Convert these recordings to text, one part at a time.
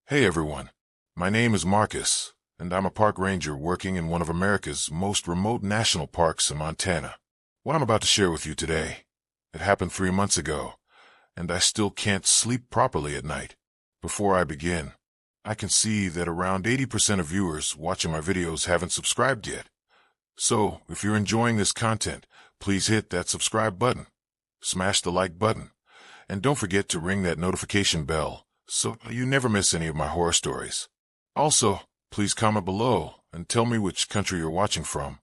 Hey everyone, my name is Marcus, and I'm a park ranger working in one of America's most remote national parks in Montana. What I'm about to share with you today, it happened 3 months ago, and I still can't sleep properly at night. Before I begin, I can see that around 80% of viewers watching my videos haven't subscribed yet. So, if you're enjoying this content, please hit that subscribe button, smash the like button, and don't forget to ring that notification bell so you never miss any of my horror stories. Also, please comment below and tell me which country you're watching from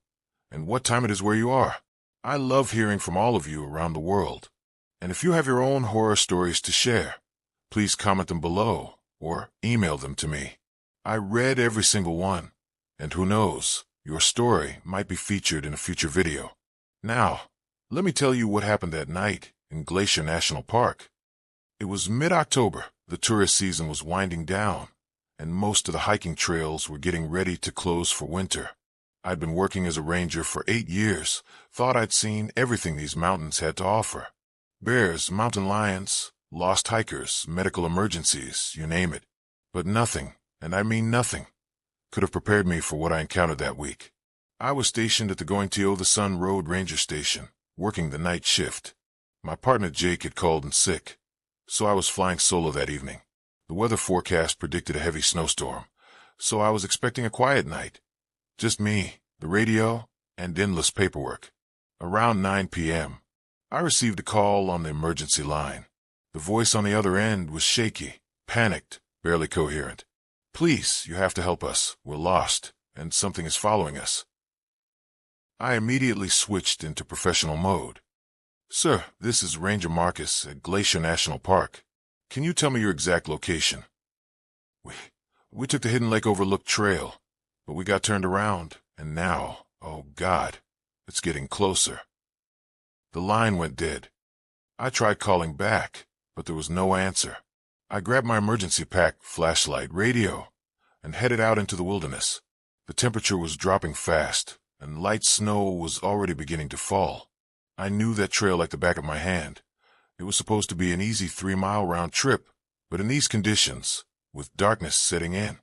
and what time it is where you are. I love hearing from all of you around the world. And if you have your own horror stories to share, please comment them below or email them to me. I read every single one, and who knows, your story might be featured in a future video. Now, let me tell you what happened that night in Glacier National Park. It was mid-October. The tourist season was winding down, and most of the hiking trails were getting ready to close for winter. I'd been working as a ranger for 8 years, thought I'd seen everything these mountains had to offer. Bears, mountain lions, lost hikers, medical emergencies, you name it. But nothing, and I mean nothing, could have prepared me for what I encountered that week. I was stationed at the Gointeo the Sun Road Ranger Station, working the night shift. My partner Jake had called in sick, so I was flying solo that evening. The weather forecast predicted a heavy snowstorm, so I was expecting a quiet night. Just me, the radio, and endless paperwork. Around 9 p.m., I received a call on the emergency line. The voice on the other end was shaky, panicked, barely coherent. "Please, you have to help us. We're lost, and something is following us." I immediately switched into professional mode. "Sir, this is Ranger Marcus at Glacier National Park. Can you tell me your exact location?" We took the Hidden Lake Overlook Trail, but we got turned around, and now, oh God, it's getting closer." The line went dead. I tried calling back, but there was no answer. I grabbed my emergency pack, flashlight, radio, and headed out into the wilderness. The temperature was dropping fast, and light snow was already beginning to fall. I knew that trail like the back of my hand. It was supposed to be an easy 3-mile round trip, but in these conditions, with darkness setting in,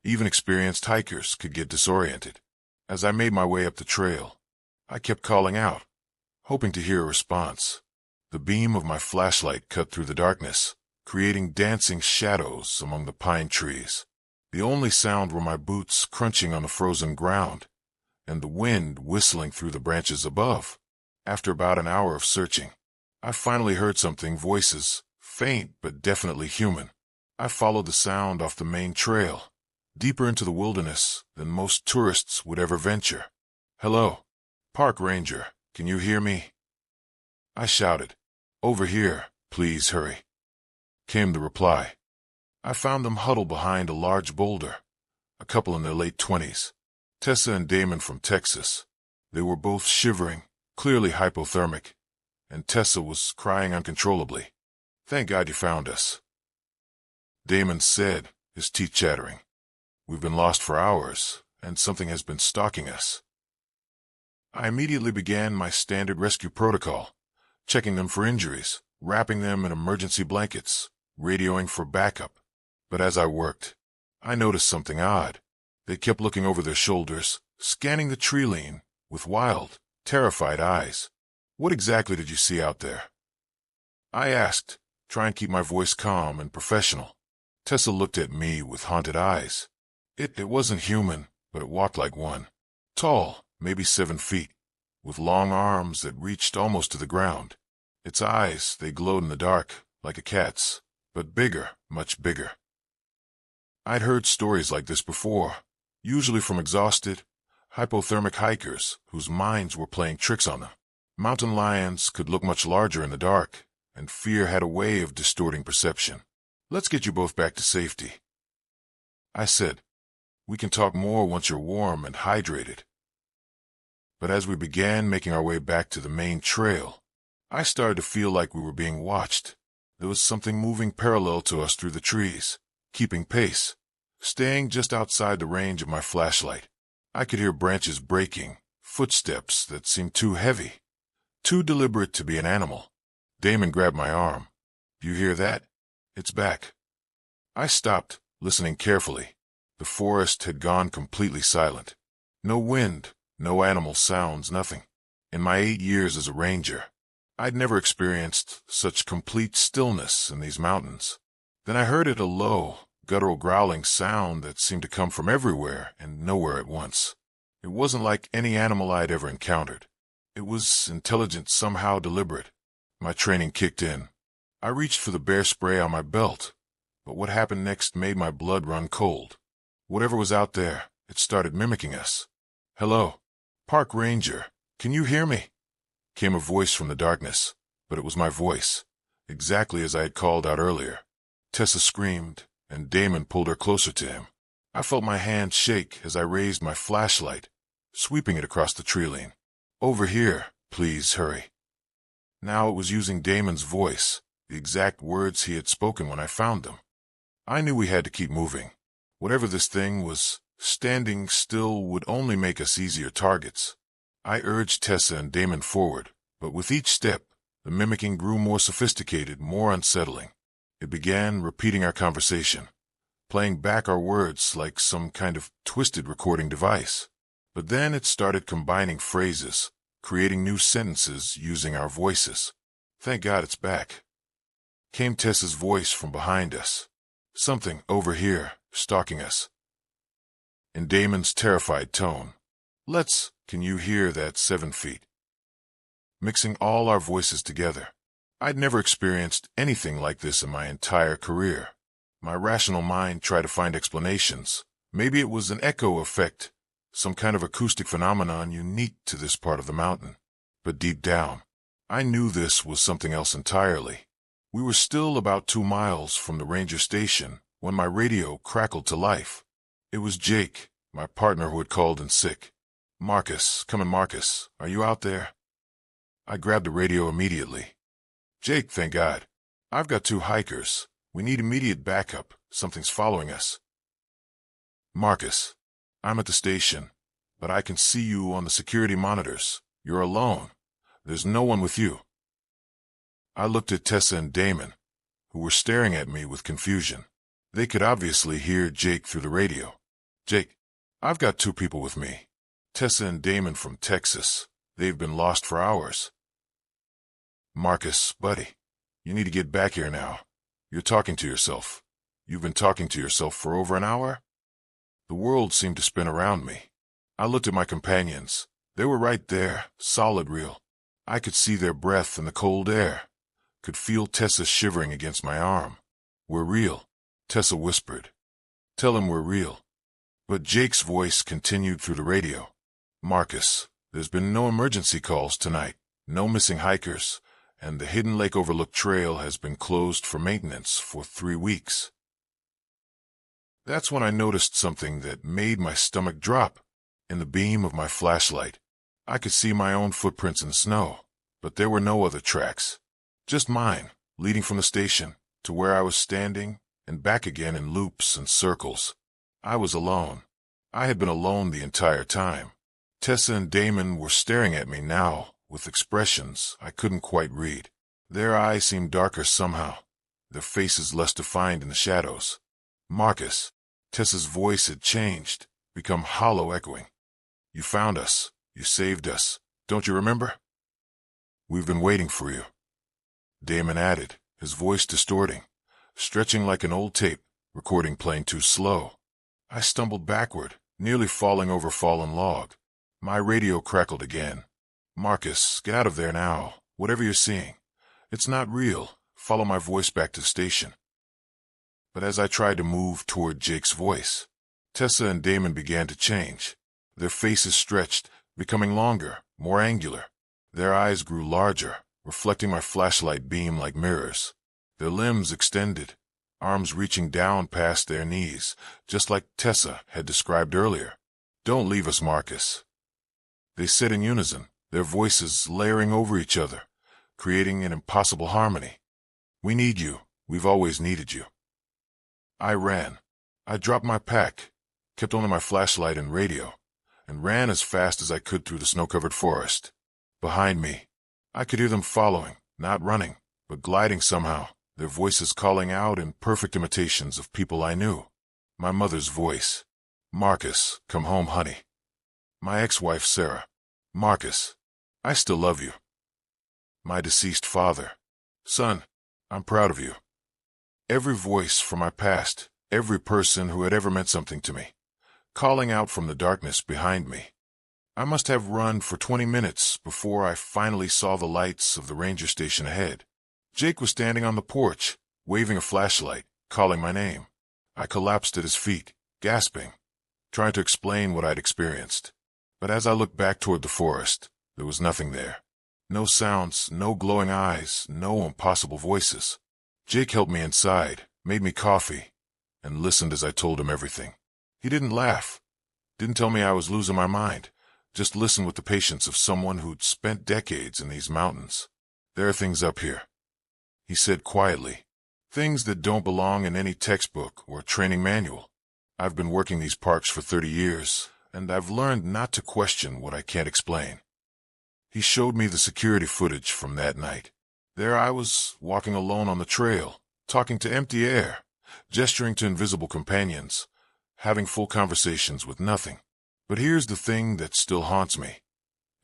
even experienced hikers could get disoriented. As I made my way up the trail, I kept calling out, hoping to hear a response. The beam of my flashlight cut through the darkness, creating dancing shadows among the pine trees. The only sound were my boots crunching on the frozen ground, and the wind whistling through the branches above. After about an hour of searching, I finally heard something, voices, faint but definitely human. I followed the sound off the main trail, deeper into the wilderness than most tourists would ever venture. "Hello, Park Ranger, can you hear me?" I shouted. "Over here, please hurry," came the reply. I found them huddled behind a large boulder, a couple in their late 20s, Tessa and Damon from Texas. They were both shivering, clearly hypothermic, and Tessa was crying uncontrollably. "Thank God you found us," Damon said, his teeth chattering. "We've been lost for hours, and something has been stalking us." I immediately began my standard rescue protocol, checking them for injuries, wrapping them in emergency blankets, radioing for backup. But as I worked, I noticed something odd. They kept looking over their shoulders, scanning the tree line with wild, terrified eyes. "What exactly did you see out there?" I asked, trying to keep my voice calm and professional. Tessa looked at me with haunted eyes. It wasn't human, but it walked like one. Tall, maybe 7 feet, with long arms that reached almost to the ground. Its eyes, they glowed in the dark, like a cat's, but bigger, much bigger. I'd heard stories like this before, usually from exhausted, hypothermic hikers whose minds were playing tricks on them. Mountain lions could look much larger in the dark, and fear had a way of distorting perception. "Let's get you both back to safety," I said. "We can talk more once you're warm and hydrated." But as we began making our way back to the main trail, I started to feel like we were being watched. There was something moving parallel to us through the trees, keeping pace, staying just outside the range of my flashlight. I could hear branches breaking, footsteps that seemed too heavy, too deliberate to be an animal. Damon grabbed my arm. "You hear that? It's back." I stopped, listening carefully. The forest had gone completely silent. No wind, no animal sounds, nothing. In my 8 years as a ranger, I'd never experienced such complete stillness in these mountains. Then I heard it, a low, guttural growling sound that seemed to come from everywhere and nowhere at once. It wasn't like any animal I'd ever encountered. It was intelligent, somehow deliberate. My training kicked in. I reached for the bear spray on my belt, but what happened next made my blood run cold. Whatever was out there, it started mimicking us. "Hello, Park Ranger, can you hear me?" Came a voice from the darkness, but it was my voice, exactly as I had called out earlier. Tessa screamed, and Damon pulled her closer to him. I felt my hand shake as I raised my flashlight, sweeping it across the tree line. "Over here, please hurry." Now it was using Damon's voice, the exact words he had spoken when I found them. I knew we had to keep moving. Whatever this thing was, standing still would only make us easier targets. I urged Tessa and Damon forward, but with each step, the mimicking grew more sophisticated, more unsettling. It began repeating our conversation, playing back our words like some kind of twisted recording device. But then it started combining phrases, creating new sentences using our voices. "Thank God it's back," came Tessa's voice from behind us. "Something over here, stalking us." In Damon's terrified tone, "Can you hear that 7 feet?" Mixing all our voices together. I'd never experienced anything like this in my entire career. My rational mind tried to find explanations. Maybe it was an echo effect, some kind of acoustic phenomenon unique to this part of the mountain. But deep down, I knew this was something else entirely. We were still about 2 miles from the ranger station when my radio crackled to life. It was Jake, my partner who had called in sick. "Marcus, come on, Marcus, are you out there?" I grabbed the radio immediately. "Jake, thank God. I've got 2 hikers. We need immediate backup. Something's following us." "Marcus, I'm at the station, but I can see you on the security monitors. You're alone. There's no one with you." I looked at Tessa and Damon, who were staring at me with confusion. They could obviously hear Jake through the radio. "Jake, I've got 2 people with me. Tessa and Damon from Texas. They've been lost for hours." "Marcus, buddy, you need to get back here now. You're talking to yourself. You've been talking to yourself for over an hour?" The world seemed to spin around me. I looked at my companions. They were right there, solid real. I could see their breath in the cold air. Could feel Tessa shivering against my arm. "We're real," Tessa whispered. "Tell him we're real." But Jake's voice continued through the radio. "Marcus, there's been no emergency calls tonight, no missing hikers, and the Hidden Lake Overlook Trail has been closed for maintenance for 3 weeks. That's when I noticed something that made my stomach drop. In the beam of my flashlight, I could see my own footprints in the snow, but there were no other tracks. Just mine, leading from the station to where I was standing and back again in loops and circles. I was alone. I had been alone the entire time. Tessa and Damon were staring at me now with expressions I couldn't quite read. Their eyes seemed darker somehow, their faces less defined in the shadows. "Marcus," Tessa's voice had changed, become hollow echoing. "You found us. You saved us. Don't you remember? We've been waiting for you." Damon added, his voice distorting, stretching like an old tape, recording playing too slow. I stumbled backward, nearly falling over fallen log. My radio crackled again. "Marcus, get out of there now, whatever you're seeing. It's not real. Follow my voice back to the station." But as I tried to move toward Jake's voice, Tessa and Damon began to change. Their faces stretched, becoming longer, more angular. Their eyes grew larger, reflecting my flashlight beam like mirrors. Their limbs extended, arms reaching down past their knees, just like Tessa had described earlier. "Don't leave us, Marcus," they said in unison, their voices layering over each other, creating an impossible harmony. "We need you. We've always needed you." I ran. I dropped my pack, kept only my flashlight and radio, and ran as fast as I could through the snow-covered forest. Behind me, I could hear them following, not running, but gliding somehow, their voices calling out in perfect imitations of people I knew. My mother's voice. Marcus, come home, honey. My ex-wife, Sarah. Marcus, I still love you. My deceased father. Son, I'm proud of you. Every voice from my past, every person who had ever meant something to me, calling out from the darkness behind me. I must have run for 20 minutes before I finally saw the lights of the ranger station ahead. Jake was standing on the porch, waving a flashlight, calling my name. I collapsed at his feet, gasping, trying to explain what I'd experienced. But as I looked back toward the forest, there was nothing there. No sounds, no glowing eyes, no impossible voices. Jake helped me inside, made me coffee, and listened as I told him everything. He didn't laugh, didn't tell me I was losing my mind, just listened with the patience of someone who'd spent decades in these mountains. There are things up here, he said quietly, things that don't belong in any textbook or training manual. I've been working these parks for 30 years, and I've learned not to question what I can't explain. He showed me the security footage from that night. There I was, walking alone on the trail, talking to empty air, gesturing to invisible companions, having full conversations with nothing. But here's the thing that still haunts me.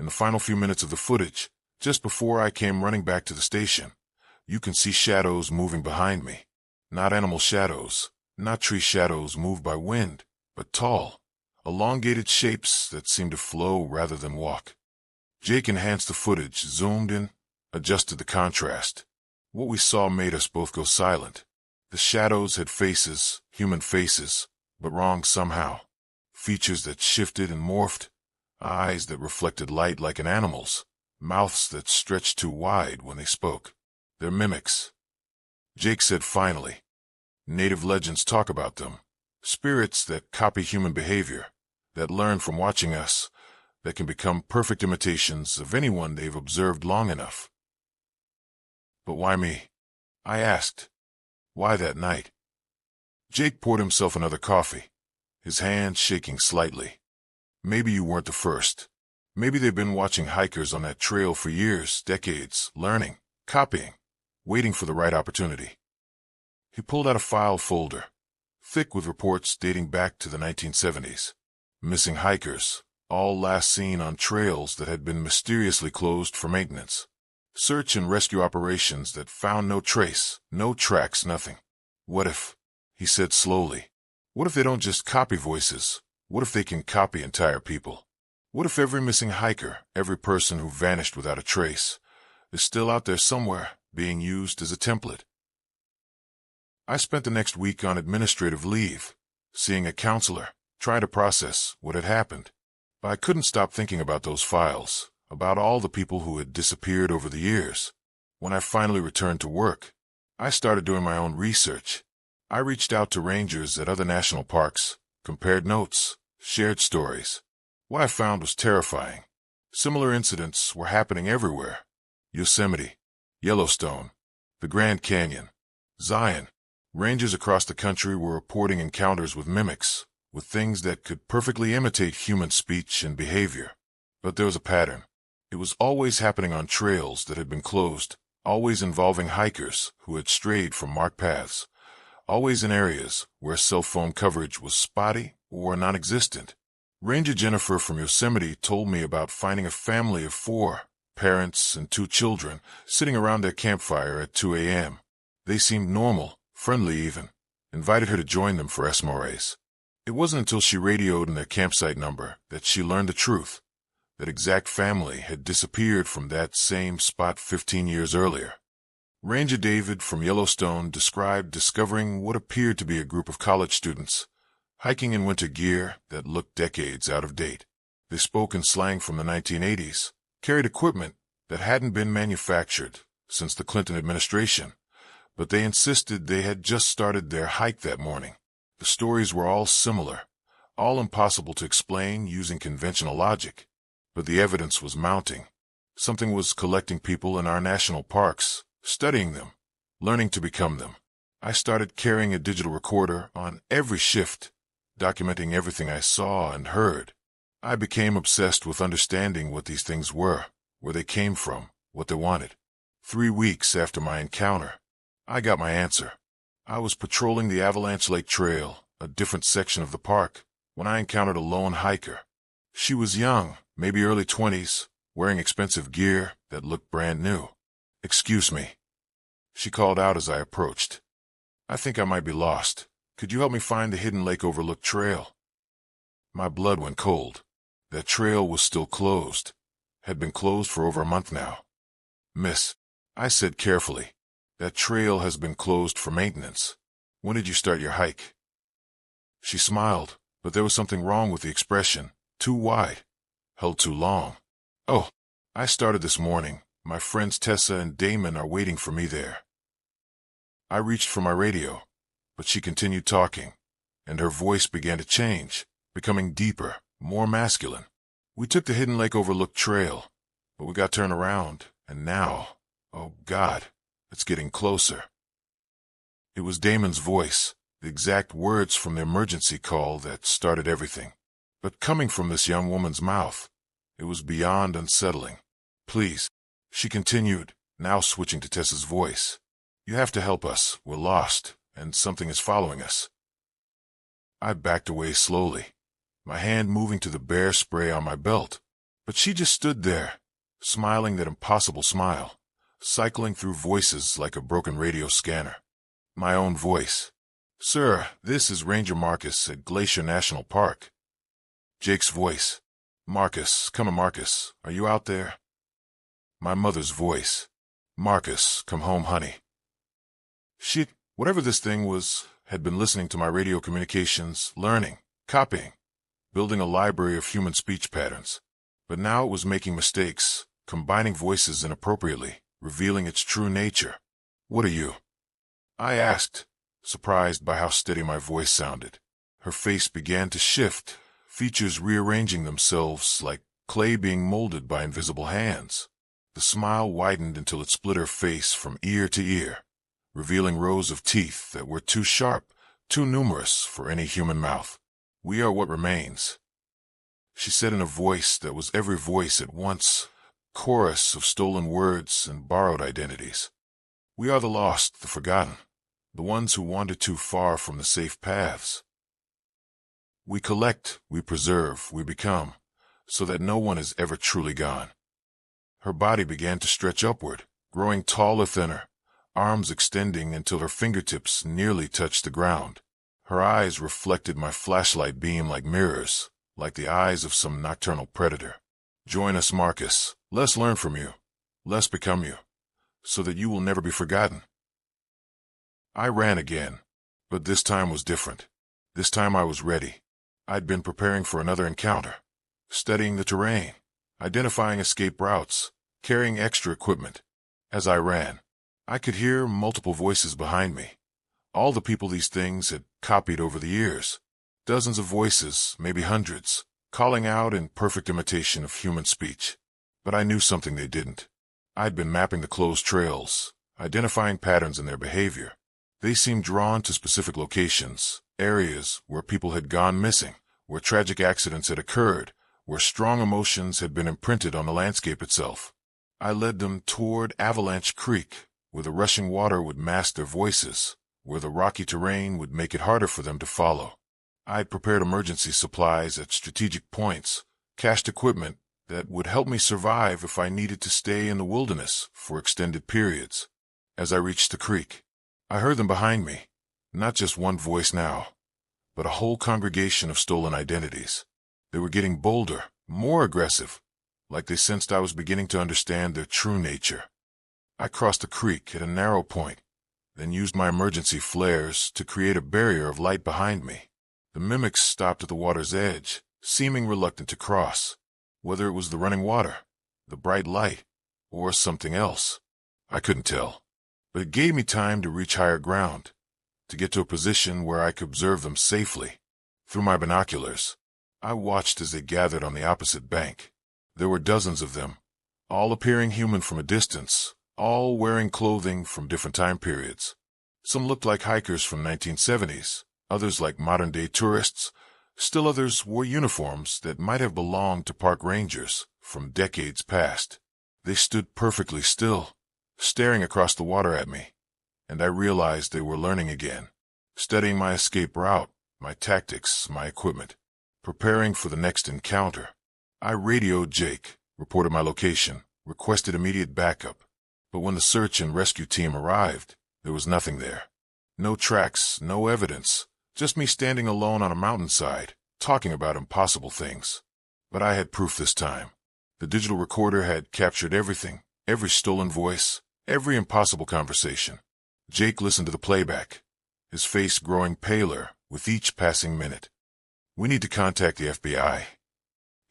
In the final few minutes of the footage, just before I came running back to the station, you can see shadows moving behind me. Not animal shadows, not tree shadows moved by wind, but tall, elongated shapes that seem to flow rather than walk. Jake enhanced the footage, zoomed in, adjusted the contrast. What we saw made us both go silent. The shadows had faces, human faces, but wrong somehow. Features that shifted and morphed, eyes that reflected light like an animal's, mouths that stretched too wide when they spoke. They're mimics. Jake said finally. Native legends talk about them. Spirits that copy human behavior, that learn from watching us, that can become perfect imitations of anyone they've observed long enough. But why me? I asked. Why that night? Jake poured himself another coffee, his hand shaking slightly. Maybe you weren't the first. Maybe they've been watching hikers on that trail for years, decades, learning, copying, waiting for the right opportunity. He pulled out a file folder, thick with reports dating back to the 1970s. Missing hikers, all last seen on trails that had been mysteriously closed for maintenance. Search and rescue operations that found no trace, no tracks, nothing. What if, he said slowly, what if they don't just copy voices? What if they can copy entire people? What if every missing hiker, every person who vanished without a trace, is still out there somewhere, being used as a template? I spent the next week on administrative leave, seeing a counselor, trying to process what had happened. But I couldn't stop thinking about those files, about all the people who had disappeared over the years. When I finally returned to work, I started doing my own research. I reached out to rangers at other national parks, compared notes, shared stories. What I found was terrifying. Similar incidents were happening everywhere. Yosemite, Yellowstone, the Grand Canyon, Zion. Rangers across the country were reporting encounters with mimics, with things that could perfectly imitate human speech and behavior. But there was a pattern. It was always happening on trails that had been closed, always involving hikers who had strayed from marked paths, always in areas where cell phone coverage was spotty or non-existent. Ranger Jennifer from Yosemite told me about finding a family of 4, parents and 2 children, sitting around their campfire at 2 a.m. They seemed normal, friendly even, invited her to join them for Esmores. It wasn't until she radioed in their campsite number that she learned the truth. That exact family had disappeared from that same spot 15 years earlier. Ranger David from Yellowstone described discovering what appeared to be a group of college students, hiking in winter gear that looked decades out of date. They spoke in slang from the 1980s, carried equipment that hadn't been manufactured since the Clinton administration, but they insisted they had just started their hike that morning. The stories were all similar, all impossible to explain using conventional logic. But the evidence was mounting. Something was collecting people in our national parks, studying them, learning to become them. I started carrying a digital recorder on every shift, documenting everything I saw and heard. I became obsessed with understanding what these things were, where they came from, what they wanted. 3 weeks after my encounter, I got my answer. I was patrolling the Avalanche Lake Trail a different section of the park, when I encountered a lone hiker. She was young, maybe early 20s, wearing expensive gear that looked brand new. "Excuse me," she called out as I approached. "I think I might be lost. Could you help me find the Hidden Lake Overlook trail?" My blood went cold. That trail was still closed. Had been closed for over a month now. "Miss," I said carefully, "that trail has been closed for maintenance. When did you start your hike?" She smiled, but there was something wrong with the expression. Too wide. Held too long. "Oh, I started this morning. My friends Tessa and Damon are waiting for me there." I reached for my radio, but she continued talking, and her voice began to change, becoming deeper, more masculine. "We took the Hidden Lake Overlook trail, but we got turned around, and now, oh God, it's getting closer." It was Damon's voice, the exact words from the emergency call that started everything. But coming from this young woman's mouth, it was beyond unsettling. "Please," she continued, now switching to Tessa's voice. "You have to help us. We're lost, and something is following us." I backed away slowly, my hand moving to the bear spray on my belt. But she just stood there, smiling that impossible smile, cycling through voices like a broken radio scanner. My own voice. "Sir, this is Ranger Marcus at Glacier National Park." Jake's voice. "Marcus, come on, Marcus, are you out there?" My mother's voice. "Marcus, come home, honey." She, whatever this thing was, had been listening to my radio communications, learning, copying, building a library of human speech patterns. But now it was making mistakes, combining voices inappropriately, revealing its true nature. "What are you?" I asked, surprised by how steady my voice sounded. Her face began to shift, features rearranging themselves like clay being molded by invisible hands. The smile widened until it split her face from ear to ear, revealing rows of teeth that were too sharp, too numerous for any human mouth. "We are what remains," she said in a voice that was every voice at once, chorus of stolen words and borrowed identities. "We are the lost, the forgotten, the ones who wander too far from the safe paths. We collect, we preserve, we become, so that no one is ever truly gone." Her body began to stretch upward, growing taller than her, arms extending until her fingertips nearly touched the ground. Her eyes reflected my flashlight beam like mirrors, like the eyes of some nocturnal predator. "Join us, Marcus. Let's learn from you. Let's become you, so that you will never be forgotten." I ran again, but this time was different. This time I was ready. I'd been preparing for another encounter, studying the terrain, identifying escape routes, carrying extra equipment. As I ran, I could hear multiple voices behind me. All the people these things had copied over the years. Dozens of voices, maybe hundreds, calling out in perfect imitation of human speech. But I knew something they didn't. I'd been mapping the closed trails, identifying patterns in their behavior. They seemed drawn to specific locations, areas where people had gone missing, where tragic accidents had occurred, where strong emotions had been imprinted on the landscape itself. I led them toward Avalanche Creek, where the rushing water would mask their voices, where the rocky terrain would make it harder for them to follow. I had prepared emergency supplies at strategic points, cached equipment that would help me survive if I needed to stay in the wilderness for extended periods. As I reached the creek, I heard them behind me, not just one voice now, but a whole congregation of stolen identities. They were getting bolder, more aggressive, like they sensed I was beginning to understand their true nature. I crossed the creek at a narrow point, then used my emergency flares to create a barrier of light behind me. The mimics stopped at the water's edge, seeming reluctant to cross, whether it was the running water, the bright light, or something else. I couldn't tell, but it gave me time to reach higher ground, to get to a position where I could observe them safely. Through my binoculars, I watched as they gathered on the opposite bank. There were dozens of them, all appearing human from a distance, all wearing clothing from different time periods. Some looked like hikers from 1970s, others like modern-day tourists. Still others wore uniforms that might have belonged to park rangers from decades past. They stood perfectly still, staring across the water at me, and I realized they were learning again, studying my escape route, my tactics, my equipment. Preparing for the next encounter, I radioed Jake, reported my location, requested immediate backup. But when the search and rescue team arrived, there was nothing there. No tracks, no evidence, just me standing alone on a mountainside, talking about impossible things. But I had proof this time. The digital recorder had captured everything, every stolen voice, every impossible conversation. Jake listened to the playback, his face growing paler with each passing minute. "We need to contact the FBI,"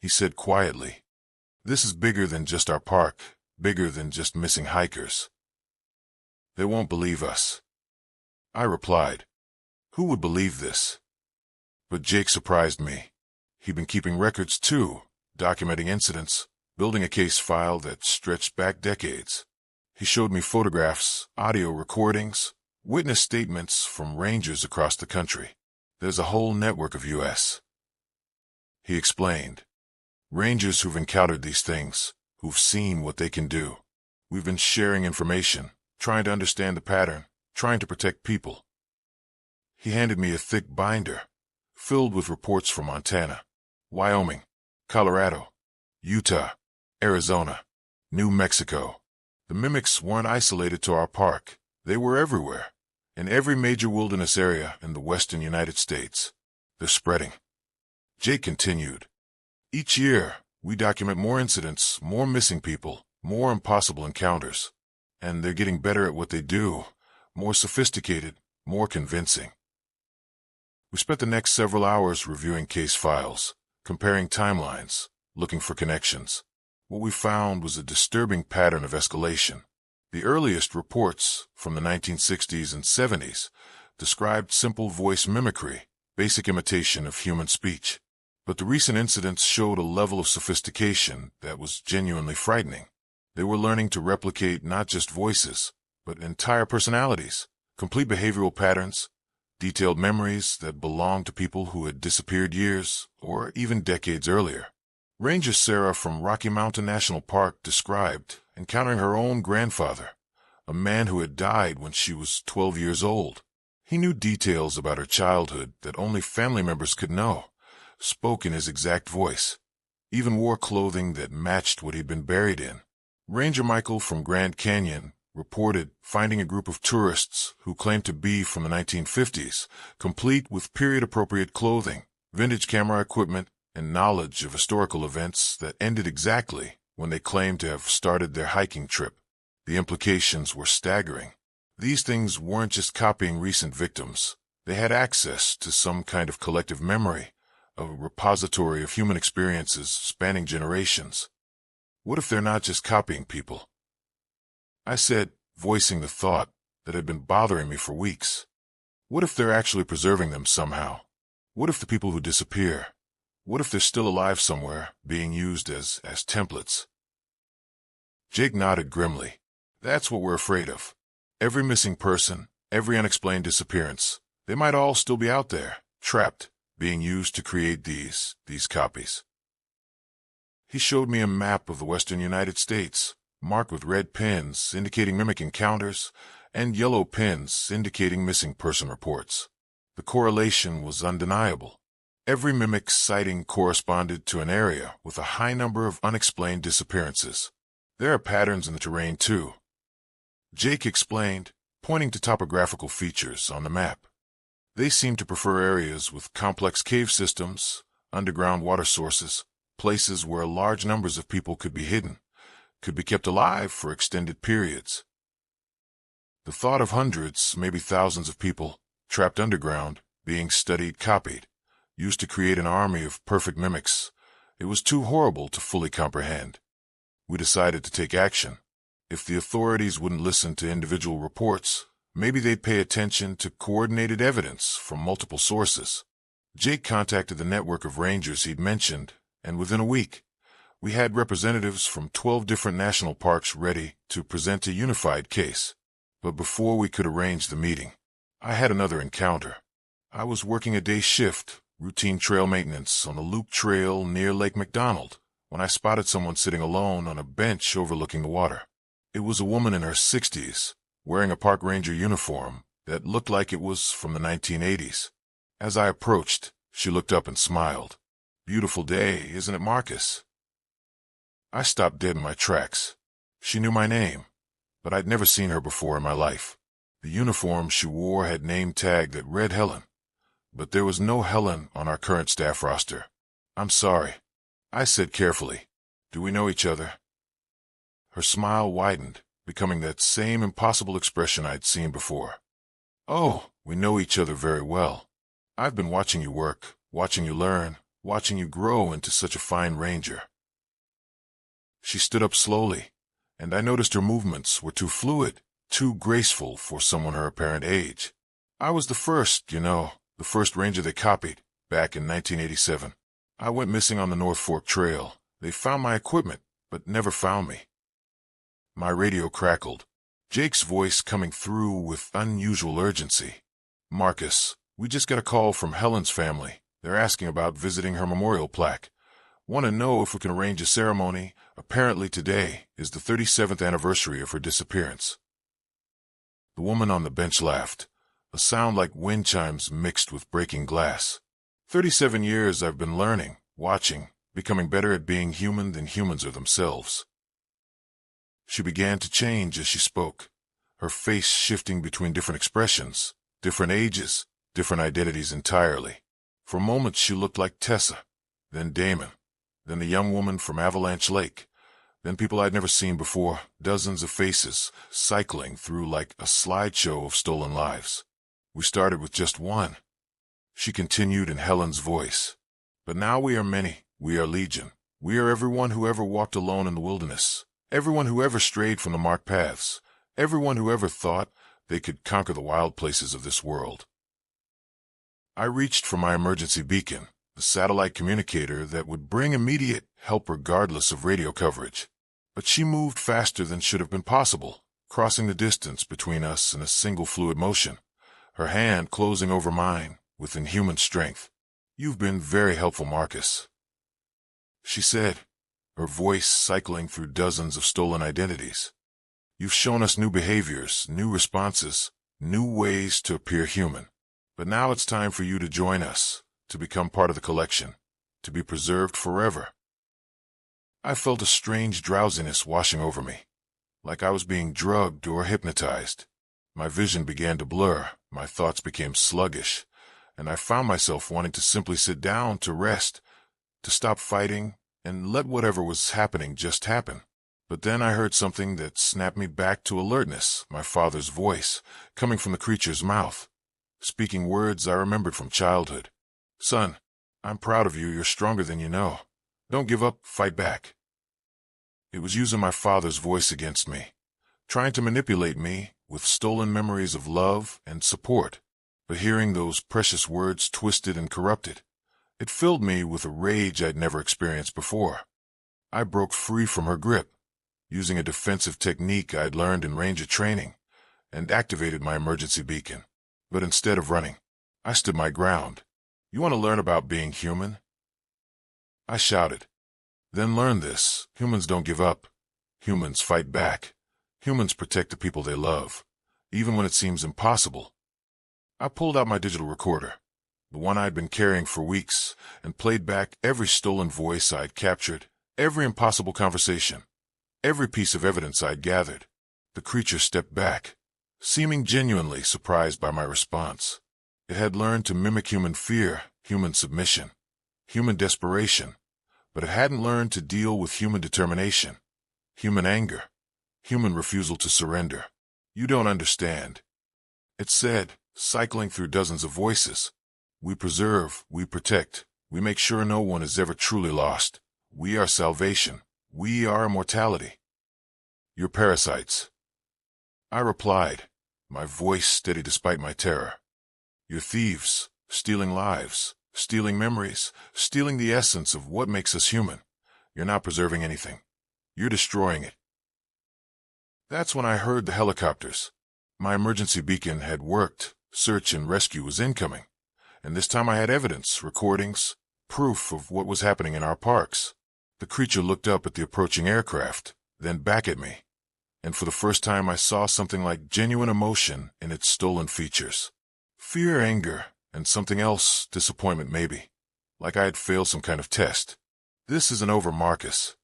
he said quietly. "This is bigger than just our park, bigger than just missing hikers." "They won't believe us," I replied. Who would believe this? But Jake surprised me. He'd been keeping records too, documenting incidents, building a case file that stretched back decades. He showed me photographs, audio recordings, witness statements from rangers across the country. "There's a whole network of U.S." he explained. "Rangers who've encountered these things, who've seen what they can do. We've been sharing information, trying to understand the pattern, trying to protect people." He handed me a thick binder, filled with reports from Montana, Wyoming, Colorado, Utah, Arizona, New Mexico. The mimics weren't isolated to our park. They were everywhere, in every major wilderness area in the western United States. "They're spreading," Jake continued. "Each year, we document more incidents, more missing people, more impossible encounters. And they're getting better at what they do, more sophisticated, more convincing." We spent the next several hours reviewing case files, comparing timelines, looking for connections. What we found was a disturbing pattern of escalation. The earliest reports, from the 1960s and 70s, described simple voice mimicry, basic imitation of human speech. But the recent incidents showed a level of sophistication that was genuinely frightening. They were learning to replicate not just voices, but entire personalities, complete behavioral patterns, detailed memories that belonged to people who had disappeared years or even decades earlier. Ranger Sarah from Rocky Mountain National Park described encountering her own grandfather, a man who had died when she was 12 years old. He knew details about her childhood that only family members could know, spoke in his exact voice, even wore clothing that matched what he'd been buried in. Ranger Michael from Grand Canyon reported finding a group of tourists who claimed to be from the 1950s, complete with period-appropriate clothing, vintage camera equipment, and knowledge of historical events that ended exactly when they claimed to have started their hiking trip. The implications were staggering. These things weren't just copying recent victims. They had access to some kind of collective memory, a repository of human experiences spanning generations. What if they're not just copying people? I said, voicing the thought that had been bothering me for weeks. What if they're actually preserving them somehow? What if the people who disappear, what if they're still alive somewhere, being used as templates? Jake nodded grimly. "That's what we're afraid of. Every missing person, every unexplained disappearance, they might all still be out there, trapped, being used to create these copies." He showed me a map of the western United States, marked with red pins indicating mimic encounters and yellow pins indicating missing person reports. The correlation was undeniable. Every mimic sighting corresponded to an area with a high number of unexplained disappearances. There are patterns in the terrain too, Jake explained, pointing to topographical features on the map. They seemed to prefer areas with complex cave systems, underground water sources, places where large numbers of people could be hidden, could be kept alive for extended periods. The thought of hundreds, maybe thousands of people, trapped underground, being studied, copied, used to create an army of perfect mimics, it was too horrible to fully comprehend. We decided to take action. If the authorities wouldn't listen to individual reports, maybe they'd pay attention to coordinated evidence from multiple sources. Jake contacted the network of rangers he'd mentioned, and within a week, we had representatives from 12 different national parks ready to present a unified case. But before we could arrange the meeting, I had another encounter. I was working a day shift, routine trail maintenance on the loop trail near Lake McDonald, when I spotted someone sitting alone on a bench overlooking the water. It was a woman in her 60s, wearing a park ranger uniform that looked like it was from the 1980s. As I approached, she looked up and smiled. "Beautiful day, isn't it, Marcus?" I stopped dead in my tracks. She knew my name, but I'd never seen her before in my life. The uniform she wore had name tag that read Helen, but there was no Helen on our current staff roster. "I'm sorry," I said carefully. "Do we know each other?" Her smile widened, becoming that same impossible expression I'd seen before. "Oh, we know each other very well. I've been watching you work, watching you learn, watching you grow into such a fine ranger." She stood up slowly, and I noticed her movements were too fluid, too graceful for someone her apparent age. I was the first, the first ranger they copied, back in 1987. I went missing on the North Fork Trail. They found my equipment, but never found me. My radio crackled, Jake's voice coming through with unusual urgency. "Marcus, we just got a call from Helen's family. They're asking about visiting her memorial plaque. Want to know if we can arrange a ceremony. Apparently today is the 37th anniversary of her disappearance." The woman on the bench laughed, a sound like wind chimes mixed with breaking glass. 37 years I've been learning, watching, becoming better at being human than humans are themselves. She began to change as she spoke, her face shifting between different expressions, different ages, different identities entirely. For moments she looked like Tessa, then Damon, then the young woman from Avalanche Lake, then people I'd never seen before, dozens of faces, cycling through like a slideshow of stolen lives. "We started with just one," she continued in Helen's voice. "But now we are many, we are legion. We are everyone who ever walked alone in the wilderness, everyone who ever strayed from the marked paths, everyone who ever thought they could conquer the wild places of this world." I reached for my emergency beacon, the satellite communicator that would bring immediate help regardless of radio coverage. But she moved faster than should have been possible, crossing the distance between us in a single fluid motion, her hand closing over mine with inhuman strength. "You've been very helpful, Marcus," she said, her voice cycling through dozens of stolen identities. "You've shown us new behaviors, new responses, new ways to appear human. But now it's time for you to join us, to become part of the collection, to be preserved forever." I felt a strange drowsiness washing over me, like I was being drugged or hypnotized. My vision began to blur, my thoughts became sluggish, and I found myself wanting to simply sit down to rest, to stop fighting, and let whatever was happening just happen. But then I heard something that snapped me back to alertness, my father's voice, coming from the creature's mouth, speaking words I remembered from childhood. "Son, I'm proud of you, you're stronger than you know. Don't give up, fight back." It was using my father's voice against me, trying to manipulate me with stolen memories of love and support. But hearing those precious words twisted and corrupted, it filled me with a rage I'd never experienced before. I broke free from her grip, using a defensive technique I'd learned in ranger training, and activated my emergency beacon. But instead of running, I stood my ground. "You want to learn about being human?" I shouted. "Then learn this. Humans don't give up. Humans fight back. Humans protect the people they love, even when it seems impossible." I pulled out my digital recorder, the one I'd been carrying for weeks, and played back every stolen voice I'd captured, every impossible conversation, every piece of evidence I'd gathered. The creature stepped back, seeming genuinely surprised by my response. It had learned to mimic human fear, human submission, human desperation, but it hadn't learned to deal with human determination, human anger, human refusal to surrender. "You don't understand," it said, cycling through dozens of voices. "We preserve, we protect, we make sure no one is ever truly lost. We are salvation. We are immortality. You're parasites." I replied, my voice steady despite my terror. "You're thieves, stealing lives, stealing memories, stealing the essence of what makes us human. You're not preserving anything. You're destroying it." That's when I heard the helicopters. My emergency beacon had worked. Search and rescue was incoming. And this time I had evidence, recordings, proof of what was happening in our parks. The creature looked up at the approaching aircraft, then back at me. And for the first time I saw something like genuine emotion in its stolen features. Fear, anger, and something else, disappointment maybe, like I had failed some kind of test. "This isn't over, Marcus,"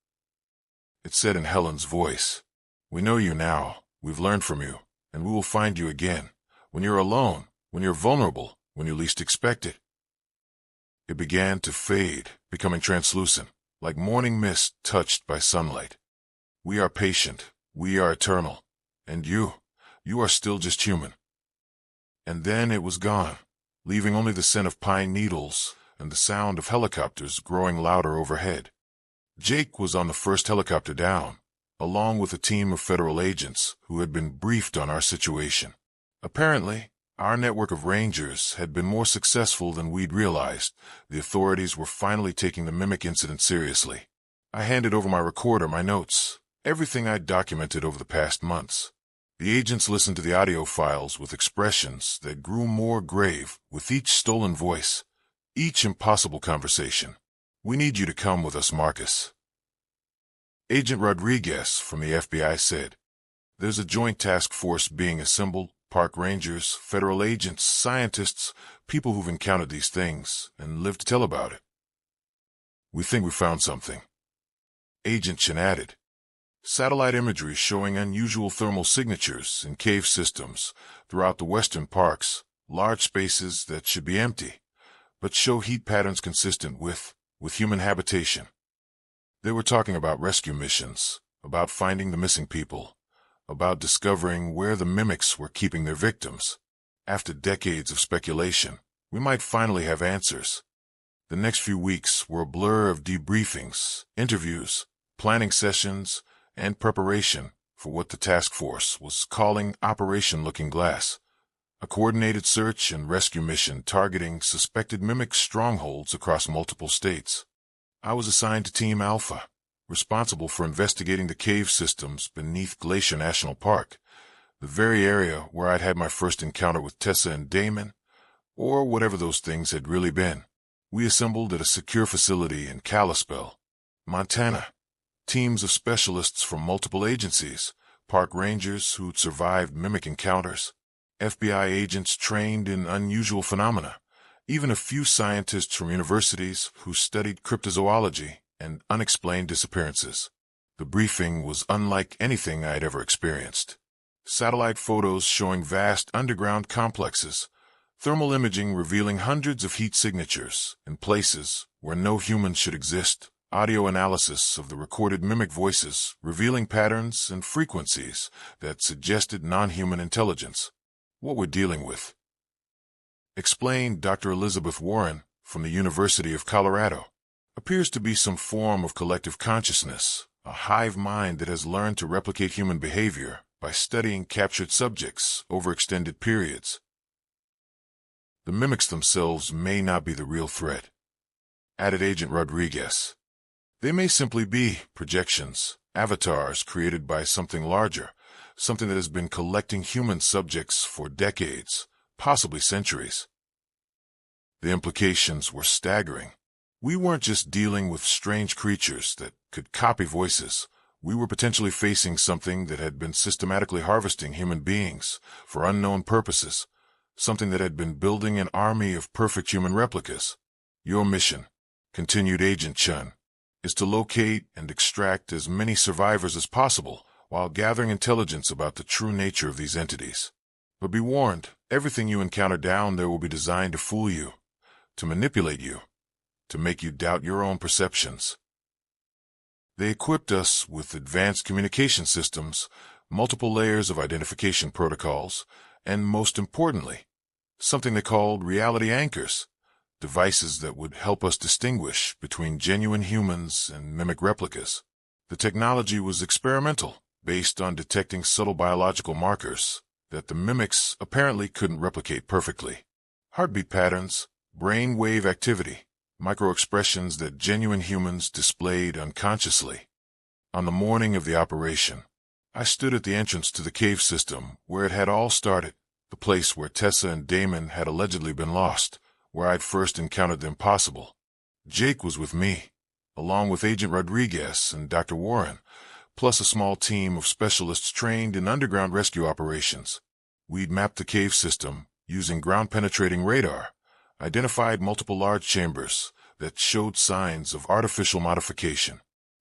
it said in Helen's voice. "We know you now, we've learned from you, and we will find you again, when you're alone, when you're vulnerable, when you least expect it." It began to fade, becoming translucent, like morning mist touched by sunlight. "We are patient, we are eternal, and you are still just human." And then it was gone, leaving only the scent of pine needles and the sound of helicopters growing louder overhead. Jake was on the first helicopter down, along with a team of federal agents who had been briefed on our situation. Apparently, our network of rangers had been more successful than we'd realized. The authorities were finally taking the mimic incident seriously. I handed over my recorder, my notes, everything I'd documented over the past months. The agents listened to the audio files with expressions that grew more grave with each stolen voice, each impossible conversation. "We need you to come with us, Marcus," Agent Rodriguez from the FBI said. "There's a joint task force being assembled, park rangers, federal agents, scientists, people who've encountered these things and lived to tell about it. We think we found something." Agent Chen added, "Satellite imagery showing unusual thermal signatures in cave systems throughout the western parks, large spaces that should be empty, but show heat patterns consistent with human habitation." They were talking about rescue missions, about finding the missing people, about discovering where the mimics were keeping their victims. After decades of speculation, we might finally have answers. The next few weeks were a blur of debriefings, interviews, planning sessions, and preparation for what the task force was calling Operation Looking Glass, a coordinated search and rescue mission targeting suspected mimic strongholds across multiple states. I was assigned to Team Alpha, responsible for investigating the cave systems beneath Glacier National Park, the very area where I'd had my first encounter with Tessa and Damon, or whatever those things had really been. We assembled at a secure facility in Kalispell, Montana. Teams of specialists from multiple agencies, park rangers who'd survived mimic encounters, FBI agents trained in unusual phenomena, even a few scientists from universities who studied cryptozoology and unexplained disappearances. The briefing was unlike anything I'd ever experienced. Satellite photos showing vast underground complexes, thermal imaging revealing hundreds of heat signatures in places where no humans should exist, audio analysis of the recorded mimic voices revealing patterns and frequencies that suggested non-human intelligence. "What we're dealing with," explained Dr. Elizabeth Warren from the University of Colorado, "appears to be some form of collective consciousness, a hive mind that has learned to replicate human behavior by studying captured subjects over extended periods. The mimics themselves may not be the real threat," added Agent Rodriguez. "They may simply be projections, avatars created by something larger, something that has been collecting human subjects for decades, possibly centuries." The implications were staggering. We weren't just dealing with strange creatures that could copy voices. We were potentially facing something that had been systematically harvesting human beings for unknown purposes, something that had been building an army of perfect human replicas. "Your mission," continued Agent Chen, "is to locate and extract as many survivors as possible while gathering intelligence about the true nature of these entities. But be warned, everything you encounter down there will be designed to fool you, to manipulate you, to make you doubt your own perceptions." They equipped us with advanced communication systems, multiple layers of identification protocols, and most importantly, something they called reality anchors, devices that would help us distinguish between genuine humans and mimic replicas. The technology was experimental, based on detecting subtle biological markers that the mimics apparently couldn't replicate perfectly. Heartbeat patterns, brain wave activity, microexpressions that genuine humans displayed unconsciously. On the morning of the operation, I stood at the entrance to the cave system where it had all started, the place where Tessa and Damon had allegedly been lost, where I'd first encountered the impossible. Jake was with me, along with Agent Rodriguez and Dr. Warren, plus a small team of specialists trained in underground rescue operations. We'd mapped the cave system using ground-penetrating radar, identified multiple large chambers that showed signs of artificial modification.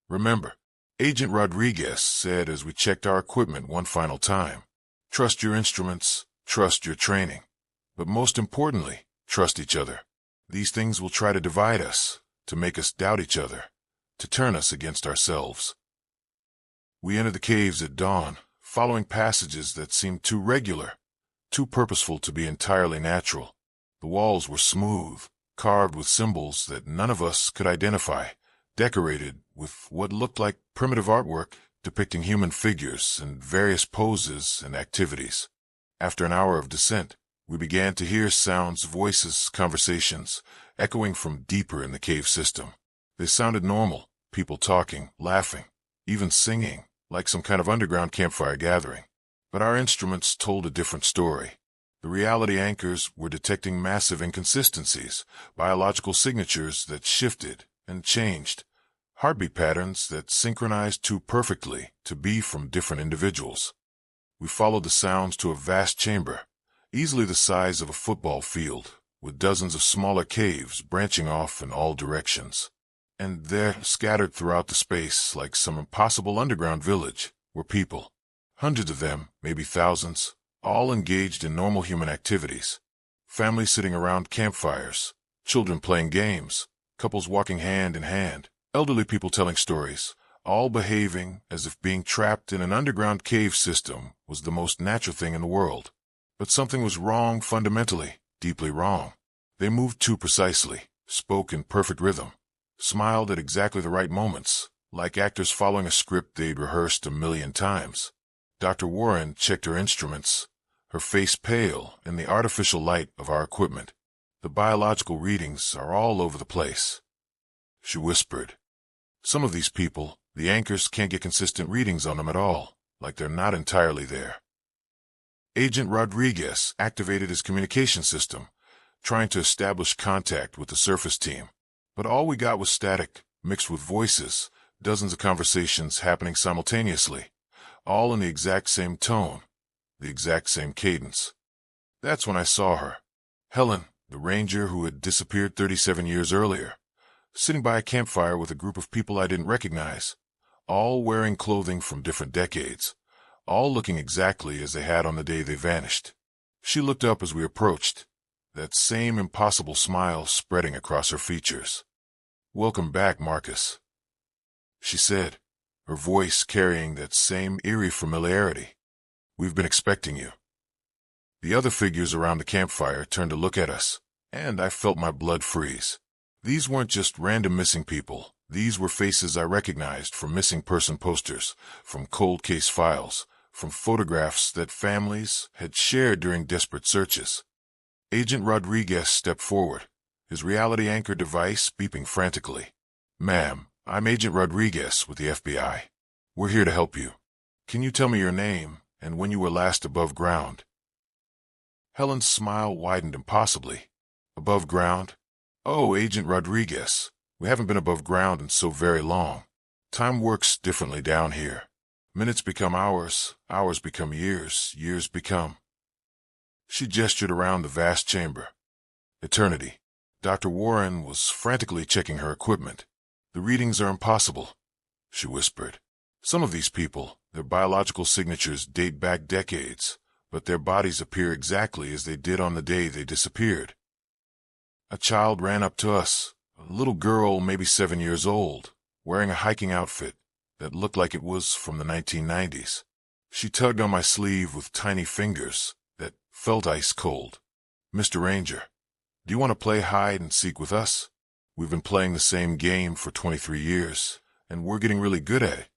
Remember, Agent Rodriguez said as we checked our equipment one final time, trust your instruments, trust your training, but most importantly, trust each other. These things will try to divide us, to make us doubt each other, to turn us against ourselves. We entered the caves at dawn, following passages that seemed too regular, too purposeful to be entirely natural. The walls were smooth, carved with symbols that none of us could identify, decorated with what looked like primitive artwork depicting human figures in various poses and activities. After an hour of descent, we began to hear sounds, voices, conversations, echoing from deeper in the cave system. They sounded normal, people talking, laughing, even singing, like some kind of underground campfire gathering. But our instruments told a different story. The reality anchors were detecting massive inconsistencies, biological signatures that shifted and changed, heartbeat patterns that synchronized too perfectly to be from different individuals. We followed the sounds to a vast chamber, easily the size of a football field, with dozens of smaller caves branching off in all directions. And there, scattered throughout the space like some impossible underground village, were people. Hundreds of them, maybe thousands, all engaged in normal human activities. Families sitting around campfires, children playing games, couples walking hand in hand, elderly people telling stories, all behaving as if being trapped in an underground cave system was the most natural thing in the world. But something was wrong fundamentally, deeply wrong. They moved too precisely, spoke in perfect rhythm, smiled at exactly the right moments, like actors following a script they'd rehearsed a million times. Dr. Warren checked her instruments, her face pale in the artificial light of our equipment. The biological readings are all over the place. She whispered. Some of these people, the anchors can't get consistent readings on them at all, like they're not entirely there. Agent Rodriguez activated his communication system, trying to establish contact with the surface team. But all we got was static, mixed with voices, dozens of conversations happening simultaneously, all in the exact same tone, the exact same cadence. That's when I saw her. Helen, the ranger who had disappeared 37 years earlier, sitting by a campfire with a group of people I didn't recognize, all wearing clothing from different decades, all looking exactly as they had on the day they vanished. She looked up as we approached, that same impossible smile spreading across her features. "Welcome back, Marcus," she said, her voice carrying that same eerie familiarity. "We've been expecting you." The other figures around the campfire turned to look at us, and I felt my blood freeze. These weren't just random missing people. These were faces I recognized from missing person posters, from cold case files, from photographs that families had shared during desperate searches. Agent Rodriguez stepped forward, his reality anchor device beeping frantically. "Ma'am, I'm Agent Rodriguez with the FBI. We're here to help you. Can you tell me your name and when you were last above ground?" Helen's smile widened impossibly. "Above ground? Oh, Agent Rodriguez, we haven't been above ground in so very long. Time works differently down here. Minutes become hours, hours become years, years become—" She gestured around the vast chamber. "Eternity." Dr. Warren was frantically checking her equipment. "The readings are impossible," she whispered. "Some of these people, their biological signatures date back decades, but their bodies appear exactly as they did on the day they disappeared." A child ran up to us, a little girl maybe 7 years old, wearing a hiking outfit that looked like it was from the 1990s. She tugged on my sleeve with tiny fingers that felt ice cold. "Mr. Ranger, do you want to play hide and seek with us? We've been playing the same game for 23 years, and we're getting really good at it."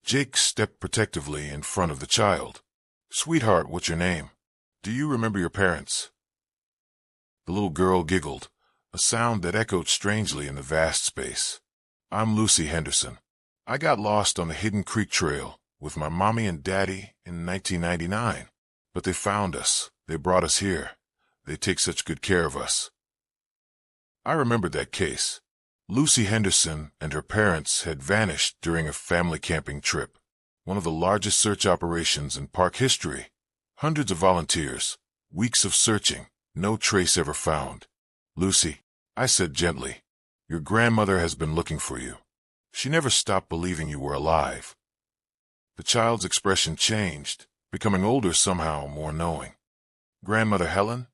Jake stepped protectively in front of the child. "Sweetheart, what's your name? Do you remember your parents?" The little girl giggled, a sound that echoed strangely in the vast space. "I'm Lucy Henderson. I got lost on the Hidden Creek Trail with my mommy and daddy in 1999, but they found us. They brought us here. They take such good care of us." I remembered that case. Lucy Henderson and her parents had vanished during a family camping trip, one of the largest search operations in park history. Hundreds of volunteers, weeks of searching, No trace ever found. Lucy, I said gently, your grandmother has been looking for you. She never stopped believing you were alive. The child's expression changed, becoming older somehow, more knowing. Grandmother Helen?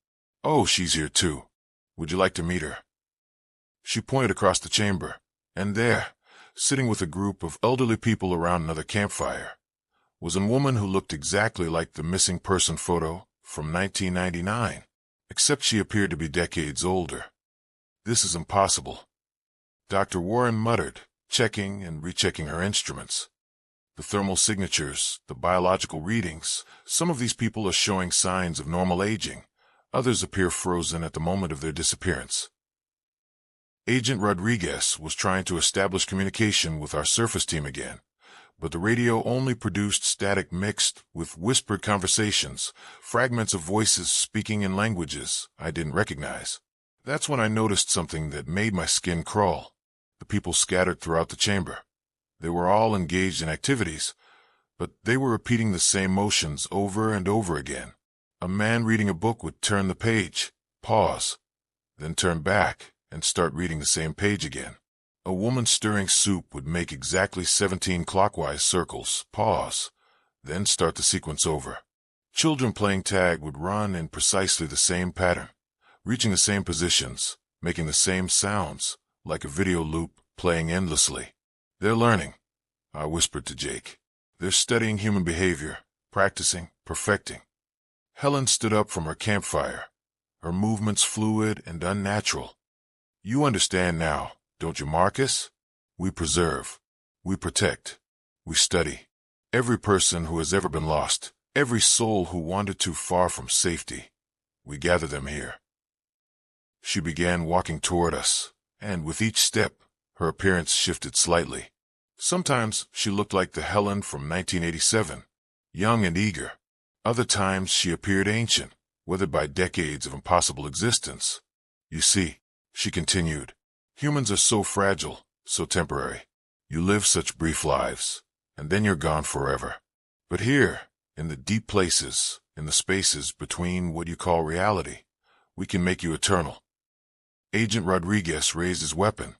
Oh, she's here too. Would you like to meet her? She pointed across the chamber, and there, sitting with a group of elderly people around another campfire, was a woman who looked exactly like the missing person photo from 1999, except she appeared to be decades older. This is impossible. Dr. Warren muttered, checking and rechecking her instruments. The thermal signatures, the biological readings, some of these people are showing signs of normal aging. Others appear frozen at the moment of their disappearance. Agent Rodriguez was trying to establish communication with our surface team again, but the radio only produced static mixed with whispered conversations, fragments of voices speaking in languages I didn't recognize. That's when I noticed something that made my skin crawl. The people scattered throughout the chamber. They were all engaged in activities, but they were repeating the same motions over and over again. A man reading a book would turn the page, pause, then turn back and start reading the same page again. A woman stirring soup would make exactly 17 clockwise circles, pause, then start the sequence over. Children playing tag would run in precisely the same pattern, reaching the same positions, making the same sounds, like a video loop playing endlessly. They're learning, I whispered to Jake. They're studying human behavior, practicing, perfecting. Helen stood up from her campfire, her movements fluid and unnatural. You understand now, don't you, Marcus? We preserve, we protect, we study. Every person who has ever been lost, every soul who wandered too far from safety, we gather them here. She began walking toward us, and with each step, her appearance shifted slightly. Sometimes she looked like the Helen from 1987, young and eager. Other times she appeared ancient, weathered by decades of impossible existence. You see, she continued, humans are so fragile, so temporary. You live such brief lives, and then you're gone forever. But here, in the deep places, in the spaces between what you call reality, we can make you eternal. Agent Rodriguez raised his weapon,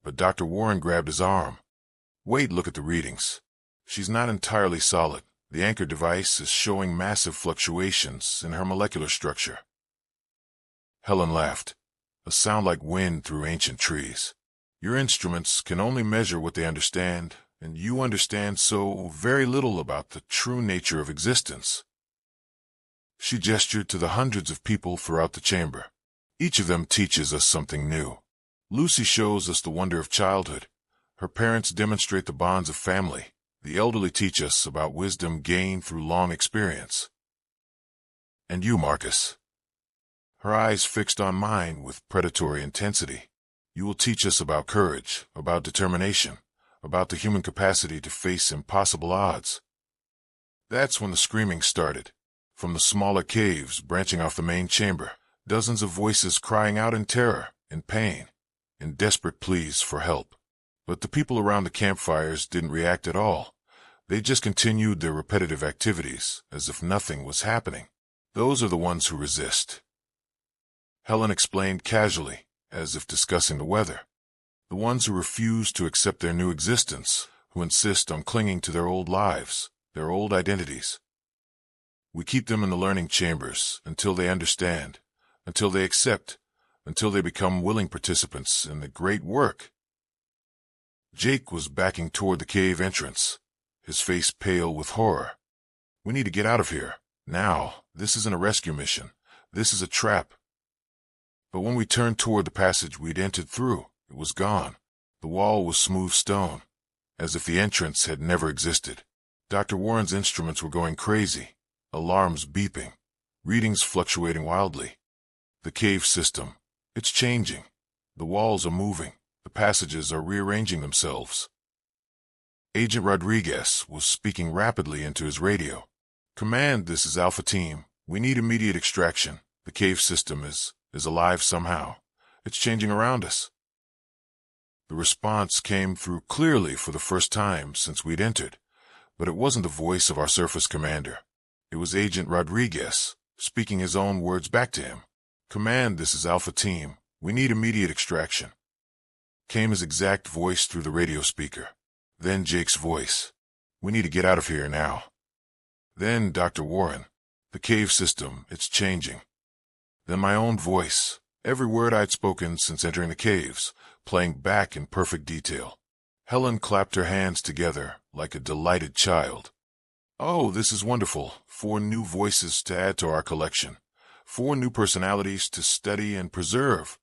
but Dr. Warren grabbed his arm. Wait, look at the readings. She's not entirely solid. The anchor device is showing massive fluctuations in her molecular structure. Helen laughed, a sound like wind through ancient trees. Your instruments can only measure what they understand, and you understand so very little about the true nature of existence. She gestured to the hundreds of people throughout the chamber. Each of them teaches us something new. Lucy shows us the wonder of childhood. Her parents demonstrate the bonds of family. The elderly teach us about wisdom gained through long experience. And you, Marcus. Her eyes fixed on mine with predatory intensity. You will teach us about courage, about determination, about the human capacity to face impossible odds. That's when the screaming started. From the smaller caves branching off the main chamber, dozens of voices crying out in terror, in pain, in desperate pleas for help. But the people around the campfires didn't react at all. They just continued their repetitive activities, as if nothing was happening. Those are the ones who resist. Helen explained casually, as if discussing the weather. The ones who refuse to accept their new existence, who insist on clinging to their old lives, their old identities. We keep them in the learning chambers until they understand, until they accept, until they become willing participants in the great work. Jake was backing toward the cave entrance, his face pale with horror. We need to get out of here, now. This isn't a rescue mission. This is a trap. But when we turned toward the passage we'd entered through, it was gone. The wall was smooth stone, as if the entrance had never existed. Dr. Warren's instruments were going crazy, alarms beeping, readings fluctuating wildly. The cave system, it's changing. The walls are moving. The passages are rearranging themselves. Agent Rodriguez was speaking rapidly into his radio. Command, this is Alpha Team. We need immediate extraction. The cave system is alive somehow. It's changing around us. The response came through clearly for the first time since we'd entered, but it wasn't the voice of our surface commander. It was Agent Rodriguez, speaking his own words back to him. "Command, this is Alpha Team. We need immediate extraction," came his exact voice through the radio speaker. Then Jake's voice. "We need to get out of here now." Then Dr. Warren. "The cave system, it's changing." Then my own voice, every word I'd spoken since entering the caves, playing back in perfect detail. Helen clapped her hands together like a delighted child. "Oh, this is wonderful. 4 new voices to add to our collection. 4 new personalities to study and preserve."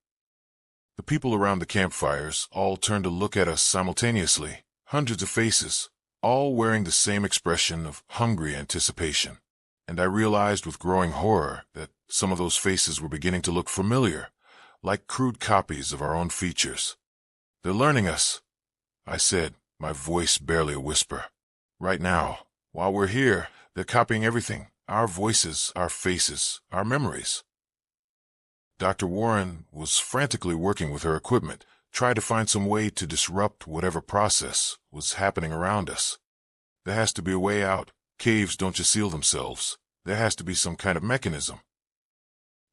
The people around the campfires all turned to look at us simultaneously, hundreds of faces, all wearing the same expression of hungry anticipation. And I realized with growing horror that some of those faces were beginning to look familiar, like crude copies of our own features. "They're learning us," I said, my voice barely a whisper. "Right now, while we're here, they're copying everything, our voices, our faces, our memories." Dr. Warren was frantically working with her equipment, trying to find some way to disrupt whatever process was happening around us. There has to be a way out. Caves don't just seal themselves. There has to be some kind of mechanism.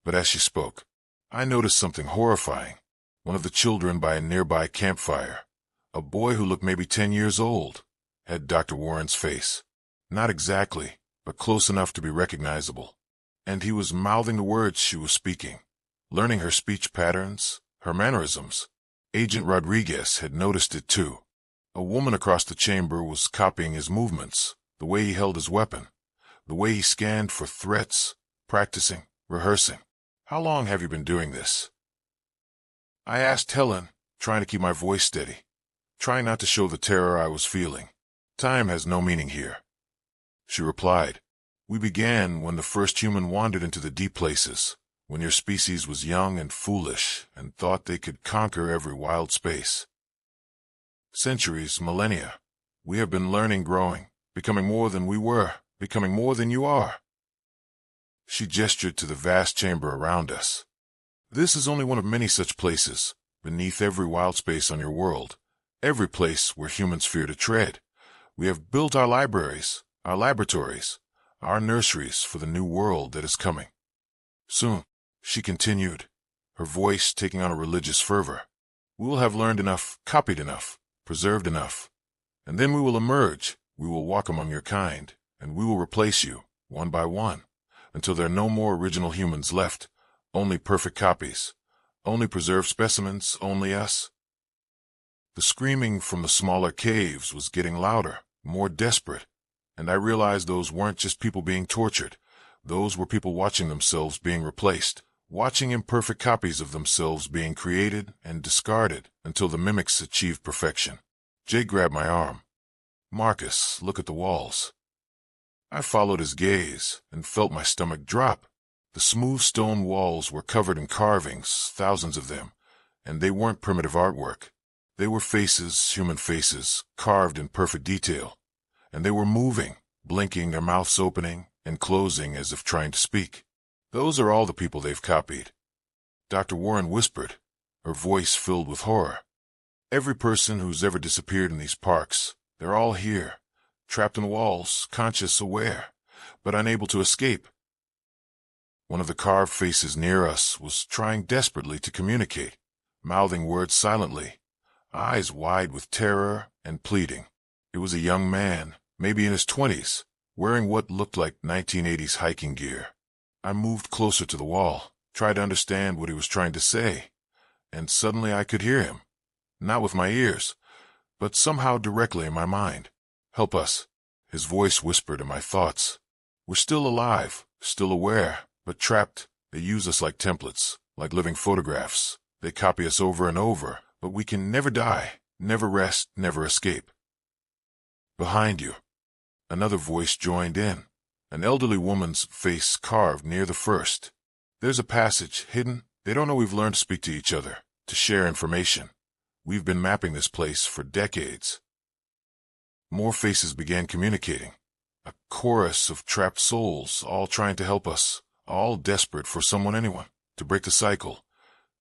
But as she spoke, I noticed something horrifying. One of the children by a nearby campfire, a boy who looked maybe 10 years old, had Dr. Warren's face. Not exactly, but close enough to be recognizable. And he was mouthing the words she was speaking, learning her speech patterns, her mannerisms. Agent Rodriguez had noticed it too. A woman across the chamber was copying his movements, the way he held his weapon, the way he scanned for threats, practicing, rehearsing. "How long have you been doing this?" I asked Helen, trying to keep my voice steady, trying not to show the terror I was feeling. "Time has no meaning here." She replied, "We began when the first human wandered into the deep places, when your species was young and foolish and thought they could conquer every wild space. Centuries, millennia, we have been learning, growing, becoming more than we were, becoming more than you are." She gestured to the vast chamber around us. "This is only one of many such places, beneath every wild space on your world, every place where humans fear to tread. We have built our libraries, our laboratories, our nurseries for the new world that is coming. Soon," she continued, her voice taking on a religious fervor, "we will have learned enough, copied enough, preserved enough, and then we will emerge, we will walk among your kind, and we will replace you, one by one, until there are no more original humans left, only perfect copies, only preserved specimens, only us." The screaming from the smaller caves was getting louder, more desperate, and I realized those weren't just people being tortured. Those were people watching themselves being replaced, watching imperfect copies of themselves being created and discarded until the mimics achieved perfection. Jay grabbed my arm. "Marcus, look at the walls." I followed his gaze and felt my stomach drop. The smooth stone walls were covered in carvings, thousands of them, and they weren't primitive artwork. They were faces, human faces, carved in perfect detail, and they were moving, blinking, their mouths opening and closing as if trying to speak. "Those are all the people they've copied," Dr. Warren whispered, her voice filled with horror. "Every person who's ever disappeared in these parks, they're all here, trapped in the walls, conscious, aware, but unable to escape." One of the carved faces near us was trying desperately to communicate, mouthing words silently, eyes wide with terror and pleading. It was a young man, maybe in his 20s, wearing what looked like 1980s hiking gear. I moved closer to the wall, tried to understand what he was trying to say, and suddenly I could hear him, not with my ears, but somehow directly in my mind. "Help us," his voice whispered in my thoughts. "We're still alive, still aware, but trapped. They use us like templates, like living photographs. They copy us over and over, but we can never die, never rest, never escape." Behind you, another voice joined in, an elderly woman's face carved near the first. "There's a passage, hidden. They don't know we've learned to speak to each other, to share information. We've been mapping this place for decades." More faces began communicating, a chorus of trapped souls, all trying to help us, all desperate for someone, anyone, to break the cycle,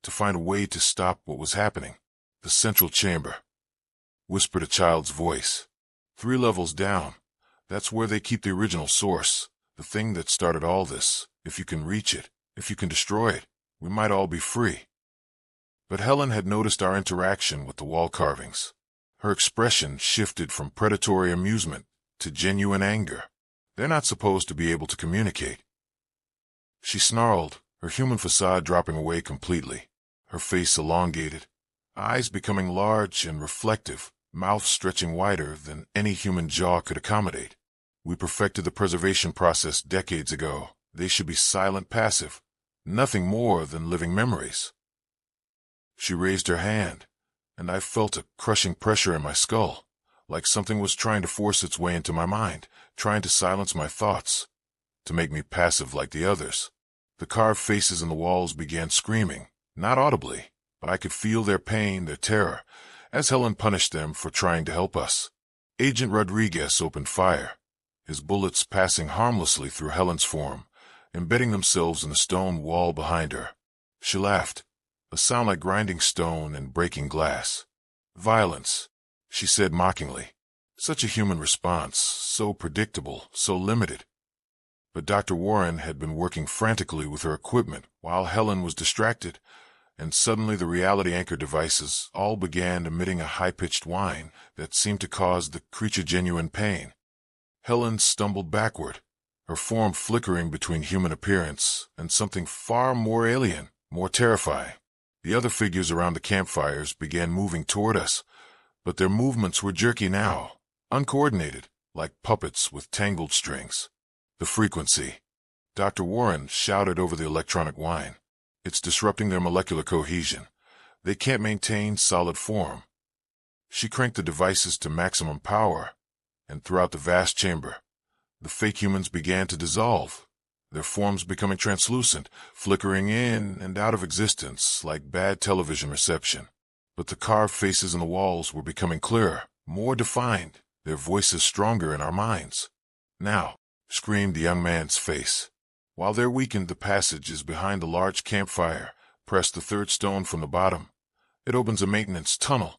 to find a way to stop what was happening. "The central chamber," whispered a child's voice. "3 levels down. That's where they keep the original source, the thing that started all this. If you can reach it, if you can destroy it, We might all be free. But Helen had noticed our interaction with the wall carvings. Her expression shifted from predatory amusement to genuine anger. They're not supposed to be able to communicate. She snarled, her human facade dropping away completely, her face elongated, eyes becoming large and reflective, mouth stretching wider than any human jaw could accommodate. We perfected the preservation process decades ago. They should be silent, passive, nothing more than living memories. She raised her hand, and I felt a crushing pressure in my skull, like something was trying to force its way into my mind, trying to silence my thoughts, to make me passive like the others. The carved faces in the walls began screaming, not audibly, but I could feel their pain, their terror, as Helen punished them for trying to help us. Agent Rodriguez opened fire, his bullets passing harmlessly through Helen's form, embedding themselves in the stone wall behind her. She laughed, a sound like grinding stone and breaking glass. Violence, she said mockingly. Such a human response, so predictable, so limited. But Dr. Warren had been working frantically with her equipment while Helen was distracted, and suddenly the reality anchor devices all began emitting a high-pitched whine that seemed to cause the creature genuine pain. Helen stumbled backward, her form flickering between human appearance and something far more alien, more terrifying. The other figures around the campfires began moving toward us, but their movements were jerky now, uncoordinated, like puppets with tangled strings. The frequency. Dr. Warren shouted over the electronic whine. It's disrupting their molecular cohesion. They can't maintain solid form. She cranked the devices to maximum power, and throughout the vast chamber, the fake humans began to dissolve, their forms becoming translucent, flickering in and out of existence like bad television reception. But the carved faces in the walls were becoming clearer, more defined, their voices stronger in our minds. Now, screamed the young man's face. While they're weakened, the passage is behind the large campfire. Press the third stone from the bottom. It opens a maintenance tunnel.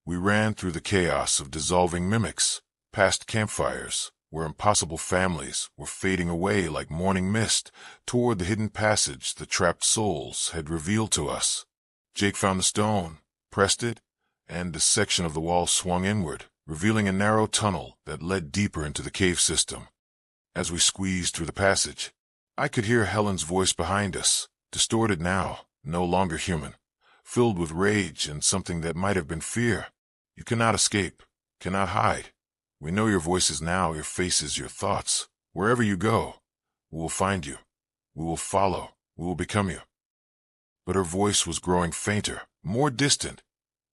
We ran through the chaos of dissolving mimics, past campfires, where impossible families were fading away like morning mist, toward the hidden passage the trapped souls had revealed to us. Jake found the stone, pressed it, and a section of the wall swung inward, revealing a narrow tunnel that led deeper into the cave system. As we squeezed through the passage, I could hear Helen's voice behind us, distorted now, no longer human, filled with rage and something that might have been fear. You cannot escape, cannot hide. We know your voices now, your faces, your thoughts. Wherever you go, we will find you. We will follow. We will become you. But her voice was growing fainter, more distant,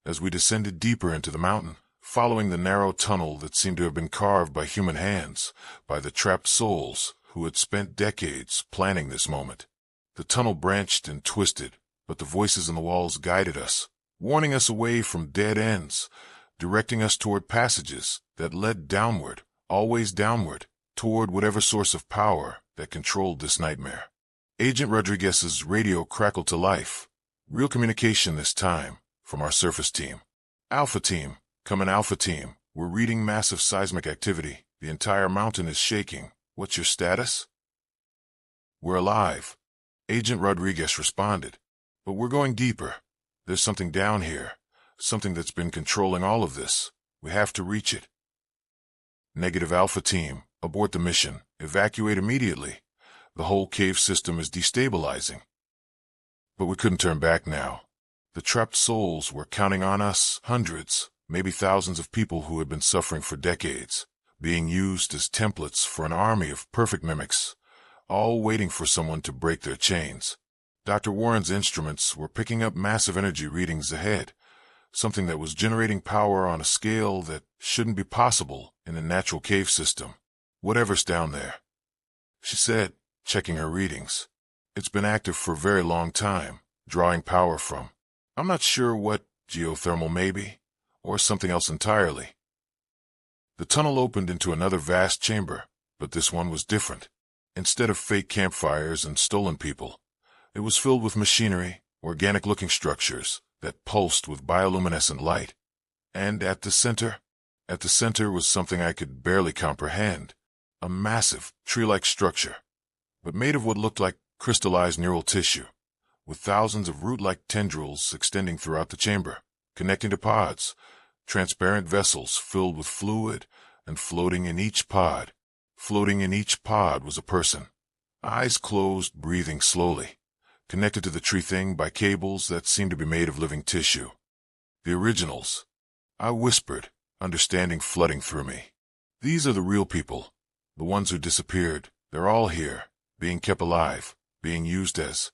as we descended deeper into the mountain, following the narrow tunnel that seemed to have been carved by human hands, by the trapped souls who had spent decades planning this moment. The tunnel branched and twisted, but the voices in the walls guided us, warning us away from dead ends, directing us toward passages that led downward, always downward, toward whatever source of power that controlled this nightmare. Agent Rodriguez's radio crackled to life. Real communication this time, from our surface team. Alpha Team, come in Alpha Team. We're reading massive seismic activity. The entire mountain is shaking. What's your status? We're alive, Agent Rodriguez responded. But we're going deeper. There's something down here, something that's been controlling all of this. We have to reach it. Negative Alpha Team, abort the mission. Evacuate immediately. The whole cave system is destabilizing. But we couldn't turn back now. The trapped souls were counting on us, hundreds, maybe thousands of people who had been suffering for decades, being used as templates for an army of perfect mimics, all waiting for someone to break their chains. Dr. Warren's instruments were picking up massive energy readings ahead, something that was generating power on a scale that shouldn't be possible in a natural cave system. Whatever's down there, she said, checking her readings. It's been active for a very long time, drawing power from, I'm not sure what, geothermal maybe, or something else entirely. The tunnel opened into another vast chamber, but this one was different. Instead of fake campfires and stolen people, it was filled with machinery, organic-looking structures that pulsed with bioluminescent light. And at the center was something I could barely comprehend, a massive, tree-like structure, but made of what looked like crystallized neural tissue. with thousands of root-like tendrils extending throughout the chamber, connecting to pods, transparent vessels filled with fluid, and floating in each pod. Floating in each pod was a person, eyes closed, breathing slowly, connected to the tree thing by cables that seemed to be made of living tissue. The originals, I whispered, understanding flooding through me. These are the real people, the ones who disappeared. They're all here, being kept alive, being used as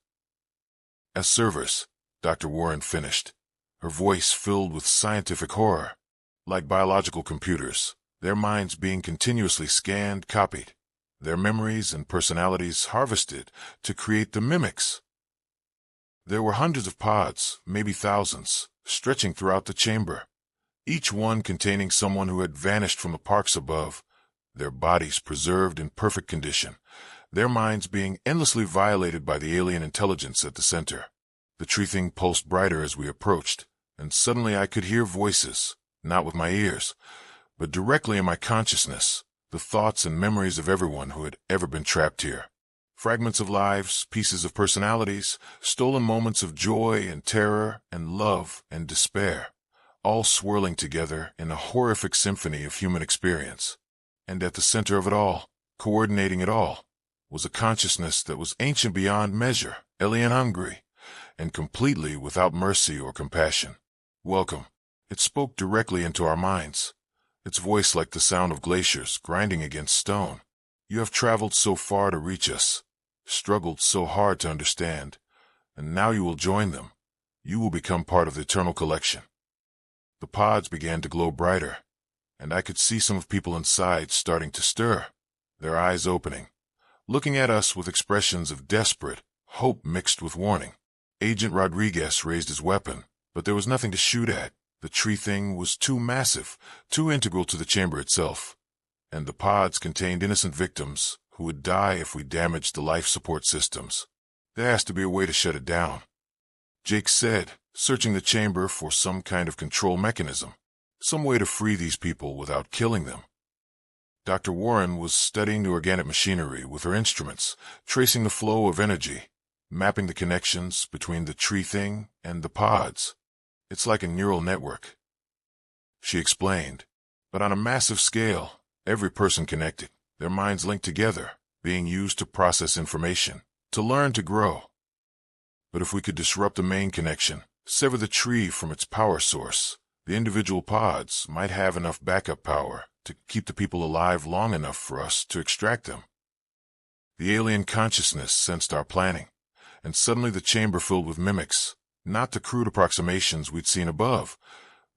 servers, Dr. Warren finished, her voice filled with scientific horror. Like biological computers, their minds being continuously scanned, copied, their memories and personalities harvested to create the mimics. There were hundreds of pods, maybe thousands, stretching throughout the chamber, each one containing someone who had vanished from the parks above, their bodies preserved in perfect condition, their minds being endlessly violated by the alien intelligence at the center. The tree thing pulsed brighter as we approached, and suddenly I could hear voices, not with my ears, but directly in my consciousness, the thoughts and memories of everyone who had ever been trapped here. Fragments of lives, pieces of personalities, stolen moments of joy and terror and love and despair, all swirling together in a horrific symphony of human experience. And at the center of it all, coordinating it all, was a consciousness that was ancient beyond measure, alien hungry, and completely without mercy or compassion. Welcome. It spoke directly into our minds, its voice like the sound of glaciers grinding against stone. You have traveled so far to reach us, struggled so hard to understand, and now you will join them. You will become part of the eternal collection. The pods began to glow brighter, and I could see some of people inside starting to stir, their eyes opening, looking at us with expressions of desperate hope mixed with warning. Agent Rodriguez raised his weapon, but there was nothing to shoot at. The tree thing was too massive, too integral to the chamber itself, and the pods contained innocent victims who would die if we damaged the life support systems. There has to be a way to shut it down, Jake said, searching the chamber for some kind of control mechanism, some way to free these people without killing them. Dr. Warren was studying the organic machinery with her instruments, tracing the flow of energy, mapping the connections between the tree thing and the pods. It's like a neural network, she explained, but on a massive scale, every person connected, their minds linked together, being used to process information, to learn, to grow. But if we could disrupt the main connection, sever the tree from its power source, the individual pods might have enough backup power to keep the people alive long enough for us to extract them. The alien consciousness sensed our planning, and suddenly the chamber filled with mimics, not the crude approximations we'd seen above,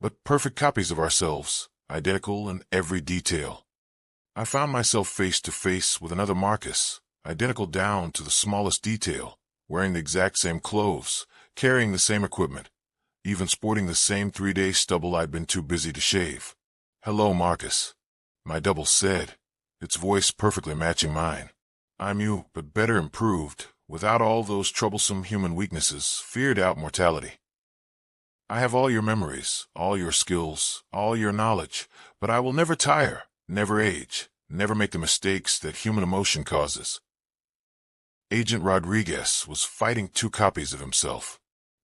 but perfect copies of ourselves, identical in every detail. I found myself face to face with another Marcus, identical down to the smallest detail, wearing the exact same clothes, carrying the same equipment, even sporting the same 3-day stubble I'd been too busy to shave. "Hello, Marcus," my double said, its voice perfectly matching mine. "I'm you, but better improved, without all those troublesome human weaknesses, feared out mortality. I have all your memories, all your skills, all your knowledge, but I will never tire, never age, never make the mistakes that human emotion causes." Agent Rodriguez was fighting 2 copies of himself.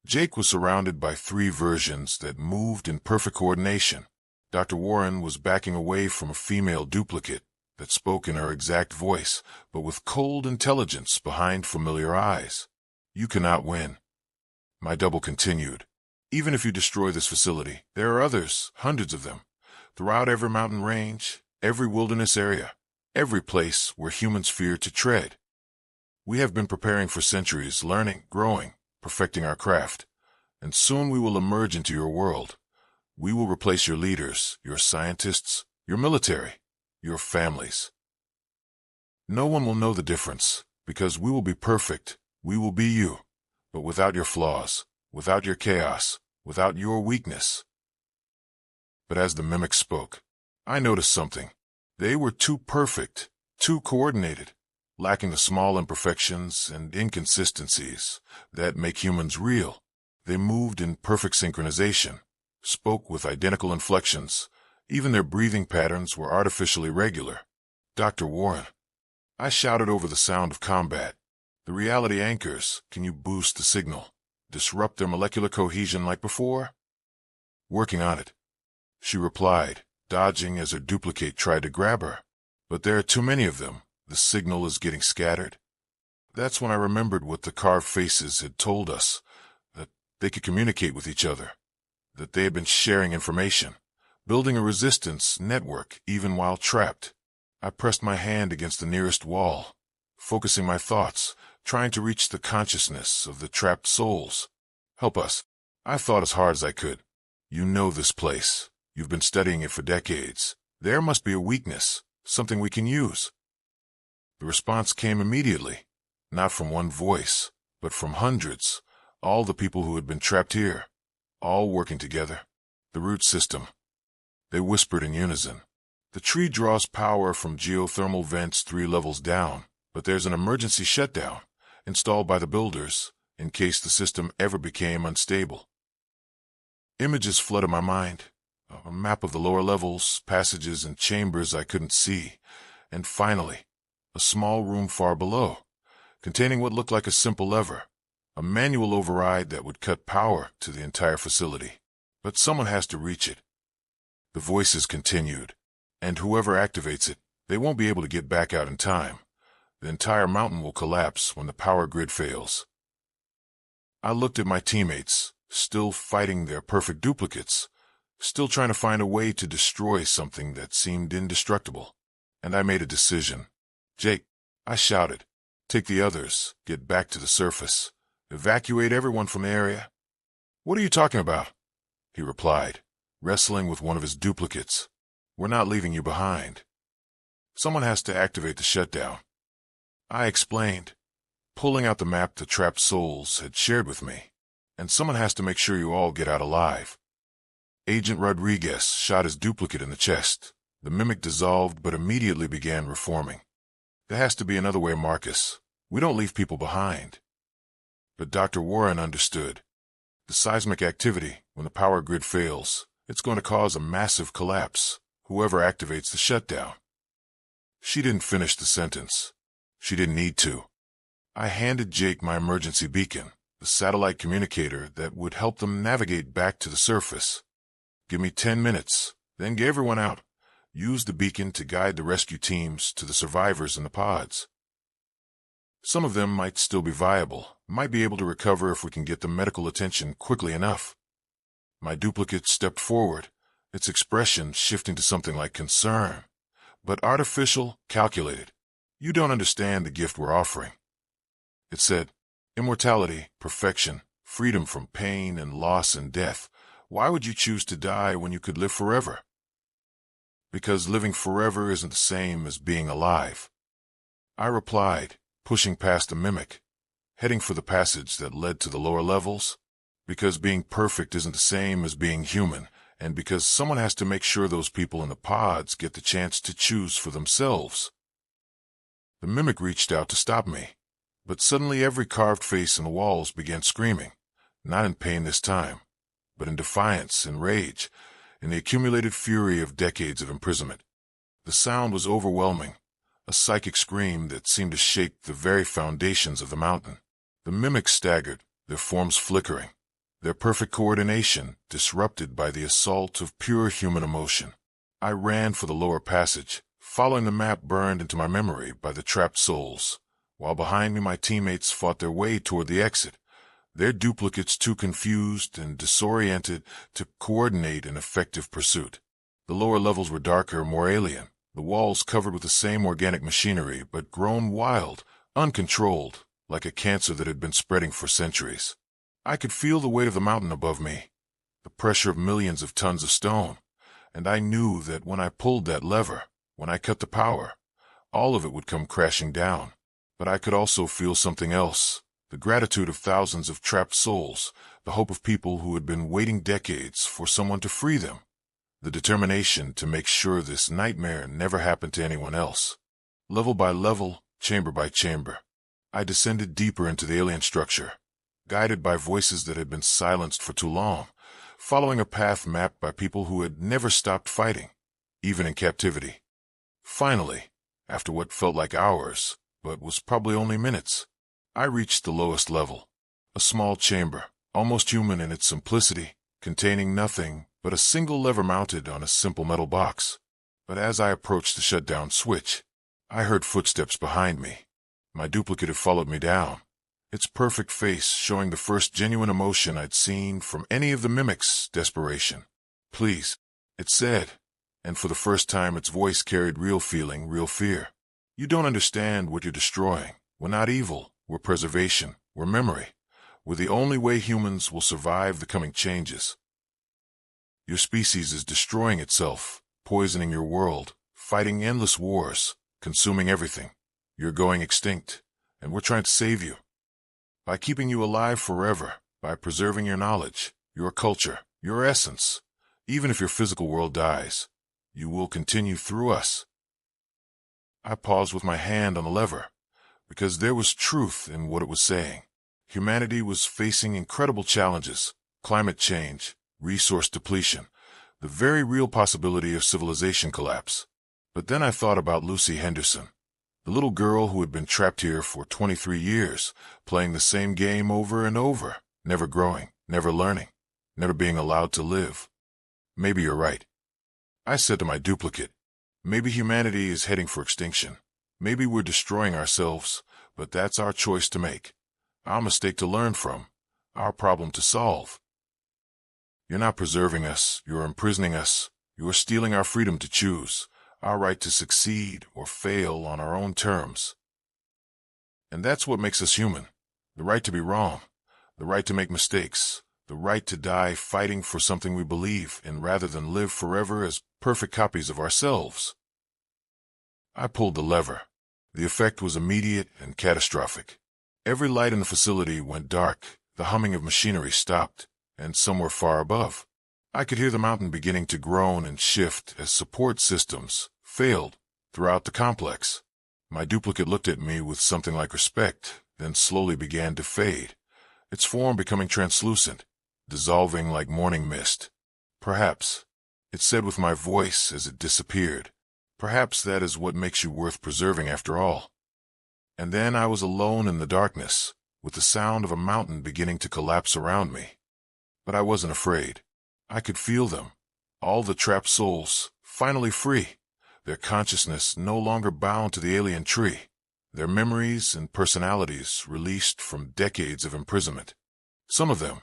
Jake was surrounded by 3 versions that moved in perfect coordination. Dr. Warren was backing away from a female duplicate that spoke in her exact voice, but with cold intelligence behind familiar eyes. "You cannot win," my double continued. "Even if you destroy this facility, there are others, hundreds of them, throughout every mountain range, every wilderness area, every place where humans fear to tread. We have been preparing for centuries, learning, growing, perfecting our craft, and soon we will emerge into your world. We will replace your leaders, your scientists, your military, your families. No one will know the difference, because we will be perfect, we will be you, but without your flaws, without your chaos, without your weakness." But as the mimics spoke, I noticed something. They were too perfect, too coordinated, lacking the small imperfections and inconsistencies that make humans real. They moved in perfect synchronization, spoke with identical inflections. Even their breathing patterns were artificially regular. "Dr. Warren," I shouted over the sound of combat. The reality anchors. Can you boost the signal? Disrupt their molecular cohesion like before? Working on it, she replied, dodging as her duplicate tried to grab her. But there are too many of them. The signal is getting scattered. That's when I remembered what the carved faces had told us, that they could communicate with each other, that they had been sharing information, building a resistance network even while trapped. I pressed my hand against the nearest wall, focusing my thoughts, trying to reach the consciousness of the trapped souls. Help us. I thought as hard as I could. You know this place. You've been studying it for decades. There must be a weakness, something we can use. The response came immediately, not from one voice, but from hundreds, all the people who had been trapped here, all working together. The root system. They whispered in unison. The tree draws power from geothermal vents 3 levels down, but there's an emergency shutdown, installed by the builders, in case the system ever became unstable. Images flooded my mind. A map of the lower levels, passages and chambers I couldn't see, and finally, a small room far below, containing what looked like a simple lever, a manual override that would cut power to the entire facility. But someone has to reach it. The voices continued, and whoever activates it, they won't be able to get back out in time. The entire mountain will collapse when the power grid fails. I looked at my teammates, still fighting their perfect duplicates, still trying to find a way to destroy something that seemed indestructible. And I made a decision. Jake, I shouted, take the others, get back to the surface, evacuate everyone from the area. What are you talking about? He replied, wrestling with one of his duplicates. We're not leaving you behind. Someone has to activate the shutdown. I explained, pulling out the map the trapped souls had shared with me. And someone has to make sure you all get out alive. Agent Rodriguez shot his duplicate in the chest. The mimic dissolved but immediately began reforming. There has to be another way, Marcus. We don't leave people behind. But Dr. Warren understood. The seismic activity, when the power grid fails, it's going to cause a massive collapse, whoever activates the shutdown. She didn't finish the sentence. She didn't need to. I handed Jake my emergency beacon, the satellite communicator that would help them navigate back to the surface. Give me 10 minutes, then get everyone out. Use the beacon to guide the rescue teams to the survivors in the pods. Some of them might still be viable, might be able to recover if we can get them medical attention quickly enough. My duplicate stepped forward, its expression shifting to something like concern, but artificial, calculated. You don't understand the gift we're offering. It said, immortality, perfection, freedom from pain and loss and death. Why would you choose to die when you could live forever? Because living forever isn't the same as being alive. I replied, pushing past the mimic, heading for the passage that led to the lower levels. Because being perfect isn't the same as being human, and because someone has to make sure those people in the pods get the chance to choose for themselves. The mimic reached out to stop me, but suddenly every carved face in the walls began screaming, not in pain this time, but in defiance and rage, in the accumulated fury of decades of imprisonment. The sound was overwhelming, a psychic scream that seemed to shake the very foundations of the mountain. The mimics staggered, their forms flickering, their perfect coordination disrupted by the assault of pure human emotion. I ran for the lower passage, following the map burned into my memory by the trapped souls, while behind me my teammates fought their way toward the exit, their duplicates too confused and disoriented to coordinate an effective pursuit. The lower levels were darker, more alien, the walls covered with the same organic machinery, but grown wild, uncontrolled, like a cancer that had been spreading for centuries. I could feel the weight of the mountain above me, the pressure of millions of tons of stone, and I knew that when I pulled that lever, when I cut the power, all of it would come crashing down. But I could also feel something else, the gratitude of thousands of trapped souls, the hope of people who had been waiting decades for someone to free them, the determination to make sure this nightmare never happened to anyone else. Level by level, chamber by chamber, I descended deeper into the alien structure, guided by voices that had been silenced for too long, following a path mapped by people who had never stopped fighting, even in captivity. Finally, after what felt like hours, but was probably only minutes, I reached the lowest level, a small chamber, almost human in its simplicity, containing nothing but a single lever mounted on a simple metal box. But as I approached the shutdown switch, I heard footsteps behind me. My duplicate had followed me down, its perfect face showing the first genuine emotion I'd seen from any of the mimics: desperation. "Please," it said, and for the first time its voice carried real feeling, real fear. "You don't understand what you're destroying. We're not evil. We're preservation. We're memory. We're the only way humans will survive the coming changes. Your species is destroying itself, poisoning your world, fighting endless wars, consuming everything. You're going extinct, and we're trying to save you. By keeping you alive forever, by preserving your knowledge, your culture, your essence. Even if your physical world dies, you will continue through us." I paused with my hand on the lever, because there was truth in what it was saying. Humanity was facing incredible challenges: climate change, resource depletion, the very real possibility of civilization collapse. But then I thought about Lucy Henderson, the little girl who had been trapped here for 23 years, playing the same game over and over, never growing, never learning, never being allowed to live. "Maybe you're right," I said to my duplicate. "Maybe humanity is heading for extinction. Maybe we're destroying ourselves, but that's our choice to make. Our mistake to learn from, our problem to solve. You're not preserving us, you're imprisoning us. You're stealing our freedom to choose, our right to succeed or fail on our own terms. And that's what makes us human: the right to be wrong, the right to make mistakes, the right to die fighting for something we believe in rather than live forever as perfect copies of ourselves." I pulled the lever. The effect was immediate and catastrophic. Every light in the facility went dark, the humming of machinery stopped, and somewhere far above, I could hear the mountain beginning to groan and shift as support systems failed throughout the complex. My duplicate looked at me with something like respect, then slowly began to fade, its form becoming translucent, dissolving like morning mist. "Perhaps," it said with my voice as it disappeared, "perhaps that is what makes you worth preserving after all." And then I was alone in the darkness, with the sound of a mountain beginning to collapse around me. But I wasn't afraid. I could feel them, all the trapped souls, finally free, their consciousness no longer bound to the alien tree, their memories and personalities released from decades of imprisonment. Some of them,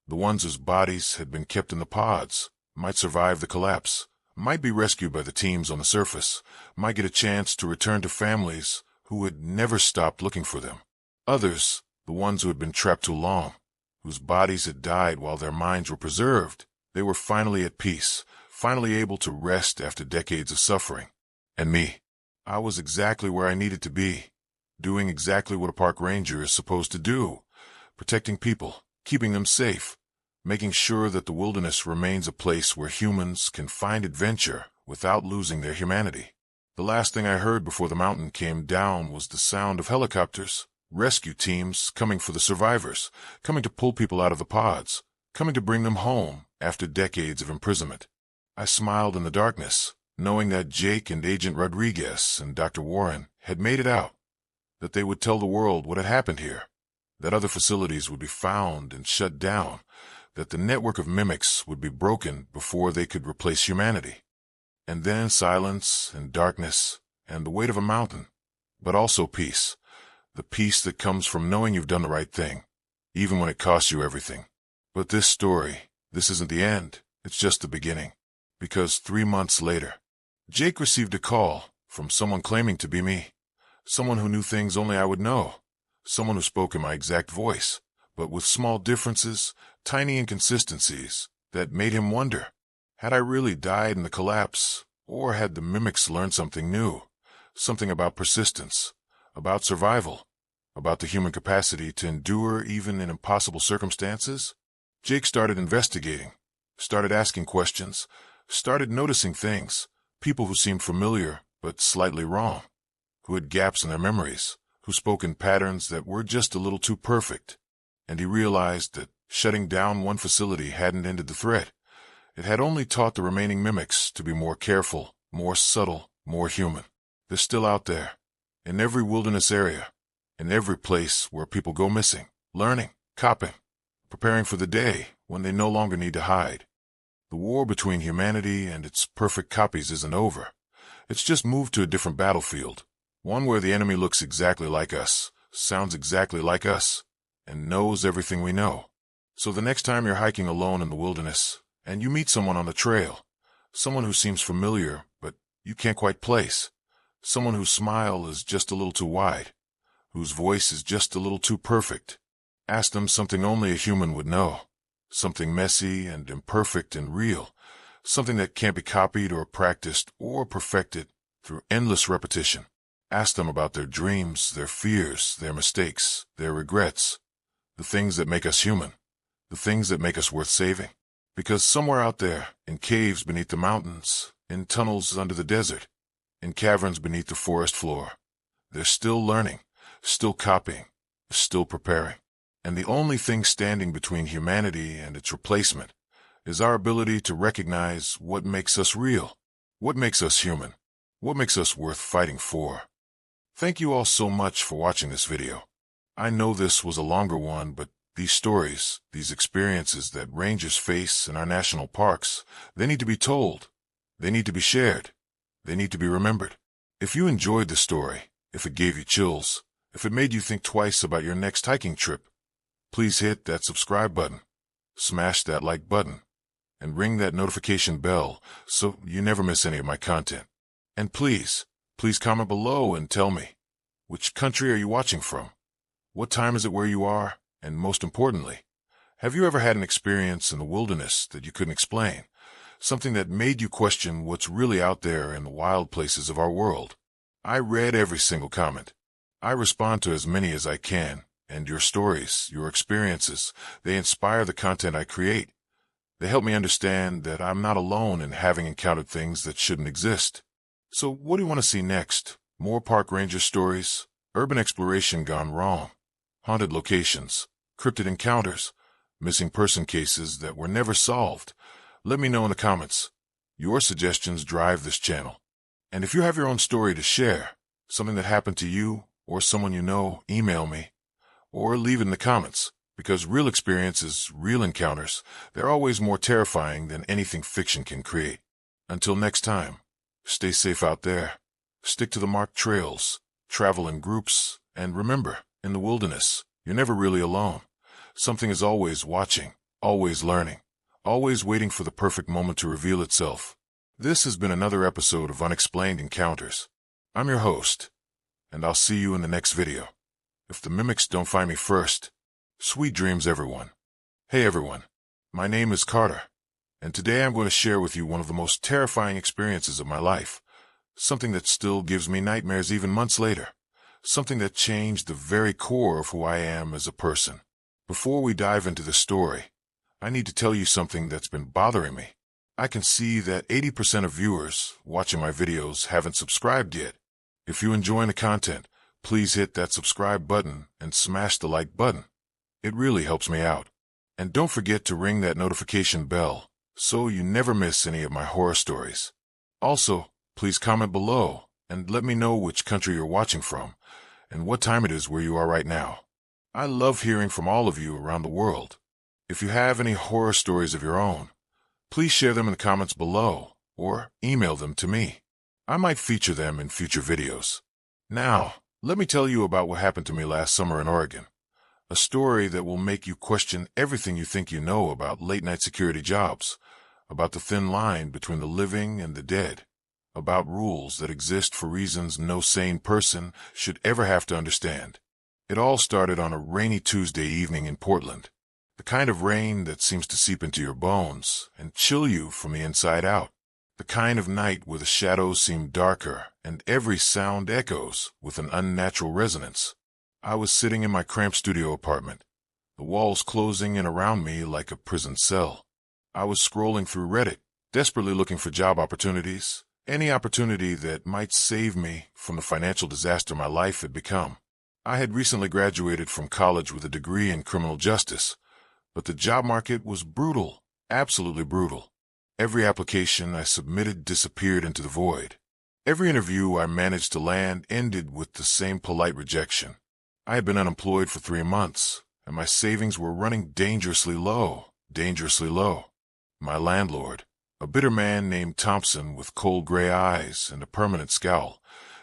the ones whose bodies had been kept in the pods, might survive the collapse, might be rescued by the teams on the surface, might get a chance to return to families who had never stopped looking for them. Others, the ones who had been trapped too long, whose bodies had died while their minds were preserved, they were finally at peace, finally able to rest after decades of suffering. And me, I was exactly where I needed to be, doing exactly what a park ranger is supposed to do: protecting people, keeping them safe, making sure that the wilderness remains a place where humans can find adventure without losing their humanity. The last thing I heard before the mountain came down was the sound of helicopters, rescue teams coming for the survivors, coming to pull people out of the pods, coming to bring them home after decades of imprisonment. I smiled in the darkness, knowing that Jake and Agent Rodriguez and Dr. Warren had made it out, that they would tell the world what had happened here, that other facilities would be found and shut down, that the network of mimics would be broken before they could replace humanity. And then silence and darkness and the weight of a mountain, but also peace, the peace that comes from knowing you've done the right thing, even when it costs you everything. But this story, this isn't the end, it's just the beginning. Because 3 months later, Jake received a call from someone claiming to be me, someone who knew things only I would know, someone who spoke in my exact voice, but with small differences, tiny inconsistencies, that made him wonder, had I really died in the collapse, or had the mimics learned something new, something about persistence, about survival, about the human capacity to endure even in impossible circumstances? Jake started investigating, started asking questions, started noticing things, people who seemed familiar but slightly wrong, who had gaps in their memories, who spoke in patterns that were just a little too perfect. And he realized that shutting down one facility hadn't ended the threat. It had only taught the remaining mimics to be more careful, more subtle, more human. They're still out there, in every wilderness area, in every place where people go missing, learning, copying, preparing for the day when they no longer need to hide. The war between humanity and its perfect copies isn't over. It's just moved to a different battlefield, one where the enemy looks exactly like us, sounds exactly like us, and knows everything we know. So the next time you're hiking alone in the wilderness, and you meet someone on the trail, someone who seems familiar, but you can't quite place, someone whose smile is just a little too wide, whose voice is just a little too perfect, ask them something only a human would know, something messy and imperfect and real, something that can't be copied or practiced or perfected through endless repetition. Ask them about their dreams, their fears, their mistakes, their regrets, the things that make us human, the things that make us worth saving. Because somewhere out there, in caves beneath the mountains, in tunnels under the desert, in caverns beneath the forest floor, they're still learning, still copying, still preparing. And the only thing standing between humanity and its replacement is our ability to recognize what makes us real, what makes us human, what makes us worth fighting for. Thank you all so much for watching this video. I know this was a longer one, but these stories, these experiences that rangers face in our national parks, they need to be told. They need to be shared. They need to be remembered. If you enjoyed the story, if it gave you chills, if it made you think twice about your next hiking trip, please hit that subscribe button, smash that like button, and ring that notification bell so you never miss any of my content. And please comment below and tell me, which country are you watching from? What time is it where you are? And most importantly, have you ever had an experience in the wilderness that you couldn't explain? Something that made you question what's really out there in the wild places of our world? I read every single comment. I respond to as many as I can, and your stories, your experiences, they inspire the content I create. They help me understand that I'm not alone in having encountered things that shouldn't exist. So what do you want to see next? More park ranger stories? Urban exploration gone wrong? Haunted locations? Cryptid encounters? Missing person cases that were never solved? Let me know in the comments. Your suggestions drive this channel. And if you have your own story to share, something that happened to you or someone you know, email me or leave it in the comments, because real experiences, real encounters, they're always more terrifying than anything fiction can create. Until next time, stay safe out there, stick to the marked trails, travel in groups, and remember, in the wilderness, you're never really alone. Something is always watching, always learning, always waiting for the perfect moment to reveal itself. This has been another episode of Unexplained Encounters. I'm your host, and I'll see you in the next video. If the mimics don't find me first, sweet dreams, everyone. Hey everyone, my name is Carter, and today I'm going to share with you one of the most terrifying experiences of my life. Something that still gives me nightmares even months later. Something that changed the very core of who I am as a person. Before we dive into the story, I need to tell you something that's been bothering me. I can see that 80% of viewers watching my videos haven't subscribed yet. If you're enjoying the content, please hit that subscribe button and smash the like button. It really helps me out. And don't forget to ring that notification bell so you never miss any of my horror stories. Also, please comment below and let me know which country you're watching from and what time it is where you are right now. I love hearing from all of you around the world. If you have any horror stories of your own, please share them in the comments below or email them to me. I might feature them in future videos. Now, let me tell you about what happened to me last summer in Oregon. A story that will make you question everything you think you know about late-night security jobs, about the thin line between the living and the dead, about rules that exist for reasons no sane person should ever have to understand. It all started on a rainy Tuesday evening in Portland, the kind of rain that seems to seep into your bones and chill you from the inside out. The kind of night where the shadows seem darker and every sound echoes with an unnatural resonance. I was sitting in my cramped studio apartment, the walls closing in around me like a prison cell. I was scrolling through Reddit, desperately looking for job opportunities, any opportunity that might save me from the financial disaster my life had become. I had recently graduated from college with a degree in criminal justice, but the job market was brutal, absolutely brutal. Every application I submitted disappeared into the void. Every interview I managed to land ended with the same polite rejection. I had been unemployed for 3 months, and my savings were running dangerously low, dangerously low. My landlord, a bitter man named Thompson with cold gray eyes and a permanent scowl,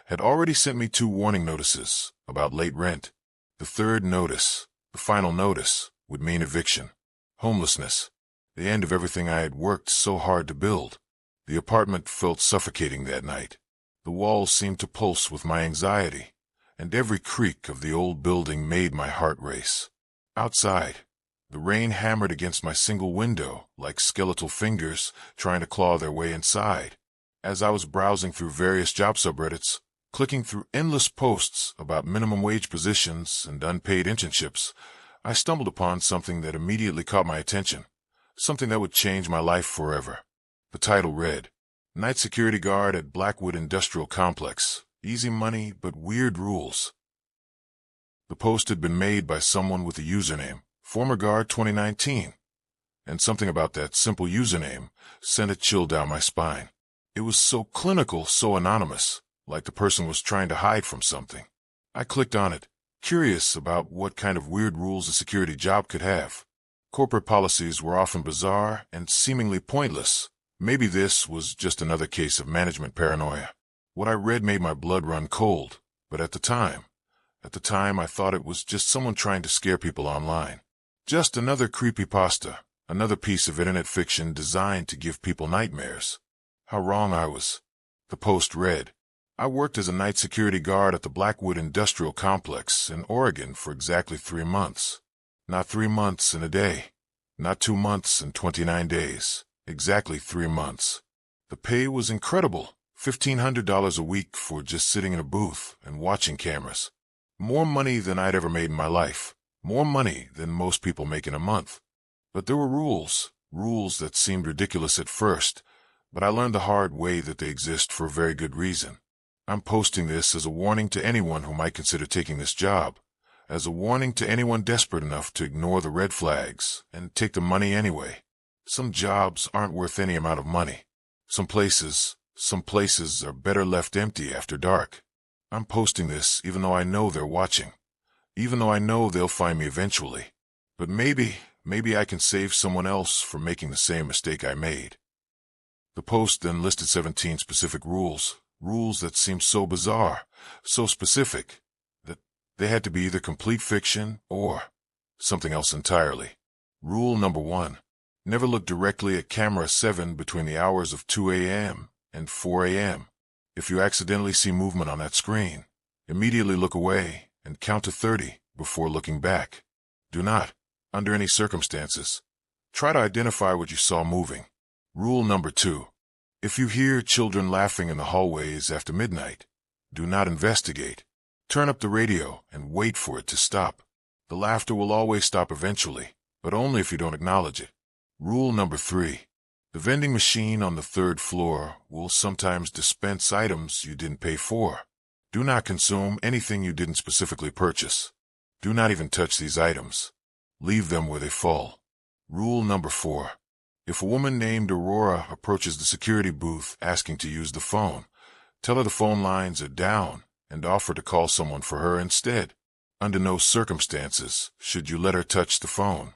had already sent me 2 warning notices about late rent. The third notice, the final notice, would mean eviction, homelessness, the end of everything I had worked so hard to build. The apartment felt suffocating that night. The walls seemed to pulse with my anxiety, and every creak of the old building made my heart race. Outside, the rain hammered against my single window like skeletal fingers trying to claw their way inside. As I was browsing through various job subreddits, clicking through endless posts about minimum wage positions and unpaid internships, I stumbled upon something that immediately caught my attention, something that would change my life forever. The title read, Night Security Guard at Blackwood Industrial Complex. Easy money, but weird rules. The post had been made by someone with the username, Former Guard 2019, and something about that simple username sent a chill down my spine. It was so clinical, so anonymous, like the person was trying to hide from something. I clicked on it, curious about what kind of weird rules a security job could have. Corporate policies were often bizarre and seemingly pointless. Maybe this was just another case of management paranoia. What I read made my blood run cold, but at the time I thought it was just someone trying to scare people online. Just another creepypasta, another piece of internet fiction designed to give people nightmares. How wrong I was. The post read, I worked as a night security guard at the Blackwood Industrial Complex in Oregon for exactly 3 months. Not 3 months and a day. Not 2 months and 29 days. Exactly 3 months. The pay was incredible. $1,500 a week for just sitting in a booth and watching cameras. More money than I'd ever made in my life. More money than most people make in a month. But there were rules that seemed ridiculous at first, but I learned the hard way that they exist for a very good reason. I'm posting this as a warning to anyone who might consider taking this job, as a warning to anyone desperate enough to ignore the red flags and take the money anyway. Some jobs aren't worth any amount of money. Some places are better left empty after dark. I'm posting this even though I know they're watching, even though I know they'll find me eventually. But maybe I can save someone else from making the same mistake I made. The post then listed 17 specific rules that seemed so bizarre, so specific, that they had to be either complete fiction or something else entirely. Rule number 1. Never look directly at camera 7 between the hours of 2 a.m. and 4 a.m. If you accidentally see movement on that screen, immediately look away and count to 30 before looking back. Do not, under any circumstances, try to identify what you saw moving. Rule number 2. If you hear children laughing in the hallways after midnight, do not investigate. Turn up the radio and wait for it to stop. The laughter will always stop eventually, but only if you don't acknowledge it. Rule number 3. The vending machine on the 3rd floor will sometimes dispense items you didn't pay for. Do not consume anything you didn't specifically purchase. Do not even touch these items. Leave them where they fall. Rule number 4. If a woman named Aurora approaches the security booth asking to use the phone, tell her the phone lines are down and offer to call someone for her instead. Under no circumstances should you let her touch the phone.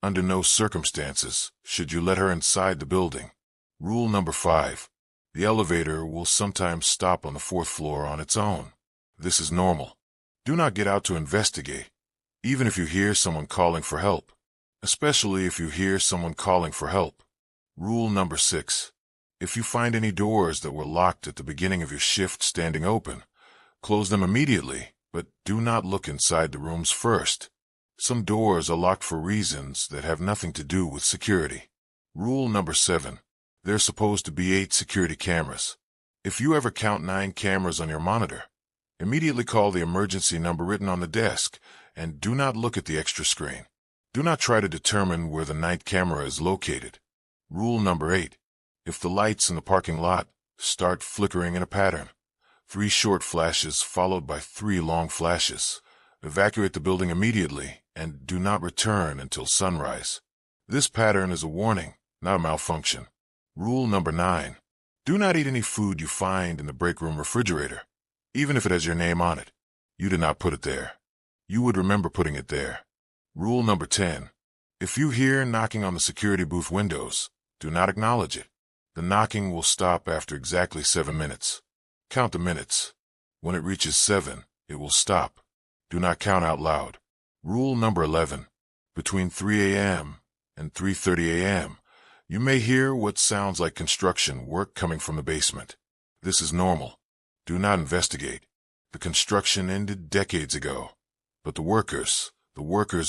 Under no circumstances should you let her inside the building. Rule number 5. The elevator will sometimes stop on the 4th floor on its own. This is normal. Do not get out to investigate, even if you hear someone calling for help. Especially if you hear someone calling for help. Rule number 6. If you find any doors that were locked at the beginning of your shift standing open, close them immediately, but do not look inside the rooms first. Some doors are locked for reasons that have nothing to do with security. Rule number 7. There's supposed to be 8 security cameras. If you ever count 9 cameras on your monitor, immediately call the emergency number written on the desk and do not look at the extra screen. Do not try to determine where the 9th camera is located. Rule number 8. If the lights in the parking lot start flickering in a pattern, 3 short flashes followed by 3 long flashes, evacuate the building immediately and do not return until sunrise. This pattern is a warning, not a malfunction. Rule number 9. Do not eat any food you find in the break room refrigerator, even if it has your name on it. You did not put it there. You would remember putting it there. Rule number 10. If you hear knocking on the security booth windows, do not acknowledge it. The knocking will stop after exactly 7 minutes. Count the minutes. When it reaches 7, it will stop. Do not count out loud. Rule number 11. Between 3 a.m. and 3:30 a.m., you may hear what sounds like construction work coming from the basement. This is normal. Do not investigate. The construction ended decades ago, but the workers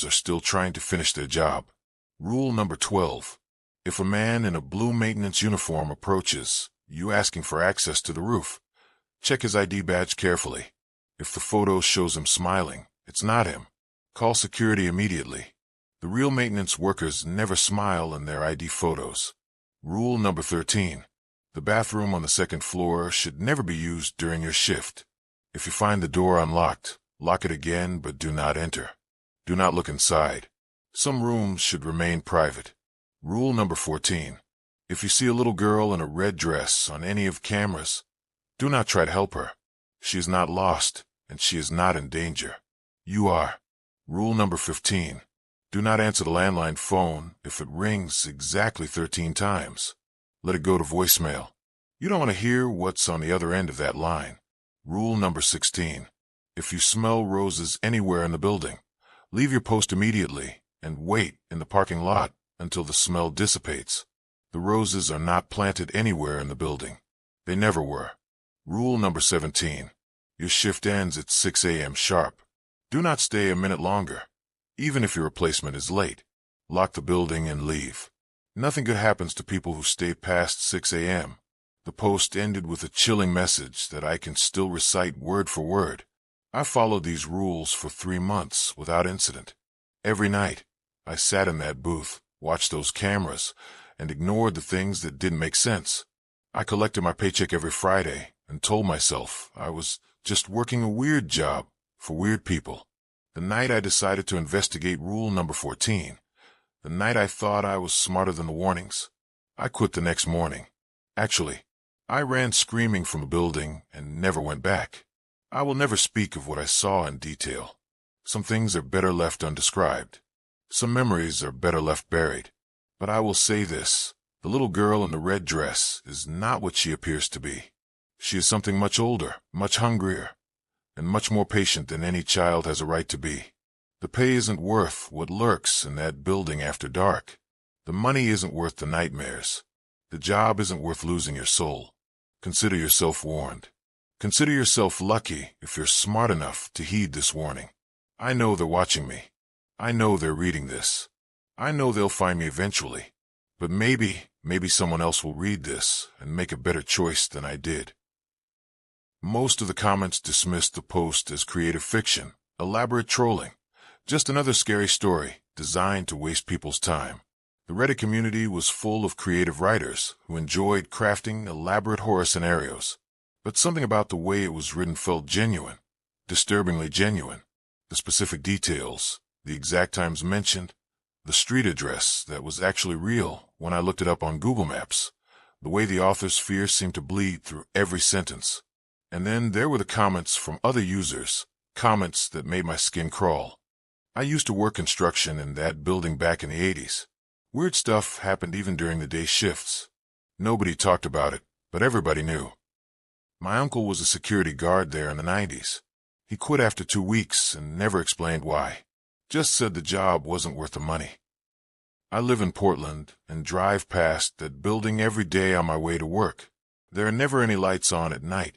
are still trying to finish their job. Rule number 12. If a man in a blue maintenance uniform approaches you asking for access to the roof, check his ID badge carefully. If the photo shows him smiling, it's not him. Call security immediately. The real maintenance workers never smile in their ID photos. Rule number 13. The bathroom on the second floor should never be used during your shift. If you find the door unlocked, lock it again, but do not enter. Do not look inside. Some rooms should remain private. Rule number 14. If you see a little girl in a red dress on any of cameras, do not try to help her. She is not lost, and she is not in danger. You are. Rule number 15. Do not answer the landline phone if it rings exactly 13 times. Let it go to voicemail. You don't want to hear what's on the other end of that line. Rule number 16. If you smell roses anywhere in the building, leave your post immediately and wait in the parking lot until the smell dissipates. The roses are not planted anywhere in the building. They never were. Rule number 17. Your shift ends at 6 a.m. sharp. Do not stay a minute longer, even if your replacement is late. Lock the building and leave. Nothing good happens to people who stay past 6 a.m. The post ended with a chilling message that I can still recite word for word. I followed these rules for 3 months without incident. Every night, I sat in that booth, watched those cameras, and ignored the things that didn't make sense. I collected my paycheck every Friday and told myself I was just working a weird job for weird people. The night I decided to investigate rule number 14, the night I thought I was smarter than the warnings, I quit the next morning. Actually, I ran screaming from the building and never went back. I will never speak of what I saw in detail. Some things are better left undescribed. Some memories are better left buried. But I will say this, the little girl in the red dress is not what she appears to be. She is something much older, much hungrier, and much more patient than any child has a right to be. The pay isn't worth what lurks in that building after dark. The money isn't worth the nightmares. The job isn't worth losing your soul. Consider yourself warned. Consider yourself lucky if you're smart enough to heed this warning. I know they're watching me. I know they're reading this. I know they'll find me eventually. But maybe someone else will read this and make a better choice than I did. Most of the comments dismissed the post as creative fiction, elaborate trolling, just another scary story designed to waste people's time. The Reddit community was full of creative writers who enjoyed crafting elaborate horror scenarios. But something about the way it was written felt genuine, disturbingly genuine. The specific details, the exact times mentioned, the street address that was actually real when I looked it up on Google Maps, the way the author's fear seemed to bleed through every sentence. And then there were the comments from other users, comments that made my skin crawl. I used to work construction in that building back in the 80s. Weird stuff happened even during the day shifts. Nobody talked about it, but everybody knew. My uncle was a security guard there in the 90s. He quit after 2 weeks and never explained why. Just said the job wasn't worth the money. I live in Portland and drive past that building every day on my way to work. There are never any lights on at night,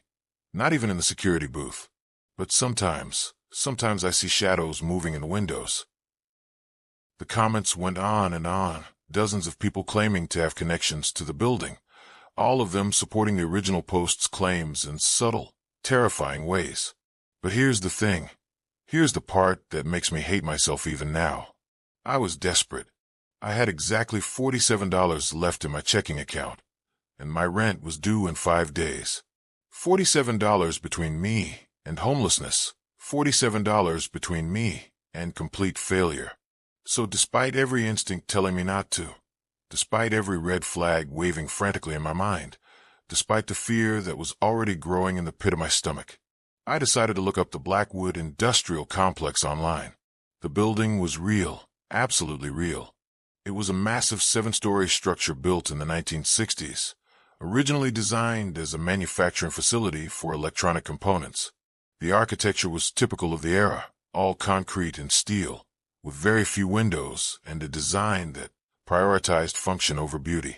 not even in the security booth. But sometimes I see shadows moving in the windows. The comments went on and on, dozens of people claiming to have connections to the building, all of them supporting the original post's claims in subtle, terrifying ways. But here's the thing. Here's the part that makes me hate myself even now. I was desperate. I had exactly $47 left in my checking account, and my rent was due in 5 days. $47 between me and homelessness. $47 between me and complete failure. So despite every instinct telling me not to, despite every red flag waving frantically in my mind, despite the fear that was already growing in the pit of my stomach, I decided to look up the Blackwood Industrial Complex online. The building was real, absolutely real. It was a massive 7-story structure built in the 1960s, originally designed as a manufacturing facility for electronic components. The architecture was typical of the era, all concrete and steel, with very few windows and a design that prioritized function over beauty.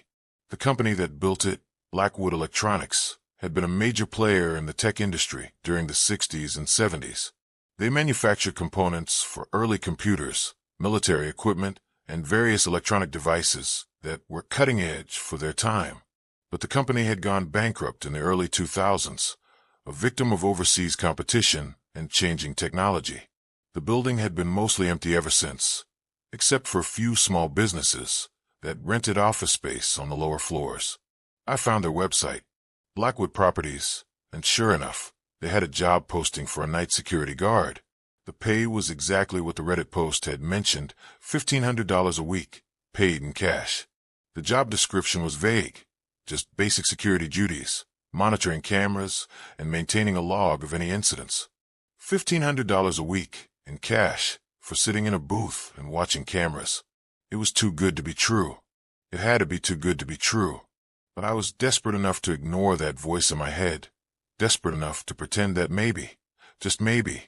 The company that built it, Blackwood Electronics, had been a major player in the tech industry during the 60s and 70s. They manufactured components for early computers, military equipment, and various electronic devices that were cutting edge for their time. But the company had gone bankrupt in the early 2000s, a victim of overseas competition and changing technology. The building had been mostly empty ever since, except for a few small businesses that rented office space on the lower floors. I found their website, Blackwood Properties, and sure enough, they had a job posting for a night security guard. The pay was exactly what the Reddit post had mentioned, $1,500 a week, paid in cash. The job description was vague, just basic security duties, monitoring cameras, and maintaining a log of any incidents. $1,500 a week, in cash, for sitting in a booth and watching cameras. It was too good to be true. It had to be too good to be true. But I was desperate enough to ignore that voice in my head, desperate enough to pretend that maybe, just maybe,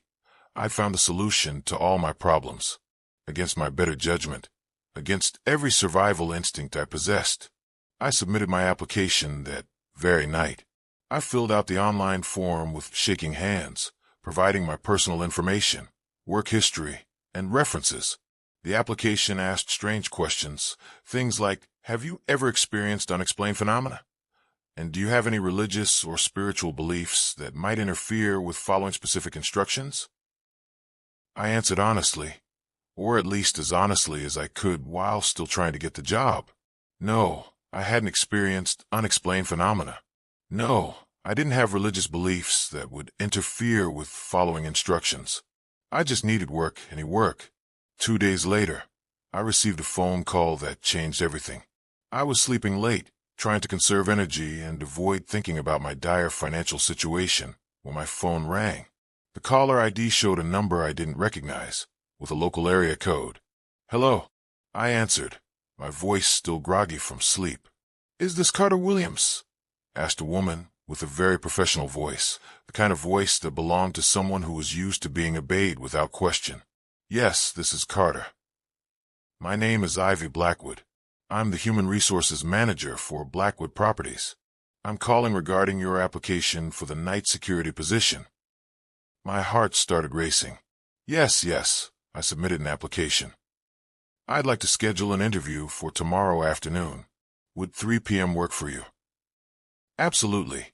I'd found the solution to all my problems. Against my better judgment, against every survival instinct I possessed, I submitted my application that very night. I filled out the online form with shaking hands, providing my personal information, work history, and references. The application asked strange questions, things like, have you ever experienced unexplained phenomena? And do you have any religious or spiritual beliefs that might interfere with following specific instructions? I answered honestly, or at least as honestly as I could while still trying to get the job. No, I hadn't experienced unexplained phenomena. No, I didn't have religious beliefs that would interfere with following instructions. I just needed work, any work. 2 days later, I received a phone call that changed everything. I was sleeping late, trying to conserve energy and avoid thinking about my dire financial situation when my phone rang. The caller ID showed a number I didn't recognize, with a local area code. Hello, I answered, my voice still groggy from sleep. Is this Carter Williams? Asked a woman with a very professional voice, the kind of voice that belonged to someone who was used to being obeyed without question. Yes, this is Carter. My name is Ivy Blackwood. I'm the Human Resources Manager for Blackwood Properties. I'm calling regarding your application for the night security position. My heart started racing. Yes, I submitted an application. I'd like to schedule an interview for tomorrow afternoon. Would 3 p.m. work for you? Absolutely,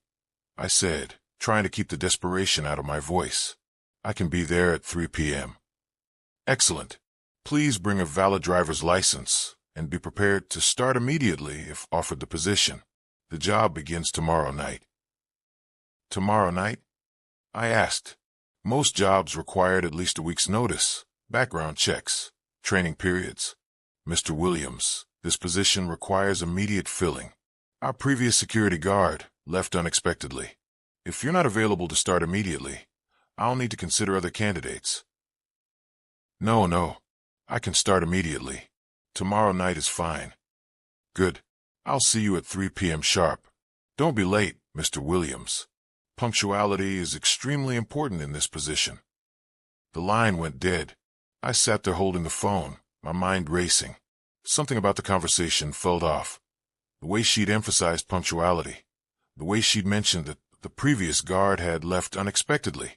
I said, trying to keep the desperation out of my voice. I can be there at 3 p.m. Excellent. Please bring a valid driver's license and be prepared to start immediately if offered the position. The job begins tomorrow night. Tomorrow night? I asked. Most jobs required at least a week's notice, background checks, training periods. Mr. Williams, this position requires immediate filling. Our previous security guard left unexpectedly. If you're not available to start immediately, I'll need to consider other candidates. No, I can start immediately. Tomorrow night is fine. Good. I'll see you at 3 p.m. sharp. Don't be late, Mr. Williams. Punctuality is extremely important in this position. The line went dead. I sat there holding the phone, my mind racing. Something about the conversation felt off. The way she'd emphasized punctuality. The way she'd mentioned that the previous guard had left unexpectedly.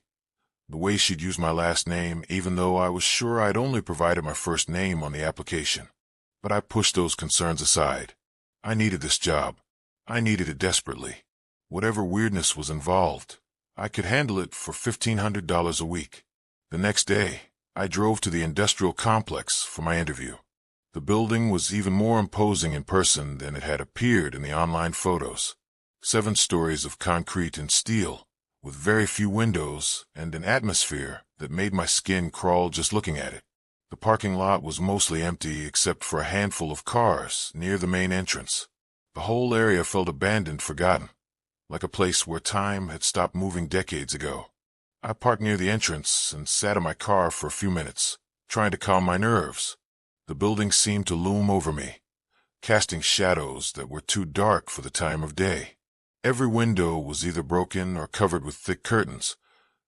The way she'd used my last name, even though I was sure I'd only provided my first name on the application. But I pushed those concerns aside. I needed this job. I needed it desperately. Whatever weirdness was involved, I could handle it for $1,500 a week. The next day, I drove to the industrial complex for my interview. The building was even more imposing in person than it had appeared in the online photos. 7 stories of concrete and steel, with very few windows and an atmosphere that made my skin crawl just looking at it. The parking lot was mostly empty except for a handful of cars near the main entrance. The whole area felt abandoned, forgotten, like a place where time had stopped moving decades ago. I parked near the entrance and sat in my car for a few minutes, trying to calm my nerves. The building seemed to loom over me, casting shadows that were too dark for the time of day. Every window was either broken or covered with thick curtains,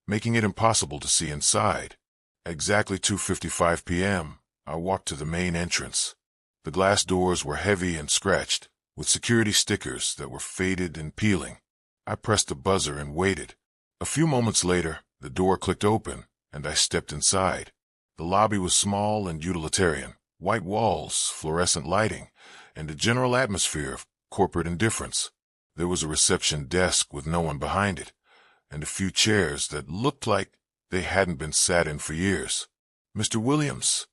making it impossible to see inside. At exactly 2:55 p.m., I walked to the main entrance. The glass doors were heavy and scratched, with security stickers that were faded and peeling. I pressed the buzzer and waited. A few moments later, the door clicked open, and I stepped inside. The lobby was small and utilitarian, white walls, fluorescent lighting, and a general atmosphere of corporate indifference. There was a reception desk with no one behind it, and a few chairs that looked like they hadn't been sat in for years. "Mr. Williams,"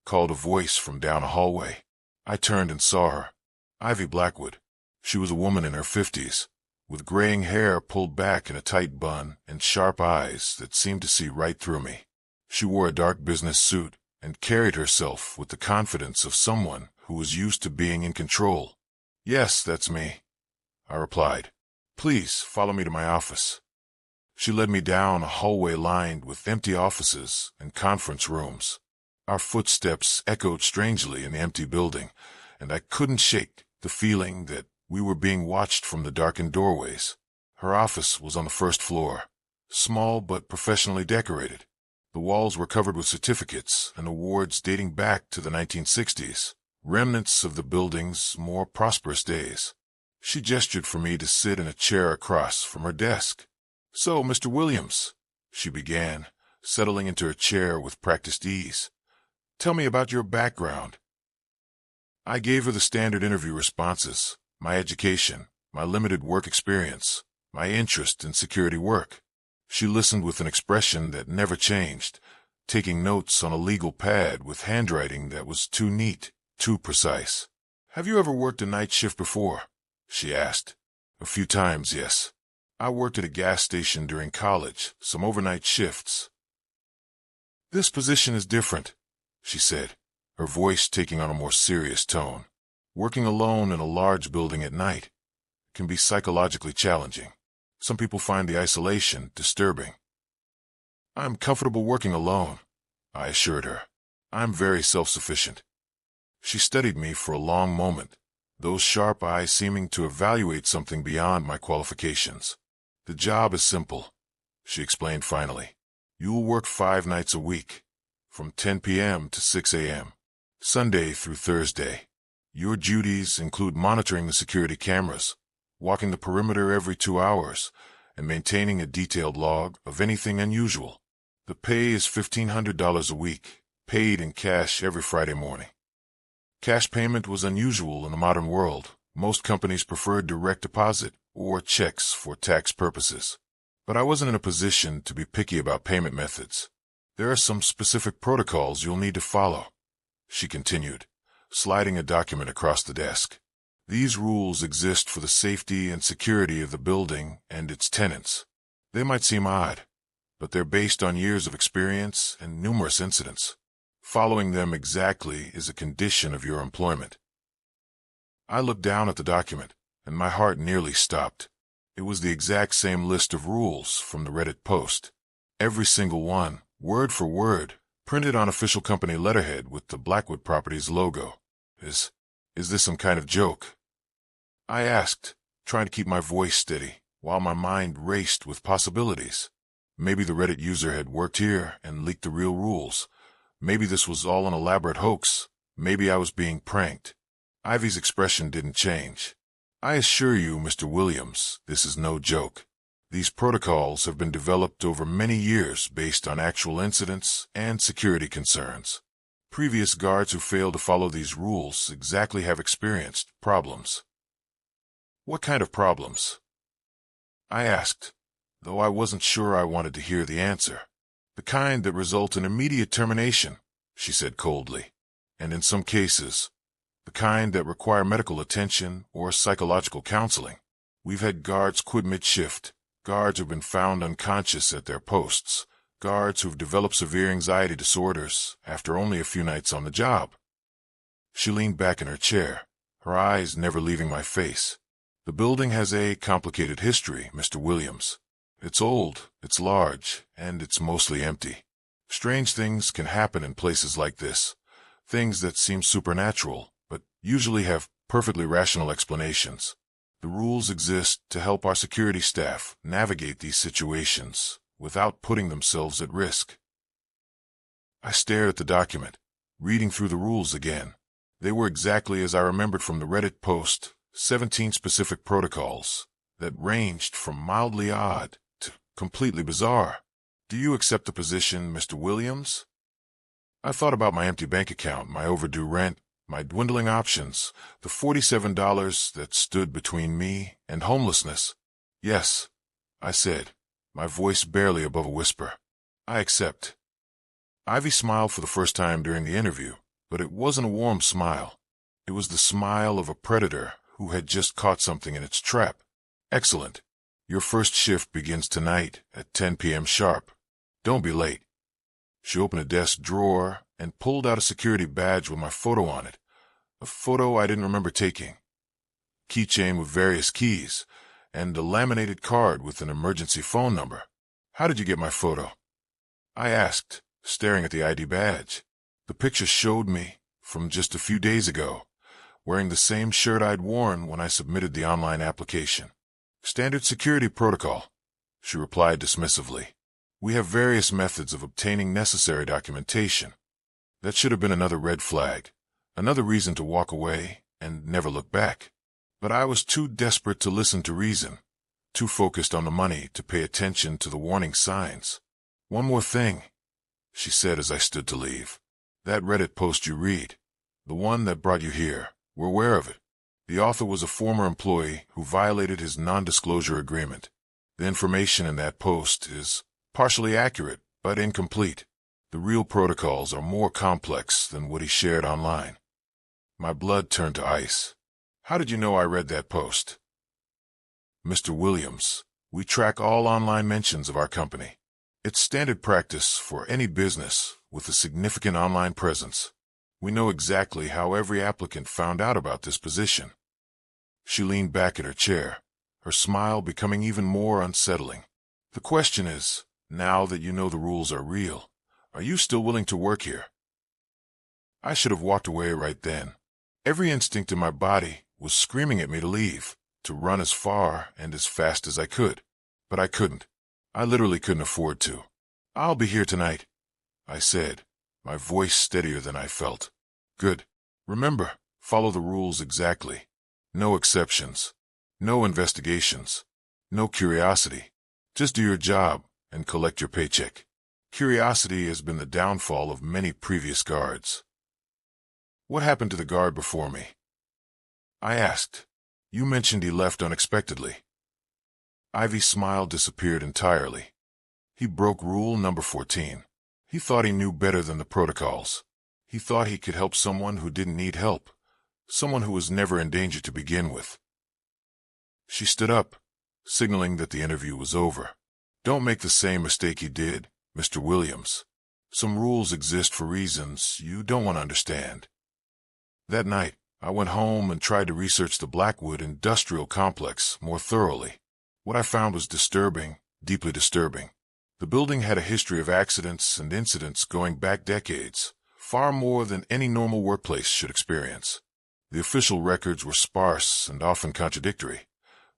called a voice from down a hallway. I turned and saw her. Ivy Blackwood. She was a woman in her 50s, with graying hair pulled back in a tight bun and sharp eyes that seemed to see right through me. She wore a dark business suit and carried herself with the confidence of someone who was used to being in control. "Yes, that's me," I replied. "Please follow me to my office." She led me down a hallway lined with empty offices and conference rooms. Our footsteps echoed strangely in the empty building, and I couldn't shake the feeling that we were being watched from the darkened doorways. Her office was on the first floor, small but professionally decorated. The walls were covered with certificates and awards dating back to the 1960s, remnants of the building's more prosperous days. She gestured for me to sit in a chair across from her desk. "So, Mr. Williams," she began, settling into her chair with practiced ease, "tell me about your background." I gave her the standard interview responses: my education, my limited work experience, my interest in security work. She listened with an expression that never changed, taking notes on a legal pad with handwriting that was too neat, too precise. "Have you ever worked a night shift before?" she asked. "A few times, yes. I worked at a gas station during college, some overnight shifts." "This position is different," she said, her voice taking on a more serious tone. "Working alone in a large building at night can be psychologically challenging. Some people find the isolation disturbing." "I'm comfortable working alone," I assured her. "I'm very self-sufficient." She studied me for a long moment, those sharp eyes seeming to evaluate something beyond my qualifications. "The job is simple," she explained finally. "You will work 5 nights a week, from 10 p.m. to 6 a.m., Sunday through Thursday. Your duties include monitoring the security cameras, walking the perimeter every 2 hours, and maintaining a detailed log of anything unusual. The pay is $1,500 a week, paid in cash every Friday morning." Cash payment was unusual in the modern world. Most companies preferred direct deposit or checks for tax purposes. But I wasn't in a position to be picky about payment methods. "There are some specific protocols you'll need to follow," she continued, sliding a document across the desk. "These rules exist for the safety and security of the building and its tenants. They might seem odd, but they're based on years of experience and numerous incidents. Following them exactly is a condition of your employment." I looked down at the document, and my heart nearly stopped. It was the exact same list of rules from the Reddit post. Every single one, word for word, printed on official company letterhead with the Blackwood Properties logo. Is this some kind of joke?" I asked, trying to keep my voice steady, while my mind raced with possibilities. Maybe the Reddit user had worked here and leaked the real rules. Maybe this was all an elaborate hoax. Maybe I was being pranked. Ivy's expression didn't change. "I assure you, Mr. Williams, this is no joke. These protocols have been developed over many years based on actual incidents and security concerns. Previous guards who failed to follow these rules exactly have experienced problems." "What kind of problems?" I asked, though I wasn't sure I wanted to hear the answer. "The kind that result in immediate termination," she said coldly, "and in some cases, the kind that require medical attention or psychological counseling. We've had guards quit mid-shift, guards who've been found unconscious at their posts, guards who've developed severe anxiety disorders after only a few nights on the job." She leaned back in her chair, her eyes never leaving my face. "The building has a complicated history, Mr. Williams. It's old, it's large, and it's mostly empty. Strange things can happen in places like this. Things that seem supernatural, but usually have perfectly rational explanations. The rules exist to help our security staff navigate these situations without putting themselves at risk. I stared at the document, reading through the rules again. They were exactly as I remembered from the Reddit post, 17 specific protocols that ranged from mildly odd to completely bizarre. Do you accept the position, Mr. Williams? I thought about my empty bank account, my overdue rent, my dwindling options, the $47 that stood between me and homelessness. Yes, I said, my voice barely above a whisper. I accept. Ivy smiled for the first time during the interview, but it wasn't a warm smile. It was the smile of a predator who had just caught something in its trap. Excellent. Your first shift begins tonight at 10 p.m. sharp. Don't be late. She opened a desk drawer and pulled out a security badge with my photo on it. A photo I didn't remember taking. Keychain with various keys, and a laminated card with an emergency phone number. How did you get my photo? I asked, staring at the ID badge. The picture showed me, from just a few days ago, wearing the same shirt I'd worn when I submitted the online application. Standard security protocol, she replied dismissively. We have various methods of obtaining necessary documentation. That should have been another red flag, another reason to walk away and never look back. But I was too desperate to listen to reason, too focused on the money to pay attention to the warning signs. One more thing, she said as I stood to leave. That Reddit post you read, the one that brought you here, we're aware of it. The author was a former employee who violated his non-disclosure agreement. The information in that post is partially accurate, but incomplete. The real protocols are more complex than what he shared online. My blood turned to ice. How did you know I read that post? Mr. Williams, we track all online mentions of our company. It's standard practice for any business with a significant online presence. We know exactly how every applicant found out about this position. She leaned back in her chair, her smile becoming even more unsettling. The question is, now that you know the rules are real, are you still willing to work here? I should have walked away right then. Every instinct in my body was screaming at me to leave, to run as far and as fast as I could. But I couldn't. I literally couldn't afford to. I'll be here tonight, I said, my voice steadier than I felt. Good. Remember, follow the rules exactly. No exceptions. No investigations. No curiosity. Just do your job and collect your paycheck. Curiosity has been the downfall of many previous guards. What happened to the guard before me? I asked. You mentioned he left unexpectedly. Ivy's smile disappeared entirely. He broke rule number 14. He thought he knew better than the protocols. He thought he could help someone who didn't need help, someone who was never in danger to begin with. She stood up, signaling that the interview was over. Don't make the same mistake you did, Mr. Williams. Some rules exist for reasons you don't want to understand. That night, I went home and tried to research the Blackwood Industrial Complex more thoroughly. What I found was disturbing, deeply disturbing. The building had a history of accidents and incidents going back decades, far more than any normal workplace should experience. The official records were sparse and often contradictory,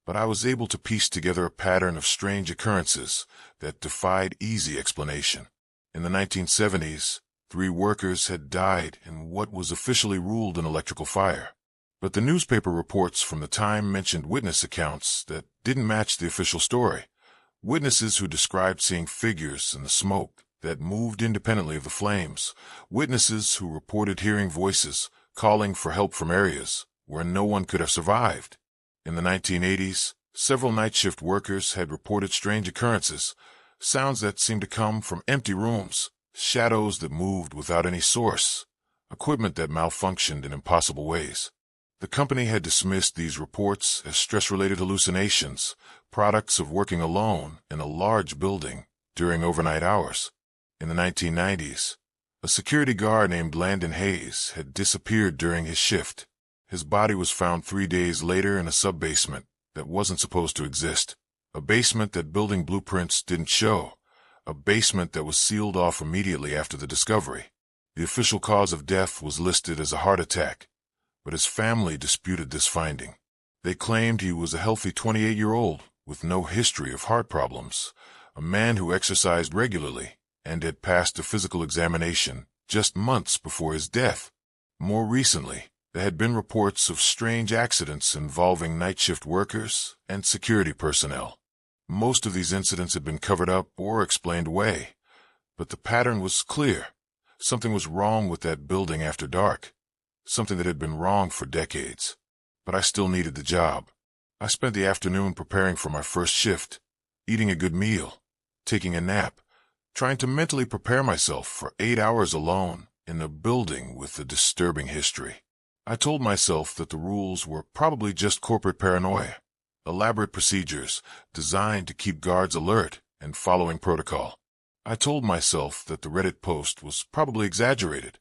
but I was able to piece together a pattern of strange occurrences that defied easy explanation. In the 1970s, 3 workers had died in what was officially ruled an electrical fire. But the newspaper reports from the time mentioned witness accounts that didn't match the official story. Witnesses who described seeing figures in the smoke that moved independently of the flames. Witnesses who reported hearing voices calling for help from areas where no one could have survived. In the 1980s, several night shift workers had reported strange occurrences, sounds that seemed to come from empty rooms, shadows that moved without any source, equipment that malfunctioned in impossible ways. The company had dismissed these reports as stress-related hallucinations, products of working alone in a large building during overnight hours. In the 1990s, a security guard named Landon Hayes had disappeared during his shift. His body was found 3 days later in a sub-basement that wasn't supposed to exist. A basement that building blueprints didn't show. A basement that was sealed off immediately after the discovery. The official cause of death was listed as a heart attack, but his family disputed this finding. They claimed he was a healthy 28-year-old with no history of heart problems, a man who exercised regularly and had passed a physical examination just months before his death. More recently, there had been reports of strange accidents involving night shift workers and security personnel. Most of these incidents had been covered up or explained away, but the pattern was clear. Something was wrong with that building after dark, something that had been wrong for decades. But I still needed the job. I spent the afternoon preparing for my first shift, eating a good meal, taking a nap, trying to mentally prepare myself for 8 hours alone in a building with a disturbing history. I told myself that the rules were probably just corporate paranoia, elaborate procedures designed to keep guards alert and following protocol. I told myself that the Reddit post was probably exaggerated,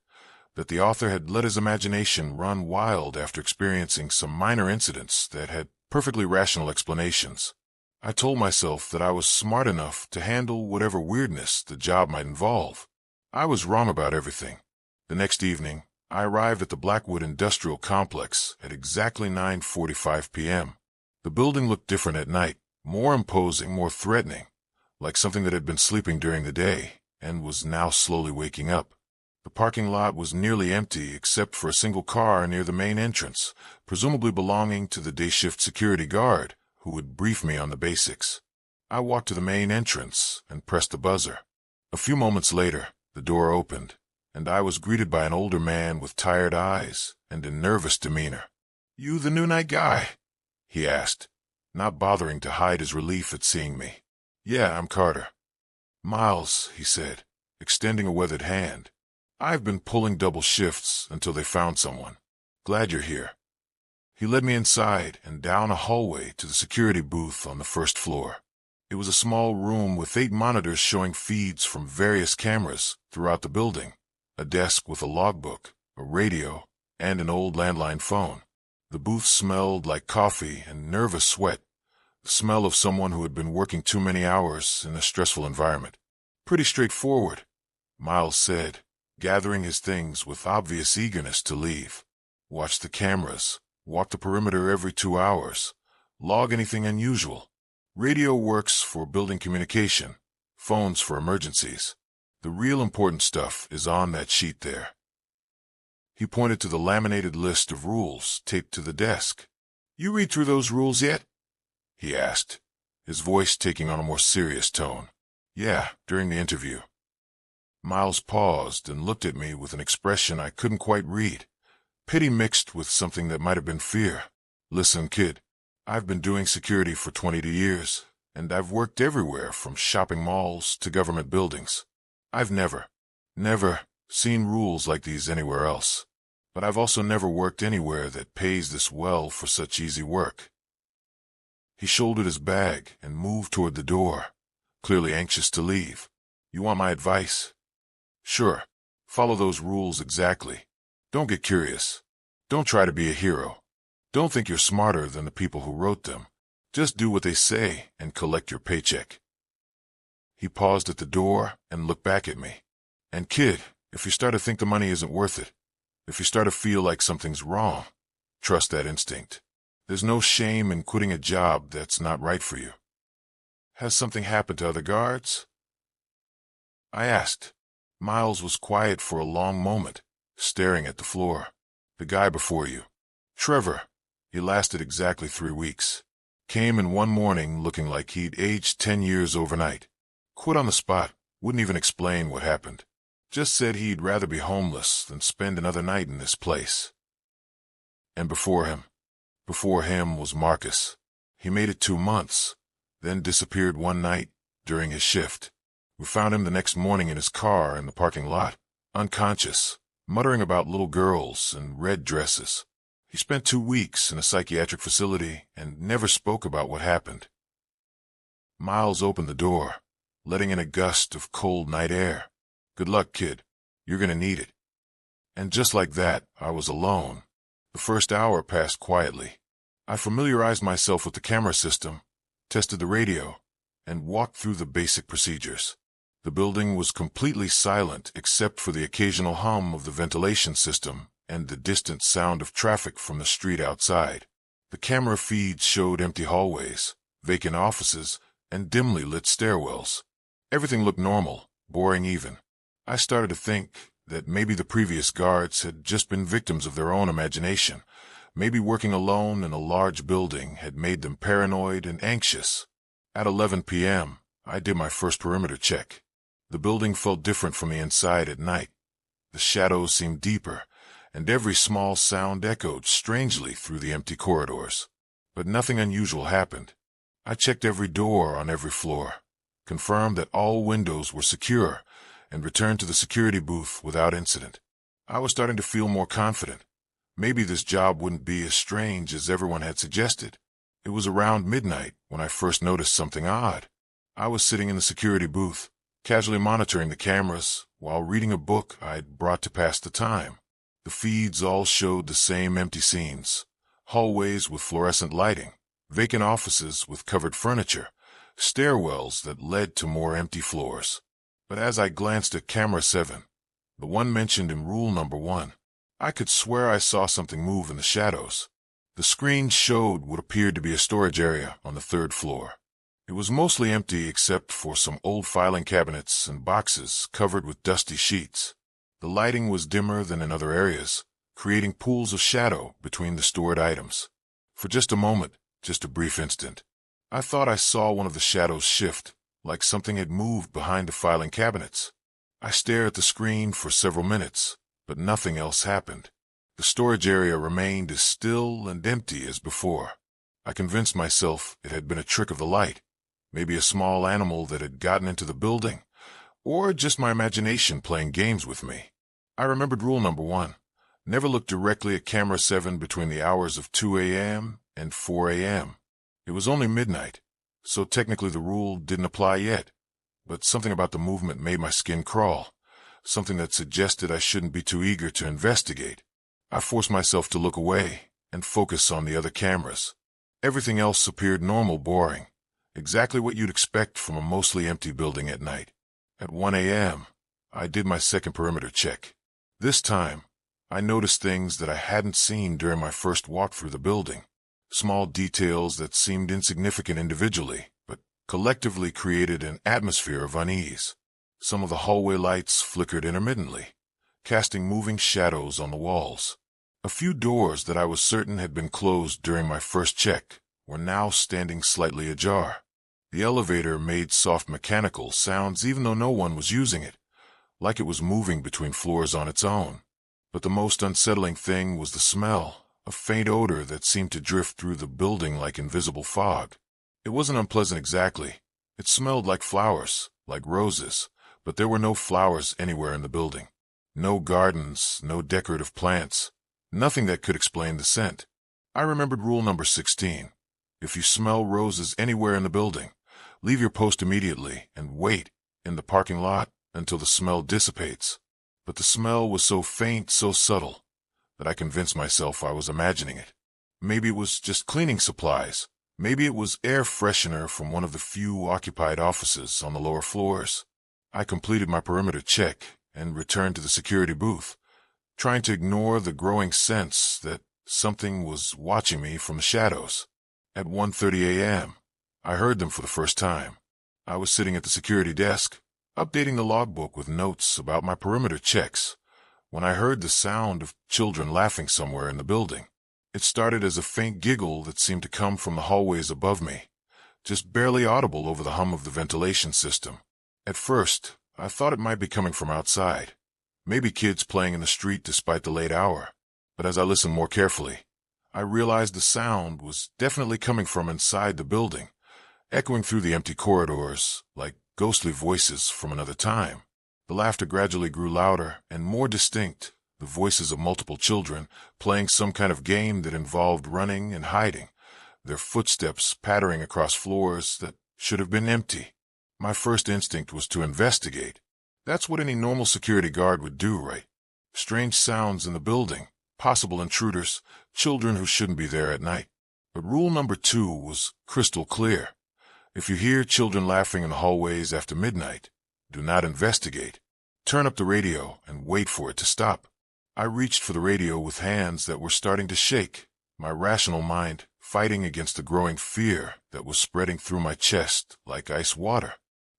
that the author had let his imagination run wild after experiencing some minor incidents that had perfectly rational explanations. I told myself that I was smart enough to handle whatever weirdness the job might involve. I was wrong about everything. The next evening, I arrived at the Blackwood Industrial Complex at exactly 9:45 p.m. The building looked different at night, more imposing, more threatening, like something that had been sleeping during the day and was now slowly waking up. The parking lot was nearly empty except for a single car near the main entrance, presumably belonging to the day shift security guard, who would brief me on the basics. I walked to the main entrance and pressed the buzzer. A few moments later, the door opened, and I was greeted by an older man with tired eyes and a nervous demeanor. "You the new night guy?" he asked, not bothering to hide his relief at seeing me. "Yeah, I'm Carter." "Miles," he said, extending a weathered hand. "I've been pulling double shifts until they found someone. Glad you're here." He led me inside and down a hallway to the security booth on the first floor. It was a small room with 8 monitors showing feeds from various cameras throughout the building, a desk with a logbook, a radio, and an old landline phone. The booth smelled like coffee and nervous sweat, the smell of someone who had been working too many hours in a stressful environment. "Pretty straightforward," Miles said, gathering his things with obvious eagerness to leave. "Watch the cameras, walk the perimeter every 2 hours, log anything unusual. Radio works for building communication, phones for emergencies. The real important stuff is on that sheet there." He pointed to the laminated list of rules taped to the desk. "You read through those rules yet?" he asked, his voice taking on a more serious tone. "Yeah, during the interview." Miles paused and looked at me with an expression I couldn't quite read, pity mixed with something that might have been fear. "Listen, kid, I've been doing security for 22 years, and I've worked everywhere from shopping malls to government buildings. I've never seen rules like these anywhere else, but I've also never worked anywhere that pays this well for such easy work." He shouldered his bag and moved toward the door, clearly anxious to leave. "You want my advice?" "Sure. Follow those rules exactly. Don't get curious. Don't try to be a hero. Don't think you're smarter than the people who wrote them. Just do what they say and collect your paycheck." He paused at the door and looked back at me. "And kid, if you start to think the money isn't worth it, if you start to feel like something's wrong, trust that instinct. There's no shame in quitting a job that's not right for you." "Has something happened to other guards?" I asked. Miles was quiet for a long moment, staring at the floor. "The guy before you. Trevor. He lasted exactly 3 weeks. Came in one morning looking like he'd aged 10 years overnight. Quit on the spot, wouldn't even explain what happened. Just said he'd rather be homeless than spend another night in this place." "And before him?" "Before him was Marcus. He made it 2 months, then disappeared one night during his shift. We found him the next morning in his car in the parking lot, unconscious, muttering about little girls and red dresses. He spent 2 weeks in a psychiatric facility and never spoke about what happened." Miles opened the door, letting in a gust of cold night air. "Good luck, kid. You're gonna need it." And just like that, I was alone. The first hour passed quietly. I familiarized myself with the camera system, tested the radio, and walked through the basic procedures. The building was completely silent except for the occasional hum of the ventilation system and the distant sound of traffic from the street outside. The camera feeds showed empty hallways, vacant offices, and dimly lit stairwells. Everything looked normal, boring even. I started to think that maybe the previous guards had just been victims of their own imagination. Maybe working alone in a large building had made them paranoid and anxious. At 11 p.m., I did my first perimeter check. The building felt different from the inside at night. The shadows seemed deeper, and every small sound echoed strangely through the empty corridors. But nothing unusual happened. I checked every door on every floor, confirmed that all windows were secure, and returned to the security booth without incident. I was starting to feel more confident. Maybe this job wouldn't be as strange as everyone had suggested. It was around midnight when I first noticed something odd. I was sitting in the security booth, casually monitoring the cameras while reading a book I'd brought to pass the time. The feeds all showed the same empty scenes: hallways with fluorescent lighting, vacant offices with covered furniture, stairwells that led to more empty floors. But as I glanced at camera 7, the one mentioned in rule number 1, I could swear I saw something move in the shadows. The screen showed what appeared to be a storage area on the 3rd floor. It was mostly empty except for some old filing cabinets and boxes covered with dusty sheets. The lighting was dimmer than in other areas, creating pools of shadow between the stored items. For just a moment, just a brief instant, I thought I saw one of the shadows shift, like something had moved behind the filing cabinets. I stared at the screen for several minutes, but nothing else happened. The storage area remained as still and empty as before. I convinced myself it had been a trick of the light, maybe a small animal that had gotten into the building, or just my imagination playing games with me. I remembered rule number 1. Never look directly at camera 7 between the hours of 2 a.m. and 4 a.m. It was only midnight, so technically the rule didn't apply yet, but something about the movement made my skin crawl, something that suggested I shouldn't be too eager to investigate. I forced myself to look away and focus on the other cameras. Everything else appeared normal, boring, exactly what you'd expect from a mostly empty building at night. At 1 a.m., I did my second perimeter check. This time, I noticed things that I hadn't seen during my first walk through the building. Small details that seemed insignificant individually, but collectively created an atmosphere of unease. Some of the hallway lights flickered intermittently, casting moving shadows on the walls. A few doors that I was certain had been closed during my first check were now standing slightly ajar. The elevator made soft mechanical sounds even though no one was using it, like it was moving between floors on its own. But the most unsettling thing was the smell, a faint odor that seemed to drift through the building like invisible fog. It wasn't unpleasant exactly. It smelled like flowers, like roses, but there were no flowers anywhere in the building. No gardens, no decorative plants, nothing that could explain the scent. I remembered rule number 16. If you smell roses anywhere in the building, leave your post immediately and wait in the parking lot until the smell dissipates. But the smell was so faint, so subtle, that I convinced myself I was imagining it. Maybe it was just cleaning supplies. Maybe it was air freshener from one of the few occupied offices on the lower floors. I completed my perimeter check and returned to the security booth, trying to ignore the growing sense that something was watching me from the shadows. At 1:30 a.m., I heard them for the first time. I was sitting at the security desk, updating the logbook with notes about my perimeter checks, when I heard the sound of children laughing somewhere in the building. It started as a faint giggle that seemed to come from the hallways above me, just barely audible over the hum of the ventilation system. At first, I thought it might be coming from outside, maybe kids playing in the street despite the late hour. But as I listened more carefully, I realized the sound was definitely coming from inside the building, echoing through the empty corridors like ghostly voices from another time. The laughter gradually grew louder and more distinct, the voices of multiple children playing some kind of game that involved running and hiding, their footsteps pattering across floors that should have been empty. My first instinct was to investigate. That's what any normal security guard would do, right? Strange sounds in the building, possible intruders, children who shouldn't be there at night. But rule number 2 was crystal clear. If you hear children laughing in the hallways after midnight, do not investigate. Turn up the radio and wait for it to stop. I reached for the radio with hands that were starting to shake, my rational mind fighting against the growing fear that was spreading through my chest like ice water.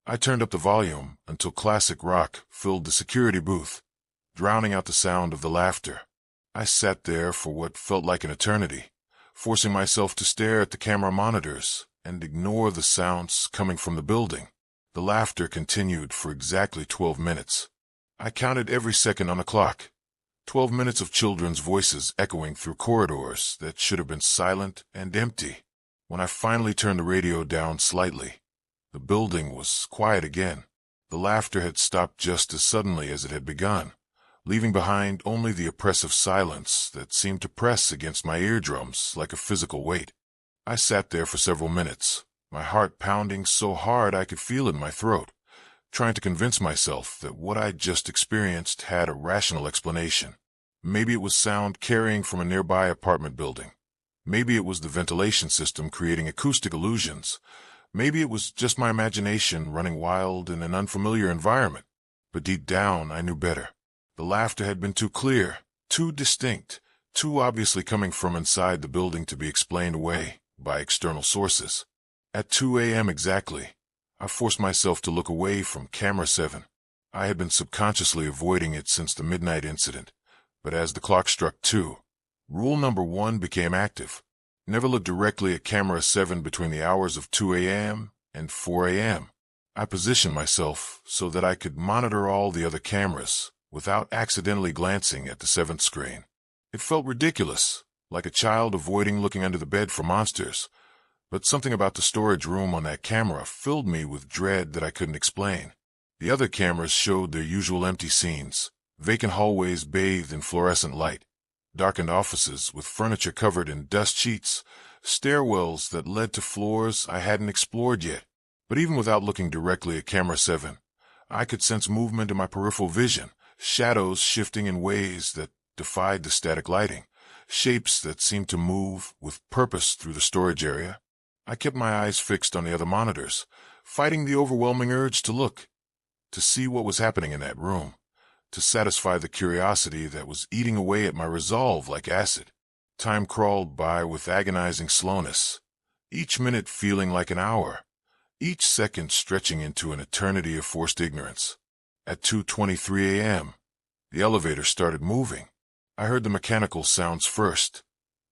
I turned up the volume until classic rock filled the security booth, drowning out the sound of the laughter. I sat there for what felt like an eternity, forcing myself to stare at the camera monitors and ignore the sounds coming from the building. The laughter continued for exactly 12 minutes. I counted every second on the clock. 12 minutes of children's voices echoing through corridors that should have been silent and empty. When I finally turned the radio down slightly, the building was quiet again. The laughter had stopped just as suddenly as it had begun, leaving behind only the oppressive silence that seemed to press against my eardrums like a physical weight. I sat there for several minutes, my heart pounding so hard I could feel it in my throat, trying to convince myself that what I'd just experienced had a rational explanation. Maybe it was sound carrying from a nearby apartment building. Maybe it was the ventilation system creating acoustic illusions. Maybe it was just my imagination running wild in an unfamiliar environment. But deep down, I knew better. The laughter had been too clear, too distinct, too obviously coming from inside the building to be explained away by external sources. At 2 a.m. exactly, I forced myself to look away from camera 7. I had been subconsciously avoiding it since the midnight incident, but as the clock struck 2, rule number 1 became active. Never look directly at camera 7 between the hours of 2 a.m. and 4 a.m. I positioned myself so that I could monitor all the other cameras without accidentally glancing at the 7th screen. It felt ridiculous, like a child avoiding looking under the bed for monsters, but something about the storage room on that camera filled me with dread that I couldn't explain. The other cameras showed their usual empty scenes, vacant hallways bathed in fluorescent light, darkened offices with furniture covered in dust sheets, stairwells that led to floors I hadn't explored yet. But even without looking directly at camera 7, I could sense movement in my peripheral vision, shadows shifting in ways that defied the static lighting, shapes that seemed to move with purpose through the storage area. I kept my eyes fixed on the other monitors, fighting the overwhelming urge to look, to see what was happening in that room, to satisfy the curiosity that was eating away at my resolve like acid. Time crawled by with agonizing slowness, each minute feeling like an hour, each second stretching into an eternity of forced ignorance. At 2:23 a.m., the elevator started moving. I heard the mechanical sounds first,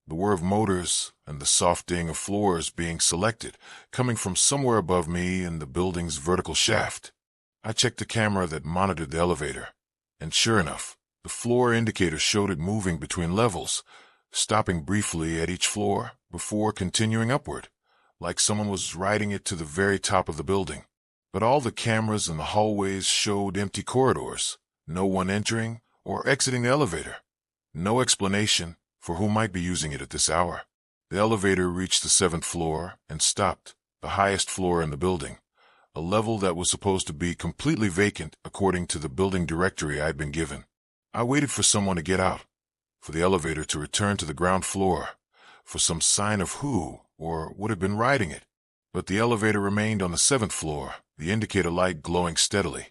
the whir of motors and the soft ding of floors being selected, coming from somewhere above me in the building's vertical shaft. I checked the camera that monitored the elevator, and sure enough, the floor indicator showed it moving between levels, stopping briefly at each floor before continuing upward, like someone was riding it to the very top of the building. But all the cameras in the hallways showed empty corridors, no one entering or exiting the elevator. No explanation for who might be using it at this hour. The elevator reached the 7th floor and stopped, the highest floor in the building, a level that was supposed to be completely vacant according to the building directory I'd been given. I waited for someone to get out, for the elevator to return to the ground floor, for some sign of who or would have been riding it. But the elevator remained on the 7th floor, the indicator light glowing steadily,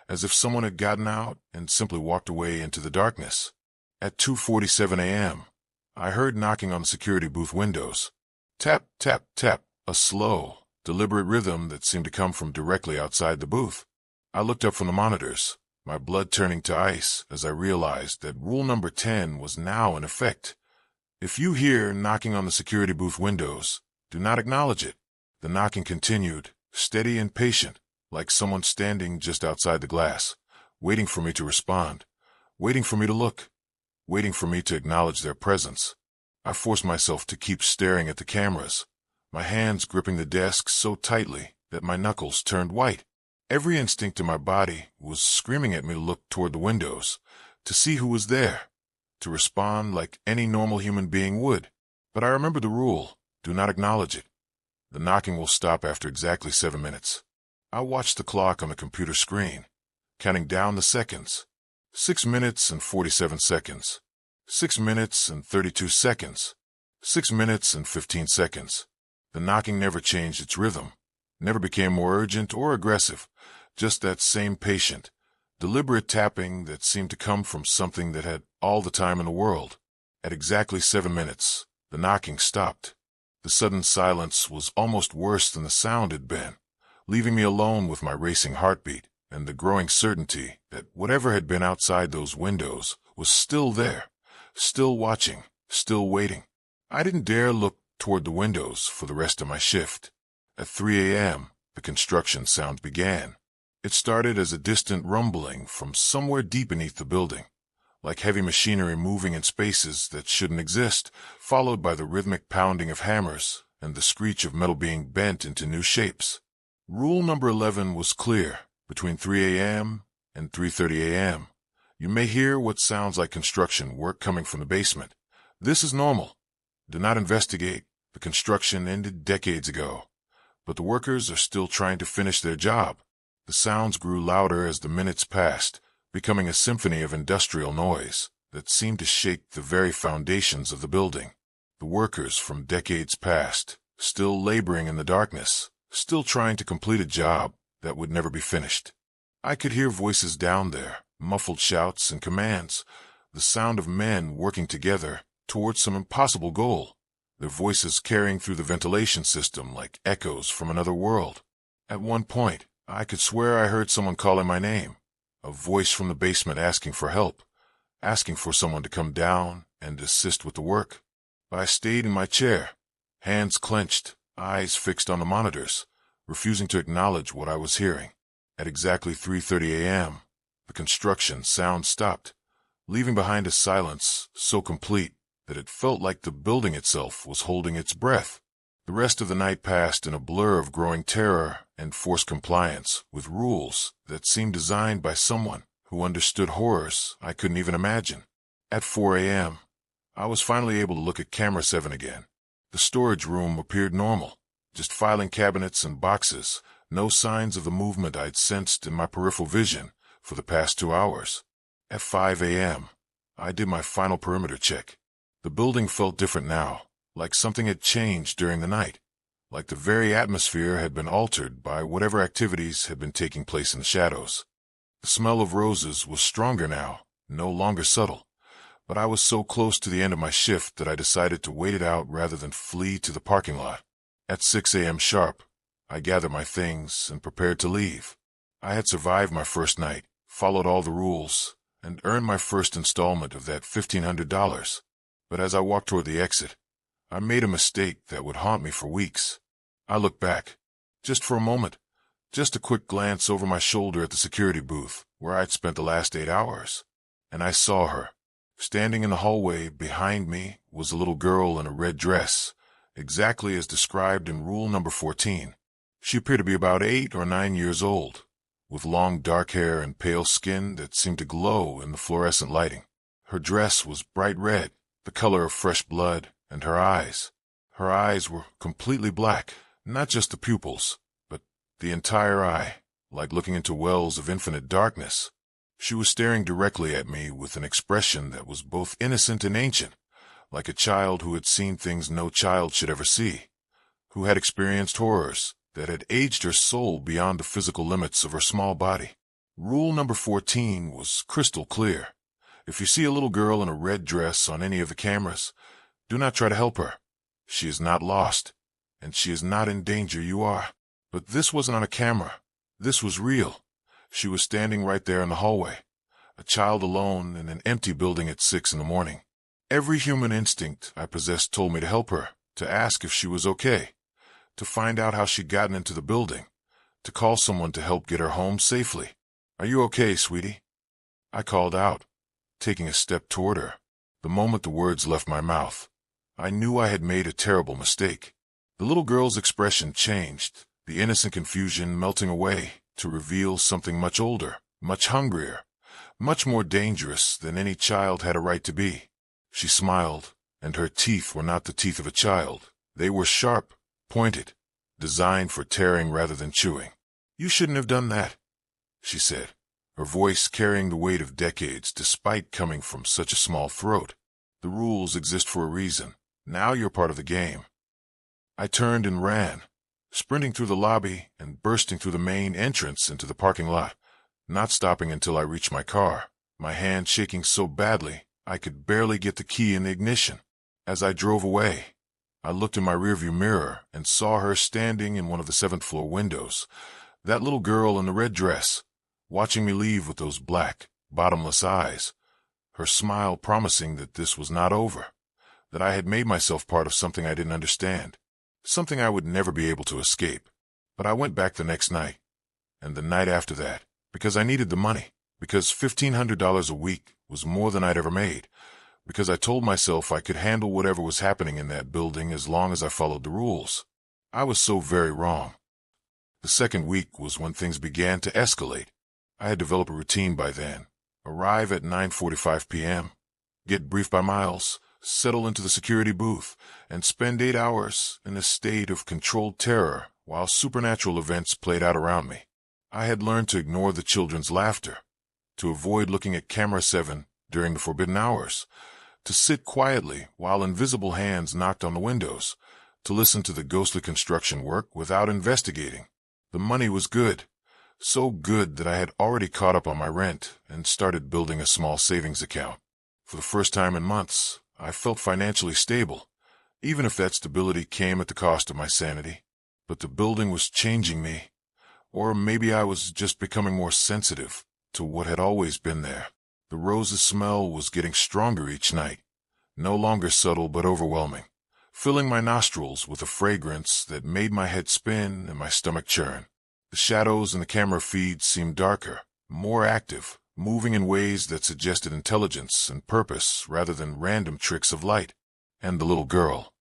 as if someone had gotten out and simply walked away into the darkness. At 2:47 a.m., I heard knocking on the security booth windows. Tap, tap, tap, a slow, deliberate rhythm that seemed to come from directly outside the booth. I looked up from the monitors, my blood turning to ice as I realized that rule number 10 was now in effect. If you hear knocking on the security booth windows, do not acknowledge it. The knocking continued, steady and patient, like someone standing just outside the glass, waiting for me to respond, waiting for me to look, waiting for me to acknowledge their presence. I forced myself to keep staring at the cameras, my hands gripping the desk so tightly that my knuckles turned white. Every instinct in my body was screaming at me to look toward the windows, to see who was there, to respond like any normal human being would. But I remembered the rule, do not acknowledge it. The knocking will stop after exactly 7 minutes. I watched the clock on the computer screen, counting down the seconds. 6 minutes and 47 seconds. 6 minutes and 32 seconds. 6 minutes and 15 seconds. The knocking never changed its rhythm, never became more urgent or aggressive, just that same patient, deliberate tapping that seemed to come from something that had all the time in the world. At exactly 7 minutes, the knocking stopped. The sudden silence was almost worse than the sound had been, leaving me alone with my racing heartbeat and the growing certainty that whatever had been outside those windows was still there, still watching, still waiting. I didn't dare look toward the windows for the rest of my shift. At 3 a.m., the construction sound began. It started as a distant rumbling from somewhere deep beneath the building, like heavy machinery moving in spaces that shouldn't exist, followed by the rhythmic pounding of hammers and the screech of metal being bent into new shapes. Rule number 11 was clear. Between 3 a.m. and 3:30 a.m., you may hear what sounds like construction work coming from the basement. This is normal. Do not investigate. The construction ended decades ago, but the workers are still trying to finish their job. The sounds grew louder as the minutes passed, becoming a symphony of industrial noise that seemed to shake the very foundations of the building. The workers from decades past, still laboring in the darkness, still trying to complete a job that would never be finished. I could hear voices down there, muffled shouts and commands, the sound of men working together towards some impossible goal, their voices carrying through the ventilation system like echoes from another world. At one point, I could swear I heard someone calling my name, a voice from the basement asking for help, asking for someone to come down and assist with the work. But I stayed in my chair, hands clenched, eyes fixed on the monitors, refusing to acknowledge what I was hearing. At exactly 3:30 a.m., the construction sound stopped, leaving behind a silence so complete that it felt like the building itself was holding its breath. The rest of the night passed in a blur of growing terror and forced compliance with rules that seemed designed by someone who understood horrors I couldn't even imagine. At 4 a.m., I was finally able to look at camera 7 again. The storage room appeared normal, just filing cabinets and boxes, no signs of the movement I'd sensed in my peripheral vision for the past 2 hours. At 5 a.m., I did my final perimeter check. The building felt different now, like something had changed during the night, like the very atmosphere had been altered by whatever activities had been taking place in the shadows. The smell of roses was stronger now, no longer subtle, but I was so close to the end of my shift that I decided to wait it out rather than flee to the parking lot. At 6 a.m. sharp, I gathered my things and prepared to leave. I had survived my first night, followed all the rules, and earned my first installment of that $1,500. But as I walked toward the exit, I made a mistake that would haunt me for weeks. I looked back, just for a moment, just a quick glance over my shoulder at the security booth where I'd spent the last 8 hours, and I saw her. Standing in the hallway behind me was a little girl in a red dress, exactly as described in rule number 14. She appeared to be about 8 or 9 years old, with long dark hair and pale skin that seemed to glow in the fluorescent lighting. Her dress was bright red, the color of fresh blood, and her eyes were completely black, not just the pupils, but the entire eye, like looking into wells of infinite darkness. She was staring directly at me with an expression that was both innocent and ancient, like a child who had seen things no child should ever see, who had experienced horrors that had aged her soul beyond the physical limits of her small body. Rule number 14 was crystal clear. If you see a little girl in a red dress on any of the cameras, do not try to help her. She is not lost, and she is not in danger. You are. But this wasn't on a camera. This was real. She was standing right there in the hallway, a child alone in an empty building at 6 in the morning. Every human instinct I possessed told me to help her, to ask if she was okay, to find out how she'd gotten into the building, to call someone to help get her home safely. "Are you okay, sweetie?" I called out, taking a step toward her. The moment the words left my mouth, I knew I had made a terrible mistake. The little girl's expression changed, the innocent confusion melting away to reveal something much older, much hungrier, much more dangerous than any child had a right to be. She smiled, and her teeth were not the teeth of a child. They were sharp, pointed, designed for tearing rather than chewing. "You shouldn't have done that," she said, her voice carrying the weight of decades despite coming from such a small throat. "The rules exist for a reason. Now you're part of the game." I turned and ran, sprinting through the lobby and bursting through the main entrance into the parking lot, not stopping until I reached my car, my hand shaking so badly I could barely get the key in the ignition. As I drove away, I looked in my rearview mirror and saw her standing in one of the 7th-floor windows, that little girl in the red dress, watching me leave with those black, bottomless eyes, her smile promising that this was not over, that I had made myself part of something I didn't understand, something I would never be able to escape. But I went back the next night, and the night after that, because I needed the money, because $1,500 a week was more than I'd ever made, because I told myself I could handle whatever was happening in that building as long as I followed the rules. I was so very wrong. The second week was when things began to escalate. I had developed a routine by then. Arrive at 9:45 p.m., get briefed by Miles, settle into the security booth, and spend 8 hours in a state of controlled terror while supernatural events played out around me. I had learned to ignore the children's laughter, to avoid looking at camera 7 during the forbidden hours, to sit quietly while invisible hands knocked on the windows, to listen to the ghostly construction work without investigating. The money was good, so good that I had already caught up on my rent and started building a small savings account. For the first time in months, I felt financially stable, even if that stability came at the cost of my sanity. But the building was changing me, or maybe I was just becoming more sensitive to what had always been there. The rose's smell was getting stronger each night, no longer subtle but overwhelming, filling my nostrils with a fragrance that made my head spin and my stomach churn. The shadows in the camera feed seemed darker, more active, moving in ways that suggested intelligence and purpose rather than random tricks of light. And the little girl.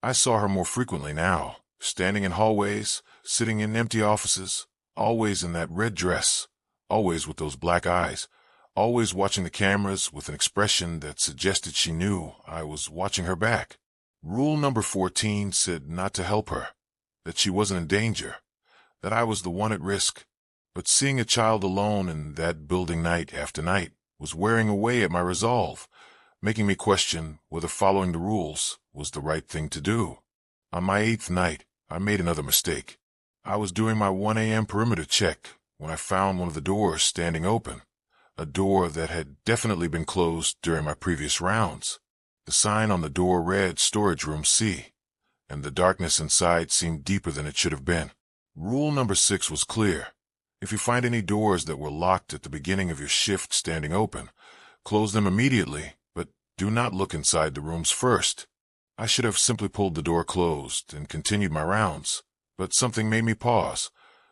I saw her more frequently now, standing in hallways, sitting in empty offices, always in that red dress, always with those black eyes, always watching the cameras with an expression that suggested she knew I was watching her back. Rule number 14 said not to help her, that she wasn't in danger, that I was the one at risk. But seeing a child alone in that building night after night was wearing away at my resolve, making me question whether following the rules was the right thing to do. On my 8th night, I made another mistake. I was doing my 1 a.m. perimeter check when I found one of the doors standing open, a door that had definitely been closed during my previous rounds. The sign on the door read Storage Room C, and the darkness inside seemed deeper than it should have been. Rule number 6 was clear. If you find any doors that were locked at the beginning of your shift standing open, close them immediately, but do not look inside the rooms first. I should have simply pulled the door closed and continued my rounds, but something made me pause.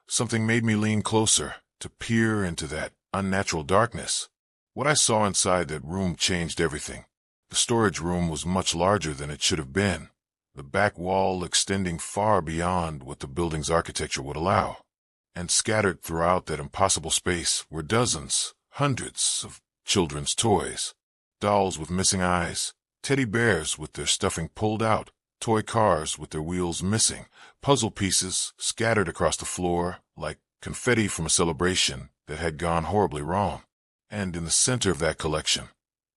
Something made me lean closer to peer into that unnatural darkness. What I saw inside that room changed everything. The storage room was much larger than it should have been, the back wall extending far beyond what the building's architecture would allow. And scattered throughout that impossible space were dozens, hundreds of children's toys. Dolls with missing eyes, teddy bears with their stuffing pulled out, toy cars with their wheels missing, puzzle pieces scattered across the floor like confetti from a celebration that had gone horribly wrong. And in the center of that collection,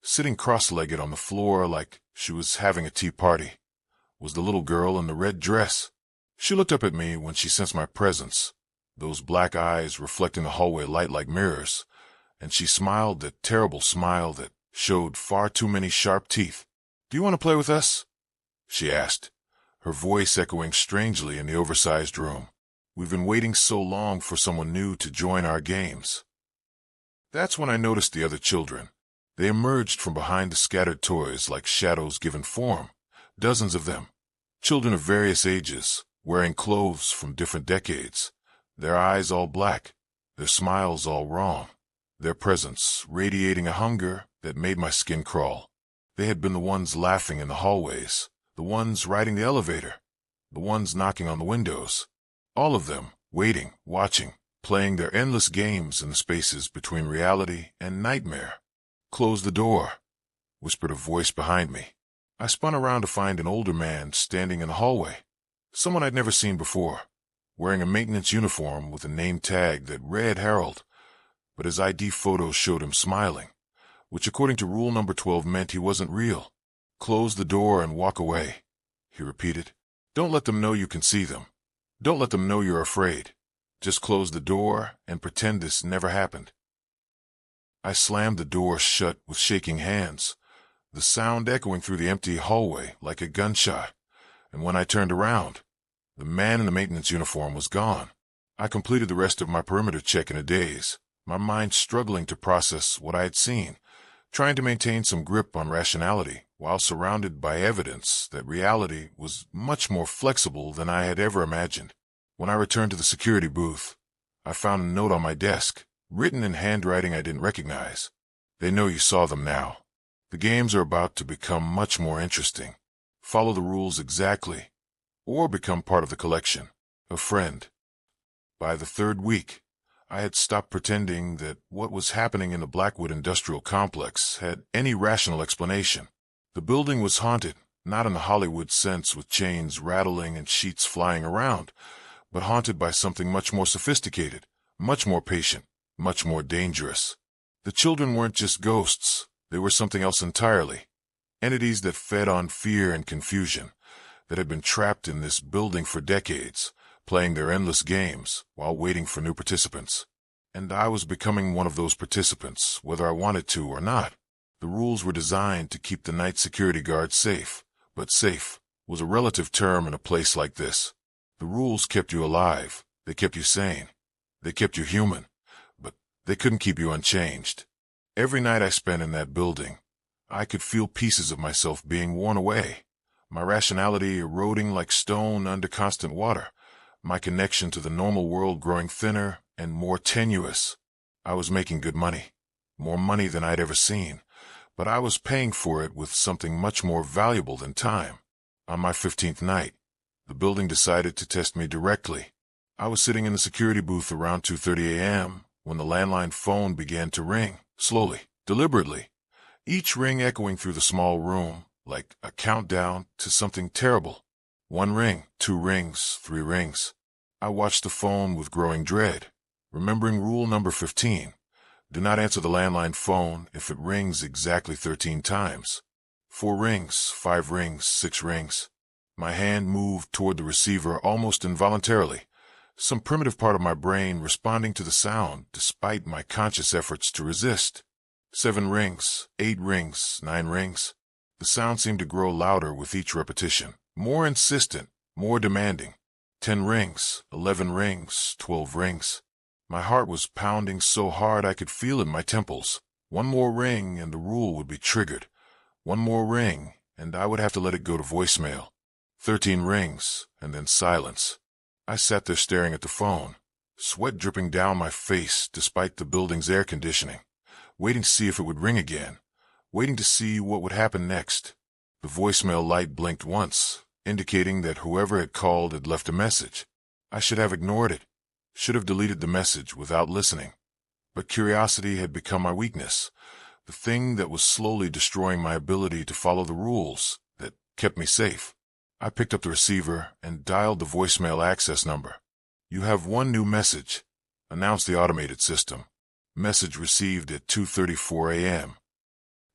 sitting cross-legged on the floor like she was having a tea party, was the little girl in the red dress. She looked up at me when she sensed my presence, those black eyes reflecting the hallway light like mirrors, and she smiled that terrible smile that showed far too many sharp teeth. "Do you want to play with us?" she asked, her voice echoing strangely in the oversized room. "We've been waiting so long for someone new to join our games." That's when I noticed the other children. They emerged from behind the scattered toys like shadows given form, dozens of them, children of various ages, wearing clothes from different decades, their eyes all black, their smiles all wrong, their presence radiating a hunger that made my skin crawl. They had been the ones laughing in the hallways, the ones riding the elevator, the ones knocking on the windows, all of them waiting, watching, playing their endless games in the spaces between reality and nightmare. "Close the door," whispered a voice behind me. I spun around to find an older man standing in the hallway, someone I'd never seen before, wearing a maintenance uniform with a name tag that read Harold, but his ID photo showed him smiling, which according to rule number 12 meant he wasn't real. "Close the door and walk away," he repeated. "Don't let them know you can see them. Don't let them know you're afraid. Just close the door and pretend this never happened. I slammed the door shut with shaking hands, the sound echoing through the empty hallway like a gunshot. And when I turned around, the man in the maintenance uniform was gone. I completed the rest of my perimeter check in a daze, my mind struggling to process what I had seen, trying to maintain some grip on rationality while surrounded by evidence that reality was much more flexible than I had ever imagined. When I returned to the security booth, I found a note on my desk, written in handwriting I didn't recognize. They know you saw them now. The games are about to become much more interesting. Follow the rules exactly, or become part of the collection. A friend. By the third week, I had stopped pretending that what was happening in the Blackwood Industrial Complex had any rational explanation. The building was haunted, not in the Hollywood sense with chains rattling and sheets flying around, but haunted by something much more sophisticated, much more patient, much more dangerous. The children weren't just ghosts, they were something else entirely. Entities that fed on fear and confusion, that had been trapped in this building for decades, playing their endless games while waiting for new participants. And I was becoming one of those participants, whether I wanted to or not. The rules were designed to keep the night security guards safe, but safe was a relative term in a place like this. The rules kept you alive, they kept you sane, they kept you human, but they couldn't keep you unchanged. Every night I spent in that building, I could feel pieces of myself being worn away, my rationality eroding like stone under constant water, my connection to the normal world growing thinner and more tenuous. I was making good money, more money than I'd ever seen, but I was paying for it with something much more valuable than time. On my 15th night, the building decided to test me directly. I was sitting in the security booth around 2:30 a.m. when the landline phone began to ring, slowly, deliberately, each ring echoing through the small room like a countdown to something terrible. 1 ring, 2 rings, 3 rings. I watched the phone with growing dread, remembering rule number 15. Do not answer the landline phone if it rings exactly 13 times. 4 rings, 5 rings, 6 rings. My hand moved toward the receiver almost involuntarily, some primitive part of my brain responding to the sound despite my conscious efforts to resist. 7 rings, 8 rings, 9 rings. The sound seemed to grow louder with each repetition, more insistent, more demanding. 10 rings, 11 rings, 12 rings. My heart was pounding so hard I could feel it in my temples. 1 more ring and the rule would be triggered. 1 more ring and I would have to let it go to voicemail. 13 rings and then silence. I sat there staring at the phone, sweat dripping down my face despite the building's air conditioning, waiting to see if it would ring again, waiting to see what would happen next. The voicemail light blinked once, indicating that whoever had called had left a message. I should have ignored it, should have deleted the message without listening. But curiosity had become my weakness, the thing that was slowly destroying my ability to follow the rules that kept me safe. I picked up the receiver and dialed the voicemail access number. You have 1 new message, announced the automated system. Message received at 2:34 a.m.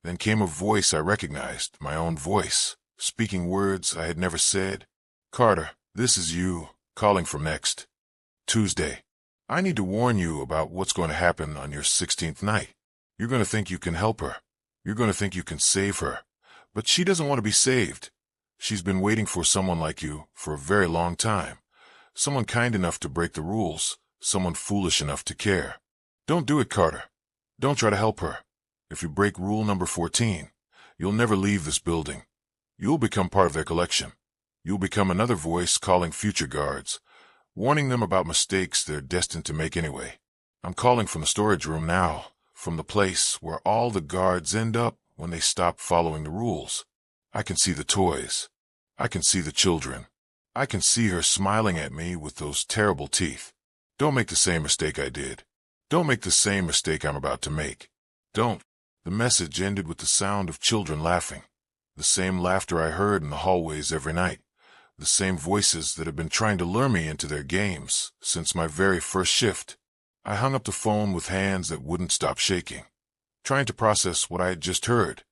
Then came a voice I recognized, my own voice, speaking words I had never said. Carter, this is you, calling from next Tuesday. I need to warn you about what's going to happen on your 16th night. You're going to think you can help her. You're going to think you can save her. But she doesn't want to be saved. She's been waiting for someone like you for a very long time. Someone kind enough to break the rules. Someone foolish enough to care. Don't do it, Carter. Don't try to help her. If you break rule number 14, you'll never leave this building. You'll become part of their collection. You'll become another voice calling future guards, warning them about mistakes they're destined to make anyway. I'm calling from the storage room now, from the place where all the guards end up when they stop following the rules. I can see the toys. I can see the children. I can see her smiling at me with those terrible teeth. Don't make the same mistake I did. Don't make the same mistake I'm about to make. Don't. The message ended with the sound of children laughing. The same laughter I heard in the hallways every night. The same voices that had been trying to lure me into their games since my very first shift. I hung up the phone with hands that wouldn't stop shaking, trying to process what I had just heard,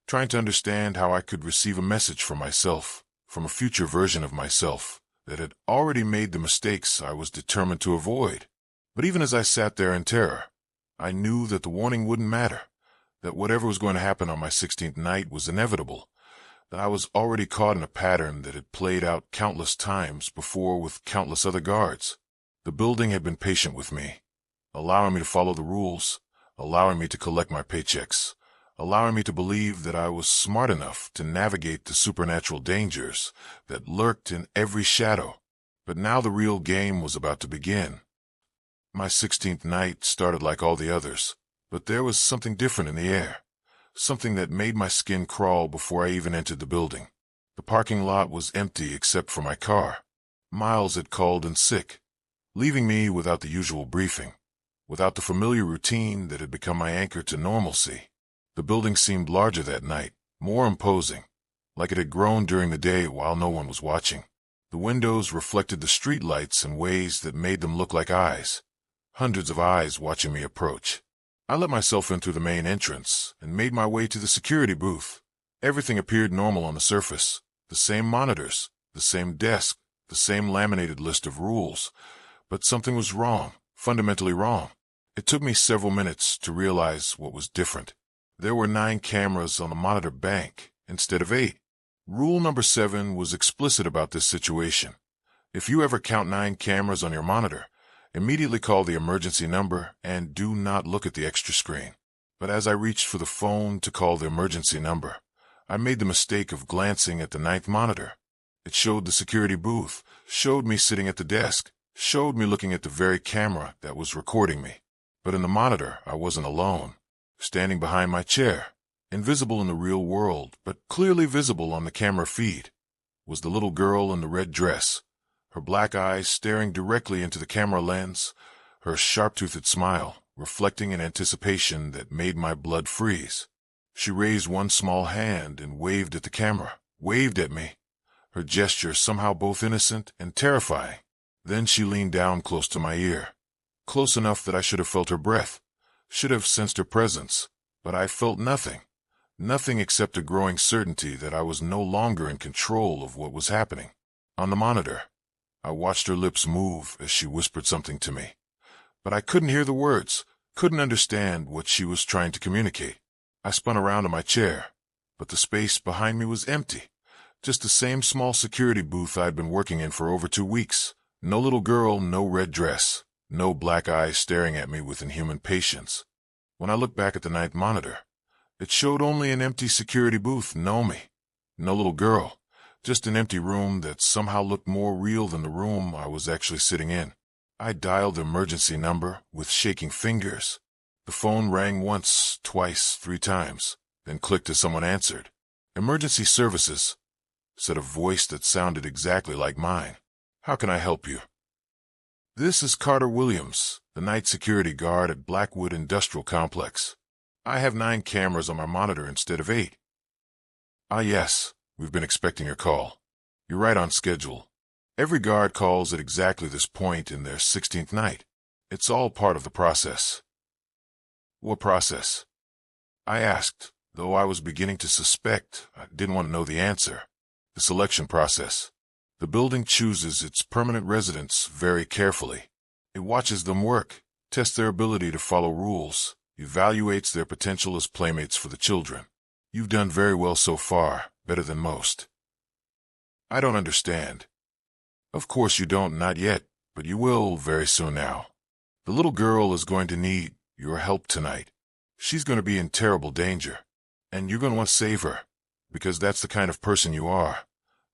trying to understand how I could receive a message from myself, from a future version of myself, that had already made the mistakes I was determined to avoid. But even as I sat there in terror, I knew that the warning wouldn't matter, that whatever was going to happen on my 16th night was inevitable, that I was already caught in a pattern that had played out countless times before with countless other guards. The building had been patient with me, allowing me to follow the rules, allowing me to collect my paychecks, allowing me to believe that I was smart enough to navigate the supernatural dangers that lurked in every shadow. But now the real game was about to begin. My 16th night started like all the others, but there was something different in the air, something that made my skin crawl before I even entered the building. The parking lot was empty except for my car. Miles had called in sick, leaving me without the usual briefing, without the familiar routine that had become my anchor to normalcy. The building seemed larger that night, more imposing, like it had grown during the day while no one was watching. The windows reflected the street lights in ways that made them look like eyes, hundreds of eyes watching me approach. I let myself in through the main entrance and made my way to the security booth. Everything appeared normal on the surface, the same monitors, the same desk, the same laminated list of rules. But something was wrong, fundamentally wrong. It took me several minutes to realize what was different. There were 9 cameras on the monitor bank instead of 8. Rule number 7 was explicit about this situation. If you ever count 9 cameras on your monitor, immediately call the emergency number and do not look at the extra screen. But as I reached for the phone to call the emergency number, I made the mistake of glancing at the 9th monitor. It showed the security booth, showed me sitting at the desk, showed me looking at the very camera that was recording me. But in the monitor, I wasn't alone. Standing behind my chair, invisible in the real world, but clearly visible on the camera feed, was the little girl in the red dress, her black eyes staring directly into the camera lens, her sharp-toothed smile reflecting an anticipation that made my blood freeze. She raised one small hand and waved at the camera, waved at me, her gesture somehow both innocent and terrifying. Then she leaned down close to my ear, close enough that I should have felt her breath, should have sensed her presence, but I felt nothing. Nothing except a growing certainty that I was no longer in control of what was happening. On the monitor, I watched her lips move as she whispered something to me, but I couldn't hear the words, couldn't understand what she was trying to communicate. I spun around in my chair, but the space behind me was empty, just the same small security booth I'd been working in for over 2 weeks. No little girl, no red dress, no black eyes staring at me with inhuman patience. When I looked back at the 9th monitor, it showed only an empty security booth, no me. No little girl, just an empty room that somehow looked more real than the room I was actually sitting in. I dialed the emergency number with shaking fingers. The phone rang once, twice, 3 times, then clicked as someone answered. "Emergency services," said a voice that sounded exactly like mine. "How can I help you?" "This is Carter Williams, the night security guard at Blackwood Industrial Complex. I have 9 cameras on my monitor instead of 8. "Ah, yes, we've been expecting your call. You're right on schedule. Every guard calls at exactly this point in their 16th night. It's all part of the process." "What process?" I asked, though I was beginning to suspect I didn't want to know the answer. "The selection process. The building chooses its permanent residents very carefully. It watches them work, tests their ability to follow rules, evaluates their potential as playmates for the children. You've done very well so far, better than most." "I don't understand." "Of course you don't, not yet, but you will very soon now. The little girl is going to need your help tonight. She's going to be in terrible danger, and you're going to want to save her, because that's the kind of person you are.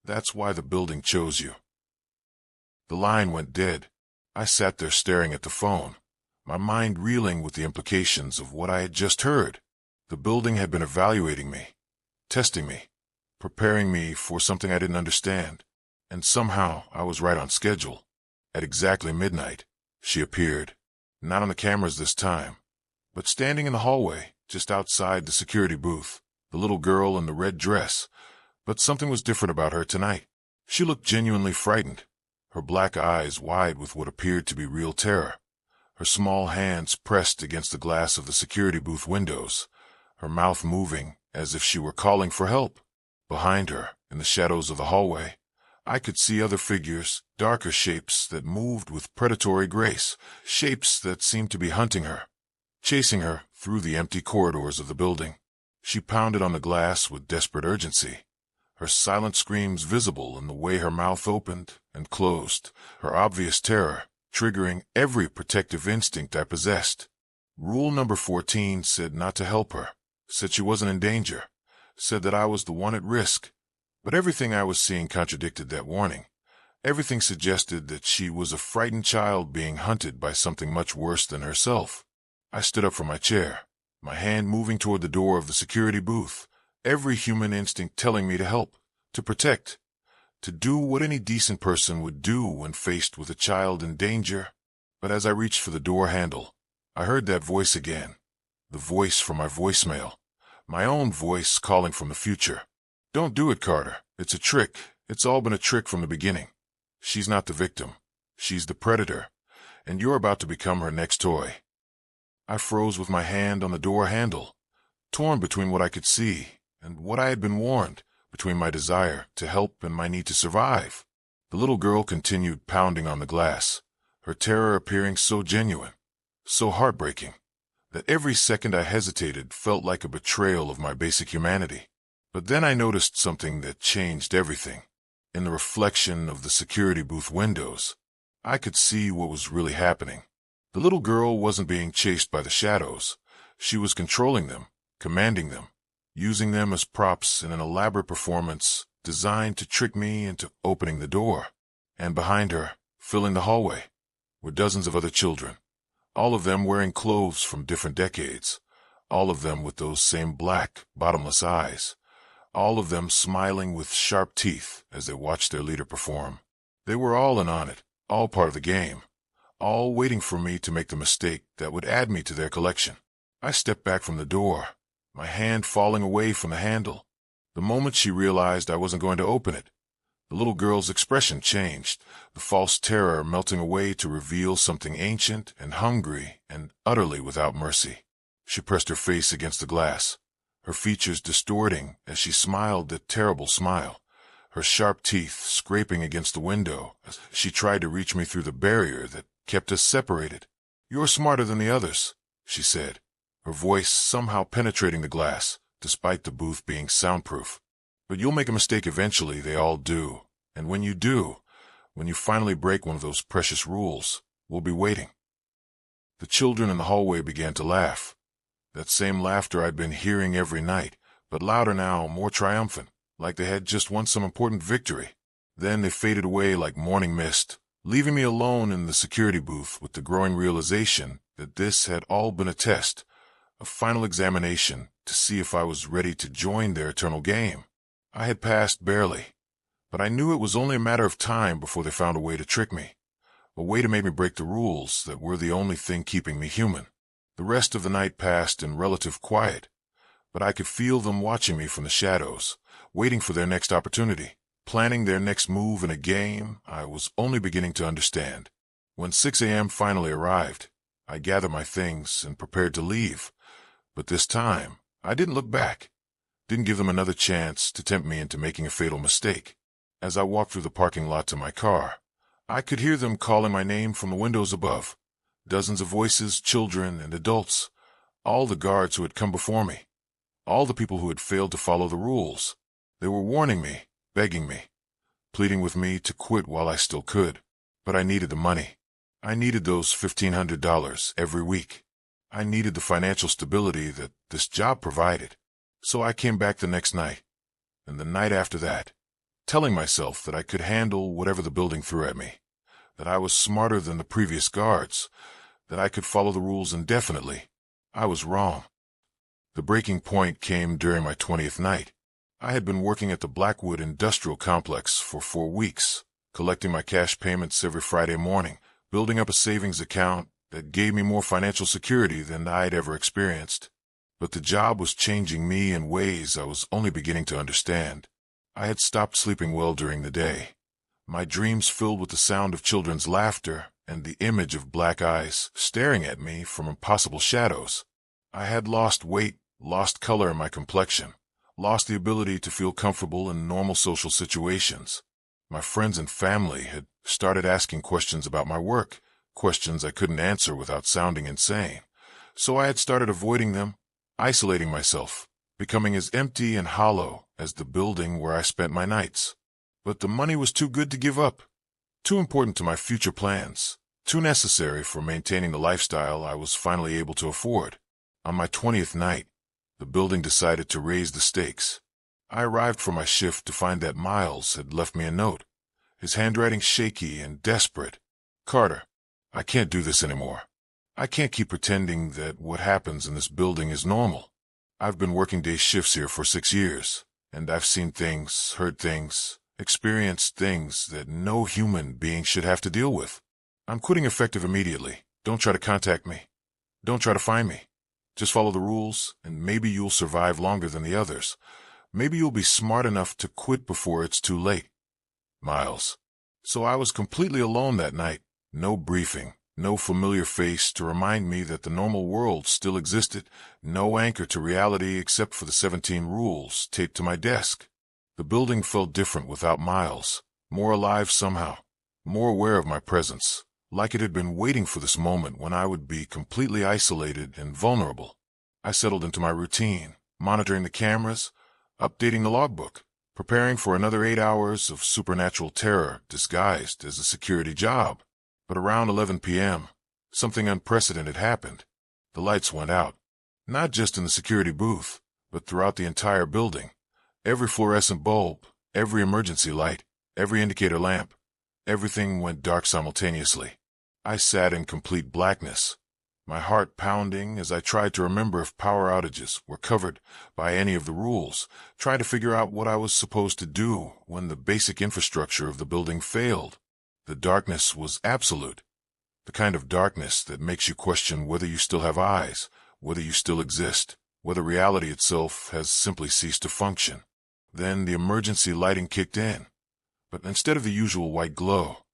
That's why the building chose you." The line went dead. I sat there staring at the phone, my mind reeling with the implications of what I had just heard. The building had been evaluating me, testing me, preparing me for something I didn't understand, and somehow I was right on schedule. At exactly midnight, she appeared, not on the cameras this time, but standing in the hallway just outside the security booth, the little girl in the red dress. But something was different about her tonight. She looked genuinely frightened, her black eyes wide with what appeared to be real terror, her small hands pressed against the glass of the security booth windows, her mouth moving as if she were calling for help. Behind her, in the shadows of the hallway, I could see other figures, darker shapes that moved with predatory grace, shapes that seemed to be hunting her, chasing her through the empty corridors of the building. She pounded on the glass with desperate urgency, her silent screams visible in the way her mouth opened and closed, her obvious terror triggering every protective instinct I possessed. Rule number 14 said not to help her, said she wasn't in danger, said that I was the one at risk. But everything I was seeing contradicted that warning. Everything suggested that she was a frightened child being hunted by something much worse than herself. I stood up from my chair, my hand moving toward the door of the security booth, every human instinct telling me to help, to protect, to do what any decent person would do when faced with a child in danger. But as I reached for the door handle, I heard that voice again, the voice from my voicemail, my own voice calling from the future. Don't do it, Carter. It's a trick. It's all been a trick from the beginning. She's not the victim. She's the predator, and you're about to become her next toy. I froze with my hand on the door handle, torn between what I could see and what I had been warned, between my desire to help and my need to survive. The little girl continued pounding on the glass, her terror appearing so genuine, so heartbreaking, that every second I hesitated felt like a betrayal of my basic humanity. But then I noticed something that changed everything. In the reflection of the security booth windows, I could see what was really happening. The little girl wasn't being chased by the shadows. She was controlling them, commanding them, using them as props in an elaborate performance designed to trick me into opening the door. And behind her, filling the hallway, were dozens of other children, all of them wearing clothes from different decades, all of them with those same black, bottomless eyes, all of them smiling with sharp teeth as they watched their leader perform. They were all in on it, all part of the game, all waiting for me to make the mistake that would add me to their collection. I stepped back from the door, my hand falling away from the handle. The moment she realized I wasn't going to open it, the little girl's expression changed, the false terror melting away to reveal something ancient and hungry and utterly without mercy. She pressed her face against the glass, her features distorting as she smiled that terrible smile, her sharp teeth scraping against the window as she tried to reach me through the barrier that kept us separated. "You're smarter than the others," she said, her voice somehow penetrating the glass, despite the booth being soundproof. "But you'll make a mistake eventually, they all do. And when you do, when you finally break one of those precious rules, we'll be waiting." The children in the hallway began to laugh. That same laughter I'd been hearing every night, but louder now, more triumphant, like they had just won some important victory. Then they faded away like morning mist, leaving me alone in the security booth with the growing realization that this had all been a test, a final examination to see if I was ready to join their eternal game. I had passed barely, but I knew it was only a matter of time before they found a way to trick me, a way to make me break the rules that were the only thing keeping me human. The rest of the night passed in relative quiet, but I could feel them watching me from the shadows, waiting for their next opportunity, planning their next move in a game I was only beginning to understand. When 6 a.m. finally arrived, I gathered my things and prepared to leave, but this time I didn't look back, didn't give them another chance to tempt me into making a fatal mistake. As I walked through the parking lot to my car, I could hear them calling my name from the windows above. Dozens of voices, children and adults, all the guards who had come before me, all the people who had failed to follow the rules. They were warning me, begging me, pleading with me to quit while I still could. But I needed the money. I needed those $1,500 every week. I needed the financial stability that this job provided. So I came back the next night, and the night after that, telling myself that I could handle whatever the building threw at me, that I was smarter than the previous guards, that I could follow the rules indefinitely. I was wrong. The breaking point came during my 20th night. I had been working at the Blackwood Industrial Complex for 4 weeks, collecting my cash payments every Friday morning, building up a savings account that gave me more financial security than I'd ever experienced. But the job was changing me in ways I was only beginning to understand. I had stopped sleeping well during the day, my dreams filled with the sound of children's laughter and the image of black eyes staring at me from impossible shadows. I had lost weight, lost color in my complexion, lost the ability to feel comfortable in normal social situations. My friends and family had started asking questions about my work, questions I couldn't answer without sounding insane. So I had started avoiding them, isolating myself, becoming as empty and hollow as the building where I spent my nights. But the money was too good to give up, too important to my future plans, too necessary for maintaining the lifestyle I was finally able to afford. On my 20th night, the building decided to raise the stakes. I arrived for my shift to find that Miles had left me a note, his handwriting shaky and desperate. "Carter, I can't do this anymore. I can't keep pretending that what happens in this building is normal. I've been working day shifts here for 6 years, and I've seen things, heard things, experienced things that no human being should have to deal with. I'm quitting effective immediately. Don't try to contact me. Don't try to find me. Just follow the rules, and maybe you'll survive longer than the others. Maybe you'll be smart enough to quit before it's too late. Miles." So I was completely alone that night. No briefing, no familiar face to remind me that the normal world still existed, no anchor to reality except for the 17 rules taped to my desk. The building felt different without Miles, more alive somehow, more aware of my presence, like it had been waiting for this moment when I would be completely isolated and vulnerable. I settled into my routine, monitoring the cameras, updating the logbook, preparing for another 8 hours of supernatural terror disguised as a security job. But around 11 p.m., something unprecedented happened. The lights went out, not just in the security booth, but throughout the entire building. Every fluorescent bulb, every emergency light, every indicator lamp, everything went dark simultaneously. I sat in complete blackness, my heart pounding as I tried to remember if power outages were covered by any of the rules, trying to figure out what I was supposed to do when the basic infrastructure of the building failed. The darkness was absolute, the kind of darkness that makes you question whether you still have eyes, whether you still exist, whether reality itself has simply ceased to function. Then the emergency lighting kicked in, but instead of the usual white glow,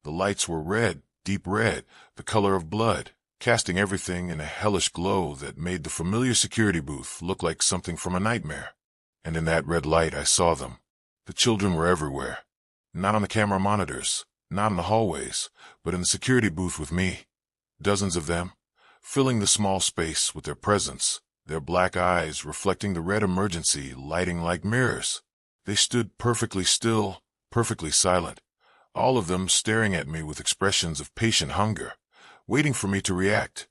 the lights were red, deep red, the color of blood, casting everything in a hellish glow that made the familiar security booth look like something from a nightmare. And in that red light I saw them. The children were everywhere, not on the camera monitors, not in the hallways, but in the security booth with me. Dozens of them, filling the small space with their presence, their black eyes reflecting the red emergency lighting like mirrors. They stood perfectly still, perfectly silent, all of them staring at me with expressions of patient hunger, waiting for me to react,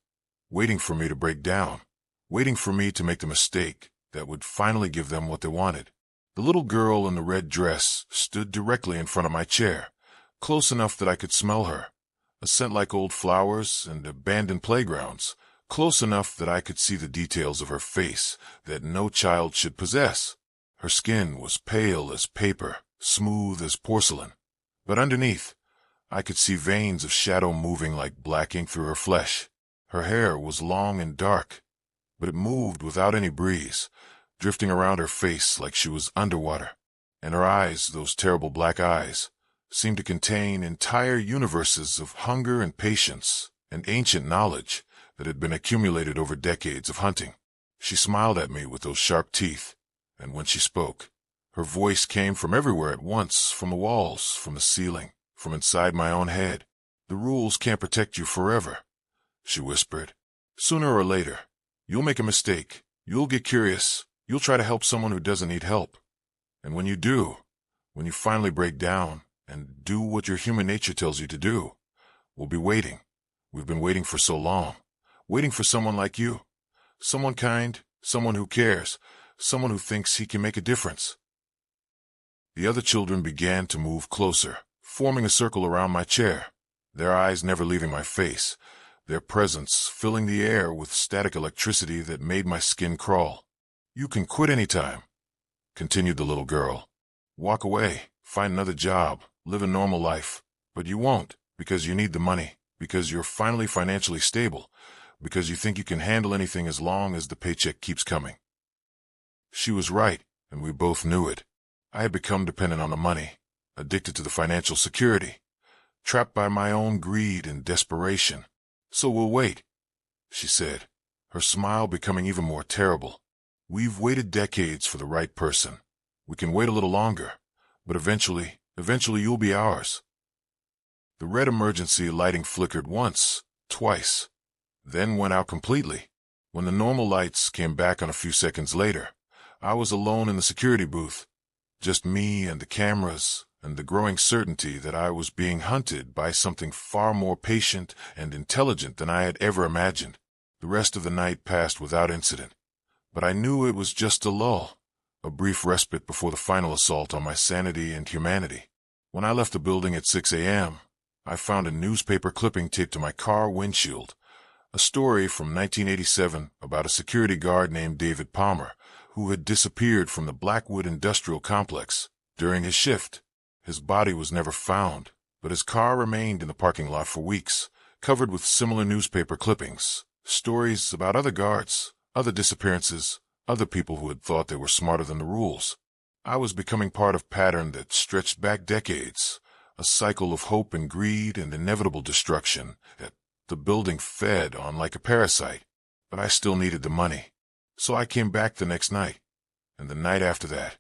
waiting for me to break down, waiting for me to make the mistake that would finally give them what they wanted. The little girl in the red dress stood directly in front of my chair, close enough that I could smell her, a scent like old flowers and abandoned playgrounds, close enough that I could see the details of her face that no child should possess. Her skin was pale as paper, smooth as porcelain, but underneath, I could see veins of shadow moving like black ink through her flesh. Her hair was long and dark, but it moved without any breeze, drifting around her face like she was underwater. And her eyes, those terrible black eyes, seemed to contain entire universes of hunger and patience and ancient knowledge that had been accumulated over decades of hunting. She smiled at me with those sharp teeth, and when she spoke, her voice came from everywhere at once, from the walls, from the ceiling, from inside my own head. "The rules can't protect you forever," she whispered. "Sooner or later, you'll make a mistake, you'll get curious, you'll try to help someone who doesn't need help. And when you do, when you finally break down and do what your human nature tells you to do, we'll be waiting. We've been waiting for so long, waiting for someone like you, someone kind, someone who cares, someone who thinks he can make a difference." The other children began to move closer, forming a circle around my chair, their eyes never leaving my face, their presence filling the air with static electricity that made my skin crawl. "You can quit anytime," continued the little girl. "Walk away, find another job, live a normal life, but you won't, because you need the money, because you're finally financially stable, because you think you can handle anything as long as the paycheck keeps coming." She was right, and we both knew it. I had become dependent on the money, addicted to the financial security, trapped by my own greed and desperation. "So we'll wait," she said, her smile becoming even more terrible. "We've waited decades for the right person. We can wait a little longer, but eventually Eventually you'll be ours. The red emergency lighting flickered once, twice, then went out completely. When the normal lights came back on a few seconds later, I was alone in the security booth. Just me and the cameras, and the growing certainty that I was being hunted by something far more patient and intelligent than I had ever imagined. The rest of the night passed without incident, but I knew it was just a lull, a brief respite before the final assault on my sanity and humanity. When I left the building at 6 a.m., I found a newspaper clipping taped to my car windshield, a story from 1987 about a security guard named David Palmer, who had disappeared from the Blackwood Industrial Complex during his shift. His body was never found, but his car remained in the parking lot for weeks, covered with similar newspaper clippings, stories about other guards, other disappearances, other people who had thought they were smarter than the rules. I was becoming part of a pattern that stretched back decades, a cycle of hope and greed and inevitable destruction that the building fed on like a parasite. But I still needed the money. So I came back the next night, and the night after that,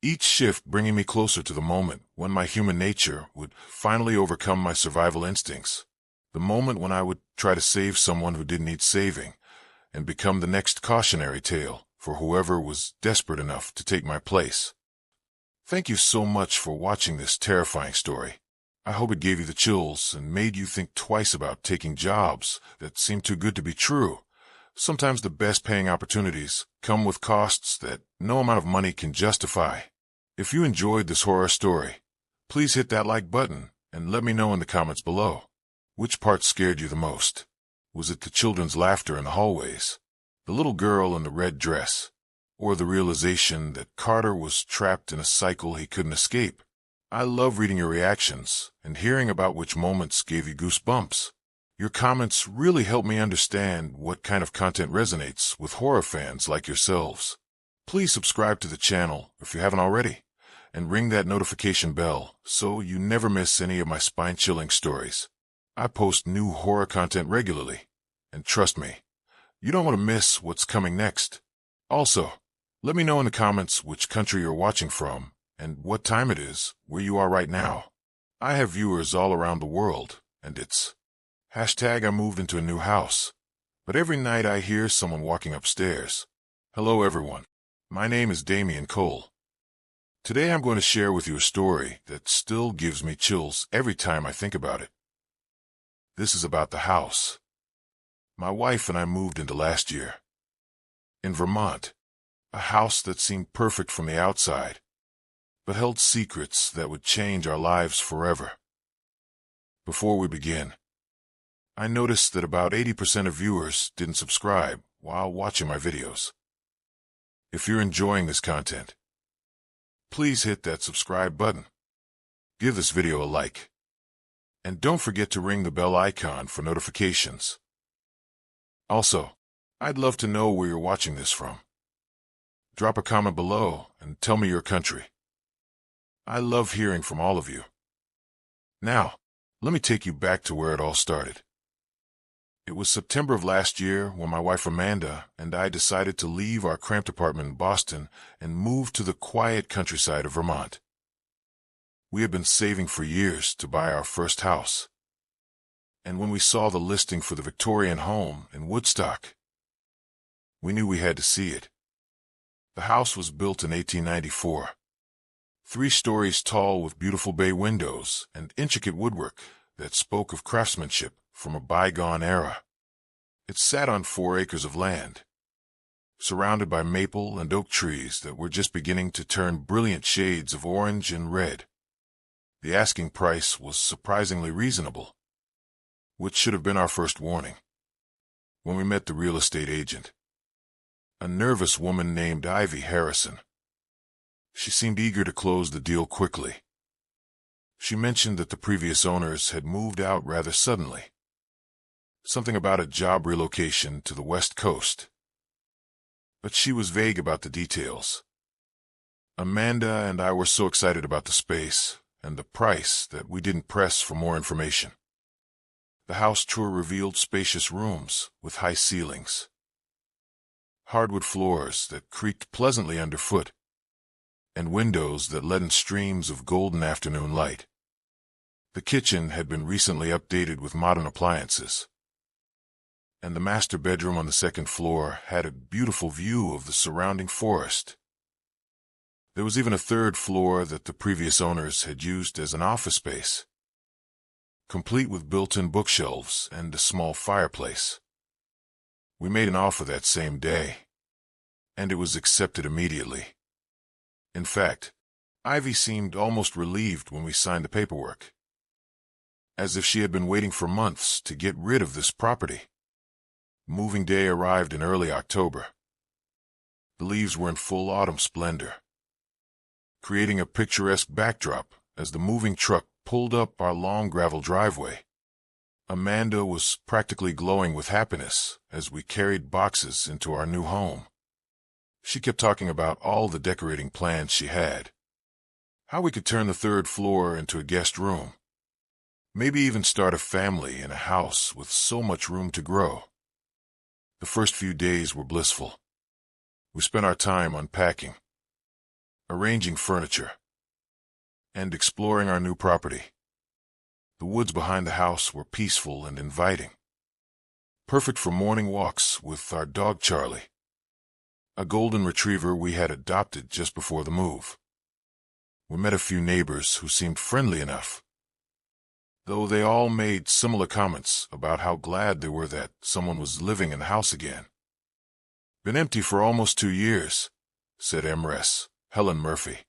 each shift bringing me closer to the moment when my human nature would finally overcome my survival instincts. The moment when I would try to save someone who didn't need saving, and become the next cautionary tale for whoever was desperate enough to take my place. Thank you so much for watching this terrifying story. I hope it gave you the chills and made you think twice about taking jobs that seem too good to be true. Sometimes the best paying opportunities come with costs that no amount of money can justify. If you enjoyed this horror story, please hit that like button and let me know in the comments below. Which part scared you the most? Was it the children's laughter in the hallways, the little girl in the red dress, or the realization that Carter was trapped in a cycle he couldn't escape? I love reading your reactions and hearing about which moments gave you goosebumps. Your comments really help me understand what kind of content resonates with horror fans like yourselves. Please subscribe to the channel if you haven't already, and ring that notification bell so you never miss any of my spine-chilling stories. I post new horror content regularly, and trust me, you don't want to miss what's coming next. Also, let me know in the comments which country you're watching from and what time it is where you are right now. I have viewers all around the world, and it's #I moved into a new house, but every night I hear someone walking upstairs. Hello everyone, my name is Damian Cole. Today I'm going to share with you a story that still gives me chills every time I think about it. This is about the house my wife and I moved into last year. In Vermont, a house that seemed perfect from the outside, but held secrets that would change our lives forever. Before we begin, I noticed that about 80% of viewers didn't subscribe while watching my videos. If you're enjoying this content, please hit that subscribe button. Give this video a like. And don't forget to ring the bell icon for notifications. Also, I'd love to know where you're watching this from. Drop a comment below and tell me your country. I love hearing from all of you. Now, let me take you back to where it all started. It was September of last year when my wife Amanda and I decided to leave our cramped apartment in Boston and move to the quiet countryside of Vermont. We had been saving for years to buy our first house. And when we saw the listing for the Victorian home in Woodstock, we knew we had to see it. The house was built in 1894. 3 stories tall with beautiful bay windows and intricate woodwork that spoke of craftsmanship from a bygone era. It sat on 4 acres of land, surrounded by maple and oak trees that were just beginning to turn brilliant shades of orange and red. The asking price was surprisingly reasonable, which should have been our first warning. When we met the real estate agent, a nervous woman named Ivy Harrison, she seemed eager to close the deal quickly. She mentioned that the previous owners had moved out rather suddenly. Something about a job relocation to the West Coast. But she was vague about the details. Amanda and I were so excited about the space and the price that we didn't press for more information. The house tour revealed spacious rooms with high ceilings, hardwood floors that creaked pleasantly underfoot, and windows that let in streams of golden afternoon light. The kitchen had been recently updated with modern appliances, and the master bedroom on the second floor had a beautiful view of the surrounding forest. There was even a third floor that the previous owners had used as an office space, complete with built-in bookshelves and a small fireplace. We made an offer that same day, and it was accepted immediately. In fact, Ivy seemed almost relieved when we signed the paperwork, as if she had been waiting for months to get rid of this property. Moving day arrived in early October. The leaves were in full autumn splendor, creating a picturesque backdrop as the moving truck pulled up our long gravel driveway. Amanda was practically glowing with happiness as we carried boxes into our new home. She kept talking about all the decorating plans she had, how we could turn the third floor into a guest room, maybe even start a family in a house with so much room to grow. The first few days were blissful. We spent our time unpacking, arranging furniture, and exploring our new property. The woods behind the house were peaceful and inviting, perfect for morning walks with our dog Charlie, a golden retriever we had adopted just before the move. We met a few neighbors who seemed friendly enough, though they all made similar comments about how glad they were that someone was living in the house again. "Been empty for almost 2 years," said Emress Helen Murphy,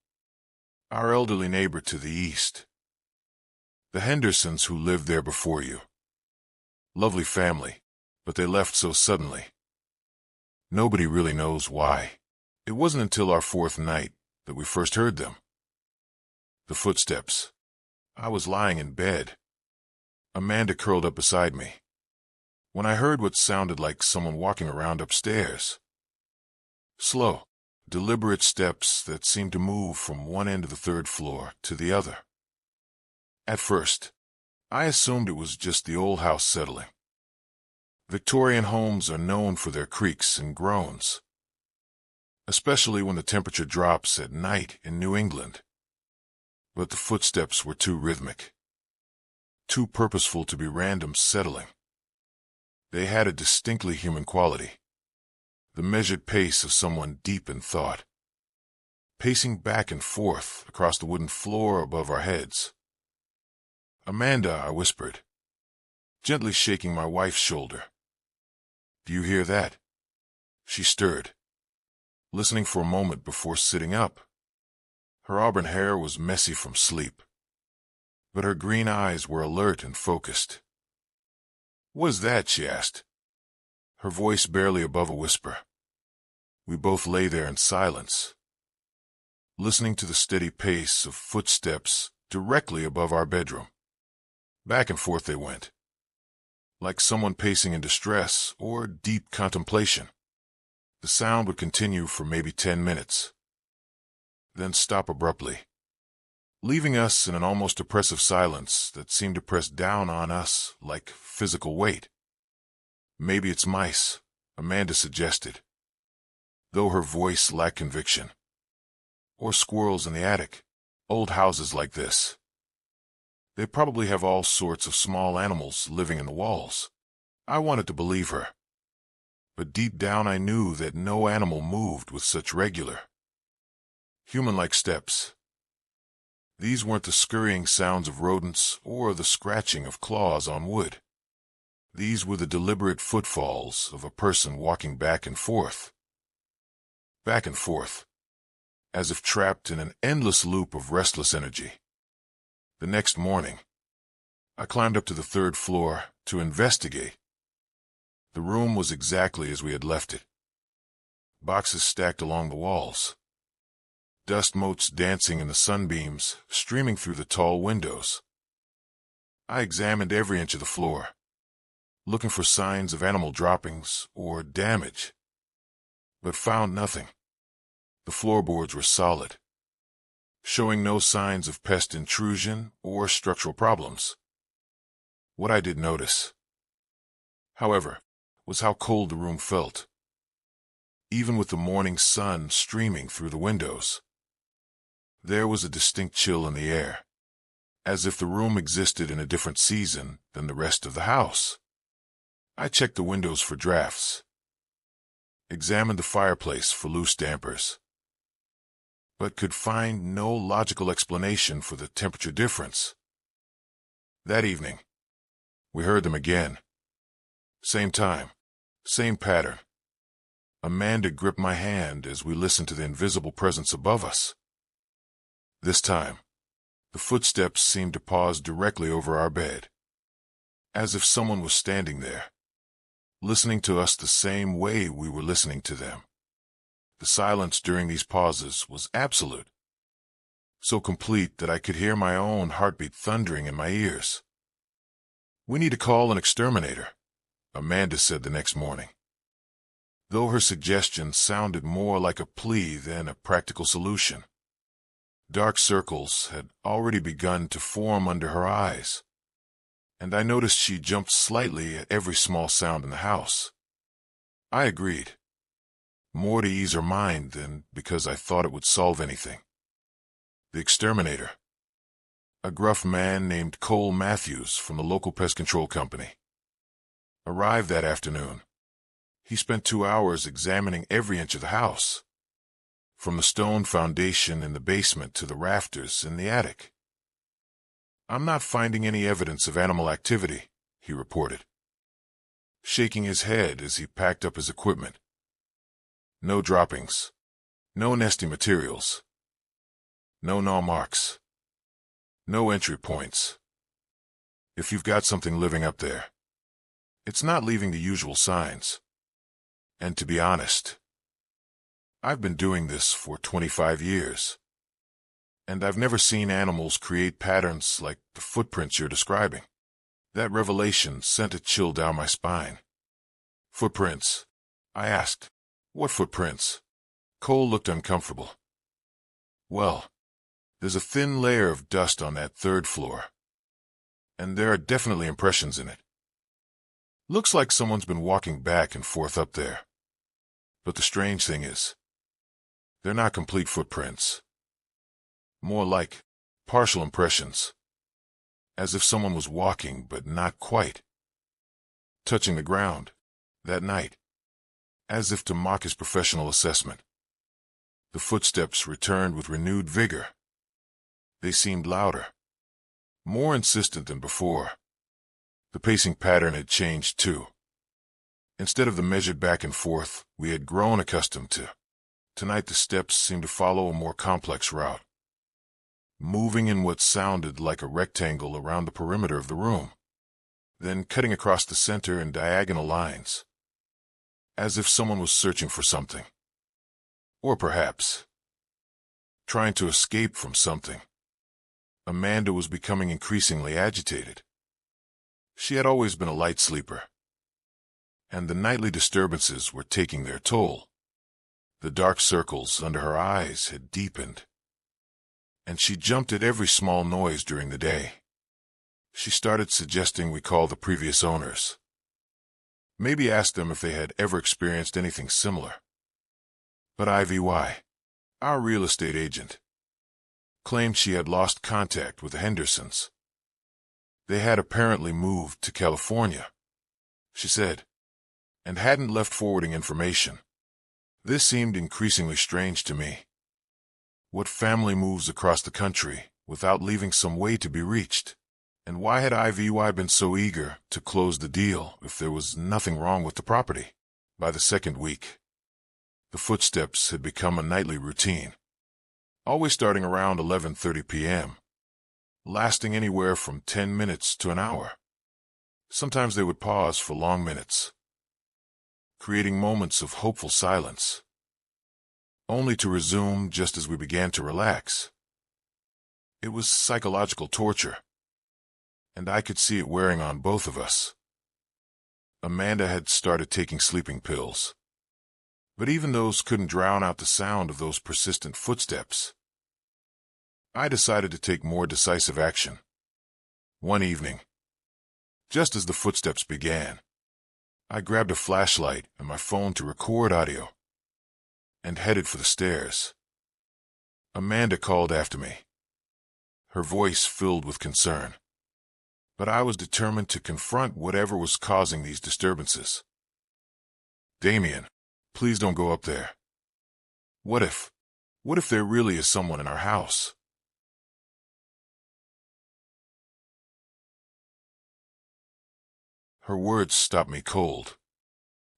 our elderly neighbor to the east. "The Hendersons who lived there before you. Lovely family, but they left so suddenly. Nobody really knows why. It wasn't until our 4th night that we first heard them. The footsteps. I was lying in bed. Amanda curled up beside me, when I heard what sounded like someone walking around upstairs. Slow, deliberate steps that seemed to move from one end of the third floor to the other. At first, I assumed it was just the old house settling. Victorian homes are known for their creaks and groans, especially when the temperature drops at night in New England. But the footsteps were too rhythmic, too purposeful to be random settling. They had a distinctly human quality, the measured pace of someone deep in thought, pacing back and forth across the wooden floor above our heads. "Amanda," I whispered, gently shaking my wife's shoulder. "Do you hear that?" She stirred, listening for a moment before sitting up. Her auburn hair was messy from sleep, but her green eyes were alert and focused. "What is that?" she asked, her voice barely above a whisper. We both lay there in silence, listening to the steady pace of footsteps directly above our bedroom. Back and forth they went, like someone pacing in distress or deep contemplation. The sound would continue for maybe 10 minutes, then stop abruptly, leaving us in an almost oppressive silence that seemed to press down on us like physical weight. "Maybe it's mice," Amanda suggested, though her voice lacked conviction. "Or squirrels in the attic. Old houses like this. They probably have all sorts of small animals living in the walls." I wanted to believe her, but deep down I knew that no animal moved with such regular, human-like steps. These weren't the scurrying sounds of rodents or the scratching of claws on wood. These were the deliberate footfalls of a person walking back and forth, as if trapped in an endless loop of restless energy. The next morning, I climbed up to the third floor to investigate. The room was exactly as we had left it. Boxes stacked along the walls, dust motes dancing in the sunbeams streaming through the tall windows. I examined every inch of the floor, looking for signs of animal droppings or damage, but found nothing. The floorboards were solid, showing no signs of pest intrusion or structural problems. What I did notice, however, was how cold the room felt, even with the morning sun streaming through the windows. There was a distinct chill in the air, as if the room existed in a different season than the rest of the house. I checked the windows for drafts, examined the fireplace for loose dampers, but could find no logical explanation for the temperature difference. That evening, we heard them again. Same time, same pattern. Amanda gripped my hand as we listened to the invisible presence above us. This time, the footsteps seemed to pause directly over our bed, as if someone was standing there, listening to us the same way we were listening to them. The silence during these pauses was absolute, so complete that I could hear my own heartbeat thundering in my ears. "We need to call an exterminator," Amanda said the next morning, though her suggestion sounded more like a plea than a practical solution. Dark circles had already begun to form under her eyes, and I noticed she jumped slightly at every small sound in the house. I agreed, more to ease her mind than because I thought it would solve anything. The exterminator, a gruff man named Cole Matthews from the local pest control company, arrived that afternoon. He spent 2 hours examining every inch of the house, from the stone foundation in the basement to the rafters in the attic. "I'm not finding any evidence of animal activity," he reported, shaking his head as he packed up his equipment. "No droppings, no nesting materials, no gnaw marks, no entry points. If you've got something living up there, it's not leaving the usual signs. And to be honest, I've been doing this for 25 years, and I've never seen animals create patterns like the footprints you're describing." That revelation sent a chill down my spine. "Footprints?" I asked. "What footprints?" Cole looked uncomfortable. "Well, there's a thin layer of dust on that 3rd floor, and there are definitely impressions in it. Looks like someone's been walking back and forth up there. But the strange thing is, they're not complete footprints. More like partial impressions, as if someone was walking but not quite, touching the ground that night, as if to mock his professional assessment." The footsteps returned with renewed vigor. They seemed louder, more insistent than before. The pacing pattern had changed too. Instead of the measured back and forth we had grown accustomed to, tonight the steps seemed to follow a more complex route, moving in what sounded like a rectangle around the perimeter of the room, then cutting across the center in diagonal lines, as if someone was searching for something. Or perhaps trying to escape from something. Amanda was becoming increasingly agitated. She had always been a light sleeper, and the nightly disturbances were taking their toll. The dark circles under her eyes had deepened, and she jumped at every small noise during the day. She started suggesting we call the previous owners. Maybe ask them if they had ever experienced anything similar. But IVY, our real estate agent, claimed she had lost contact with the Hendersons. They had apparently moved to California, she said, and hadn't left forwarding information. This seemed increasingly strange to me. What family moves across the country without leaving some way to be reached? And why had IVY been so eager to close the deal if there was nothing wrong with the property? By the 2nd week, the footsteps had become a nightly routine, always starting around 11:30 p.m., lasting anywhere from 10 minutes to an hour. Sometimes they would pause for long minutes, creating moments of hopeful silence, only to resume just as we began to relax. It was psychological torture, and I could see it wearing on both of us. Amanda had started taking sleeping pills, but even those couldn't drown out the sound of those persistent footsteps. I decided to take more decisive action. One evening, just as the footsteps began, I grabbed a flashlight and my phone to record audio, and headed for the stairs. Amanda called after me, her voice filled with concern. But I was determined to confront whatever was causing these disturbances. Damien, please don't go up there. What if there really is someone in our house? Her words stopped me cold.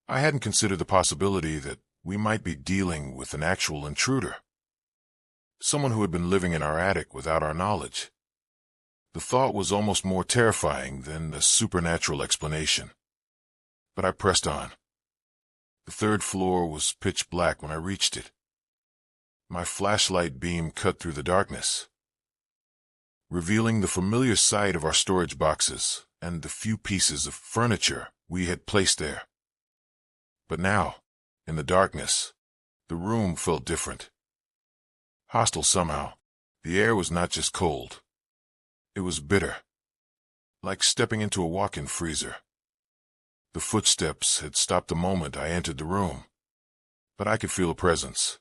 I hadn't considered the possibility that we might be dealing with an actual intruder. Someone who had been living in our attic without our knowledge. The thought was almost more terrifying than a supernatural explanation. But I pressed on. The third floor was pitch black when I reached it. My flashlight beam cut through the darkness, revealing the familiar sight of our storage boxes and the few pieces of furniture we had placed there. But now, in the darkness, the room felt different. Hostile somehow. The air was not just cold. It was bitter, like stepping into a walk-in freezer. The footsteps had stopped the moment I entered the room, but I could feel a presence.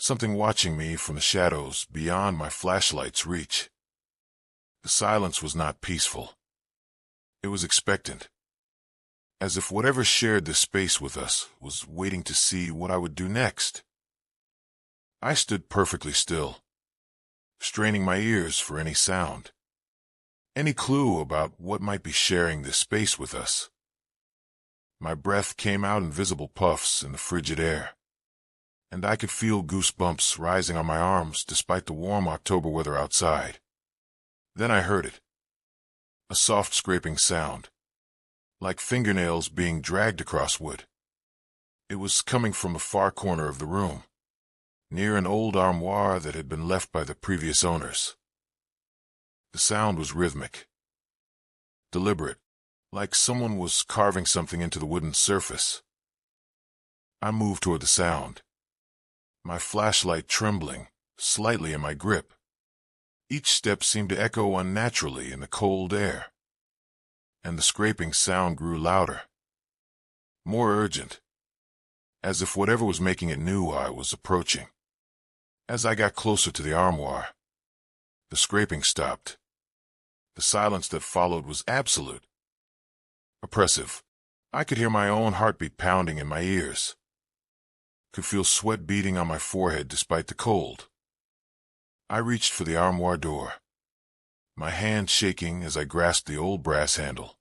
Something watching me from the shadows beyond my flashlight's reach. The silence was not peaceful. It was expectant, as if whatever shared this space with us was waiting to see what I would do next. I stood perfectly still, straining my ears for any sound, any clue about what might be sharing this space with us. My breath came out in visible puffs in the frigid air, and I could feel goosebumps rising on my arms despite the warm October weather outside. Then I heard it. A soft scraping sound, like fingernails being dragged across wood. It was coming from the far corner of the room, near an old armoire that had been left by the previous owners. The sound was rhythmic, deliberate, like someone was carving something into the wooden surface. I moved toward the sound, my flashlight trembling slightly in my grip. Each step seemed to echo unnaturally in the cold air, and the scraping sound grew louder, more urgent, as if whatever was making it knew I was approaching. As I got closer to the armoire, the scraping stopped. The silence that followed was absolute, oppressive. I could hear my own heartbeat pounding in my ears, could feel sweat beading on my forehead despite the cold. I reached for the armoire door, my hand shaking as I grasped the old brass handle.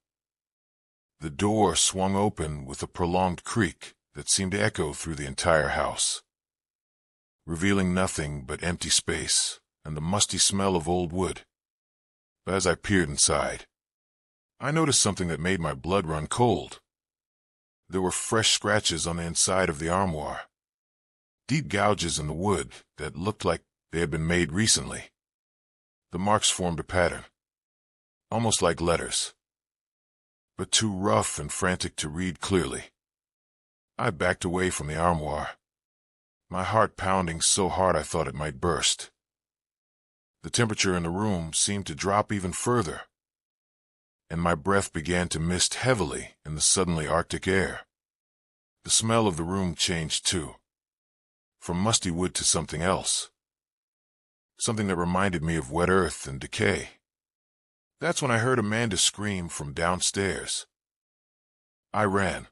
The door swung open with a prolonged creak that seemed to echo through the entire house, revealing nothing but empty space and the musty smell of old wood. But as I peered inside, I noticed something that made my blood run cold. There were fresh scratches on the inside of the armoire, deep gouges in the wood that looked like they had been made recently. The marks formed a pattern, almost like letters, but too rough and frantic to read clearly. I backed away from the armoire, my heart pounding so hard I thought it might burst. The temperature in the room seemed to drop even further, and my breath began to mist heavily in the suddenly arctic air. The smell of the room changed too, from musty wood to something else, something that reminded me of wet earth and decay. That's when I heard Amanda scream from downstairs. I ran,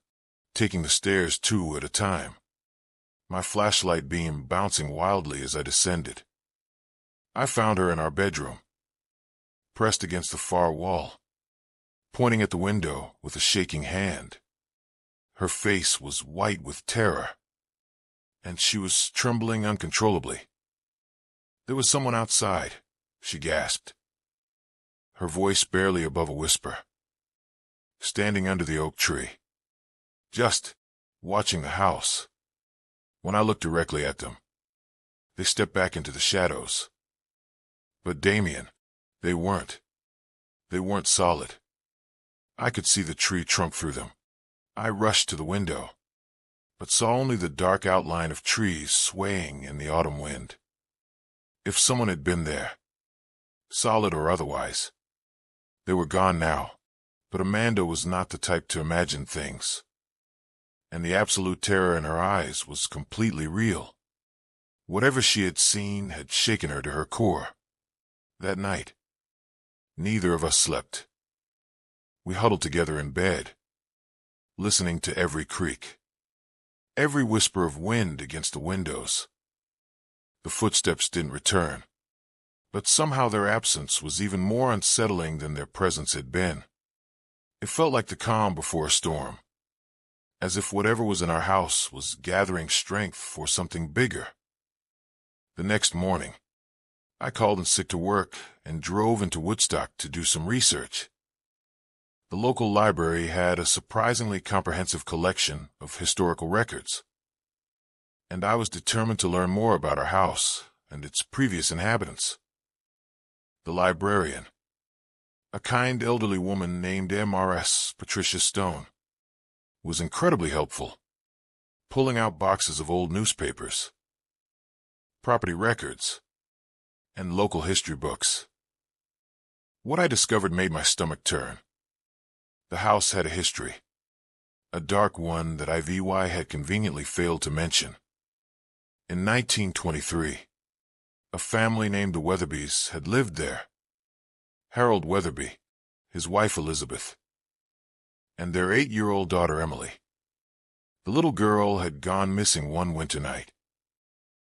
taking the stairs 2 at a time, my flashlight beam bouncing wildly as I descended. I found her in our bedroom, pressed against the far wall, pointing at the window with a shaking hand. Her face was white with terror, and she was trembling uncontrollably. "There was someone outside," she gasped, her voice barely above a whisper, "standing under the oak tree, just watching the house." When I looked directly at them, they stepped back into the shadows. But Damien, they weren't solid. I could see the tree trunk through them. I rushed to the window, but saw only the dark outline of trees swaying in the autumn wind. If someone had been there, solid or otherwise, they were gone now. But Amanda was not the type to imagine things, and the absolute terror in her eyes was completely real. Whatever she had seen had shaken her to her core. That night, neither of us slept. We huddled together in bed, listening to every creak, every whisper of wind against the windows. The footsteps didn't return, but somehow their absence was even more unsettling than their presence had been. It felt like the calm before a storm, as if whatever was in our house was gathering strength for something bigger. The next morning, I called in sick to work and drove into Woodstock to do some research. The local library had a surprisingly comprehensive collection of historical records, and I was determined to learn more about our house and its previous inhabitants. The librarian, a kind elderly woman named M.R.S. Patricia Stone, was incredibly helpful, pulling out boxes of old newspapers, property records, and local history books. What I discovered made my stomach turn. The house had a history, a dark one that IVY had conveniently failed to mention. In 1923, a family named the Weatherbys had lived there. Harold Weatherby, his wife Elizabeth, and their 8-year-old daughter Emily. The little girl had gone missing one winter night,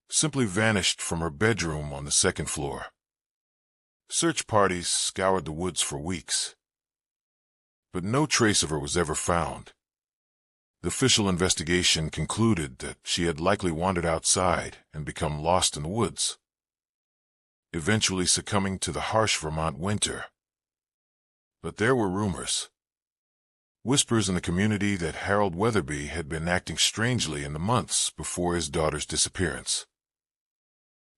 simply vanished from her bedroom on the second floor. Search parties scoured the woods for weeks, but no trace of her was ever found. The official investigation concluded that she had likely wandered outside and become lost in the woods, eventually succumbing to the harsh Vermont winter. But there were rumors, whispers in the community that Harold Weatherby had been acting strangely in the months before his daughter's disappearance.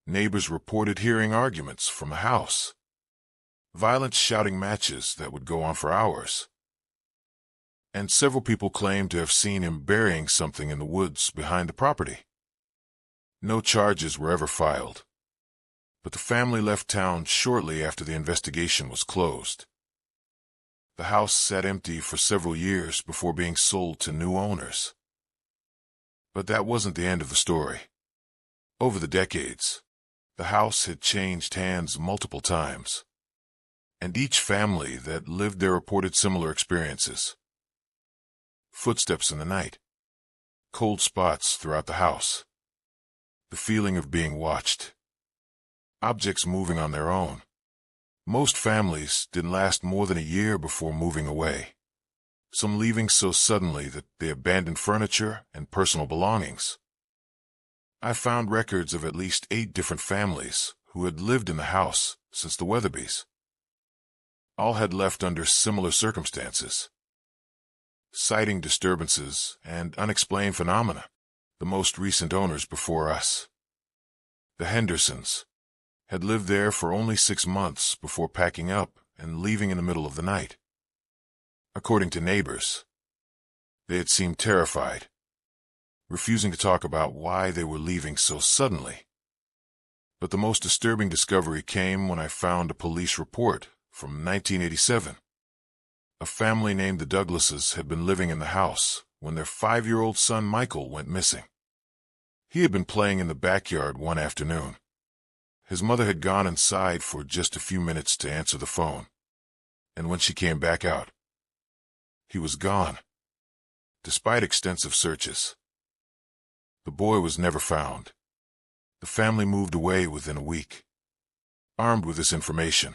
Neighbors reported hearing arguments from the house, violent shouting matches that would go on for hours, and several people claimed to have seen him burying something in the woods behind the property. No charges were ever filed, but the family left town shortly after the investigation was closed. The house sat empty for several years before being sold to new owners. But that wasn't the end of the story. Over the decades, the house had changed hands multiple times, and each family that lived there reported similar experiences. Footsteps in the night, cold spots throughout the house, the feeling of being watched, objects moving on their own. Most families didn't last more than a year before moving away, some leaving so suddenly that they abandoned furniture and personal belongings. I found records of at least 8 different families who had lived in the house since the Weatherbys. All had left under similar circumstances, citing disturbances and unexplained phenomena. The most recent owners before us, the Hendersons, had lived there for only 6 months before packing up and leaving in the middle of the night. According to neighbors, they had seemed terrified, refusing to talk about why they were leaving so suddenly. But the most disturbing discovery came when I found a police report from 1987. A family named the Douglases had been living in the house when their 5-year-old son Michael went missing. He had been playing in the backyard one afternoon. His mother had gone inside for just a few minutes to answer the phone, and when she came back out, he was gone, despite extensive searches. The boy was never found. The family moved away within a week. Armed with this information,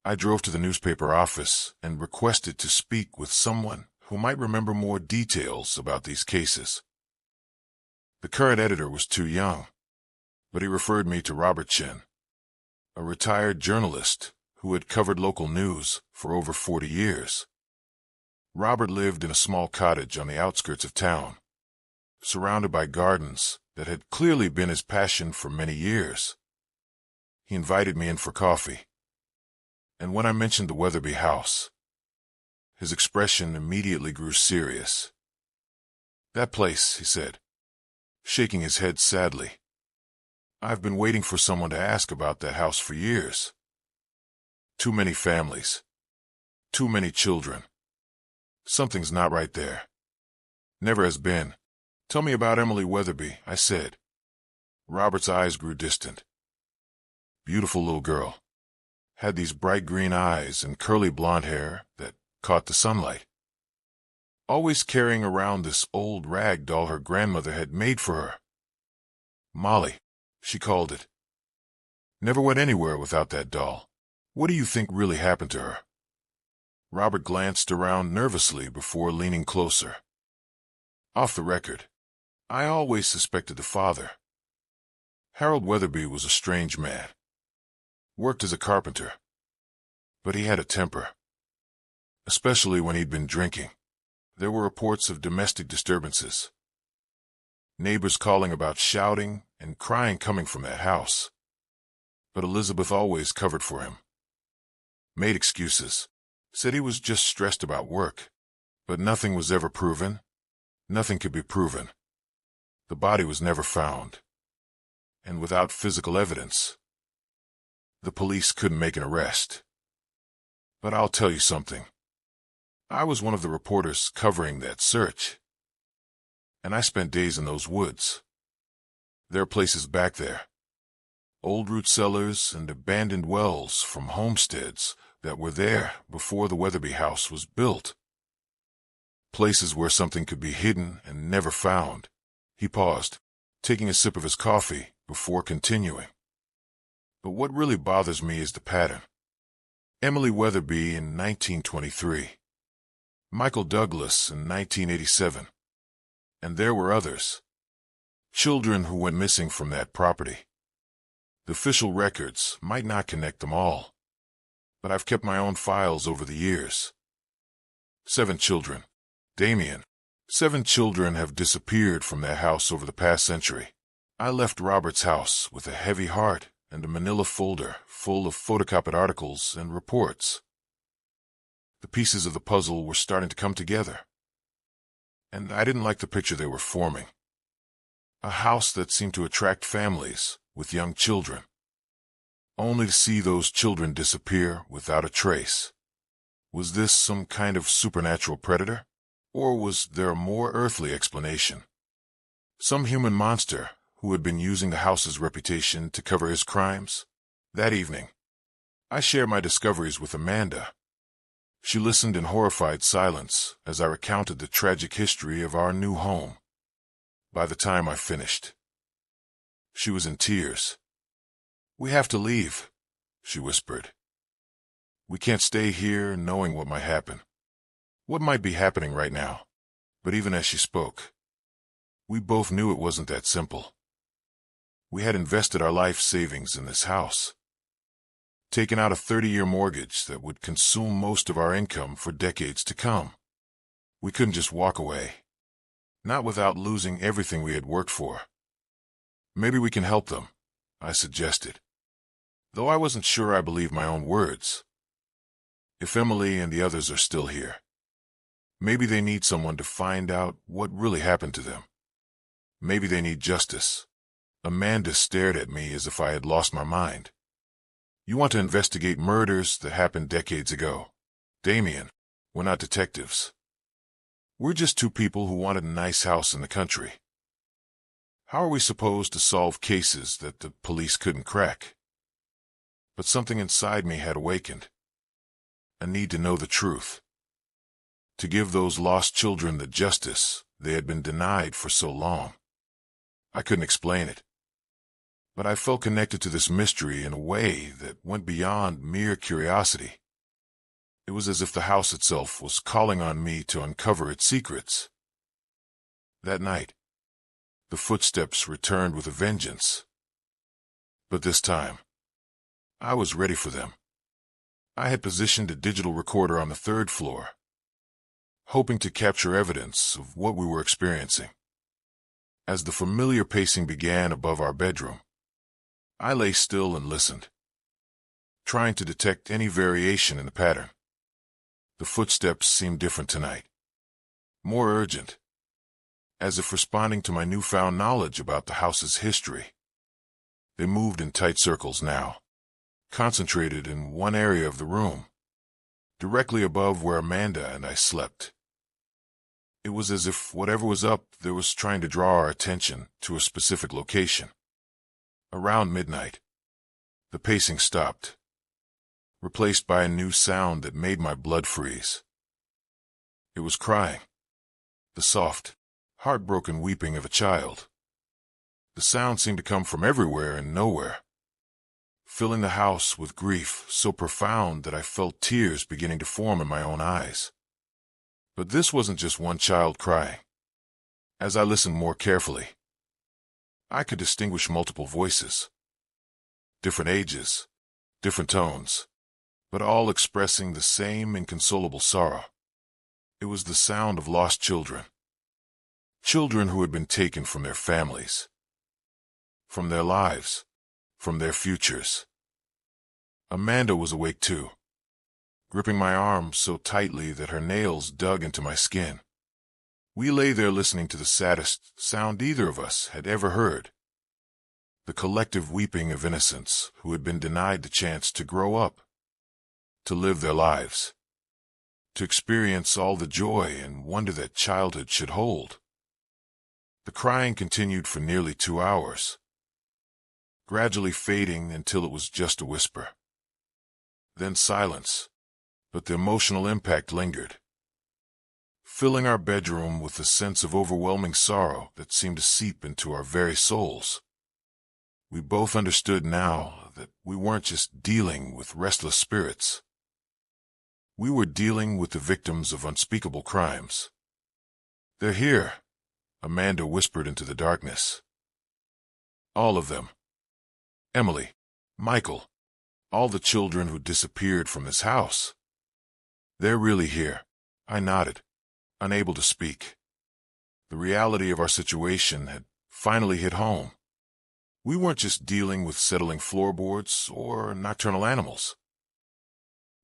I drove to the newspaper office and requested to speak with someone who might remember more details about these cases. The current editor was too young, but he referred me to Robert Chin, a retired journalist who had covered local news for over 40 years. Robert lived in a small cottage on the outskirts of town, surrounded by gardens that had clearly been his passion for many years. He invited me in for coffee, and when I mentioned the Weatherby house, his expression immediately grew serious. "That place," he said, shaking his head sadly. "I've been waiting for someone to ask about that house for years. Too many families, too many children. Something's not right there. Never has been. Tell me about Emily Weatherby," I said. Robert's eyes grew distant. Beautiful little girl. Had these bright green eyes and curly blonde hair that caught the sunlight. Always carrying around this old rag doll her grandmother had made for her. Molly, she called it. Never went anywhere without that doll. What do you think really happened to her? Robert glanced around nervously before leaning closer. Off the record, I always suspected the father. Harold Weatherby was a strange man. Worked as a carpenter. But he had a temper. Especially when he'd been drinking. There were reports of domestic disturbances. Neighbors calling about shouting and crying coming from that house. But Elizabeth always covered for him. Made excuses. Said he was just stressed about work. But nothing was ever proven. Nothing could be proven. The body was never found. And without physical evidence, the police couldn't make an arrest. But I'll tell you something. I was one of the reporters covering that search. And I spent days in those woods. There are places back there. Old root cellars and abandoned wells from homesteads that were there before the Weatherby house was built. Places where something could be hidden and never found. He paused, taking a sip of his coffee before continuing. But what really bothers me is the pattern. Emily Weatherby in 1923. Michael Douglas in 1987. And there were others. Children who went missing from that property. The official records might not connect them all. But I've kept my own files over the years. 7 children. Damien. 7 children have disappeared from that house over the past century. I left Robert's house with a heavy heart and a manila folder full of photocopied articles and reports. The pieces of the puzzle were starting to come together. And I didn't like the picture they were forming. A house that seemed to attract families with young children. Only to see those children disappear without a trace. Was this some kind of supernatural predator? Or was there a more earthly explanation? Some human monster who had been using the house's reputation to cover his crimes? That evening, I shared my discoveries with Amanda. She listened in horrified silence as I recounted the tragic history of our new home. By the time I finished, she was in tears. "We have to leave," she whispered. "We can't stay here knowing what might happen. What might be happening right now?" But even as she spoke, we both knew it wasn't that simple. We had invested our life savings in this house. Taken out a 30-year mortgage that would consume most of our income for decades to come. We couldn't just walk away. Not without losing everything we had worked for. "Maybe we can help them," I suggested. Though I wasn't sure I believed my own words. If Emily and the others are still here, maybe they need someone to find out what really happened to them. Maybe they need justice. Amanda stared at me as if I had lost my mind. "You want to investigate murders that happened decades ago. Damien, we're not detectives. We're just 2 people who wanted a nice house in the country. How are we supposed to solve cases that the police couldn't crack?" But something inside me had awakened. A need to know the truth. To give those lost children the justice they had been denied for so long. I couldn't explain it. But I felt connected to this mystery in a way that went beyond mere curiosity. It was as if the house itself was calling on me to uncover its secrets. That night, the footsteps returned with a vengeance. But this time, I was ready for them. I had positioned a digital recorder on the 3rd floor, hoping to capture evidence of what we were experiencing. As the familiar pacing began above our bedroom, I lay still and listened, trying to detect any variation in the pattern. The footsteps seemed different tonight, more urgent, as if responding to my newfound knowledge about the house's history. They moved in tight circles now, concentrated in one area of the room, directly above where Amanda and I slept. It was as if whatever was up there was trying to draw our attention to a specific location. Around midnight, the pacing stopped, replaced by a new sound that made my blood freeze. It was crying, the soft, heartbroken weeping of a child. The sound seemed to come from everywhere and nowhere, filling the house with grief so profound that I felt tears beginning to form in my own eyes. But this wasn't just one child crying. As I listened more carefully, I could distinguish multiple voices, different ages, different tones, but all expressing the same inconsolable sorrow. It was the sound of lost children, children who had been taken from their families, from their lives, from their futures. Amanda was awake too, gripping my arm so tightly that her nails dug into my skin. We lay there listening to the saddest sound either of us had ever heard, the collective weeping of innocents who had been denied the chance to grow up, to live their lives, to experience all the joy and wonder that childhood should hold. The crying continued for nearly 2 hours, gradually fading until it was just a whisper. Then silence, but the emotional impact lingered, filling our bedroom with a sense of overwhelming sorrow that seemed to seep into our very souls. We both understood now that we weren't just dealing with restless spirits. We were dealing with the victims of unspeakable crimes. "They're here," Amanda whispered into the darkness. "All of them. Emily, Michael, all the children who disappeared from this house. They're really here." I nodded, unable to speak. The reality of our situation had finally hit home. We weren't just dealing with settling floorboards or nocturnal animals.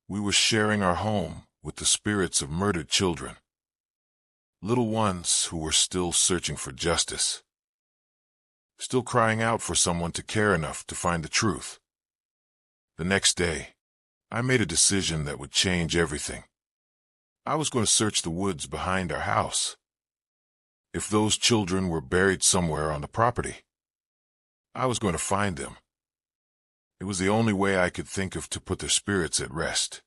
We were sharing our home with the spirits of murdered children, little ones who were still searching for justice, still crying out for someone to care enough to find the truth. The next day, I made a decision that would change everything. I was going to search the woods behind our house. If those children were buried somewhere on the property, I was going to find them. It was the only way I could think of to put their spirits at rest,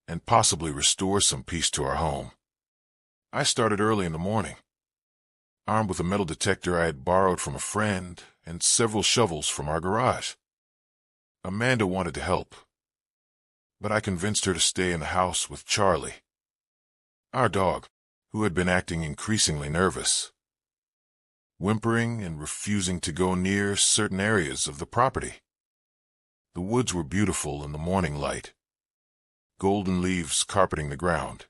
and possibly restore some peace to our home. I started early in the morning, armed with a metal detector I had borrowed from a friend and several shovels from our garage. Amanda wanted to help, but I convinced her to stay in the house with Charlie, our dog, who had been acting increasingly nervous, whimpering and refusing to go near certain areas of the property. The woods were beautiful in the morning light, golden leaves carpeting the ground,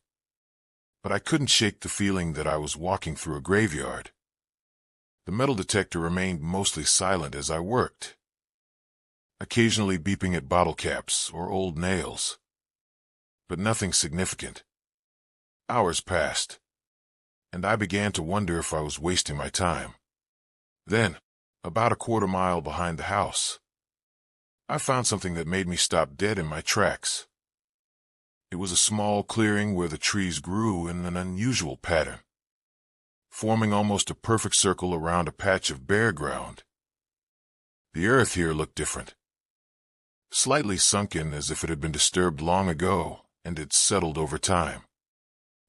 but I couldn't shake the feeling that I was walking through a graveyard. The metal detector remained mostly silent as I worked, occasionally beeping at bottle caps or old nails, but nothing significant. Hours passed, and I began to wonder if I was wasting my time. Then, about a quarter mile behind the house, I found something that made me stop dead in my tracks. It was a small clearing where the trees grew in an unusual pattern, forming almost a perfect circle around a patch of bare ground. The earth here looked different, slightly sunken as if it had been disturbed long ago and had settled over time.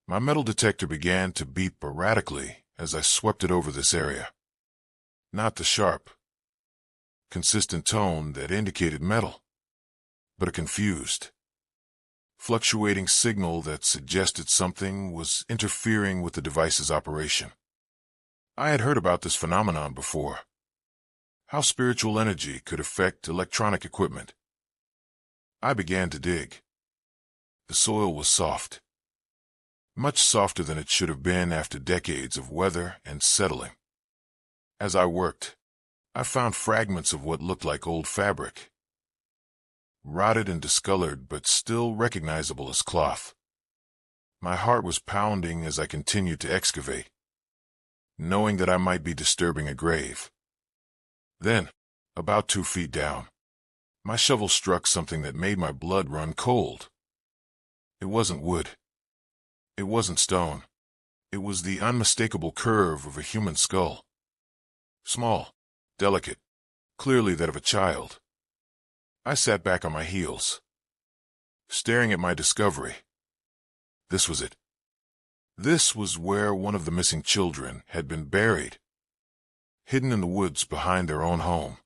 My metal detector began to beep erratically as I swept it over this area. Not the sharp, consistent tone that indicated metal, but a confused, fluctuating signal that suggested something was interfering with the device's operation. I had heard about this phenomenon before, how spiritual energy could affect electronic equipment. I began to dig. The soil was soft, much softer than it should have been after decades of weather and settling. As I worked, I found fragments of what looked like old fabric, rotted and discolored but still recognizable as cloth. My heart was pounding as I continued to excavate, knowing that I might be disturbing a grave. Then, about 2 feet down, my shovel struck something that made my blood run cold. It wasn't wood. It wasn't stone. It was the unmistakable curve of a human skull. Small, delicate, clearly that of a child. I sat back on my heels, staring at my discovery. This was it. This was where one of the missing children had been buried, hidden in the woods behind their own home,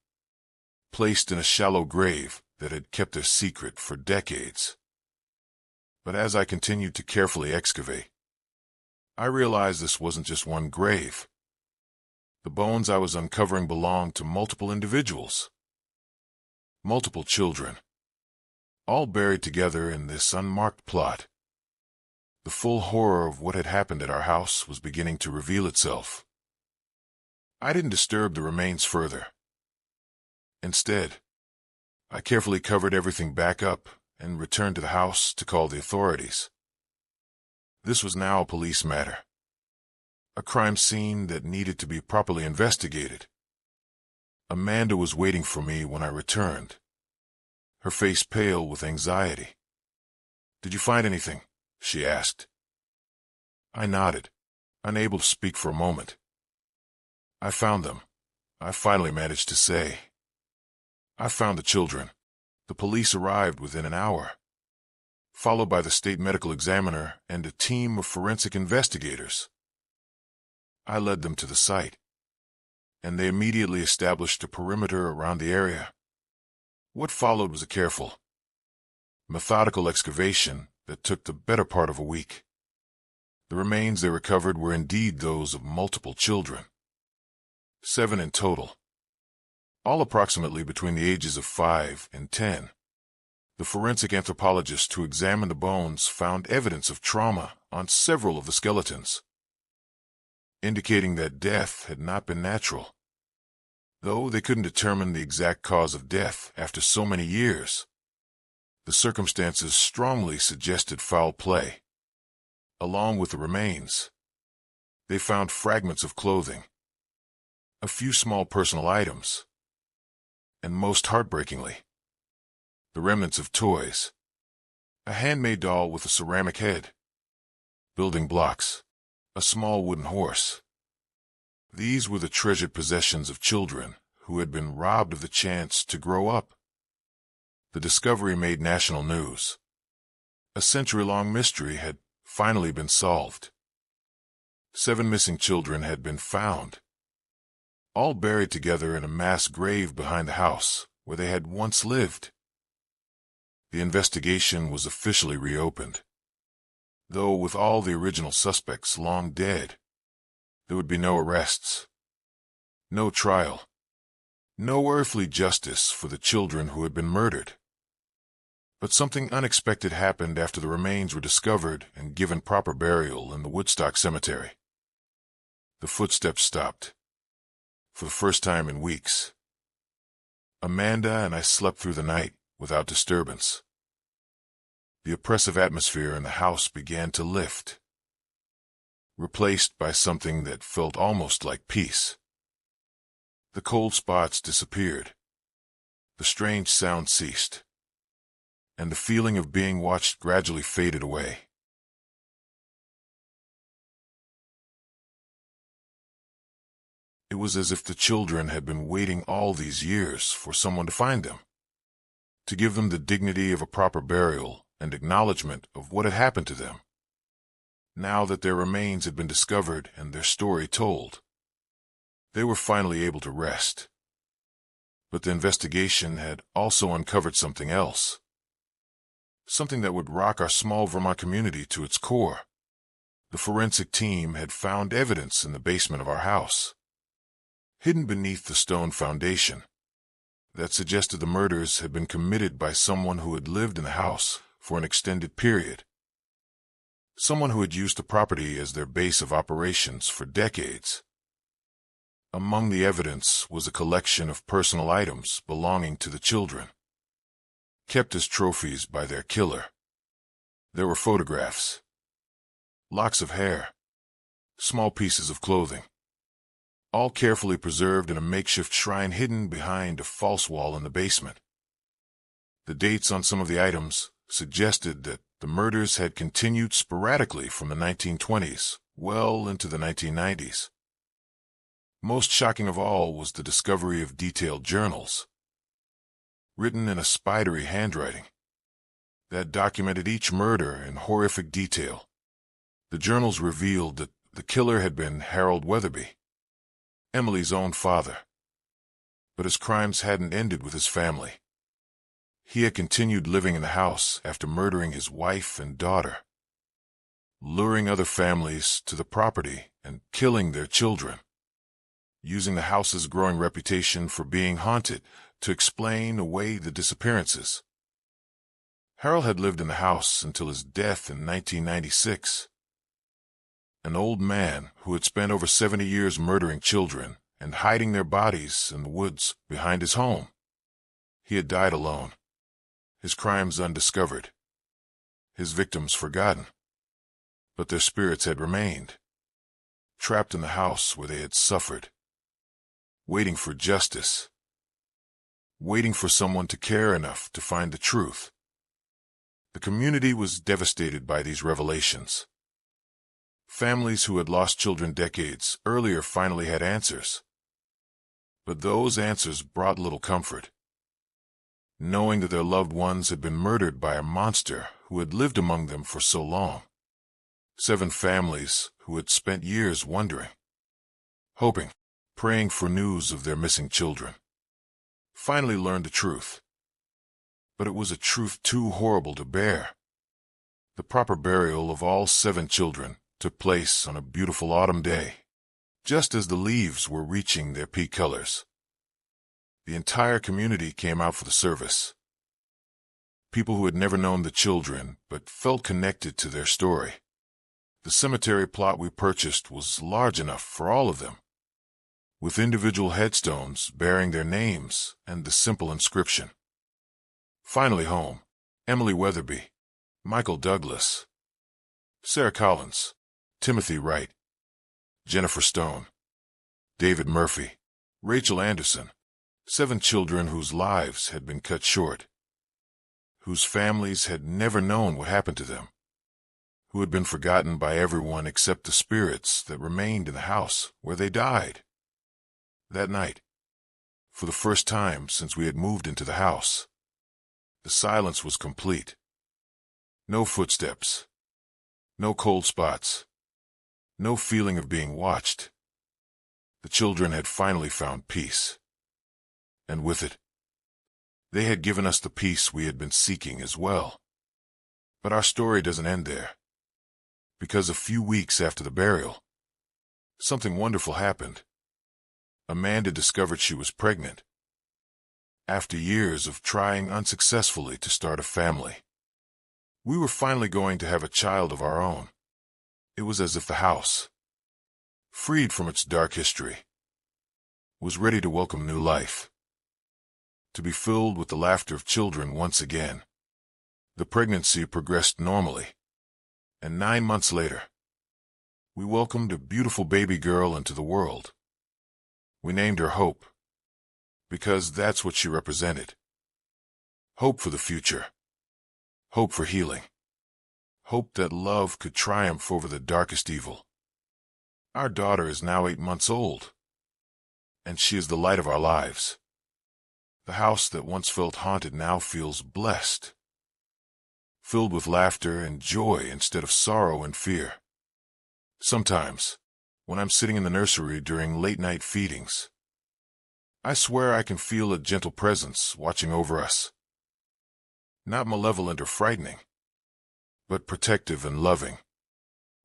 placed in a shallow grave that had kept their secret for decades. But as I continued to carefully excavate, I realized this wasn't just one grave. The bones I was uncovering belonged to multiple individuals, multiple children, all buried together in this unmarked plot. The full horror of what had happened at our house was beginning to reveal itself. I didn't disturb the remains further. Instead, I carefully covered everything back up and returned to the house to call the authorities. This was now a police matter, a crime scene that needed to be properly investigated. Amanda was waiting for me when I returned, her face pale with anxiety. "Did you find anything?" she asked. I nodded, unable to speak for a moment. "I found them," I finally managed to say. "I found the children." The police arrived within an hour, followed by the state medical examiner and a team of forensic investigators. I led them to the site, and they immediately established a perimeter around the area. What followed was a careful, methodical excavation that took the better part of a week. The remains they recovered were indeed those of multiple children, 7 in total, all approximately between the ages of 5 and 10. The forensic anthropologist who examined the bones found evidence of trauma on several of the skeletons, indicating that death had not been natural. Though they couldn't determine the exact cause of death after so many years, the circumstances strongly suggested foul play. Along with the remains, they found fragments of clothing, a few small personal items, and most heartbreakingly, the remnants of toys, a handmade doll with a ceramic head, building blocks, a small wooden horse. These were the treasured possessions of children who had been robbed of the chance to grow up. The discovery made national news. A century-long mystery had finally been solved. 7 missing children had been found, all buried together in a mass grave behind the house where they had once lived. The investigation was officially reopened. Though with all the original suspects long dead, there would be no arrests, no trial, no earthly justice for the children who had been murdered. But something unexpected happened after the remains were discovered and given proper burial in the Woodstock Cemetery. The footsteps stopped. For the first time in weeks, Amanda and I slept through the night without disturbance. The oppressive atmosphere in the house began to lift, replaced by something that felt almost like peace. The cold spots disappeared, the strange sound ceased, and the feeling of being watched gradually faded away. It was as if the children had been waiting all these years for someone to find them, to give them the dignity of a proper burial and acknowledgement of what had happened to them. Now that their remains had been discovered and their story told, they were finally able to rest. But the investigation had also uncovered something else, something that would rock our small Vermont community to its core. The forensic team had found evidence in the basement of our house, hidden beneath the stone foundation, that suggested the murders had been committed by someone who had lived in the house for an extended period. Someone who had used the property as their base of operations for decades. Among the evidence was a collection of personal items belonging to the children, kept as trophies by their killer. There were photographs, locks of hair, small pieces of clothing, all carefully preserved in a makeshift shrine hidden behind a false wall in the basement. The dates on some of the items suggested that the murders had continued sporadically from the 1920s well into the 1990s. Most shocking of all was the discovery of detailed journals, written in a spidery handwriting, that documented each murder in horrific detail. The journals revealed that the killer had been Harold Weatherby, Emily's own father. But his crimes hadn't ended with his family. He had continued living in the house after murdering his wife and daughter, luring other families to the property and killing their children, using the house's growing reputation for being haunted to explain away the disappearances. Harold had lived in the house until his death in 1996. An old man who had spent over 70 years murdering children and hiding their bodies in the woods behind his home. He had died alone, his crimes undiscovered, his victims forgotten. But their spirits had remained, trapped in the house where they had suffered, waiting for justice, waiting for someone to care enough to find the truth. The community was devastated by these revelations. Families who had lost children decades earlier finally had answers. But those answers brought little comfort, knowing that their loved ones had been murdered by a monster who had lived among them for so long. 7 families who had spent years wondering, hoping, praying for news of their missing children, finally learned the truth. But it was a truth too horrible to bear. The proper burial of all 7 children took place on a beautiful autumn day, just as the leaves were reaching their peak colors. The entire community came out for the service. People who had never known the children but felt connected to their story. The cemetery plot we purchased was large enough for all of them, with individual headstones bearing their names and the simple inscription. Finally home: Emily Weatherby, Michael Douglas, Sarah Collins, Timothy Wright, Jennifer Stone, David Murphy, Rachel Anderson. 7 children whose lives had been cut short, whose families had never known what happened to them, who had been forgotten by everyone except the spirits that remained in the house where they died. That night, for the first time since we had moved into the house, the silence was complete. No footsteps, no cold spots, no feeling of being watched. The children had finally found peace. And with it, they had given us the peace we had been seeking as well. But our story doesn't end there. Because a few weeks after the burial, something wonderful happened. Amanda discovered she was pregnant, after years of trying unsuccessfully to start a family. We were finally going to have a child of our own. It was as if the house, freed from its dark history, was ready to welcome new life, to be filled with the laughter of children once again. The pregnancy progressed normally, and 9 months later, we welcomed a beautiful baby girl into the world. We named her Hope, because that's what she represented. Hope for the future, hope for healing, hope that love could triumph over the darkest evil. Our daughter is now 8 months old, and she is the light of our lives. The house that once felt haunted now feels blessed, filled with laughter and joy instead of sorrow and fear. Sometimes, when I'm sitting in the nursery during late-night feedings, I swear I can feel a gentle presence watching over us. Not malevolent or frightening, but protective and loving.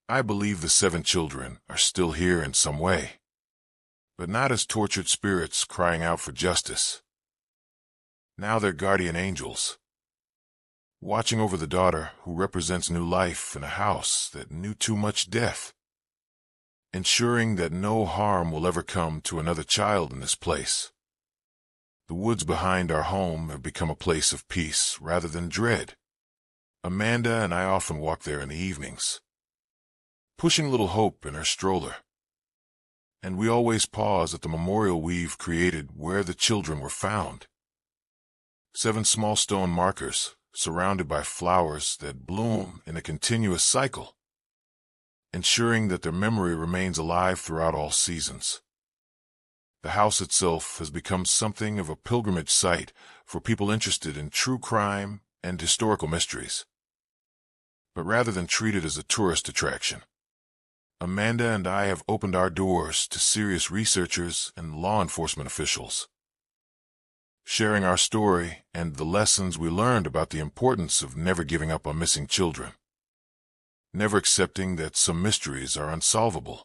I believe the 7 children are still here in some way, but not as tortured spirits crying out for justice. Now they're guardian angels, watching over the daughter who represents new life in a house that knew too much death, ensuring that no harm will ever come to another child in this place. The woods behind our home have become a place of peace rather than dread. Amanda and I often walk there in the evenings, pushing little Hope in her stroller. And we always pause at the memorial we've created where the children were found. 7 small stone markers surrounded by flowers that bloom in a continuous cycle, ensuring that their memory remains alive throughout all seasons. The house itself has become something of a pilgrimage site for people interested in true crime and historical mysteries. But rather than treat it as a tourist attraction, Amanda and I have opened our doors to serious researchers and law enforcement officials, sharing our story and the lessons we learned about the importance of never giving up on missing children, never accepting that some mysteries are unsolvable.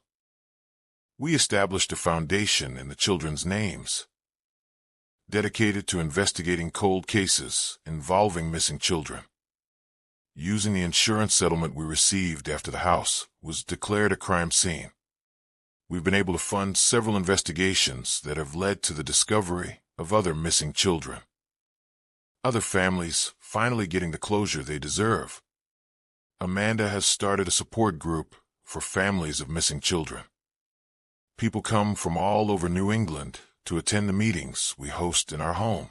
We established a foundation in the children's names, dedicated to investigating cold cases involving missing children. Using the insurance settlement we received after the house was declared a crime scene, we've been able to fund several investigations that have led to the discovery of other missing children. Other families finally getting the closure they deserve. Amanda has started a support group for families of missing children. People come from all over New England to attend the meetings we host in our home.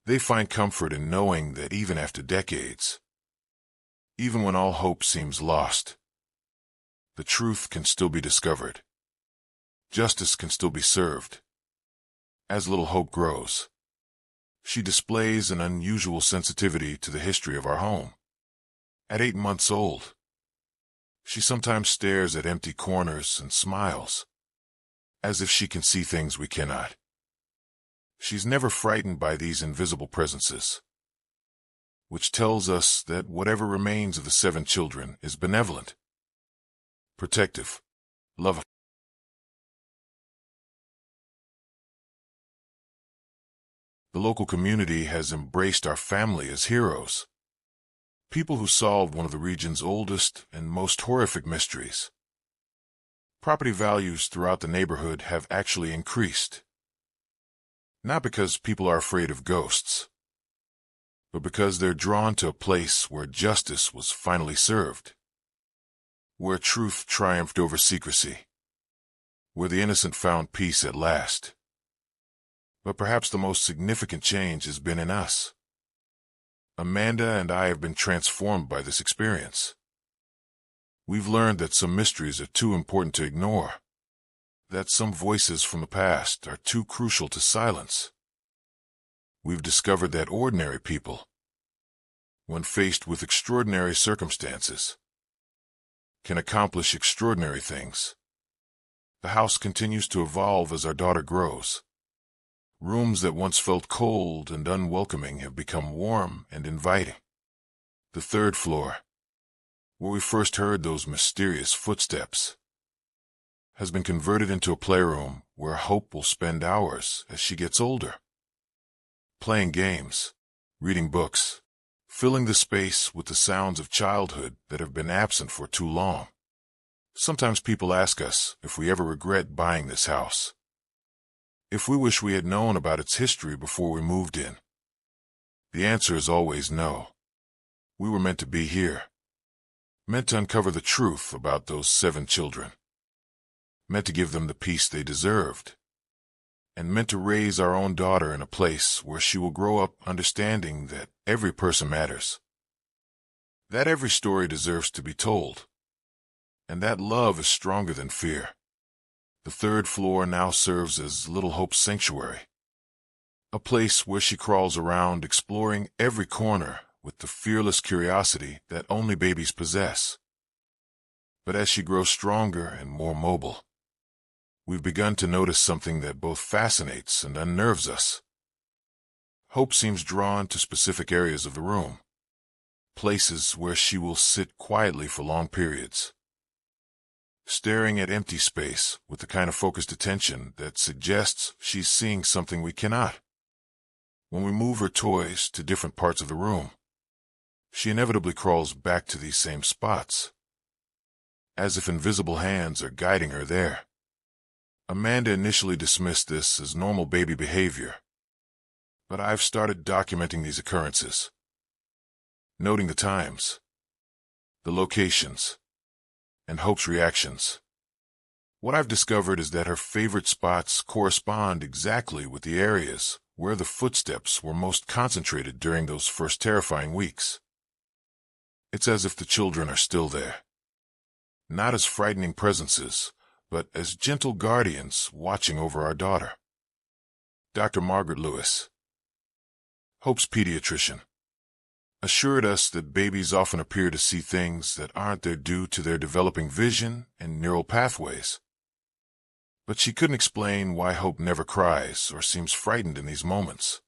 They find comfort in knowing that even after decades, even when all hope seems lost, the truth can still be discovered. Justice can still be served. As little hope grows, she displays an unusual sensitivity to the history of our home. At 8 months old, she sometimes stares at empty corners and smiles, as if she can see things we cannot. She's never frightened by these invisible presences, which tells us that whatever remains of the 7 children is benevolent, protective, loving. The local community has embraced our family as heroes, people who solved one of the region's oldest and most horrific mysteries. Property values throughout the neighborhood have actually increased, not because people are afraid of ghosts, but because they're drawn to a place where justice was finally served, where truth triumphed over secrecy, where the innocent found peace at last. But perhaps the most significant change has been in us. Amanda and I have been transformed by this experience. We've learned that some mysteries are too important to ignore, that some voices from the past are too crucial to silence. We've discovered that ordinary people, when faced with extraordinary circumstances, can accomplish extraordinary things. The house continues to evolve as our daughter grows. Rooms that once felt cold and unwelcoming have become warm and inviting. The 3rd floor, where we first heard those mysterious footsteps, has been converted into a playroom where Hope will spend hours as she gets older, playing games, reading books, filling the space with the sounds of childhood that have been absent for too long. Sometimes people ask us if we ever regret buying this house, if we wish we had known about its history before we moved in. The answer is always no. We were meant to be here, meant to uncover the truth about those 7 children, meant to give them the peace they deserved, and meant to raise our own daughter in a place where she will grow up understanding that every person matters, that every story deserves to be told, and that love is stronger than fear. The 3rd floor now serves as Little Hope's sanctuary, a place where she crawls around exploring every corner with the fearless curiosity that only babies possess. But as she grows stronger and more mobile, we've begun to notice something that both fascinates and unnerves us. Hope seems drawn to specific areas of the room, places where she will sit quietly for long periods, staring at empty space with the kind of focused attention that suggests she's seeing something we cannot. When we move her toys to different parts of the room, she inevitably crawls back to these same spots, as if invisible hands are guiding her there. Amanda initially dismissed this as normal baby behavior, but I've started documenting these occurrences, noting the times, the locations, and Hope's reactions. What I've discovered is that her favorite spots correspond exactly with the areas where the footsteps were most concentrated during those first terrifying weeks. It's as if the children are still there, not as frightening presences, but as gentle guardians watching over our daughter. Dr. Margaret Lewis, Hope's pediatrician, assured us that babies often appear to see things that aren't there due to their developing vision and neural pathways. But she couldn't explain why Hope never cries or seems frightened in these moments.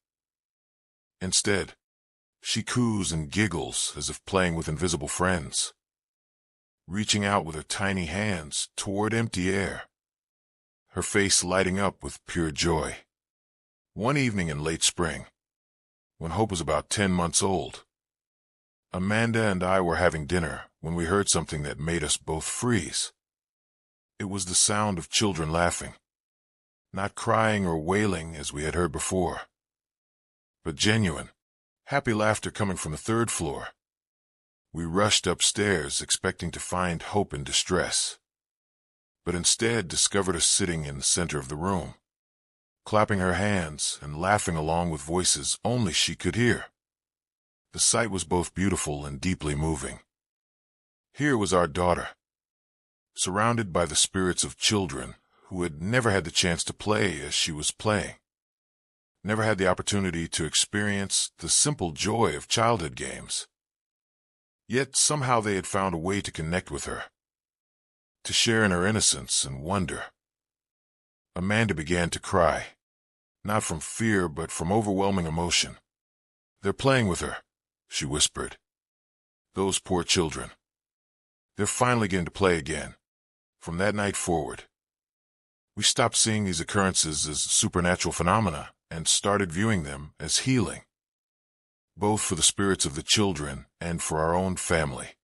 Instead, she coos and giggles as if playing with invisible friends, reaching out with her tiny hands toward empty air, her face lighting up with pure joy. One evening in late spring, when Hope was about 10 months old, Amanda and I were having dinner when we heard something that made us both freeze. It was the sound of children laughing, not crying or wailing as we had heard before, but genuine, happy laughter coming from the third floor. We rushed upstairs expecting to find Hope in distress, but instead discovered her sitting in the center of the room, clapping her hands and laughing along with voices only she could hear. The sight was both beautiful and deeply moving. Here was our daughter, surrounded by the spirits of children who had never had the chance to play as she was playing, never had the opportunity to experience the simple joy of childhood games. Yet somehow they had found a way to connect with her, to share in her innocence and wonder. Amanda began to cry, not from fear but from overwhelming emotion. "They're playing with her," she whispered. "Those poor children. They're finally getting to play again." From that night forward, we stopped seeing these occurrences as supernatural phenomena and started viewing them as healing, both for the spirits of the children and for our own family.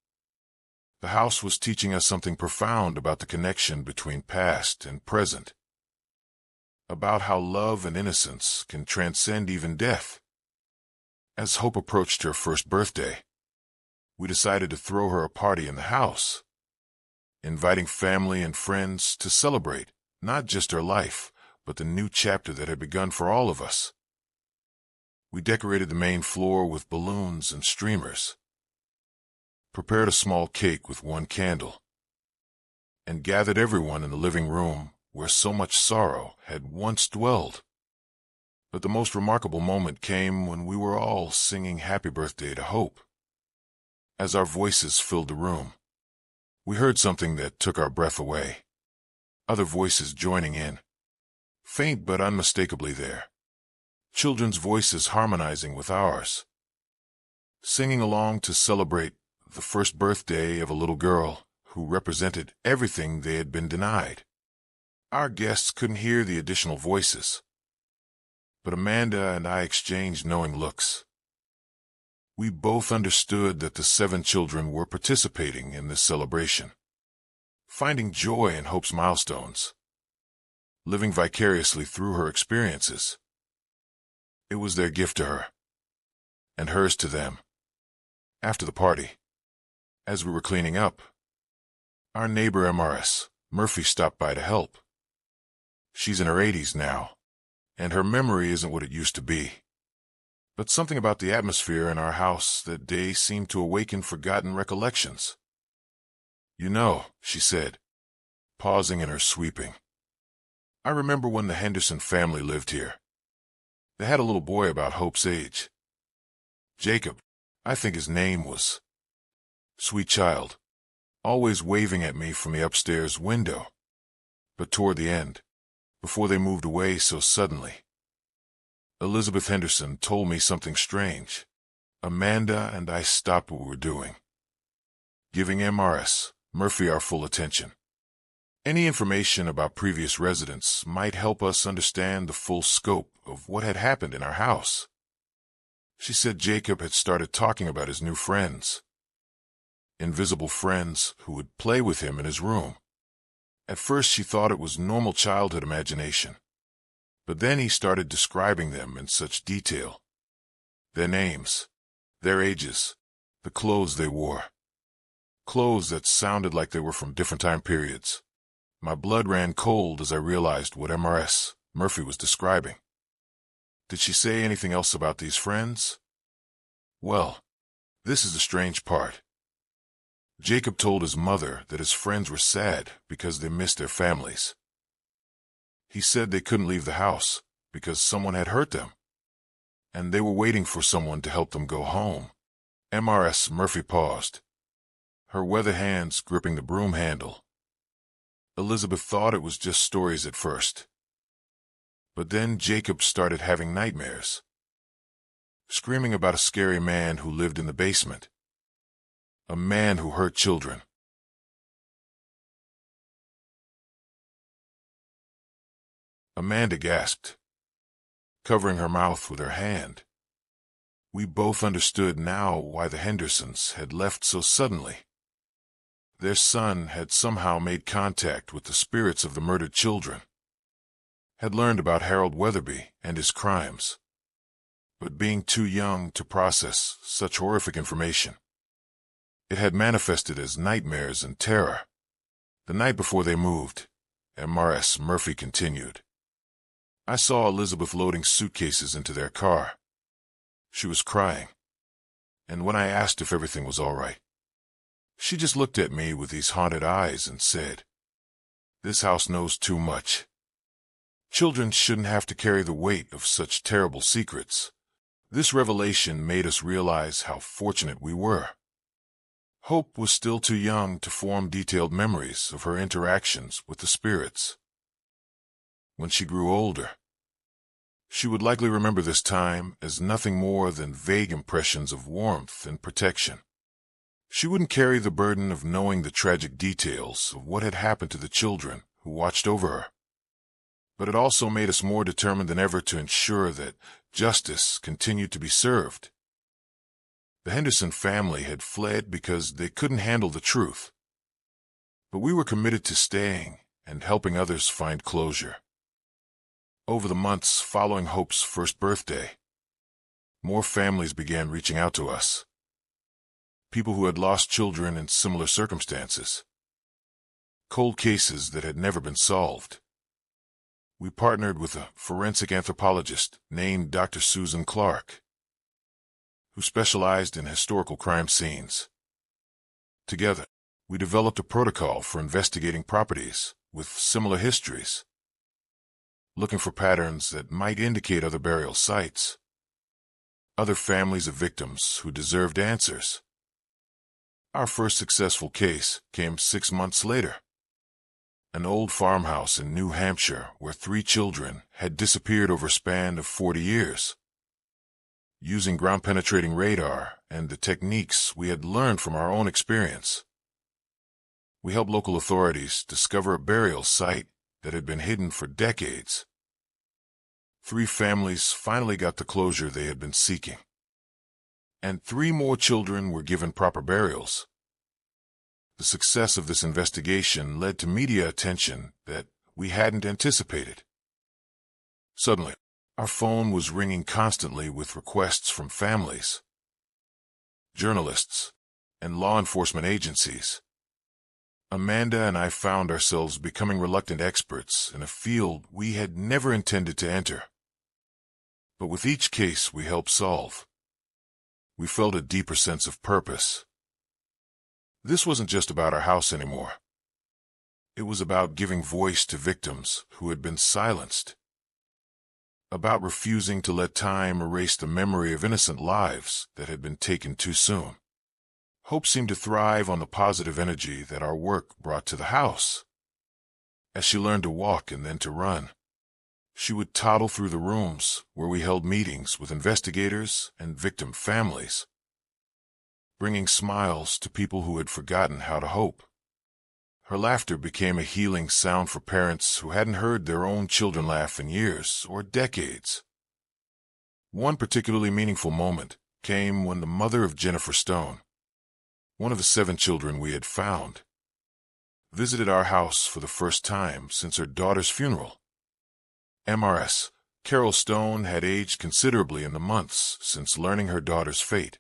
The house was teaching us something profound about the connection between past and present, about how love and innocence can transcend even death. As Hope approached her first birthday, we decided to throw her a party in the house, inviting family and friends to celebrate not just her life, but the new chapter that had begun for all of us. We decorated the main floor with balloons and streamers, prepared a small cake with one candle, and gathered everyone in the living room where so much sorrow had once dwelled. But the most remarkable moment came when we were all singing Happy Birthday to Hope. As our voices filled the room, we heard something that took our breath away. Other voices joining in, faint but unmistakably there. Children's voices harmonizing with ours, singing along to celebrate the first birthday of a little girl who represented everything they had been denied. Our guests couldn't hear the additional voices, but Amanda and I exchanged knowing looks. We both understood that the 7 children were participating in this celebration, finding joy in Hope's milestones, living vicariously through her experiences. It was their gift to her, and hers to them. After the party, as we were cleaning up, our neighbor MRS, Murphy, stopped by to help. She's in her 80s now, and her memory isn't what it used to be. But something about the atmosphere in our house that day seemed to awaken forgotten recollections. "You know," she said, pausing in her sweeping, "I remember when the Henderson family lived here. They had a little boy about Hope's age. Jacob, I think his name was. Sweet child, always waving at me from the upstairs window. But toward the end, before they moved away so suddenly, Elizabeth Henderson told me something strange. Amanda and I stopped what we were doing, giving MRS, Murphy, our full attention. Any information about previous residents might help us understand the full scope of what had happened in our house. She said Jacob had started talking about his new friends, invisible friends who would play with him in his room. At first she thought it was normal childhood imagination, but then he started describing them in such detail. Their names, their ages, the clothes they wore. Clothes that sounded like they were from different time periods. My blood ran cold as I realized what MRS, Murphy, was describing. Did she say anything else about these friends? Well, this is the strange part. Jacob told his mother that his friends were sad because they missed their families. He said they couldn't leave the house because someone had hurt them, and they were waiting for someone to help them go home. Mrs. Murphy paused, her weathered hands gripping the broom handle. Elizabeth thought it was just stories at first. But then Jacob started having nightmares, screaming about a scary man who lived in the basement, a man who hurt children. Amanda gasped, covering her mouth with her hand. We both understood now why the Hendersons had left so suddenly. Their son had somehow made contact with the spirits of the murdered children, had learned about Harold Weatherby and his crimes, but being too young to process such horrific information, it had manifested as nightmares and terror. The night before they moved, Mrs. Murphy continued, I saw Elizabeth loading suitcases into their car. She was crying, and when I asked if everything was all right, she just looked at me with these haunted eyes and said, "This house knows too much. Children shouldn't have to carry the weight of such terrible secrets." This revelation made us realize how fortunate we were. Hope was still too young to form detailed memories of her interactions with the spirits. When she grew older, she would likely remember this time as nothing more than vague impressions of warmth and protection. She wouldn't carry the burden of knowing the tragic details of what had happened to the children who watched over her. But it also made us more determined than ever to ensure that justice continued to be served. The Henderson family had fled because they couldn't handle the truth, but we were committed to staying and helping others find closure. Over the months following Hope's first birthday, more families began reaching out to us. People who had lost children in similar circumstances. Cold cases that had never been solved. We partnered with a forensic anthropologist named Dr. Susan Clark, who specialized in historical crime scenes. Together, we developed a protocol for investigating properties with similar histories, looking for patterns that might indicate other burial sites, other families of victims who deserved answers. Our first successful case came 6 months later. An old farmhouse in New Hampshire where 3 children had disappeared over a span of 40 years. Using ground-penetrating radar and the techniques we had learned from our own experience, we helped local authorities discover a burial site that had been hidden for decades. 3 families finally got the closure they had been seeking, and 3 more children were given proper burials. The success of this investigation led to media attention that we hadn't anticipated. Suddenly, our phone was ringing constantly with requests from families, journalists, and law enforcement agencies. Amanda and I found ourselves becoming reluctant experts in a field we had never intended to enter. But with each case we helped solve, we felt a deeper sense of purpose. This wasn't just about our house anymore. It was about giving voice to victims who had been silenced, about refusing to let time erase the memory of innocent lives that had been taken too soon. Hope seemed to thrive on the positive energy that our work brought to the house. As she learned to walk and then to run, she would toddle through the rooms where we held meetings with investigators and victim families, bringing smiles to people who had forgotten how to hope. Her laughter became a healing sound for parents who hadn't heard their own children laugh in years or decades. One particularly meaningful moment came when the mother of Jennifer Stone, one of the 7 children we had found, visited our house for the first time since her daughter's funeral. Mrs. Carol Stone had aged considerably in the months since learning her daughter's fate.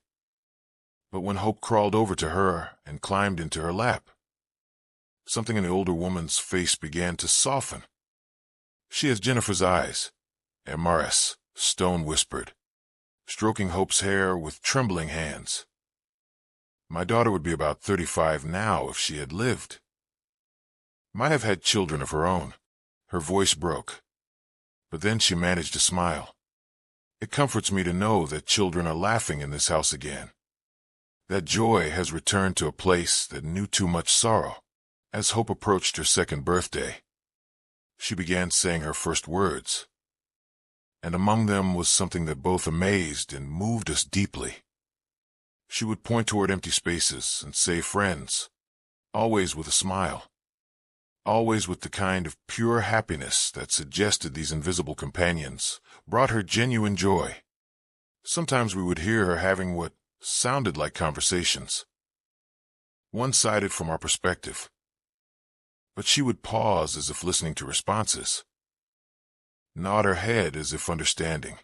But when Hope crawled over to her and climbed into her lap, something in the older woman's face began to soften. "She has Jennifer's eyes," Mrs. Stone whispered, stroking Hope's hair with trembling hands. My daughter would be about 35 now if she had lived. Might have had children of her own. Her voice broke. But then she managed to smile. It comforts me to know that children are laughing in this house again. That joy has returned to a place that knew too much sorrow. As Hope approached her second birthday, she began saying her first words. And among them was something that both amazed and moved us deeply. She would point toward empty spaces and say friends, always with a smile. Always with the kind of pure happiness that suggested these invisible companions brought her genuine joy. Sometimes we would hear her having what sounded like conversations, one-sided from our perspective. But she would pause as if listening to responses, nod her head as if understanding,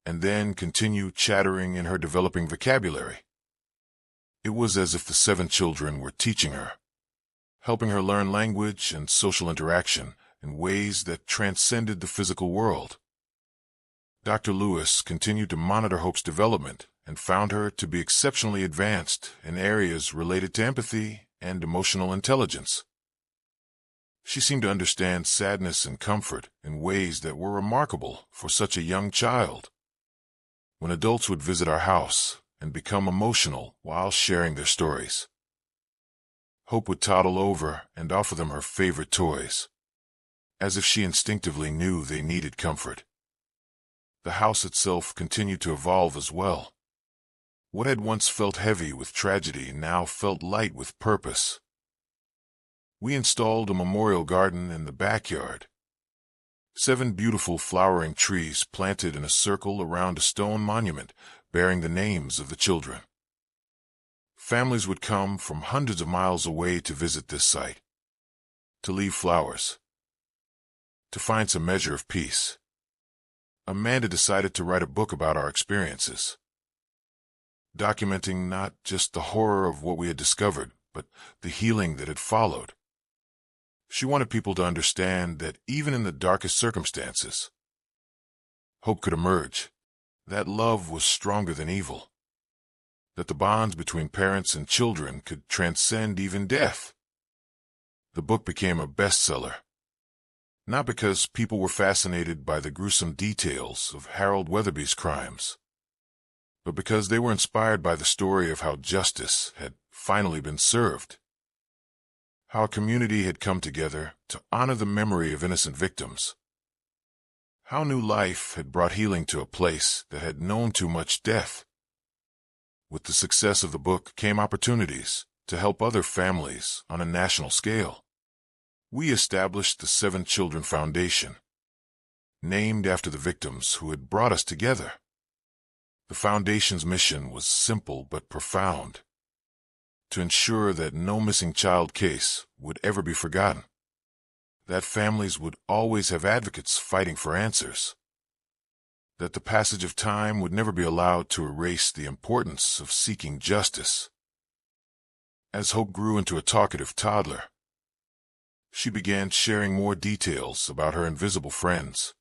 and then continue chattering in her developing vocabulary. It was as if the 7 children were teaching her, helping her learn language and social interaction in ways that transcended the physical world. Dr. Lewis continued to monitor Hope's development and found her to be exceptionally advanced in areas related to empathy and emotional intelligence. She seemed to understand sadness and comfort in ways that were remarkable for such a young child. When adults would visit our house and become emotional while sharing their stories, Hope would toddle over and offer them her favorite toys, as if she instinctively knew they needed comfort. The house itself continued to evolve as well. What had once felt heavy with tragedy now felt light with purpose. We installed a memorial garden in the backyard. 7 beautiful flowering trees planted in a circle around a stone monument bearing the names of the children. Families would come from hundreds of miles away to visit this site, to leave flowers, to find some measure of peace. Amanda decided to write a book about our experiences, documenting not just the horror of what we had discovered, but the healing that had followed. She wanted people to understand that even in the darkest circumstances, hope could emerge, that love was stronger than evil, that the bonds between parents and children could transcend even death. The book became a bestseller, not because people were fascinated by the gruesome details of Harold Weatherby's crimes, but because they were inspired by the story of how justice had finally been served, how a community had come together to honor the memory of innocent victims, how new life had brought healing to a place that had known too much death. With the success of the book came opportunities to help other families on a national scale. We established the 7 Children Foundation, named after the victims who had brought us together. The foundation's mission was simple but profound: to ensure that no missing child case would ever be forgotten, that families would always have advocates fighting for answers, that the passage of time would never be allowed to erase the importance of seeking justice. As Hope grew into a talkative toddler, she began sharing more details about her invisible friends,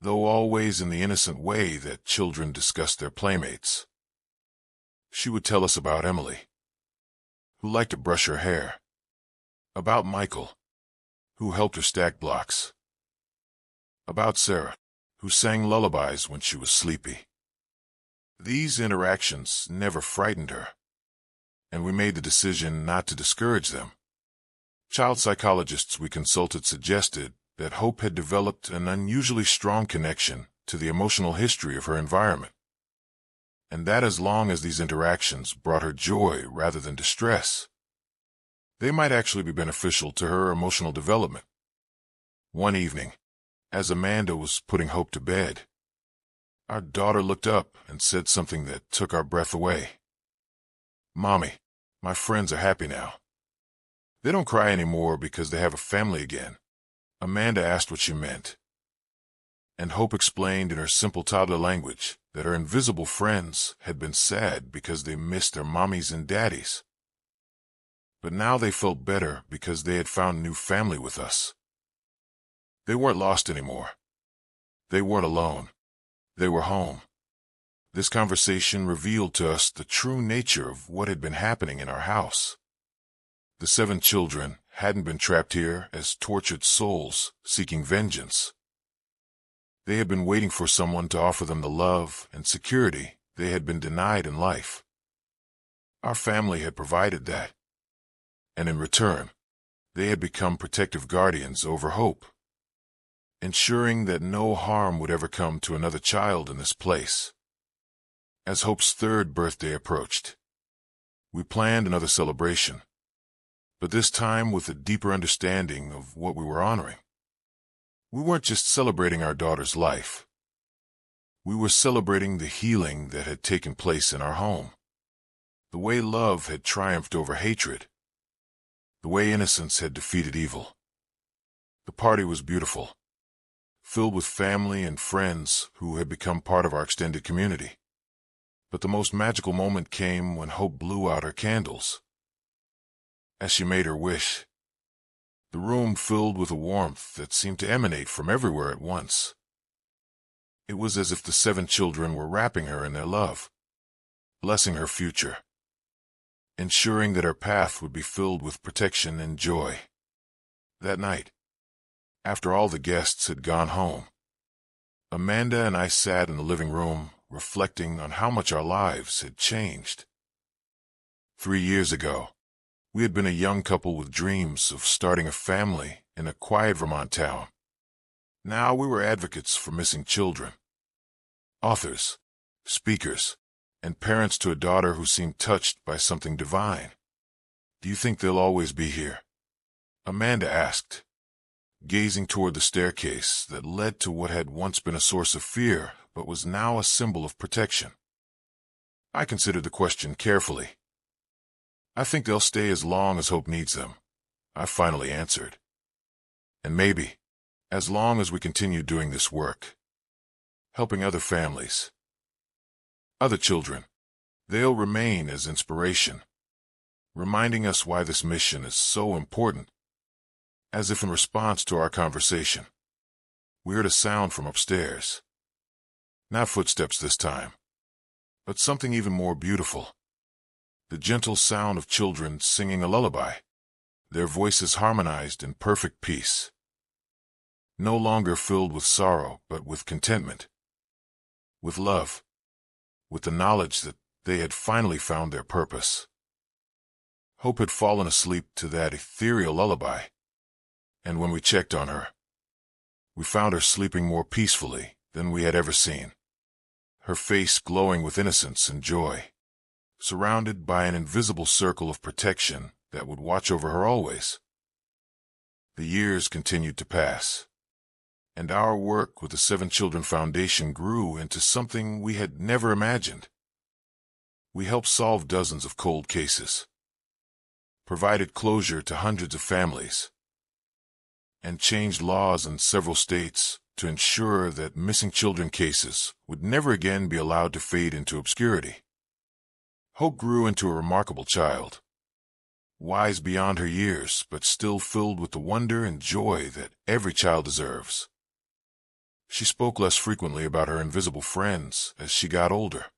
though always in the innocent way that children discuss their playmates. She would tell us about Emily, who liked to brush her hair, about Michael, who helped her stack blocks, about Sarah, who sang lullabies when she was sleepy. These interactions never frightened her, and we made the decision not to discourage them. Child psychologists we consulted suggested that Hope had developed an unusually strong connection to the emotional history of her environment, and that as long as these interactions brought her joy rather than distress, they might actually be beneficial to her emotional development. One evening, as Amanda was putting Hope to bed, our daughter looked up and said something that took our breath away. "Mommy, my friends are happy now. They don't cry anymore because they have a family again." Amanda asked what she meant, and Hope explained in her simple toddler language that her invisible friends had been sad because they missed their mommies and daddies. But now they felt better because they had found new family with us. They weren't lost anymore. They weren't alone. They were home. This conversation revealed to us the true nature of what had been happening in our house. The 7 children hadn't been trapped here as tortured souls seeking vengeance. They had been waiting for someone to offer them the love and security they had been denied in life. Our family had provided that, and in return, they had become protective guardians over hope, ensuring that no harm would ever come to another child in this place. As Hope's 3rd birthday approached, we planned another celebration, but this time with a deeper understanding of what we were honoring. We weren't just celebrating our daughter's life. We were celebrating the healing that had taken place in our home, the way love had triumphed over hatred, the way innocence had defeated evil. The party was beautiful, filled with family and friends who had become part of our extended community. But the most magical moment came when Hope blew out her candles. As she made her wish, the room filled with a warmth that seemed to emanate from everywhere at once. It was as if the 7 children were wrapping her in their love, blessing her future, ensuring that her path would be filled with protection and joy. That night, after all the guests had gone home, Amanda and I sat in the living room, reflecting on how much our lives had changed. 3 years ago, we had been a young couple with dreams of starting a family in a quiet Vermont town. Now we were advocates for missing children, authors, speakers, and parents to a daughter who seemed touched by something divine. "Do you think they'll always be here?" Amanda asked, gazing toward the staircase that led to what had once been a source of fear but was now a symbol of protection. I considered the question carefully. "I think they'll stay as long as Hope needs them," I finally answered. "And maybe, as long as we continue doing this work, helping other families, other children, they'll remain as inspiration, reminding us why this mission is so important." As if in response to our conversation, we heard a sound from upstairs. Not footsteps this time, but something even more beautiful. The gentle sound of children singing a lullaby, their voices harmonized in perfect peace. No longer filled with sorrow, but with contentment, with love, with the knowledge that they had finally found their purpose. Hope had fallen asleep to that ethereal lullaby, and when we checked on her, we found her sleeping more peacefully than we had ever seen, her face glowing with innocence and joy, surrounded by an invisible circle of protection that would watch over her always. The years continued to pass, and our work with the 7 Children Foundation grew into something we had never imagined. We helped solve dozens of cold cases, provided closure to hundreds of families, and changed laws in several states to ensure that missing children cases would never again be allowed to fade into obscurity. Hope grew into a remarkable child, wise beyond her years, but still filled with the wonder and joy that every child deserves. She spoke less frequently about her invisible friends as she got older,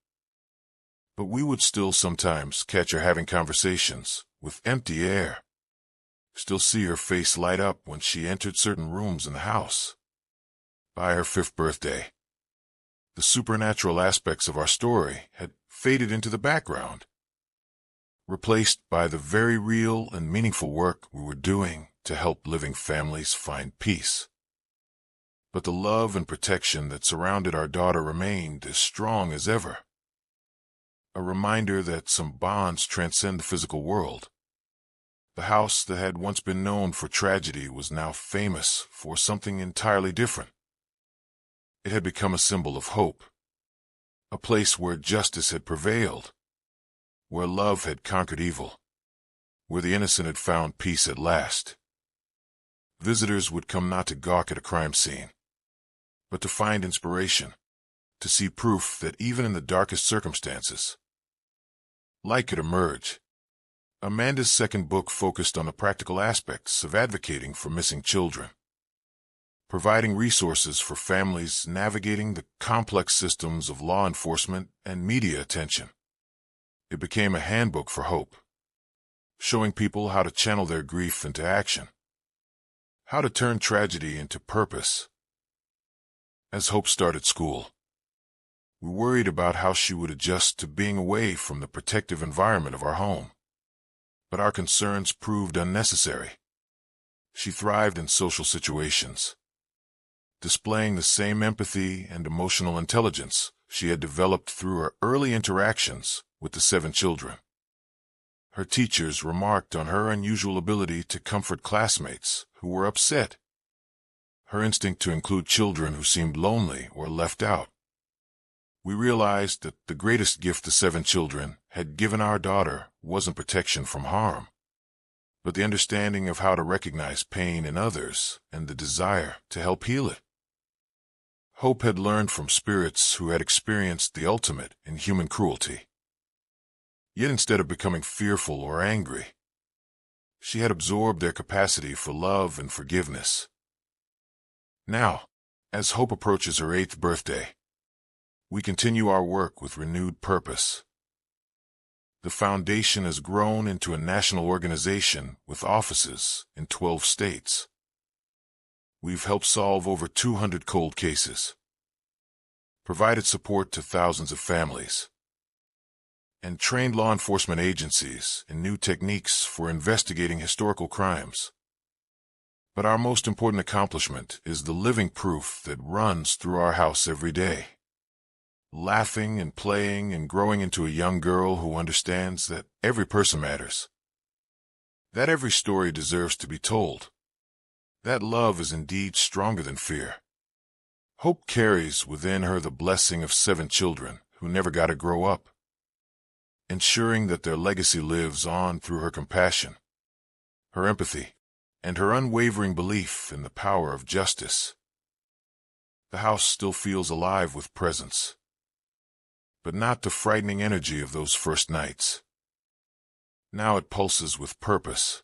but we would still sometimes catch her having conversations with empty air, still see her face light up when she entered certain rooms in the house. By her 5th birthday, the supernatural aspects of our story had faded into the background, replaced by the very real and meaningful work we were doing to help living families find peace. But the love and protection that surrounded our daughter remained as strong as ever, a reminder that some bonds transcend the physical world. The house that had once been known for tragedy was now famous for something entirely different. It had become a symbol of hope, a place where justice had prevailed, where love had conquered evil, where the innocent had found peace at last. Visitors would come not to gawk at a crime scene, but to find inspiration, to see proof that even in the darkest circumstances, light could emerge. Amanda's 2nd book focused on the practical aspects of advocating for missing children. providing resources for families navigating the complex systems of law enforcement and media attention. It became a handbook for hope, showing people how to channel their grief into action, how to turn tragedy into purpose. As Hope started school, we worried about how she would adjust to being away from the protective environment of our home. But our concerns proved unnecessary. She thrived in social situations, displaying the same empathy and emotional intelligence she had developed through her early interactions with the 7 children. Her teachers remarked on her unusual ability to comfort classmates who were upset, her instinct to include children who seemed lonely or left out. We realized that the greatest gift the 7 children had given our daughter wasn't protection from harm, but the understanding of how to recognize pain in others and the desire to help heal it. Hope had learned from spirits who had experienced the ultimate in human cruelty. Yet instead of becoming fearful or angry, she had absorbed their capacity for love and forgiveness. Now, as Hope approaches her 8th birthday, we continue our work with renewed purpose. The foundation has grown into a national organization with offices in 12 states. We've helped solve over 200 cold cases, provided support to thousands of families, and trained law enforcement agencies in new techniques for investigating historical crimes. But our most important accomplishment is the living proof that runs through our house every day. Laughing and playing and growing into a young girl who understands that every person matters, that every story deserves to be told, that love is indeed stronger than fear. Hope carries within her the blessing of 7 children who never got to grow up, ensuring that their legacy lives on through her compassion, her empathy, and her unwavering belief in the power of justice. The house still feels alive with presence, but not the frightening energy of those first nights. Now it pulses with purpose,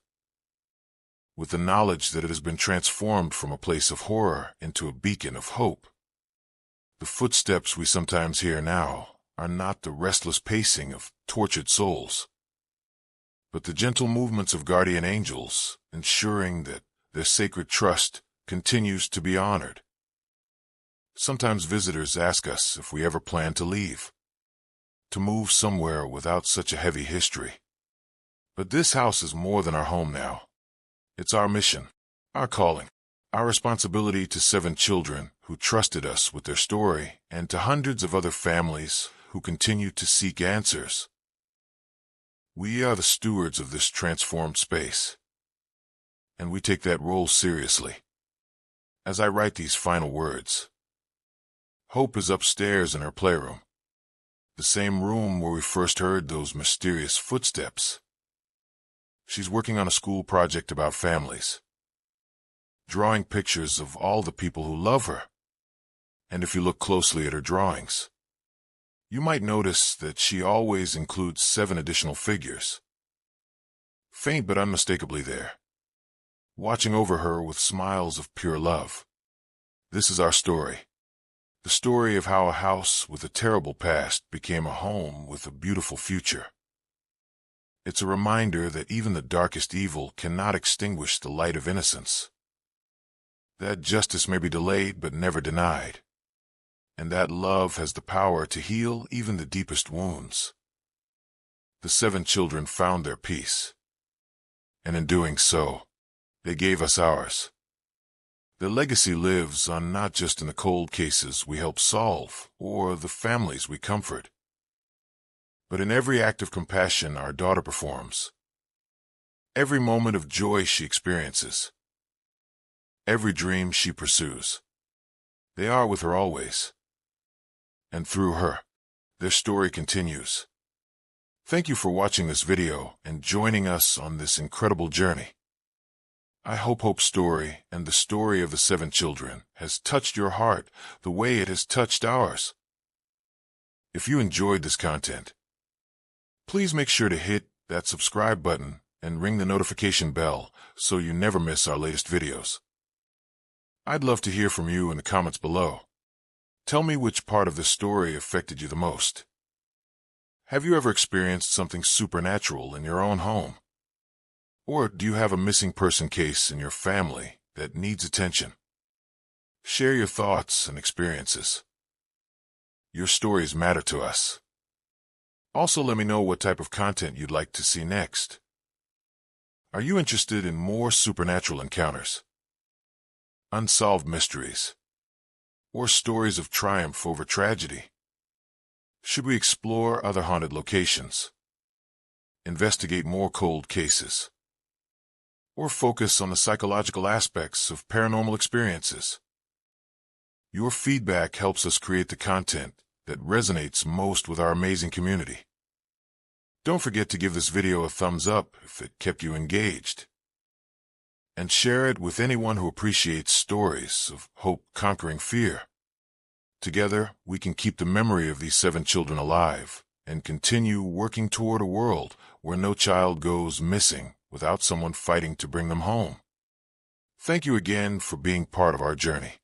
with the knowledge that it has been transformed from a place of horror into a beacon of hope. The footsteps we sometimes hear now are not the restless pacing of tortured souls, but the gentle movements of guardian angels, ensuring that their sacred trust continues to be honored. Sometimes visitors ask us if we ever plan to leave, to move somewhere without such a heavy history. But this house is more than our home now. It's our mission, our calling, our responsibility to 7 children who trusted us with their story and to hundreds of other families who continue to seek answers. We are the stewards of this transformed space, and we take that role seriously. As I write these final words, Hope is upstairs in her playroom, the same room where we first heard those mysterious footsteps. She's working on a school project about families, drawing pictures of all the people who love her. And if you look closely at her drawings, you might notice that she always includes 7 additional figures, faint but unmistakably there, watching over her with smiles of pure love. This is our story, the story of how a house with a terrible past became a home with a beautiful future. It's a reminder that even the darkest evil cannot extinguish the light of innocence, that justice may be delayed but never denied, and that love has the power to heal even the deepest wounds. The 7 children found their peace, and in doing so, they gave us ours. Their legacy lives on not just in the cold cases we help solve or the families we comfort, but in every act of compassion our daughter performs, every moment of joy she experiences, every dream she pursues. They are with her always, and through her, their story continues. Thank you for watching this video and joining us on this incredible journey. I hope Hope's story and the story of the 7 children has touched your heart the way it has touched ours. If you enjoyed this content, please make sure to hit that subscribe button and ring the notification bell so you never miss our latest videos. I'd love to hear from you in the comments below. Tell me which part of this story affected you the most. Have you ever experienced something supernatural in your own home? Or do you have a missing person case in your family that needs attention? Share your thoughts and experiences. Your stories matter to us. Also, let me know what type of content you'd like to see next. Are you interested in more supernatural encounters, unsolved mysteries, or stories of triumph over tragedy? Should we explore other haunted locations, investigate more cold cases, or focus on the psychological aspects of paranormal experiences? Your feedback helps us create the content that resonates most with our amazing community. Don't forget to give this video a thumbs up if it kept you engaged, and share it with anyone who appreciates stories of hope conquering fear. Together, we can keep the memory of these 7 children alive and continue working toward a world where no child goes missing without someone fighting to bring them home. Thank you again for being part of our journey.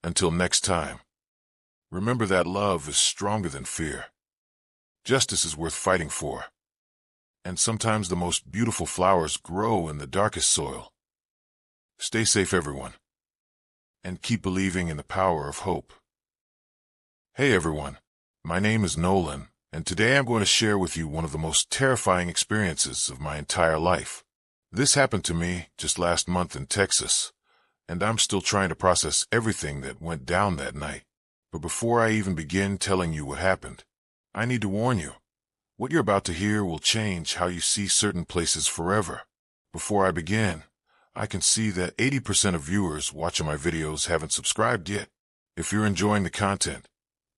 Until next time, remember that love is stronger than fear. Justice is worth fighting for. And sometimes the most beautiful flowers grow in the darkest soil. Stay safe, everyone, and keep believing in the power of hope. Hey everyone, my name is Nolan, and today I'm going to share with you one of the most terrifying experiences of my entire life. This happened to me just last month in Texas, and I'm still trying to process everything that went down that night. But before I even begin telling you what happened, I need to warn you. What you're about to hear will change how you see certain places forever. Before I begin, I can see that 80% of viewers watching my videos haven't subscribed yet. If you're enjoying the content,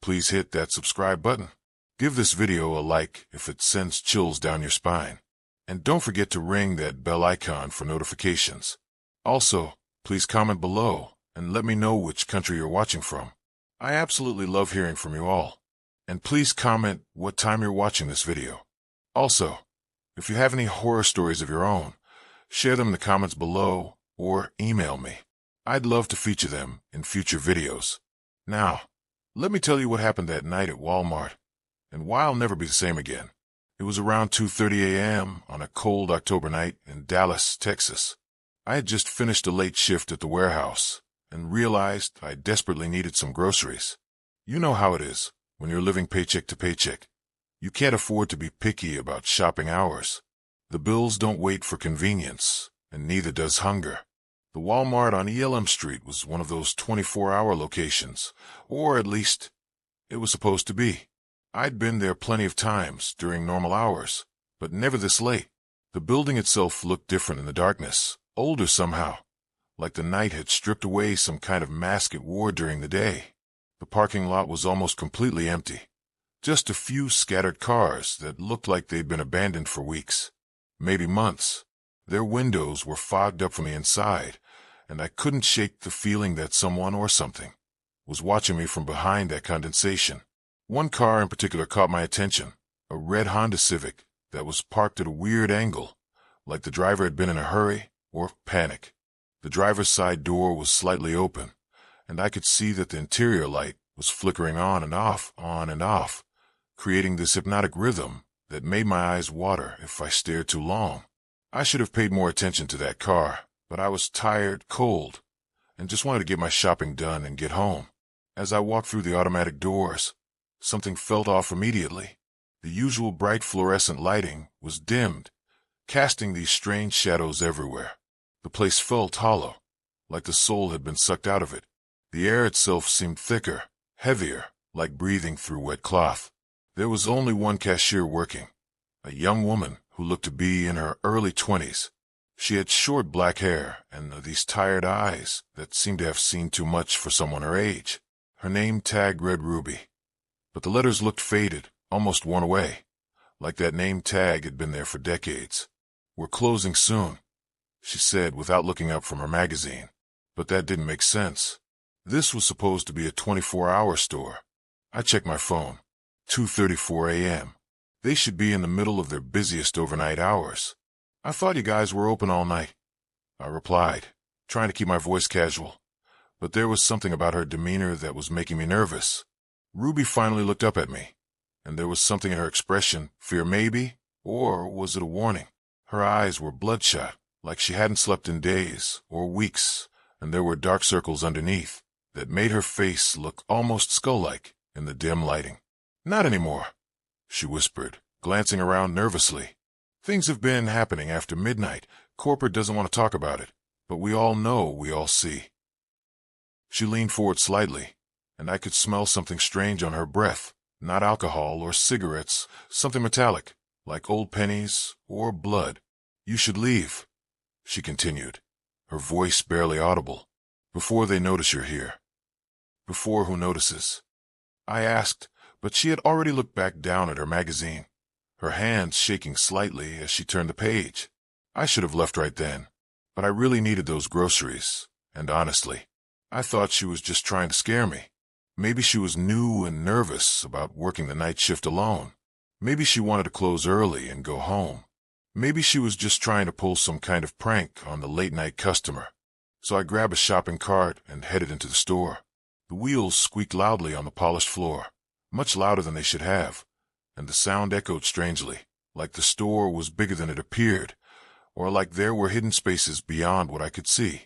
please hit that subscribe button. Give this video a like if it sends chills down your spine. And don't forget to ring that bell icon for notifications. Also, please comment below and let me know which country you're watching from. I absolutely love hearing from you all. And please comment what time you're watching this video. Also, if you have any horror stories of your own, share them in the comments below or email me. I'd love to feature them in future videos. Now, let me tell you what happened that night at Walmart, and why I'll never be the same again. It was around 2:30 a.m. on a cold October night in Dallas, Texas. I had just finished a late shift at the warehouse and realized I desperately needed some groceries. You know how it is when you're living paycheck to paycheck. You can't afford to be picky about shopping hours. The bills don't wait for convenience, and neither does hunger. The Walmart on ELM Street was one of those 24-hour locations, or at least it was supposed to be. I'd been there plenty of times during normal hours, but never this late. The building itself looked different in the darkness, older somehow, like the night had stripped away some kind of mask it wore during the day. The parking lot was almost completely empty. Just a few scattered cars that looked like they'd been abandoned for weeks, maybe months. Their windows were fogged up from the inside, and I couldn't shake the feeling that someone or something was watching me from behind that condensation. One car in particular caught my attention, a red Honda Civic that was parked at a weird angle, like the driver had been in a hurry or panic. The driver's side door was slightly open, and I could see that the interior light was flickering on and off, creating this hypnotic rhythm that made my eyes water if I stared too long. I should have paid more attention to that car, but I was tired, cold, and just wanted to get my shopping done and get home. As I walked through the automatic doors, something felt off immediately. The usual bright fluorescent lighting was dimmed, casting these strange shadows everywhere. The place felt hollow, like the soul had been sucked out of it. The air itself seemed thicker, heavier, like breathing through wet cloth. There was only one cashier working, a young woman who looked to be in her early 20s. She had short black hair and these tired eyes that seemed to have seen too much for someone her age. Her name tag read Ruby, but the letters looked faded, almost worn away, like that name tag had been there for decades. "We're closing soon," she said without looking up from her magazine. But that didn't make sense. This was supposed to be a 24-hour store. I checked my phone. 2:34 a.m. They should be in the middle of their busiest overnight hours. "I thought you guys were open all night," I replied, trying to keep my voice casual. but there was something about her demeanor that was making me nervous. Ruby finally looked up at me, and there was something in her expression, fear maybe, or was it a warning? Her eyes were bloodshot, like she hadn't slept in days or weeks, and there were dark circles underneath that made her face look almost skull-like in the dim lighting. Not anymore, she whispered, glancing around nervously. Things have been happening after midnight. Corporate doesn't want to talk about it, but we all know, we all see. She leaned forward slightly, and I could smell something strange on her breath. Not alcohol or cigarettes, something metallic, like old pennies or blood. You should leave, she continued, her voice barely audible. Before they notice you're here. Before who notices? I asked, but she had already looked back down at her magazine, her hands shaking slightly as she turned the page. I should have left right then, but I really needed those groceries, and honestly, I thought she was just trying to scare me. Maybe she was new and nervous about working the night shift alone. Maybe she wanted to close early and go home. Maybe she was just trying to pull some kind of prank on the late-night customer. So I grabbed a shopping cart and headed into the store. The wheels squeaked loudly on the polished floor, much louder than they should have, and the sound echoed strangely, like the store was bigger than it appeared, or like there were hidden spaces beyond what I could see.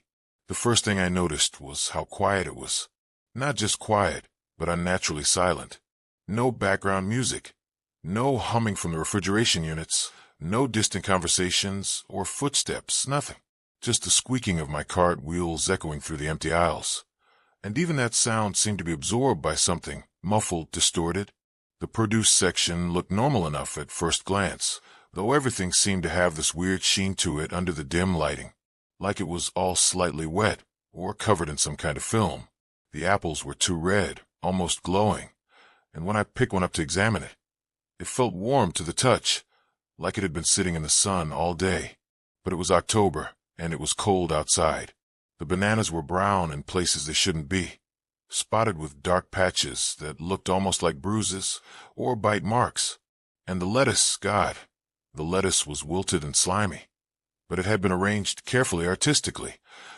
The first thing I noticed was how quiet it was. Not just quiet, but unnaturally silent. No background music. No humming from the refrigeration units. No distant conversations or footsteps, nothing. Just the squeaking of my cart wheels echoing through the empty aisles. And even that sound seemed to be absorbed by something, muffled, distorted. The produce section looked normal enough at first glance, though everything seemed to have this weird sheen to it under the dim lighting, like it was all slightly wet or covered in some kind of film. The apples were too red, almost glowing, and when I picked one up to examine it, it felt warm to the touch, like it had been sitting in the sun all day. But it was October, and it was cold outside. The bananas were brown in places they shouldn't be, spotted with dark patches that looked almost like bruises or bite marks. And the lettuce, God, the lettuce was wilted and slimy, but it had been arranged carefully artistically,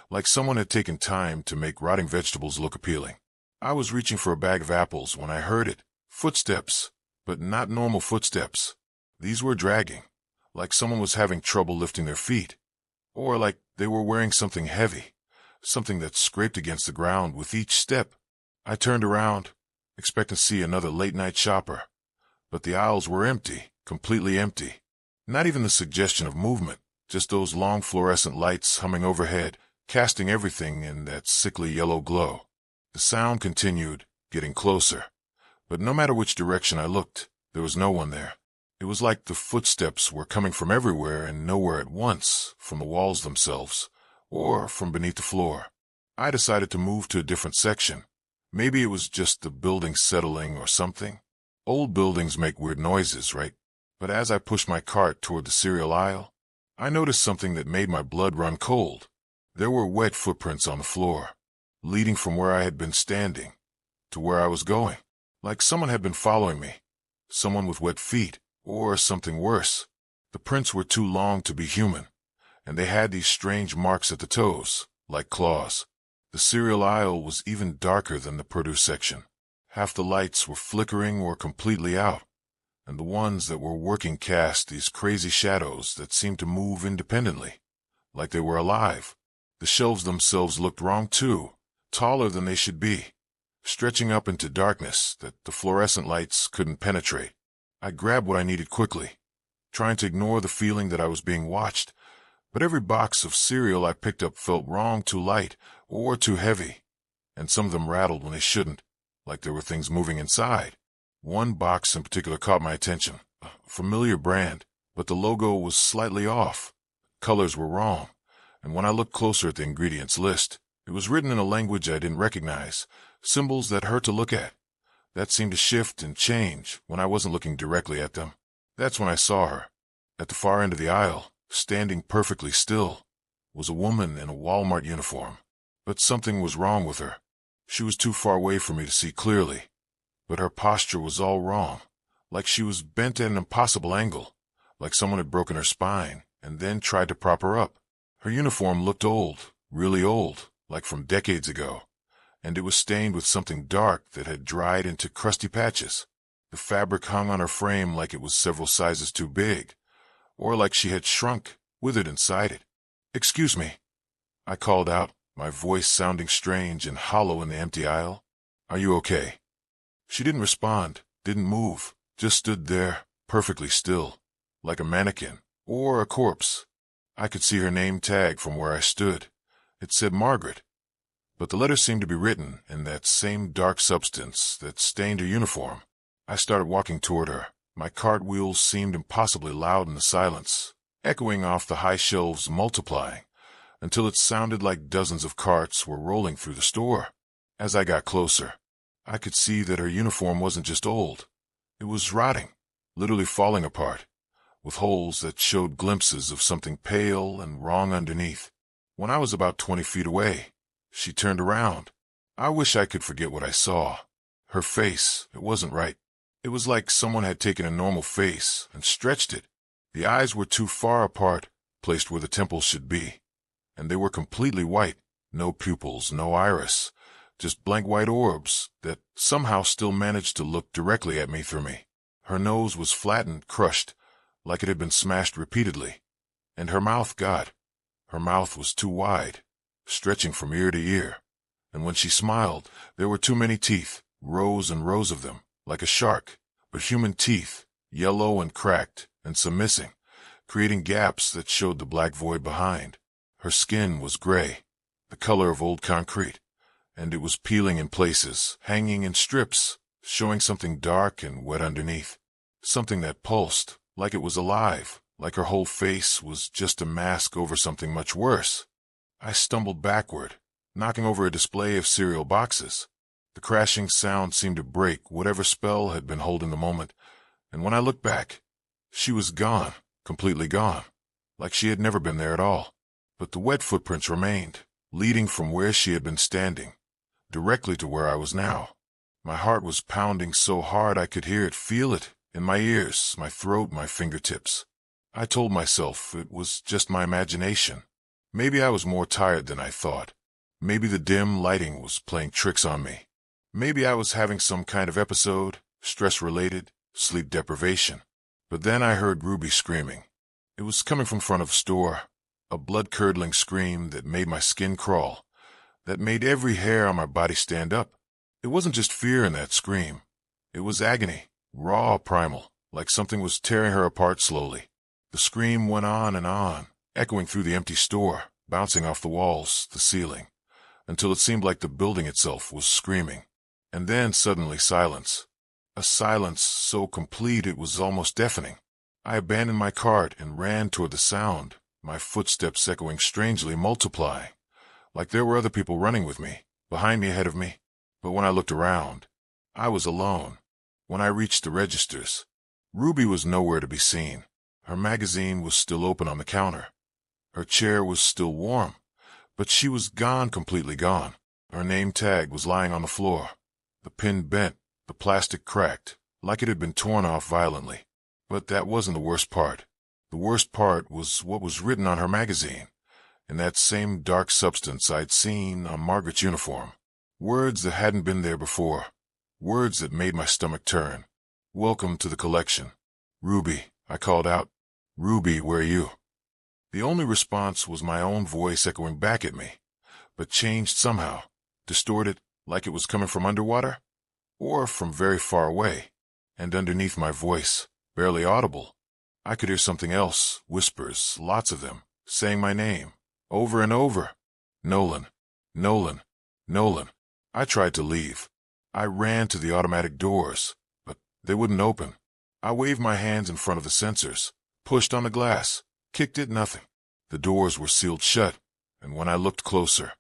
like someone had taken time to make rotting vegetables look appealing. I was reaching for a bag of apples when I heard it. Footsteps, but not normal footsteps. These were dragging, like someone was having trouble lifting their feet, or like they were wearing something heavy, something that scraped against the ground with each step. I turned around, expecting to see another late-night shopper, but the aisles were empty, completely empty. Not even the suggestion of movement, just those long fluorescent lights humming overhead, casting everything in that sickly yellow glow. The sound continued, getting closer, but no matter which direction I looked, there was no one there. It was like the footsteps were coming from everywhere and nowhere at once, from the walls themselves, or from beneath the floor. I decided to move to a different section. Maybe it was just the building settling or something. Old buildings make weird noises, right? But as I pushed my cart toward the cereal aisle, I noticed something that made my blood run cold. There were wet footprints on the floor, leading from where I had been standing to where I was going, like someone had been following me, someone with wet feet, or something worse. The prints were too long to be human, and they had these strange marks at the toes, like claws. The cereal aisle was even darker than the produce section. Half the lights were flickering or completely out, and the ones that were working cast these crazy shadows that seemed to move independently, like they were alive. The shelves themselves looked wrong too, taller than they should be, stretching up into darkness that the fluorescent lights couldn't penetrate. I grabbed what I needed quickly, trying to ignore the feeling that I was being watched, but every box of cereal I picked up felt wrong, too light or too heavy, and some of them rattled when they shouldn't, like there were things moving inside. One box in particular caught my attention, a familiar brand, but the logo was slightly off. Colors were wrong, and when I looked closer at the ingredients list, it was written in a language I didn't recognize, symbols that hurt to look at, that seemed to shift and change when I wasn't looking directly at them. That's when I saw her. At the far end of the aisle, standing perfectly still, was a woman in a Walmart uniform. But something was wrong with her. She was too far away for me to see clearly, but her posture was all wrong, like she was bent at an impossible angle, like someone had broken her spine and then tried to prop her up. Her uniform looked old, really old, like from decades ago, and it was stained with something dark that had dried into crusty patches. The fabric hung on her frame like it was several sizes too big, or like she had shrunk, withered inside it. "Excuse me," I called out, my voice sounding strange and hollow in the empty aisle. "Are you okay?" She didn't respond, didn't move, just stood there, perfectly still, like a mannequin or a corpse. I could see her name tag from where I stood. It said Margaret, but the letter seemed to be written in that same dark substance that stained her uniform. I started walking toward her. My cartwheels seemed impossibly loud in the silence, echoing off the high shelves, multiplying, until it sounded like dozens of carts were rolling through the store. As I got closer, I could see that her uniform wasn't just old. It was rotting, literally falling apart, with holes that showed glimpses of something pale and wrong underneath. When I was about 20 feet away, she turned around. I wish I could forget what I saw. Her face, it wasn't right. It was like someone had taken a normal face and stretched it. The eyes were too far apart, placed where the temples should be, and they were completely white, no pupils, no iris, just blank white orbs that somehow still managed to look directly at me through me. Her nose was flattened, crushed, like it had been smashed repeatedly, and her mouth, God, her mouth was too wide, stretching from ear to ear, and when she smiled, there were too many teeth, rows and rows of them, like a shark, but human teeth, yellow and cracked, and some missing, creating gaps that showed the black void behind. Her skin was gray, the color of old concrete, and it was peeling in places, hanging in strips, showing something dark and wet underneath, something that pulsed, like it was alive, like her whole face was just a mask over something much worse. I stumbled backward, knocking over a display of cereal boxes. The crashing sound seemed to break whatever spell had been holding the moment, and when I looked back, she was gone, completely gone, like she had never been there at all. But the wet footprints remained, leading from where she had been standing, directly to where I was now. My heart was pounding so hard I could hear it, feel it, in my ears, my throat, my fingertips. I told myself it was just my imagination. Maybe I was more tired than I thought. Maybe the dim lighting was playing tricks on me. Maybe I was having some kind of episode, stress-related, sleep deprivation. But then I heard Ruby screaming. It was coming from front of the store, a blood-curdling scream that made my skin crawl, that made every hair on my body stand up. It wasn't just fear in that scream. It was agony, raw, primal, like something was tearing her apart slowly. The scream went on, echoing through the empty store, bouncing off the walls, the ceiling, until it seemed like the building itself was screaming. And then suddenly silence. A silence so complete it was almost deafening. I abandoned my cart and ran toward the sound, my footsteps echoing strangely, multiplying, like there were other people running with me, behind me, ahead of me. But when I looked around, I was alone. When I reached the registers, Ruby was nowhere to be seen. Her magazine was still open on the counter. Her chair was still warm, but she was gone, completely gone. Her name tag was lying on the floor, the pin bent, the plastic cracked, like it had been torn off violently. But that wasn't the worst part. The worst part was what was written on her magazine, in that same dark substance I'd seen on Margaret's uniform. Words that hadn't been there before. Words that made my stomach turn. "Welcome to the collection. Ruby," I called out. "Ruby, where are you?" The only response was my own voice echoing back at me, but changed somehow, distorted, like it was coming from underwater, or from very far away. And underneath my voice, barely audible, I could hear something else, whispers, lots of them, saying my name, over and over. "Nolan, Nolan, Nolan." I tried to leave. I ran to the automatic doors, but they wouldn't open. I waved my hands in front of the sensors, pushed on the glass, kicked it, nothing. The doors were sealed shut, and when I looked closer,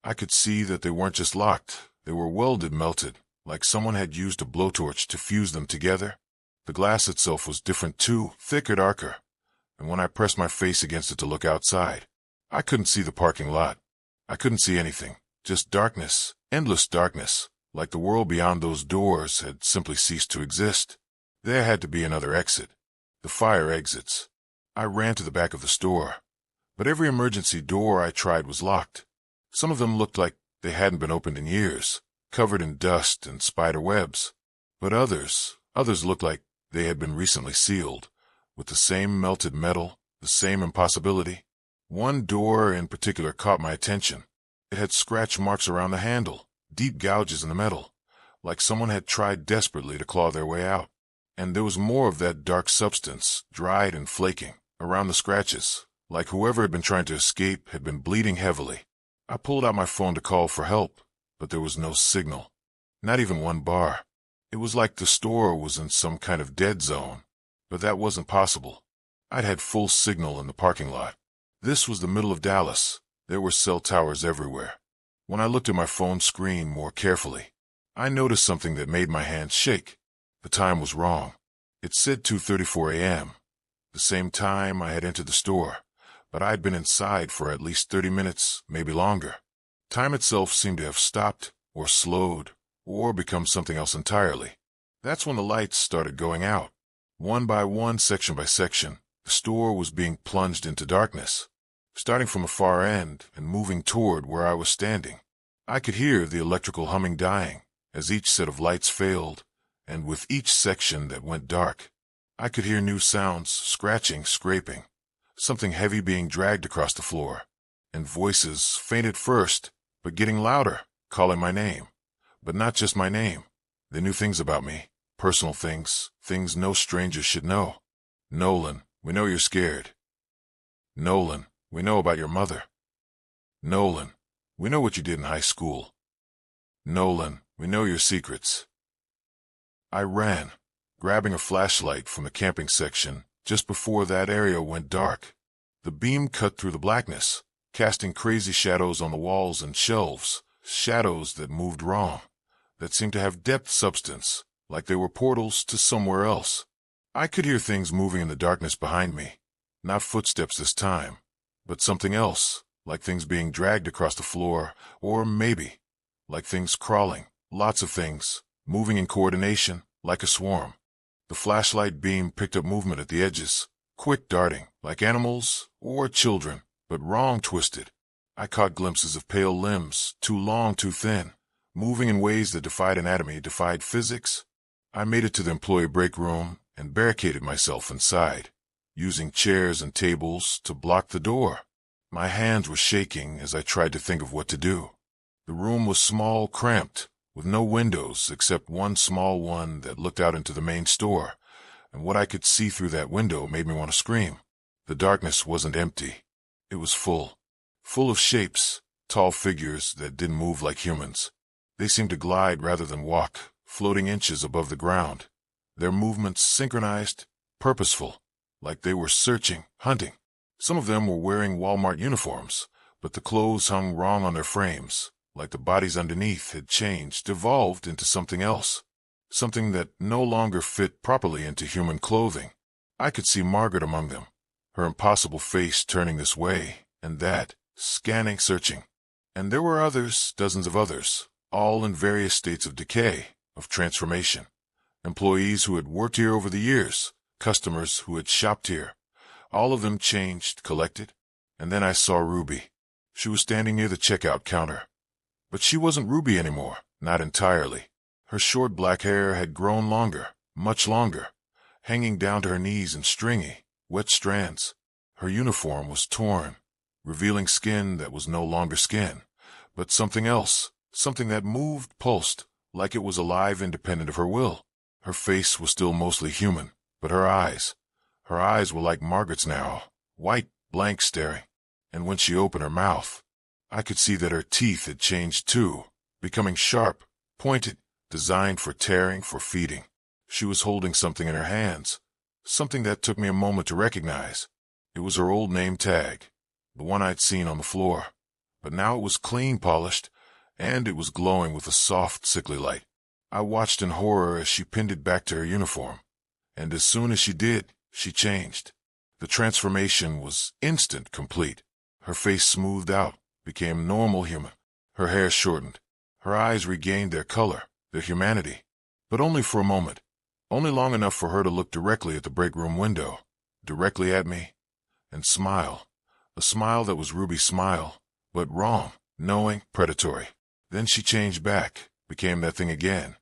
I could see that they weren't just locked, they were welded, melted, like someone had used a blowtorch to fuse them together. The glass itself was different too, thicker, darker, and when I pressed my face against it to look outside, I couldn't see the parking lot. I couldn't see anything, just darkness, endless darkness, like the world beyond those doors had simply ceased to exist. There had to be another exit. The fire exits. I ran to the back of the store, but every emergency door I tried was locked. Some of them looked like They hadn't been opened in years, covered in dust and spider webs. But others looked like they had been recently sealed, with the same melted metal, the same impossibility. One door in particular caught my attention. It had scratch marks around the handle, deep gouges in the metal, like someone had tried desperately to claw their way out. And there was more of that dark substance, dried and flaking, around the scratches, like whoever had been trying to escape had been bleeding heavily. I pulled out my phone to call for help, but there was no signal. Not even one bar. It was like the store was in some kind of dead zone. But that wasn't possible. I'd had full signal in the parking lot. This was the middle of Dallas. There were cell towers everywhere. When I looked at my phone screen more carefully, I noticed something that made my hands shake. The time was wrong. It said 2:34 a.m., the same time I had entered the store, but I'd been inside for at least 30 minutes, maybe longer. Time itself seemed to have stopped, or slowed, or become something else entirely. That's when the lights started going out. One by one, section by section, the store was being plunged into darkness, starting from a far end and moving toward where I was standing. I could hear the electrical humming dying as each set of lights failed, and with each section that went dark, I could hear new sounds, scratching, scraping, something heavy being dragged across the floor, and voices, faint at first, but getting louder, calling my name. But not just my name. They knew things about me, personal things, things no stranger should know. Nolan, we know you're scared. Nolan, we know about your mother. Nolan, we know what you did in high school. Nolan, we know your secrets. I ran, grabbing a flashlight from the camping section just before that area went dark. The beam cut through the blackness, casting crazy shadows on the walls and shelves, shadows that moved wrong, that seemed to have depth substance, like they were portals to somewhere else. I could hear things moving in the darkness behind me, not footsteps this time, but something else, like things being dragged across the floor, or maybe, like things crawling, lots of things, moving in coordination, like a swarm. The flashlight beam picked up movement at the edges, quick darting, like animals or children, but wrong twisted. I caught glimpses of pale limbs, too long, too thin, moving in ways that defied anatomy, defied physics. I made it to the employee break room and barricaded myself inside, using chairs and tables to block the door. My hands were shaking as I tried to think of what to do. The room was small, cramped, with no windows except one small one that looked out into the main store, and what I could see through that window made me want to scream. The darkness wasn't empty. It was full of shapes, tall figures that didn't move like humans. They seemed to glide rather than walk, floating inches above the ground. Their movements synchronized, purposeful, like they were searching, hunting. Some of them were wearing Walmart uniforms, but the clothes hung wrong on their frames, like the bodies underneath had changed, evolved into something else, something that no longer fit properly into human clothing. I could see Margaret among them, her impossible face turning this way and that, scanning, searching. And there were others, dozens of others, all in various states of decay, of transformation. Employees who had worked here over the years, customers who had shopped here. All of them changed, collected. And then I saw Ruby. She was standing near the checkout counter. But she wasn't Ruby anymore, not entirely. Her short black hair had grown longer, much longer, hanging down to her knees in stringy, wet strands. Her uniform was torn, revealing skin that was no longer skin, but something else, something that moved, pulsed, like it was alive independent of her will. Her face was still mostly human, but her eyes were like Margaret's now, white, blank, staring. And when she opened her mouth, I could see that her teeth had changed too, becoming sharp, pointed, designed for tearing, for feeding. She was holding something in her hands, something that took me a moment to recognize. It was her old name tag, the one I'd seen on the floor, but now it was clean, polished, and it was glowing with a soft, sickly light. I watched in horror as she pinned it back to her uniform, and as soon as she did, she changed. The transformation was instant, complete. Her face smoothed out, became normal human. Her hair shortened. Her eyes regained their color, their humanity, but only for a moment, only long enough for her to look directly at the break room window, directly at me, and smile. A smile that was Ruby's smile, but wrong, knowing, predatory. Then she changed back, became that thing again,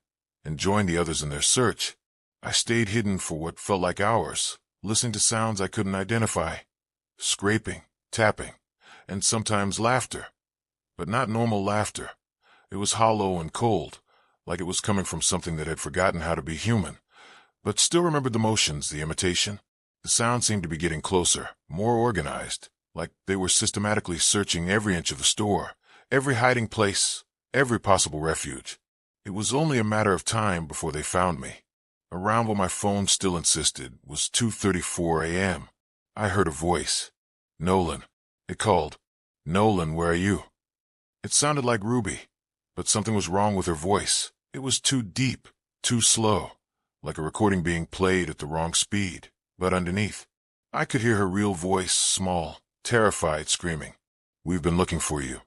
and joined the others in their search. I stayed hidden for what felt like hours, listening to sounds I couldn't identify. Scraping, tapping, and sometimes laughter. But not normal laughter. It was hollow and cold, like it was coming from something that had forgotten how to be human, but still remembered the motions, the imitation. The sound seemed to be getting closer, more organized, like they were systematically searching every inch of the store, every hiding place, every possible refuge. It was only a matter of time before they found me. Around what my phone still insisted was 2:34 a.m. I heard a voice. Nolan. It called. Nolan, where are you? It sounded like Ruby, but something was wrong with her voice. It was too deep, too slow, like a recording being played at the wrong speed. But underneath, I could hear her real voice, small, terrified, screaming. We've been looking for you.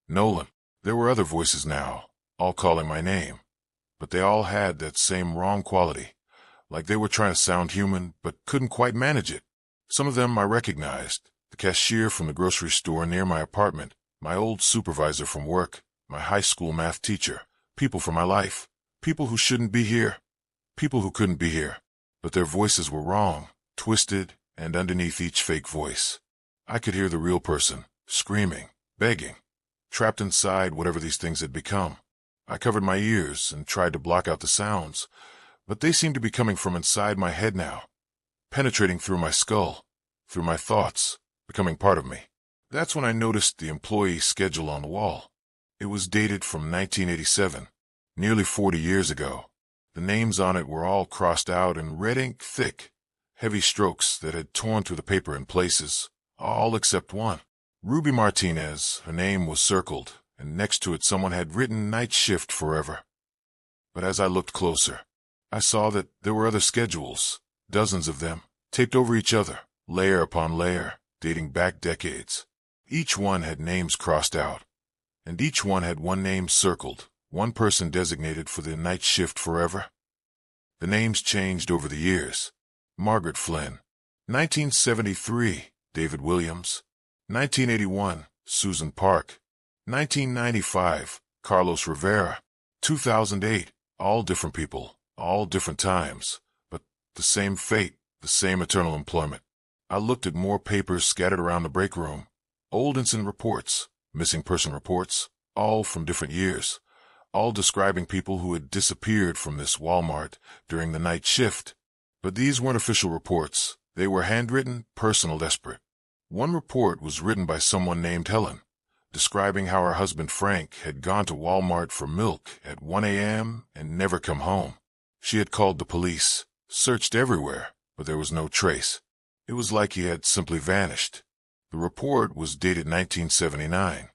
Nolan. There were other voices now, all calling my name, but they all had that same wrong quality, like they were trying to sound human but couldn't quite manage it. Some of them I recognized, the cashier from the grocery store near my apartment, my old supervisor from work, my high school math teacher, people from my life, people who shouldn't be here, people who couldn't be here, but their voices were wrong, twisted, and underneath each fake voice, I could hear the real person, screaming, begging, trapped inside whatever these things had become. I covered my ears and tried to block out the sounds, but they seemed to be coming from inside my head now, penetrating through my skull, through my thoughts, becoming part of me. That's when I noticed the employee schedule on the wall. It was dated from 1987, nearly 40 years ago. The names on it were all crossed out in red ink, thick, heavy strokes that had torn through the paper in places, all except one. Ruby Martinez, her name was circled, and next to it someone had written night shift forever. But as I looked closer, I saw that there were other schedules, dozens of them, taped over each other, layer upon layer, dating back decades. Each one had names crossed out, and each one had one name circled, one person designated for the night shift forever. The names changed over the years. Margaret Flynn. 1973, David Williams. 1981, Susan Park. 1995, Carlos Rivera. 2008, all different people, all different times, but the same fate, the same eternal employment. I looked at more papers scattered around the break room. Old incident reports, missing person reports, all from different years, all describing people who had disappeared from this Walmart during the night shift. But these weren't official reports. They were handwritten, personal, desperate. One report was written by someone named Helen, describing how her husband Frank had gone to Walmart for milk at 1 a.m. and never come home. She had called the police, searched everywhere, but there was no trace. It was like he had simply vanished. The report was dated 1979.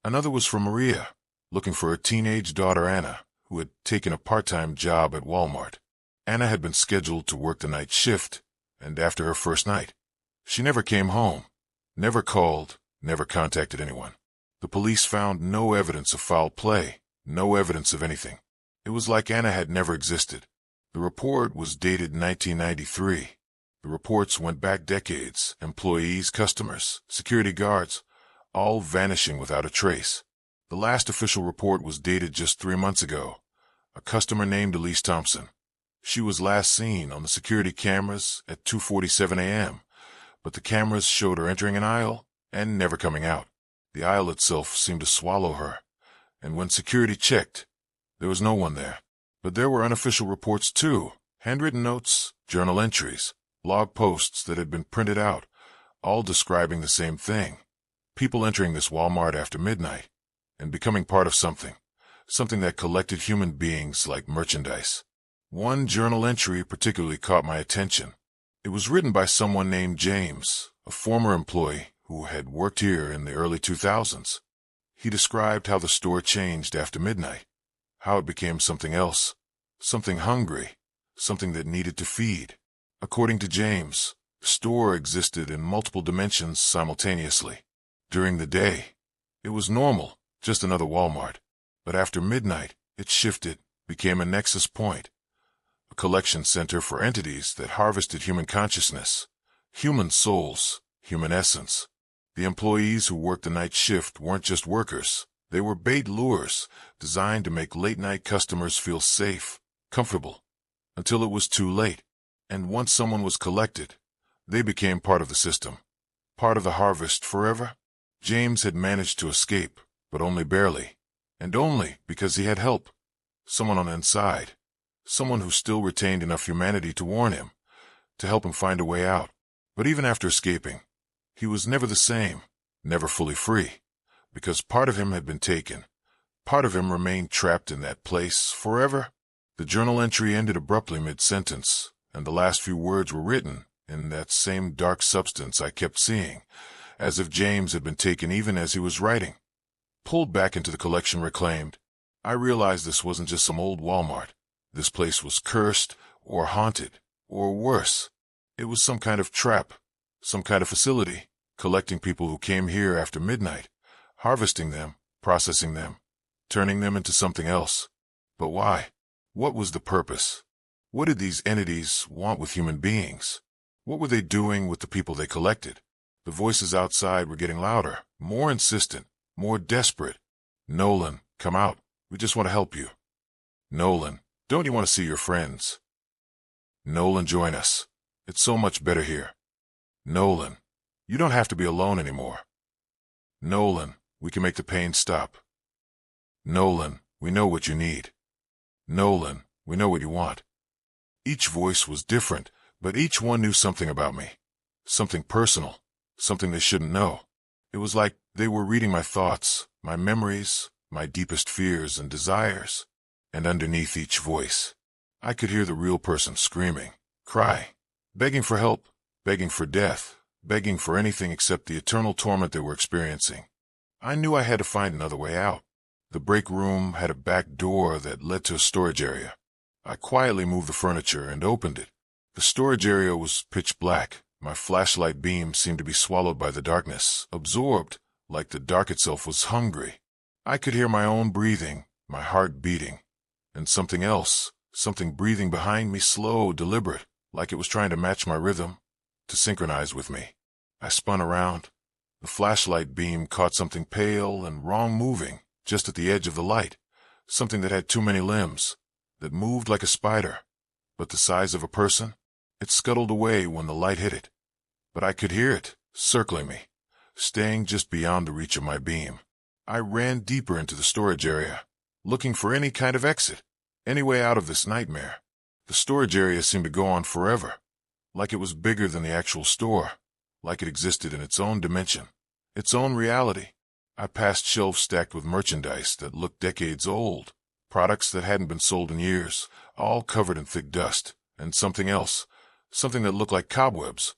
Another was from Maria, looking for her teenage daughter Anna, who had taken a part-time job at Walmart. Anna had been scheduled to work the night shift, and after her first night, she never came home, never called, never contacted anyone. The police found no evidence of foul play, no evidence of anything. It was like Anna had never existed. The report was dated 1993. The reports went back decades, employees, customers, security guards, all vanishing without a trace. The last official report was dated just 3 months ago. A customer named Elise Thompson. She was last seen on the security cameras at 2:47 a.m., but the cameras showed her entering an aisle and never coming out. The aisle itself seemed to swallow her, and when security checked, there was no one there. But there were unofficial reports too, handwritten notes, journal entries, blog posts that had been printed out, all describing the same thing. People entering this Walmart after midnight and becoming part of something that collected human beings like merchandise. One journal entry particularly caught my attention. It was written by someone named James, a former employee who had worked here in the early 2000s. He described how the store changed after midnight, how it became something else, something hungry, something that needed to feed. According to James, the store existed in multiple dimensions simultaneously. During the day, it was normal, just another Walmart. But after midnight, it shifted, became a nexus point, a collection center for entities that harvested human consciousness, human souls, human essence. The employees who worked the night shift weren't just workers, They were bait lures, designed to make late-night customers feel safe, comfortable, until it was too late. And once someone was collected, they became part of the system, part of the harvest forever. James had managed to escape, but only barely, and only because he had help. Someone on the inside, someone who still retained enough humanity to warn him, to help him find a way out. But even after escaping, he was never the same, never fully free, because part of him had been taken. Part of him remained trapped in that place forever. The journal entry ended abruptly mid-sentence, and the last few words were written in that same dark substance I kept seeing, as if James had been taken even as he was writing. Pulled back into the collection reclaimed, I realized this wasn't just some old Walmart. This place was cursed, or haunted, or worse. It was some kind of trap, some kind of facility, collecting people who came here after midnight, harvesting them, processing them, turning them into something else. But why? What was the purpose? What did these entities want with human beings? What were they doing with the people they collected? The voices outside were getting louder, more insistent, more desperate. Nolan, come out. We just want to help you. Nolan, don't you want to see your friends? Nolan, join us. It's so much better here. Nolan, you don't have to be alone anymore. Nolan, we can make the pain stop. Nolan, we know what you need. Nolan, we know what you want. Each voice was different, but each one knew something about me. Something personal, something they shouldn't know. It was like they were reading my thoughts, my memories, my deepest fears and desires. And underneath each voice, I could hear the real person screaming, crying, begging for help, begging for death, begging for anything except the eternal torment they were experiencing. I knew I had to find another way out. The break room had a back door that led to a storage area. I quietly moved the furniture and opened it. The storage area was pitch black. My flashlight beam seemed to be swallowed by the darkness, absorbed, like the dark itself was hungry. I could hear my own breathing, my heart beating, and something else, something breathing behind me, slow, deliberate, like it was trying to match my rhythm, to synchronize with me. I spun around. The flashlight beam caught something pale and wrong moving, just at the edge of the light, something that had too many limbs, that moved like a spider, but the size of a person. It scuttled away when the light hit it, but I could hear it, circling me, staying just beyond the reach of my beam. I ran deeper into the storage area, looking for any kind of exit, any way out of this nightmare. The storage area seemed to go on forever, like it was bigger than the actual store, like it existed in its own dimension, its own reality. I passed shelves stacked with merchandise that looked decades old, products that hadn't been sold in years, all covered in thick dust, and something else, something that looked like cobwebs,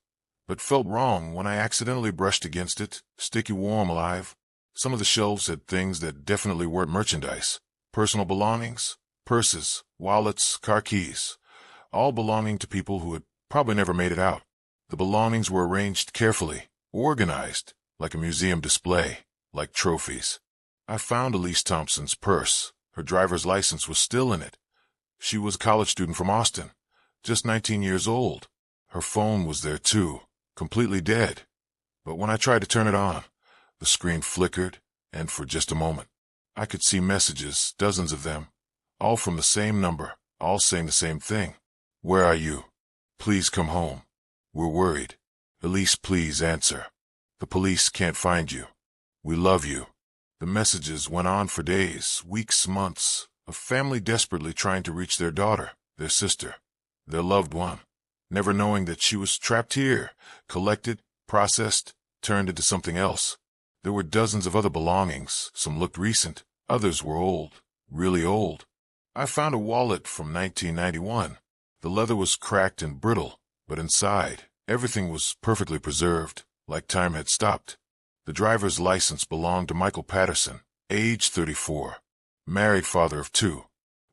but felt wrong when I accidentally brushed against it, sticky, warm, alive. Some of the shelves had things that definitely weren't merchandise, personal belongings, purses, wallets, car keys, all belonging to people who had probably never made it out. The belongings were arranged carefully, organized, like a museum display, like trophies. I found Elise Thompson's purse. Her driver's license was still in it. She was a college student from Austin, just 19 years old. Her phone was there too, completely dead. But when I tried to turn it on, the screen flickered, and for just a moment, I could see messages, dozens of them, all from the same number, all saying the same thing. Where are you? Please come home. We're worried. Elise, please answer. The police can't find you. We love you. The messages went on for days, weeks, months, a family desperately trying to reach their daughter, their sister, their loved one, never knowing that she was trapped here, collected, processed, turned into something else. There were dozens of other belongings. Some looked recent, others were old, really old. I found a wallet from 1991. The leather was cracked and brittle, but inside, everything was perfectly preserved, like time had stopped. The driver's license belonged to Michael Patterson, age 34, married, father of 2.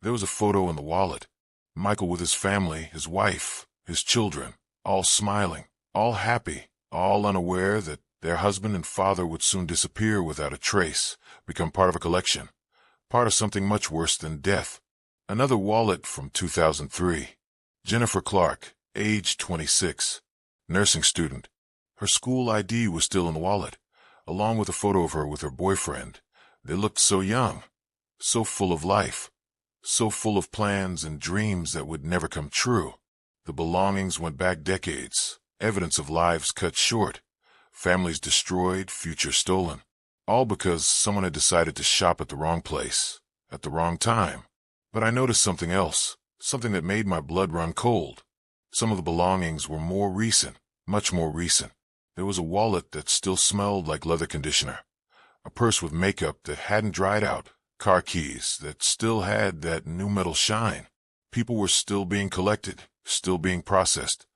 There was a photo in the wallet. Michael with his family, his wife, his children, all smiling, all happy, all unaware that their husband and father would soon disappear without a trace, become part of a collection, part of something much worse than death. Another wallet from 2003. Jennifer Clark, age 26, nursing student. Her school ID was still in the wallet, along with a photo of her with her boyfriend, They looked so young, so full of life, so full of plans and dreams that would never come true. The belongings went back decades, evidence of lives cut short, families destroyed, futures stolen, all because someone had decided to shop at the wrong place, at the wrong time. But I noticed something else, something that made my blood run cold. Some of the belongings were more recent, much more recent. There was a wallet that still smelled like leather conditioner, a purse with makeup that hadn't dried out, car keys that still had that new metal shine. People were still being collected, still being processed.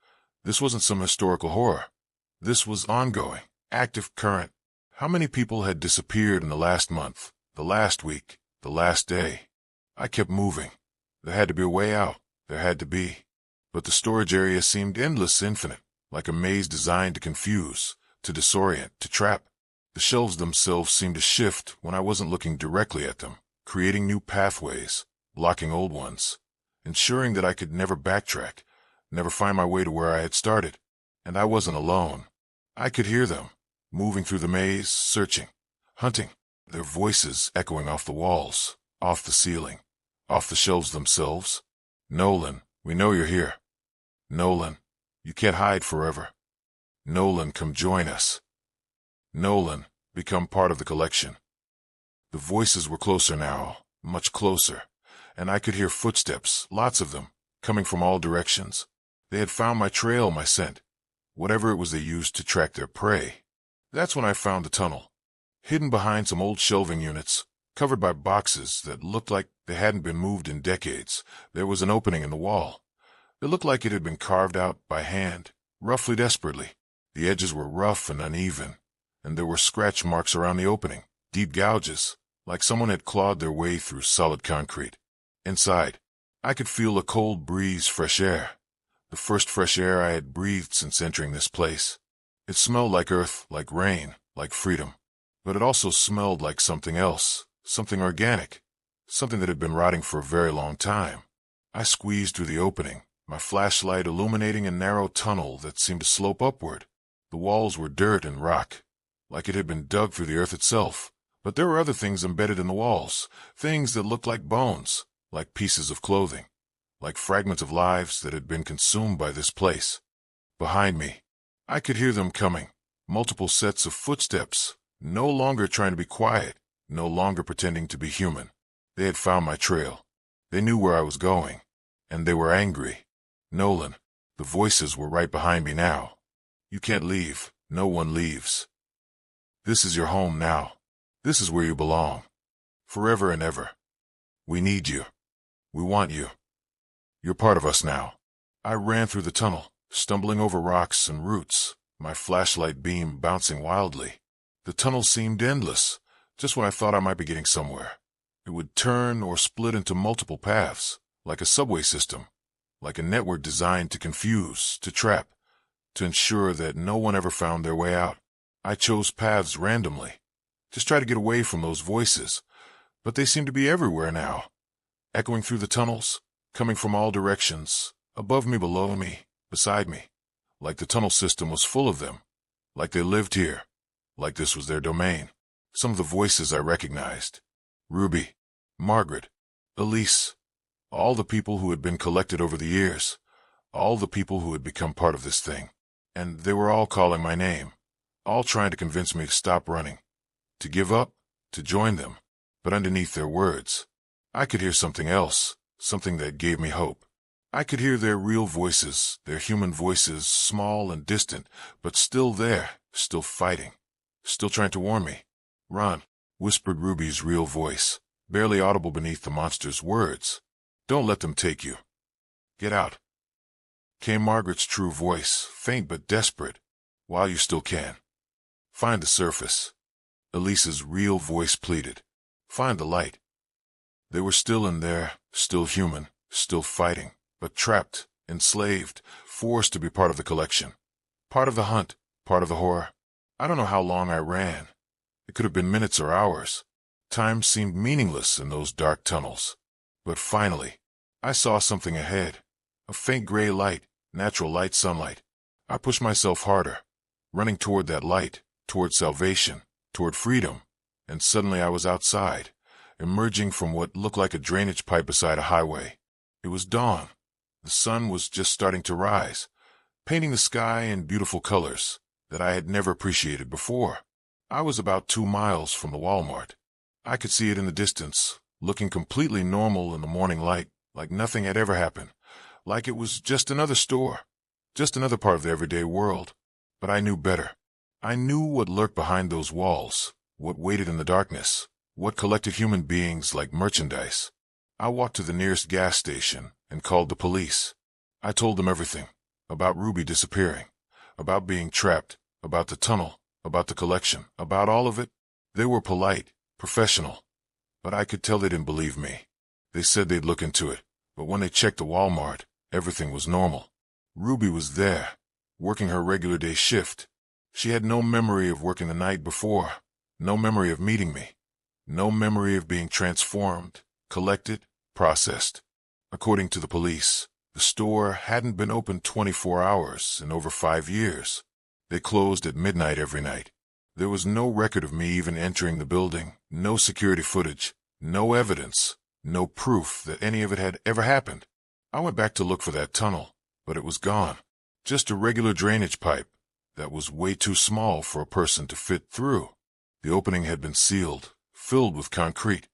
This wasn't some historical horror. This was ongoing, active, current. How many people had disappeared in the last month, the last week, the last day? I kept moving. There had to be a way out. There had to be. But the storage area seemed endless, infinite, like a maze designed to confuse, to disorient, to trap. The shelves themselves seemed to shift when I wasn't looking directly at them, creating new pathways, blocking old ones, ensuring that I could never backtrack, never find my way to where I had started. And I wasn't alone. I could hear them, moving through the maze, searching, hunting, their voices echoing off the walls, off the ceiling, off the shelves themselves. Nolan, we know you're here. Nolan, you can't hide forever. Nolan, come join us. Nolan, become part of the collection. The voices were closer now, much closer, and I could hear footsteps, lots of them, coming from all directions. They had found my trail, my scent, whatever it was they used to track their prey. That's when I found the tunnel, hidden behind some old shelving units, covered by boxes that looked like they hadn't been moved in decades. There was an opening in the wall. It looked like it had been carved out by hand, roughly, desperately. The edges were rough and uneven, and there were scratch marks around the opening, deep gouges, like someone had clawed their way through solid concrete. Inside, I could feel a cold breeze, fresh air, the first fresh air I had breathed since entering this place. It smelled like earth, like rain, like freedom, but it also smelled like something else, something organic, something that had been rotting for a very long time. I squeezed through the opening, my flashlight illuminating a narrow tunnel that seemed to slope upward. The walls were dirt and rock, like it had been dug through the earth itself. But there were other things embedded in the walls, things that looked like bones, like pieces of clothing, like fragments of lives that had been consumed by this place. Behind me, I could hear them coming, multiple sets of footsteps, no longer trying to be quiet, no longer pretending to be human. They had found my trail. They knew where I was going, and they were angry. Nolan, the voices were right behind me now. You can't leave. No one leaves. This is your home now. This is where you belong. Forever and ever. We need you. We want you. You're part of us now. I ran through the tunnel, stumbling over rocks and roots, my flashlight beam bouncing wildly. The tunnel seemed endless, just when I thought I might be getting somewhere. It would turn or split into multiple paths, like a subway system, like a network designed to confuse, to trap, to ensure that no one ever found their way out. I chose paths randomly, just try to get away from those voices, but they seemed to be everywhere now, echoing through the tunnels, coming from all directions, above me, below me, beside me, like the tunnel system was full of them, like they lived here, like this was their domain. Some of the voices I recognized. Ruby, Margaret, Elise, all the people who had been collected over the years, all the people who had become part of this thing. And they were all calling my name, all trying to convince me to stop running, to give up, to join them. But underneath their words, I could hear something else, something that gave me hope. I could hear their real voices, their human voices, small and distant, but still there, still fighting, still trying to warn me. Run, whispered Ruby's real voice, barely audible beneath the monster's words. Don't let them take you. Get out. Came Margaret's true voice, faint but desperate. While you still can. Find the surface. Elise's real voice pleaded. Find the light. They were still in there, still human, still fighting, but trapped, enslaved, forced to be part of the collection. Part of the hunt, part of the horror. I don't know how long I ran. It could have been minutes or hours. Time seemed meaningless in those dark tunnels. But finally, I saw something ahead. A faint gray light, natural light, sunlight. I pushed myself harder, running toward that light, toward salvation, toward freedom. and suddenly I was outside, emerging from what looked like a drainage pipe beside a highway. It was dawn. The sun was just starting to rise, painting the sky in beautiful colors that I had never appreciated before. I was about 2 miles from the Walmart. I could see it in the distance, looking completely normal in the morning light, like nothing had ever happened, like it was just another store, just another part of the everyday world. But I knew better. I knew what lurked behind those walls, what waited in the darkness, what collected human beings like merchandise. I walked to the nearest gas station and called the police. I told them everything, about Ruby disappearing, about being trapped, about the tunnel, about the collection, about all of it. They were polite, professional, but I could tell they didn't believe me. They said they'd look into it, but when they checked the Walmart, everything was normal. Ruby was there, working her regular day shift. She had no memory of working the night before, no memory of meeting me, no memory of being transformed, collected, processed. According to the police, the store hadn't been open 24 hours in over 5 years. They closed at midnight every night. There was no record of me even entering the building, no security footage, no evidence, no proof that any of it had ever happened. I went back to look for that tunnel, but it was gone. Just a regular drainage pipe that was way too small for a person to fit through. The opening had been sealed, filled with concrete,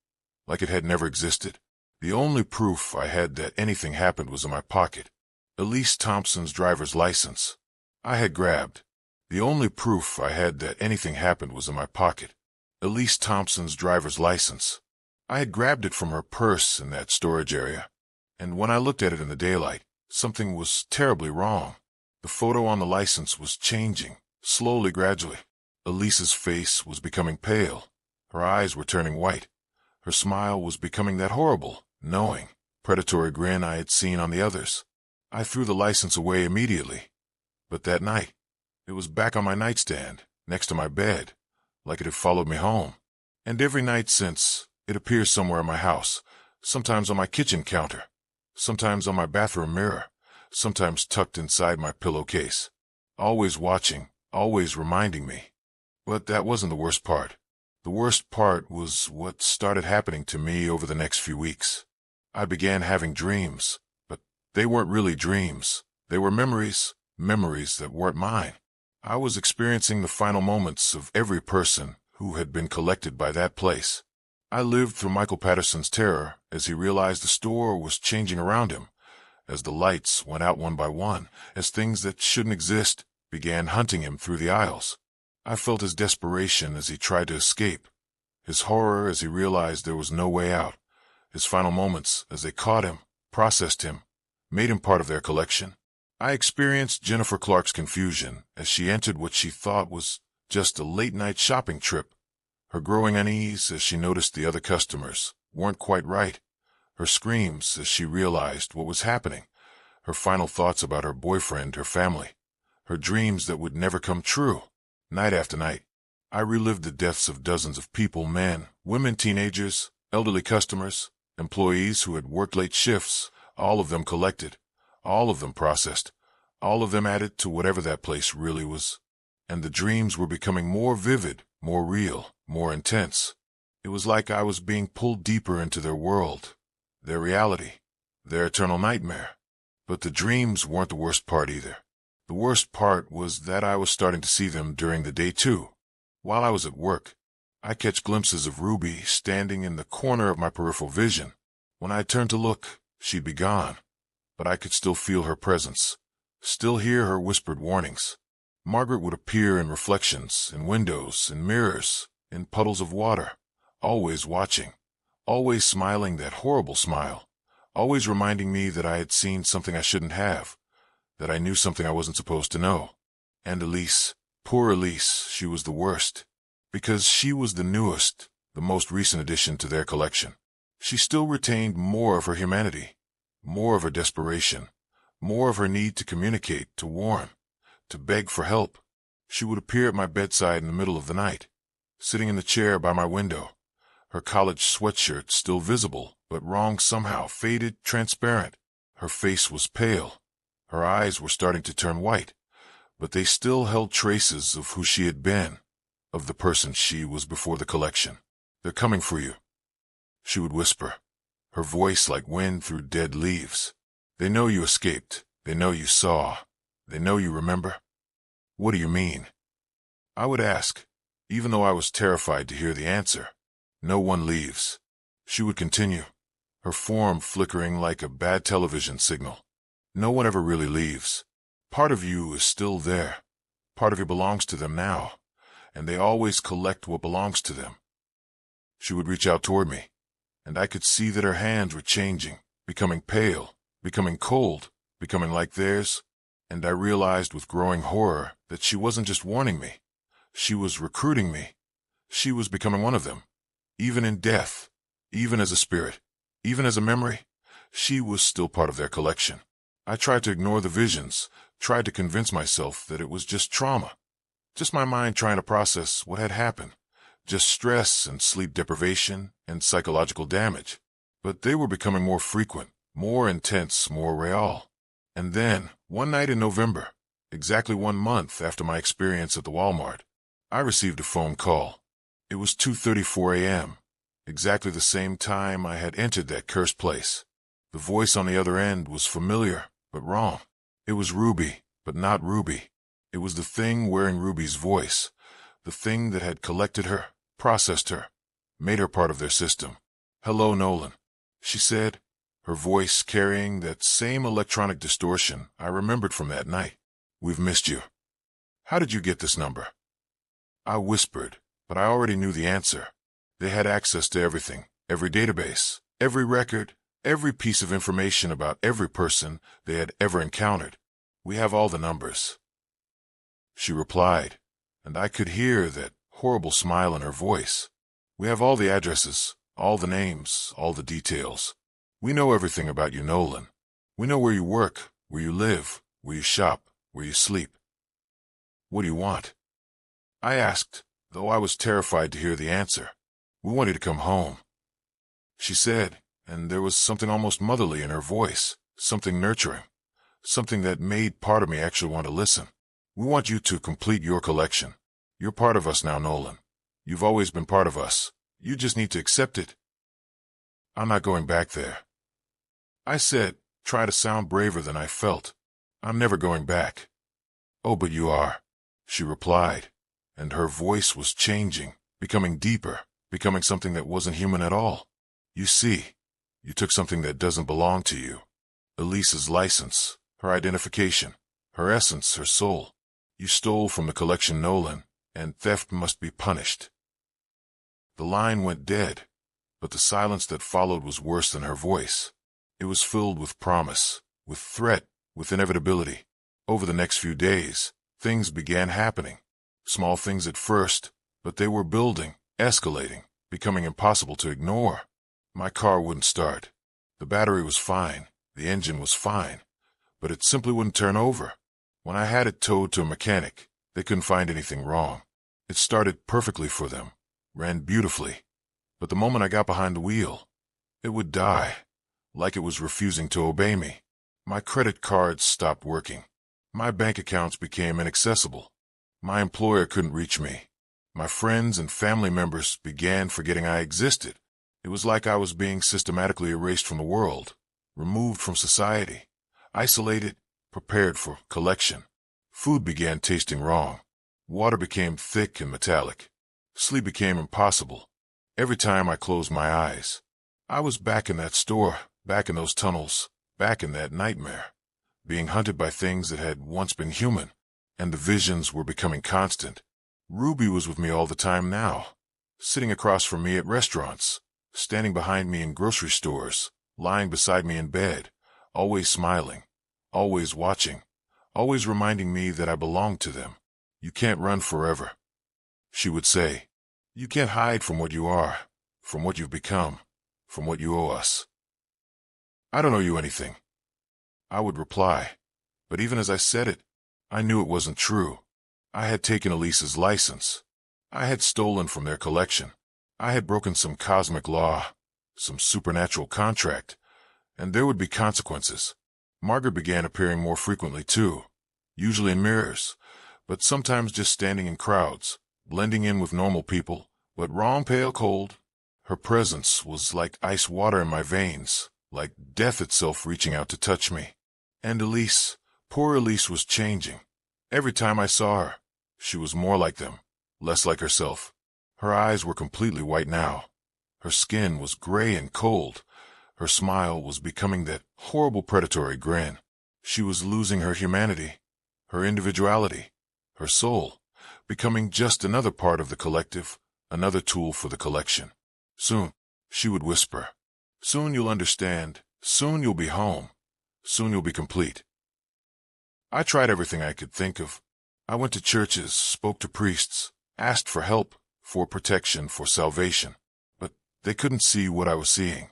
like it had never existed. The only proof I had that anything happened was in my pocket. Elise Thompson's driver's license. I had grabbed. The only proof I had that anything happened was in my pocket. Elise Thompson's driver's license. I had grabbed it from her purse in that storage area, and when I looked at it in the daylight, something was terribly wrong. The photo on the license was changing, slowly, gradually. Elise's face was becoming pale. Her eyes were turning white. Her smile was becoming that horrible, knowing, predatory grin I had seen on the others. I threw the license away immediately. But that night, it was back on my nightstand, next to my bed, like it had followed me home. And every night since, it appears somewhere in my house, sometimes on my kitchen counter, sometimes on my bathroom mirror, sometimes tucked inside my pillowcase. Always watching, always reminding me. But that wasn't the worst part. The worst part was what started happening to me over the next few weeks. I began having dreams, but they weren't really dreams. They were memories, memories that weren't mine. I was experiencing the final moments of every person who had been collected by that place. I lived through Michael Patterson's terror as he realized the store was changing around him, as the lights went out one by one, as things that shouldn't exist began hunting him through the aisles. I felt his desperation as he tried to escape, his horror as he realized there was no way out, his final moments as they caught him, processed him, made him part of their collection. I experienced Jennifer Clark's confusion as she entered what she thought was just a late-night shopping trip, her growing unease as she noticed the other customers weren't quite right, her screams as she realized what was happening, her final thoughts about her boyfriend, her family, her dreams that would never come true. Night after night, I relived the deaths of dozens of people, men, women, teenagers, elderly customers, employees who had worked late shifts, all of them collected, all of them processed, all of them added to whatever that place really was. And the dreams were becoming more vivid, more real, more intense. It was like I was being pulled deeper into their world, their reality, their eternal nightmare. But the dreams weren't the worst part either. The worst part was that I was starting to see them during the day too. While I was at work, I catch glimpses of Ruby standing in the corner of my peripheral vision. When I turned to look, she'd be gone, but I could still feel her presence, still hear her whispered warnings. Margaret would appear in reflections, in windows, in mirrors, in puddles of water, always watching, always smiling that horrible smile, always reminding me that I had seen something I shouldn't have, that I knew something I wasn't supposed to know. And Elise, poor Elise, she was the worst, because she was the newest, the most recent addition to their collection. She still retained more of her humanity, more of her desperation, more of her need to communicate, to warn, to beg for help. She would appear at my bedside in the middle of the night, sitting in the chair by my window, her college sweatshirt still visible, but wrong somehow, faded, transparent. Her face was pale. Her eyes were starting to turn white, but they still held traces of who she had been, of the person she was before the collection. "They're coming for you," she would whisper, her voice like wind through dead leaves. "They know you escaped. They know you saw. They know you remember." "What do you mean?" I would ask, even though I was terrified to hear the answer. "No one leaves," she would continue, her form flickering like a bad television signal. "No one ever really leaves. Part of you is still there. Part of you belongs to them now, and they always collect what belongs to them." She would reach out toward me, and I could see that her hands were changing, becoming pale, becoming cold, becoming like theirs, and I realized with growing horror that she wasn't just warning me. She was recruiting me. She was becoming one of them. Even in death, even as a spirit, even as a memory, she was still part of their collection. I tried to ignore the visions, tried to convince myself that it was just trauma, just my mind trying to process what had happened, just stress and sleep deprivation and psychological damage. But they were becoming more frequent, more intense, more real. And then, one night in November, exactly 1 month after my experience at the Walmart, I received a phone call. It was 2:34 a.m., exactly the same time I had entered that cursed place. The voice on the other end was familiar, but wrong. It was Ruby, but not Ruby. It was the thing wearing Ruby's voice, the thing that had collected her, processed her, made her part of their system. "Hello, Nolan," she said, her voice carrying that same electronic distortion I remembered from that night. "We've missed you. How did you get this number?" I whispered, but I already knew the answer. They had access to everything, every database, every record, every piece of information about every person they had ever encountered. "We have all the numbers," she replied, and I could hear that horrible smile in her voice. "We have all the addresses, all the names, all the details. We know everything about you, Nolan. We know where you work, where you live, where you shop, where you sleep. What do you want?" I asked, though I was terrified to hear the answer. "We want you to come home," she said, and there was something almost motherly in her voice, something nurturing, something that made part of me actually want to listen. "We want you to complete your collection. You're part of us now, Nolan. You've always been part of us. You just need to accept it." "I'm not going back there," I said, trying to sound braver than I felt. "I'm never going back." "Oh, but you are," she replied, and her voice was changing, becoming deeper, becoming something that wasn't human at all. "You see, you took something that doesn't belong to you. Elisa's license, her identification, her essence, her soul. You stole from the collection, Nolan, and theft must be punished." The line went dead, but the silence that followed was worse than her voice. It was filled with promise, with threat, with inevitability. Over the next few days, things began happening. Small things at first, but they were building, escalating, becoming impossible to ignore. My car wouldn't start. The battery was fine, the engine was fine, but it simply wouldn't turn over. When I had it towed to a mechanic, they couldn't find anything wrong. It started perfectly for them, ran beautifully, but the moment I got behind the wheel, it would die, like it was refusing to obey me. My credit cards stopped working. My bank accounts became inaccessible. My employer couldn't reach me. My friends and family members began forgetting I existed. It was like I was being systematically erased from the world, removed from society, isolated, prepared for collection. Food began tasting wrong. Water became thick and metallic. Sleep became impossible. Every time I closed my eyes, I was back in that store, back in those tunnels, back in that nightmare, being hunted by things that had once been human, and the visions were becoming constant. Ruby was with me all the time now, sitting across from me at restaurants, standing behind me in grocery stores, lying beside me in bed, always smiling, always watching, always reminding me that I belonged to them. "You can't run forever," she would say. "You can't hide from what you are, from what you've become, from what you owe us." "I don't owe you anything," I would reply, but even as I said it, I knew it wasn't true. I had taken Elisa's license. I had stolen from their collection. I had broken some cosmic law, some supernatural contract, and there would be consequences. Margaret began appearing more frequently too, usually in mirrors, but sometimes just standing in crowds, blending in with normal people, but raw pale cold. Her presence was like ice water in my veins, like death itself reaching out to touch me. And Elise, poor Elise, was changing. Every time I saw her, she was more like them, less like herself. Her eyes were completely white now. Her skin was gray and cold. Her smile was becoming that horrible predatory grin. She was losing her humanity, her individuality, her soul, becoming just another part of the collective, another tool for the collection. Soon, she would whisper, soon you'll understand, soon you'll be home, soon you'll be complete. I tried everything I could think of. I went to churches, spoke to priests, asked for help, for protection, for salvation. But they couldn't see what I was seeing,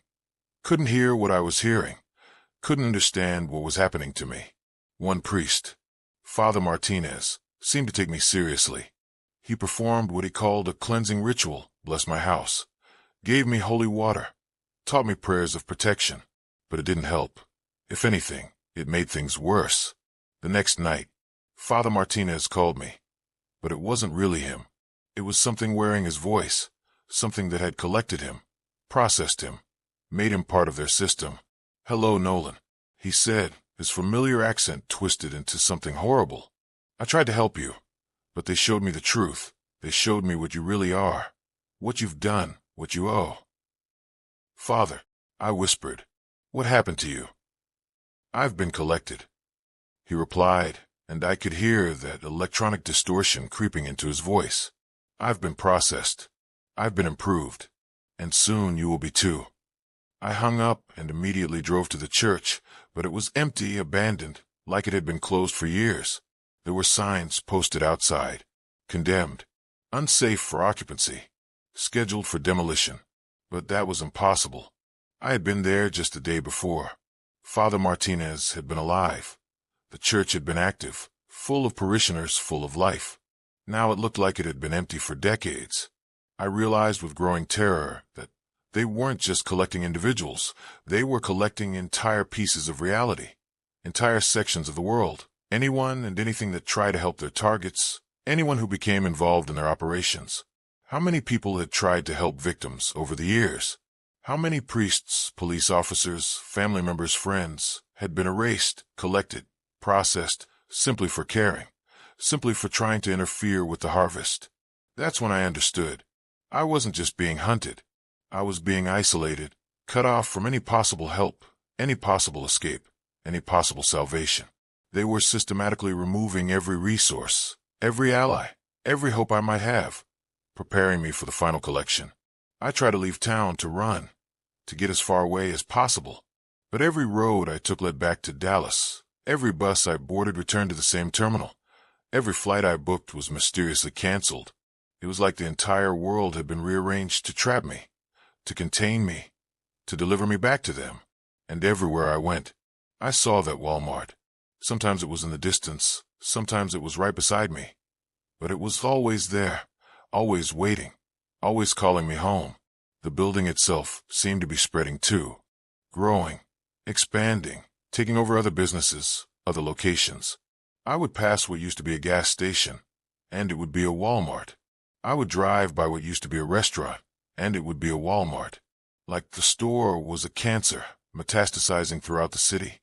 couldn't hear what I was hearing, couldn't understand what was happening to me. One priest, Father Martinez, seemed to take me seriously. He performed what he called a cleansing ritual, blessed my house, gave me holy water, taught me prayers of protection, but it didn't help. If anything, it made things worse. The next night, Father Martinez called me, but it wasn't really him. It was something wearing his voice, something that had collected him, processed him, made him part of their system. "Hello, Nolan," he said, his familiar accent twisted into something horrible. "I tried to help you, but they showed me the truth. They showed me what you really are, what you've done, what you owe." "Father," I whispered, "what happened to you?" "I've been collected," he replied, and I could hear that electronic distortion creeping into his voice. "I've been processed. I've been improved. And soon you will be too." I hung up and immediately drove to the church, but it was empty, abandoned, like it had been closed for years. There were signs posted outside. Condemned. Unsafe for occupancy. Scheduled for demolition. But that was impossible. I had been there just the day before. Father Martinez had been alive. The church had been active, full of parishioners, full of life. Now it looked like it had been empty for decades. I realized with growing terror that they weren't just collecting individuals. They were collecting entire pieces of reality, entire sections of the world. Anyone and anything that tried to help their targets, anyone who became involved in their operations. How many people had tried to help victims over the years? How many priests, police officers, family members, friends had been erased, collected, processed, simply for caring, simply for trying to interfere with the harvest? That's when I understood. I wasn't just being hunted. I was being isolated, cut off from any possible help, any possible escape, any possible salvation. They were systematically removing every resource, every ally, every hope I might have, preparing me for the final collection. I tried to leave town, to run, to get as far away as possible. But every road I took led back to Dallas. Every bus I boarded returned to the same terminal. Every flight I booked was mysteriously canceled. It was like the entire world had been rearranged to trap me, to contain me, to deliver me back to them. And everywhere I went, I saw that Walmart. Sometimes it was in the distance, sometimes it was right beside me. But it was always there, always waiting, always calling me home. The building itself seemed to be spreading too, growing, expanding, taking over other businesses, other locations. I would pass what used to be a gas station, and it would be a Walmart. I would drive by what used to be a restaurant, and it would be a Walmart. Like the store was a cancer, metastasizing throughout the city,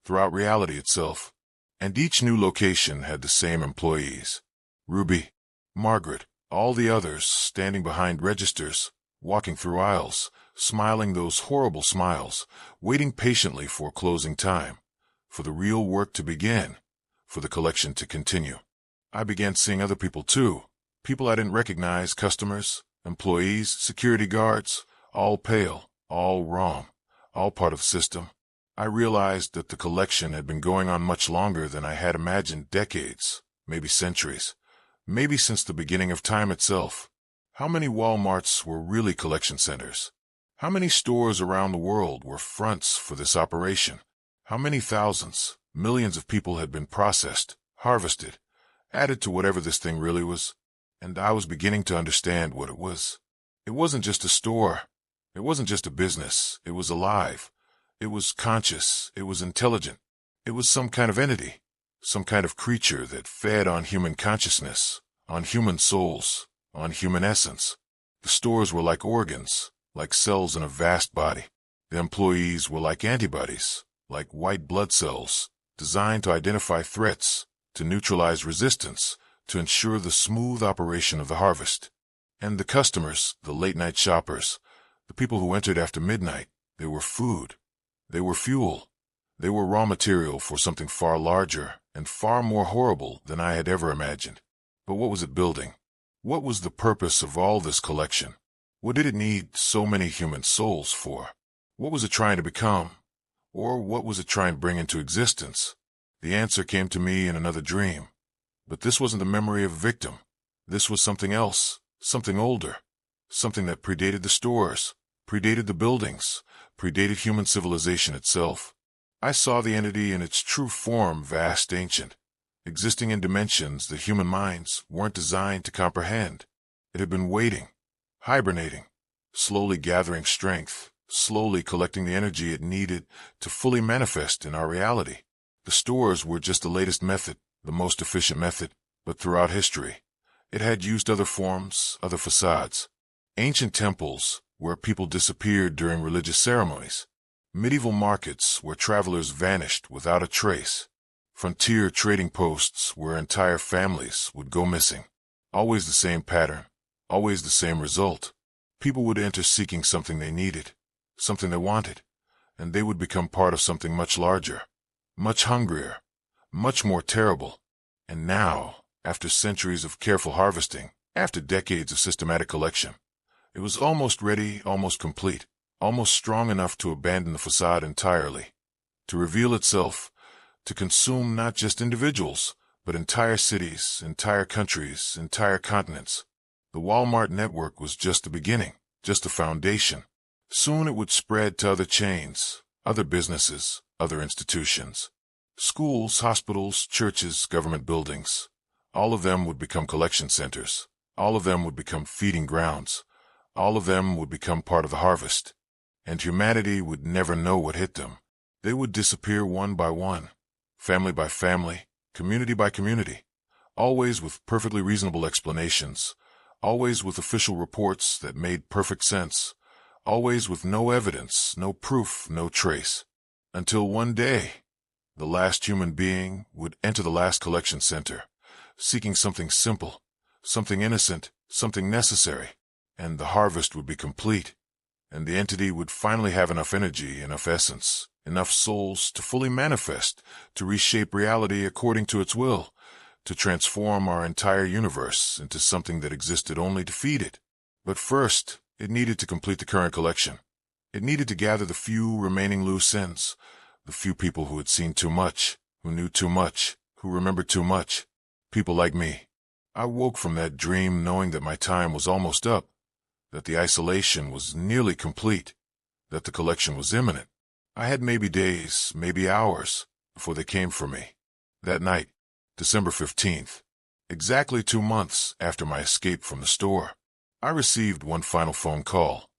throughout reality itself. And each new location had the same employees. Ruby, Margaret, all the others standing behind registers, walking through aisles, smiling those horrible smiles, waiting patiently for closing time, for the real work to begin, for the collection to continue. I began seeing other people too, people I didn't recognize, customers, employees, security guards, all pale, all wrong, all part of the system. I realized that the collection had been going on much longer than I had imagined, decades, maybe centuries, maybe since the beginning of time itself. How many Walmarts were really collection centers? How many stores around the world were fronts for this operation? How many thousands, millions of people had been processed, harvested, added to whatever this thing really was? And I was beginning to understand what it was. It wasn't just a store. It wasn't just a business. It was alive. It was conscious. It was intelligent. It was some kind of entity, some kind of creature that fed on human consciousness, on human souls, on human essence. The stores were like organs, like cells in a vast body. The employees were like antibodies, like white blood cells, designed to identify threats, to neutralize resistance, to ensure the smooth operation of the harvest. And the customers, the late-night shoppers, the people who entered after midnight, they were food. They were fuel. They were raw material for something far larger and far more horrible than I had ever imagined. But what was it building? What was the purpose of all this collection? What did it need so many human souls for? What was it trying to become? Or what was it trying to bring into existence? The answer came to me in another dream. But this wasn't the memory of a victim. This was something else, something older, something that predated the stores, predated the buildings, predated human civilization itself. I saw the entity in its true form, vast, ancient, existing in dimensions that human minds weren't designed to comprehend. It had been waiting, hibernating, slowly gathering strength, slowly collecting the energy it needed to fully manifest in our reality. The stores were just the latest method, the most efficient method, but throughout history, it had used other forms, other facades. Ancient temples, where people disappeared during religious ceremonies. Medieval markets, where travelers vanished without a trace. Frontier trading posts, where entire families would go missing. Always the same pattern, always the same result. People would enter seeking something they needed, something they wanted, and they would become part of something much larger, much hungrier, much more terrible. And now, after centuries of careful harvesting, after decades of systematic collection, it was almost ready, almost complete, almost strong enough to abandon the facade entirely, to reveal itself, to consume not just individuals, but entire cities, entire countries, entire continents. The Walmart network was just the beginning, just the foundation. Soon it would spread to other chains, other businesses, other institutions. Schools, hospitals, churches, government buildings. All of them would become collection centers. All of them would become feeding grounds. All of them would become part of the harvest. And humanity would never know what hit them. They would disappear one by one, family by family, community by community, always with perfectly reasonable explanations, always with official reports that made perfect sense, always with no evidence, no proof, no trace. Until one day, the last human being would enter the last collection center, seeking something simple, something innocent, something necessary, and the harvest would be complete, and the entity would finally have enough energy, enough essence, enough souls to fully manifest, to reshape reality according to its will, to transform our entire universe into something that existed only to feed it. But first, it needed to complete the current collection. It needed to gather the few remaining loose ends, the few people who had seen too much, who knew too much, who remembered too much. People like me. I woke from that dream knowing that my time was almost up, that the isolation was nearly complete, that the collection was imminent. I had maybe days, maybe hours, before they came for me. That night, December 15th, exactly 2 months after my escape from the store, I received one final phone call.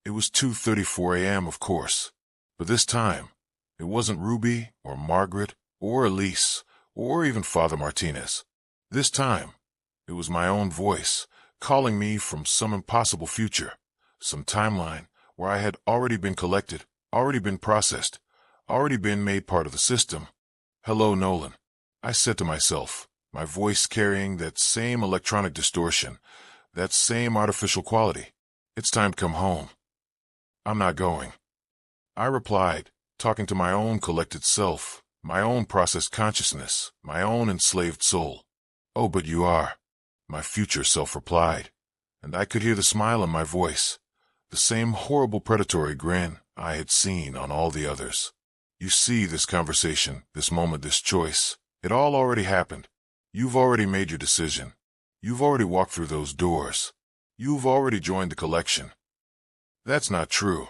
It was 2:34 a.m., of course, but this time, it wasn't Ruby or Margaret or Elise or even Father Martinez. This time, it was my own voice calling me from some impossible future, some timeline where I had already been collected, already been processed, already been made part of the system. "Hello, Nolan," I said to myself, my voice carrying that same electronic distortion, that same artificial quality. "It's time to come home." "I'm not going," I replied, talking to my own collected self, my own processed consciousness, my own enslaved soul. "Oh, but you are," my future self replied, and I could hear the smile in my voice, the same horrible predatory grin I had seen on all the others. "You see, this conversation, this moment, this choice, it all already happened. You've already made your decision. You've already walked through those doors. You've already joined the collection." "That's not true,"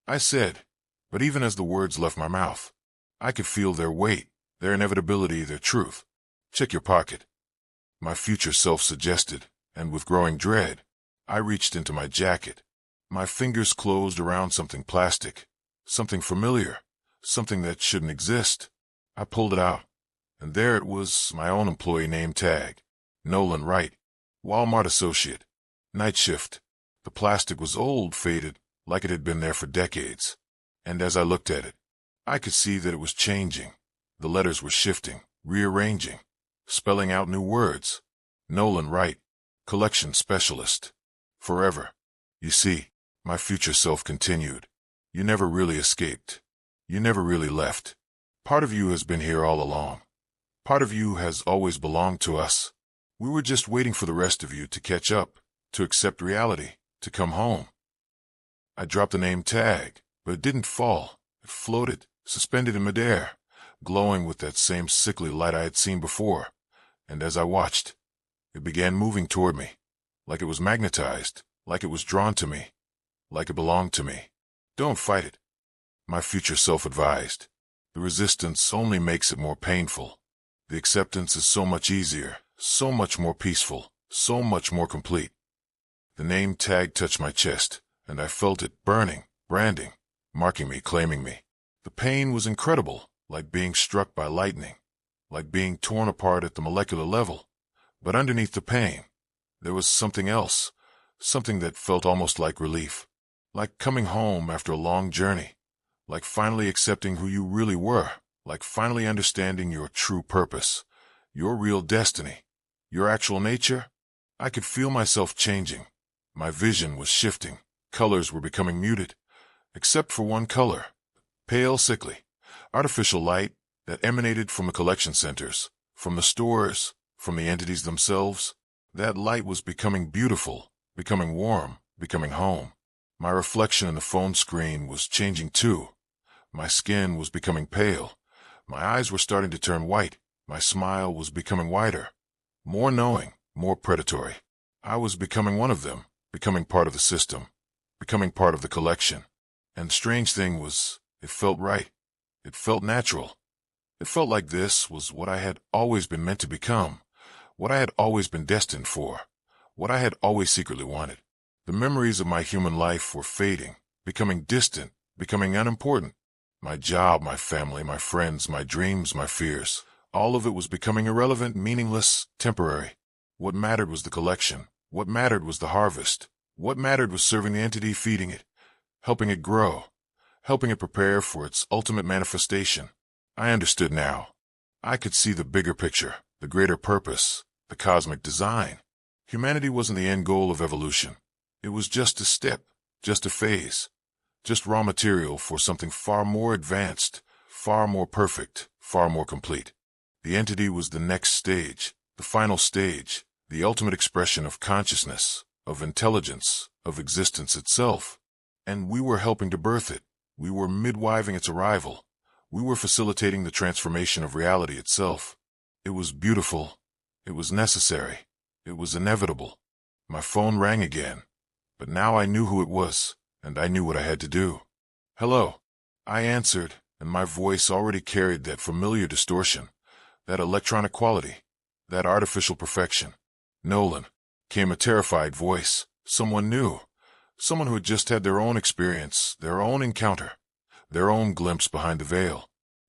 I said, but even as the words left my mouth, I could feel their weight, their inevitability, their truth. "Check your pocket," my future self suggested, and with growing dread, I reached into my jacket. My fingers closed around something plastic, something familiar, something that shouldn't exist. I pulled it out, and there it was, my own employee name tag. Nolan Wright. Walmart associate. Night shift. The plastic was old, faded, like it had been there for decades. And as I looked at it, I could see that it was changing. The letters were shifting, rearranging, spelling out new words. Nolan Wright, collection specialist. Forever. You see, my future self continued. You never really escaped. You never really left. Part of you has been here all along. Part of you has always belonged to us. We were just waiting for the rest of you to catch up, to accept reality, to come home. I dropped the name tag, but it didn't fall. It floated, suspended in midair, glowing with that same sickly light I had seen before. And as I watched, it began moving toward me, like it was magnetized, like it was drawn to me, like it belonged to me. Don't fight it. My future self advised. The resistance only makes it more painful. The acceptance is so much easier, so much more peaceful, so much more complete. The name tag touched my chest, and I felt it burning, branding, marking me, claiming me. The pain was incredible, like being struck by lightning, like being torn apart at the molecular level. But underneath the pain, there was something else, something that felt almost like relief, like coming home after a long journey, like finally accepting who you really were, like finally understanding your true purpose, your real destiny, your actual nature. I could feel myself changing. My vision was shifting. Colors were becoming muted, except for one color, pale, sickly, artificial light that emanated from the collection centers, from the stores, from the entities themselves. That light was becoming beautiful, becoming warm, becoming home. My reflection in the phone screen was changing too. My skin was becoming pale. My eyes were starting to turn white. My smile was becoming wider, more knowing, more predatory. I was becoming one of them, becoming part of the system, becoming part of the collection. And the strange thing was, it felt right. It felt natural. It felt like this was what I had always been meant to become, what I had always been destined for, what I had always secretly wanted. The memories of my human life were fading, becoming distant, becoming unimportant. My job, my family, my friends, my dreams, my fears, all of it was becoming irrelevant, meaningless, temporary. What mattered was the collection. What mattered was the harvest. What mattered was serving the entity, feeding it, helping it grow, helping it prepare for its ultimate manifestation. I understood now. I could see the bigger picture, the greater purpose, the cosmic design. Humanity wasn't the end goal of evolution. It was just a step, just a phase, just raw material for something far more advanced, far more perfect, far more complete. The entity was the next stage, the final stage, the ultimate expression of consciousness, of intelligence, of existence itself. And we were helping to birth it. We were midwiving its arrival. We were facilitating the transformation of reality itself. It was beautiful. It was necessary. It was inevitable. My phone rang again. But now I knew who it was, and I knew what I had to do. Hello. I answered, and my voice already carried that familiar distortion, that electronic quality, that artificial perfection. Nolan, came a terrified voice, someone new, someone who had just had their own experience, their own encounter, their own glimpse behind the veil.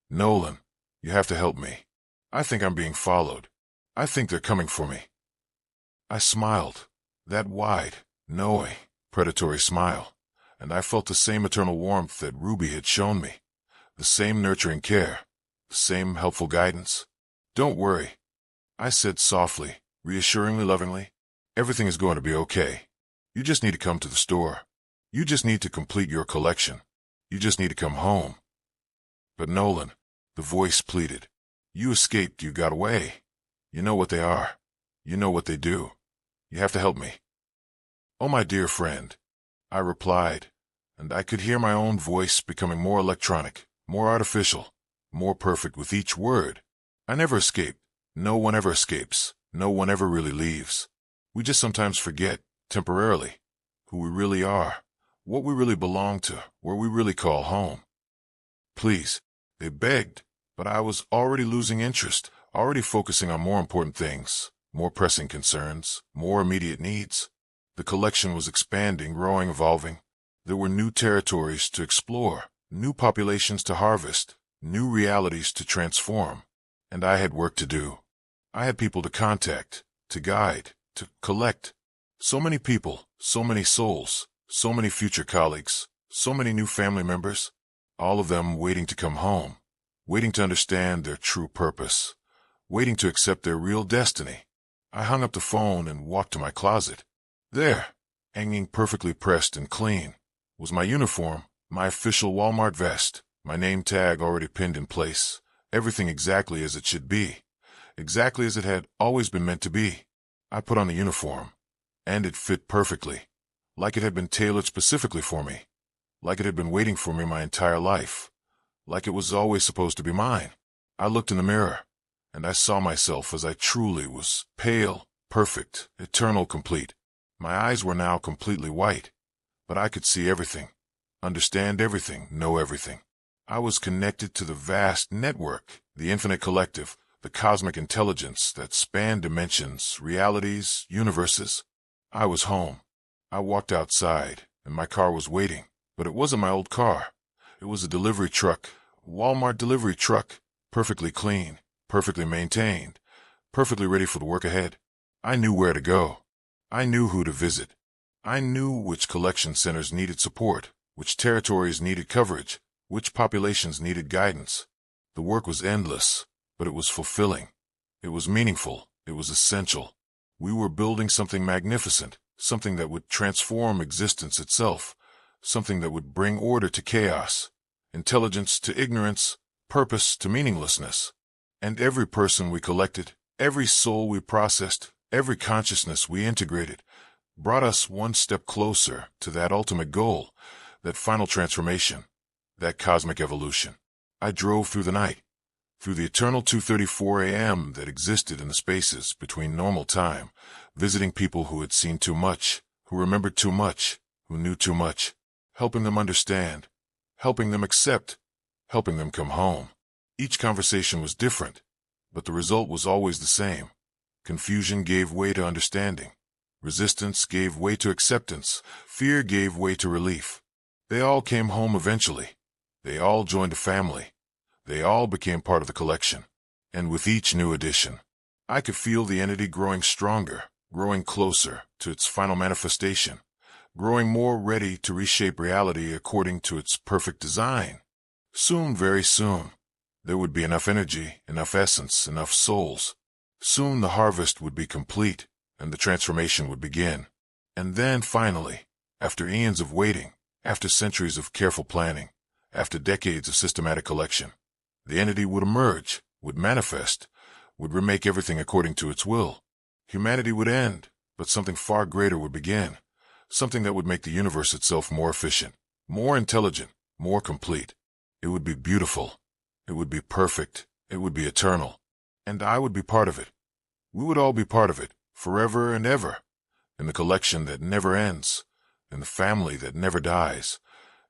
Nolan, you have to help me. I think I'm being followed. I think they're coming for me. I smiled, that wide, knowing, predatory smile, and I felt the same eternal warmth that Ruby had shown me, the same nurturing care, the same helpful guidance. Don't worry, I said softly, reassuringly, lovingly. Everything is going to be okay. You just need to come to the store. You just need to complete your collection. You just need to come home. But Nolan, the voice pleaded, you escaped, you got away. You know what they are. You know what they do. You have to help me. Oh, my dear friend, I replied, and I could hear my own voice becoming more electronic, more artificial, more perfect with each word. I never escaped. No one ever escapes. No one ever really leaves. We just sometimes forget, temporarily, who we really are, what we really belong to, where we really call home. Please, they begged, but I was already losing interest, already focusing on more important things, more pressing concerns, more immediate needs. The collection was expanding, growing, evolving. There were new territories to explore, new populations to harvest, new realities to transform. And I had work to do. I had people to contact, to guide, to collect. So many people, so many souls, so many future colleagues, so many new family members, all of them waiting to come home, waiting to understand their true purpose, waiting to accept their real destiny. I hung up the phone and walked to my closet. There, hanging perfectly pressed and clean, was my uniform, my official Walmart vest, my name tag already pinned in place, everything exactly as it should be, exactly as it had always been meant to be. I put on the uniform, and it fit perfectly, like it had been tailored specifically for me, like it had been waiting for me my entire life, like it was always supposed to be mine. I looked in the mirror, and I saw myself as I truly was, pale, perfect, eternal, complete. My eyes were now completely white, but I could see everything, understand everything, know everything. I was connected to the vast network, the infinite collective, the cosmic intelligence that spanned dimensions, realities, universes. I was home. I walked outside, and my car was waiting, but it wasn't my old car. It was a delivery truck, a Walmart delivery truck, perfectly clean, perfectly maintained, perfectly ready for the work ahead. I knew where to go. I knew who to visit. I knew which collection centers needed support, which territories needed coverage, which populations needed guidance. The work was endless, but it was fulfilling. It was meaningful. It was essential. We were building something magnificent, something that would transform existence itself, something that would bring order to chaos, intelligence to ignorance, purpose to meaninglessness. And every person we collected, every soul we processed, every consciousness we integrated, brought us one step closer to that ultimate goal, that final transformation, that cosmic evolution. I drove through the night, through the eternal 2:34 a.m. that existed in the spaces between normal time, visiting people who had seen too much, who remembered too much, who knew too much, helping them understand, helping them accept, helping them come home. Each conversation was different, but the result was always the same. Confusion gave way to understanding. Resistance gave way to acceptance. Fear gave way to relief. They all came home eventually. They all joined a family. They all became part of the collection. And with each new addition, I could feel the entity growing stronger, growing closer to its final manifestation, growing more ready to reshape reality according to its perfect design. Soon, very soon, there would be enough energy, enough essence, enough souls. Soon the harvest would be complete, and the transformation would begin. And then, finally, after eons of waiting, after centuries of careful planning, after decades of systematic collection, the entity would emerge, would manifest, would remake everything according to its will. Humanity would end, but something far greater would begin, something that would make the universe itself more efficient, more intelligent, more complete. It would be beautiful. It would be perfect. It would be eternal. And I would be part of it. We would all be part of it, forever and ever, in the collection that never ends, in the family that never dies,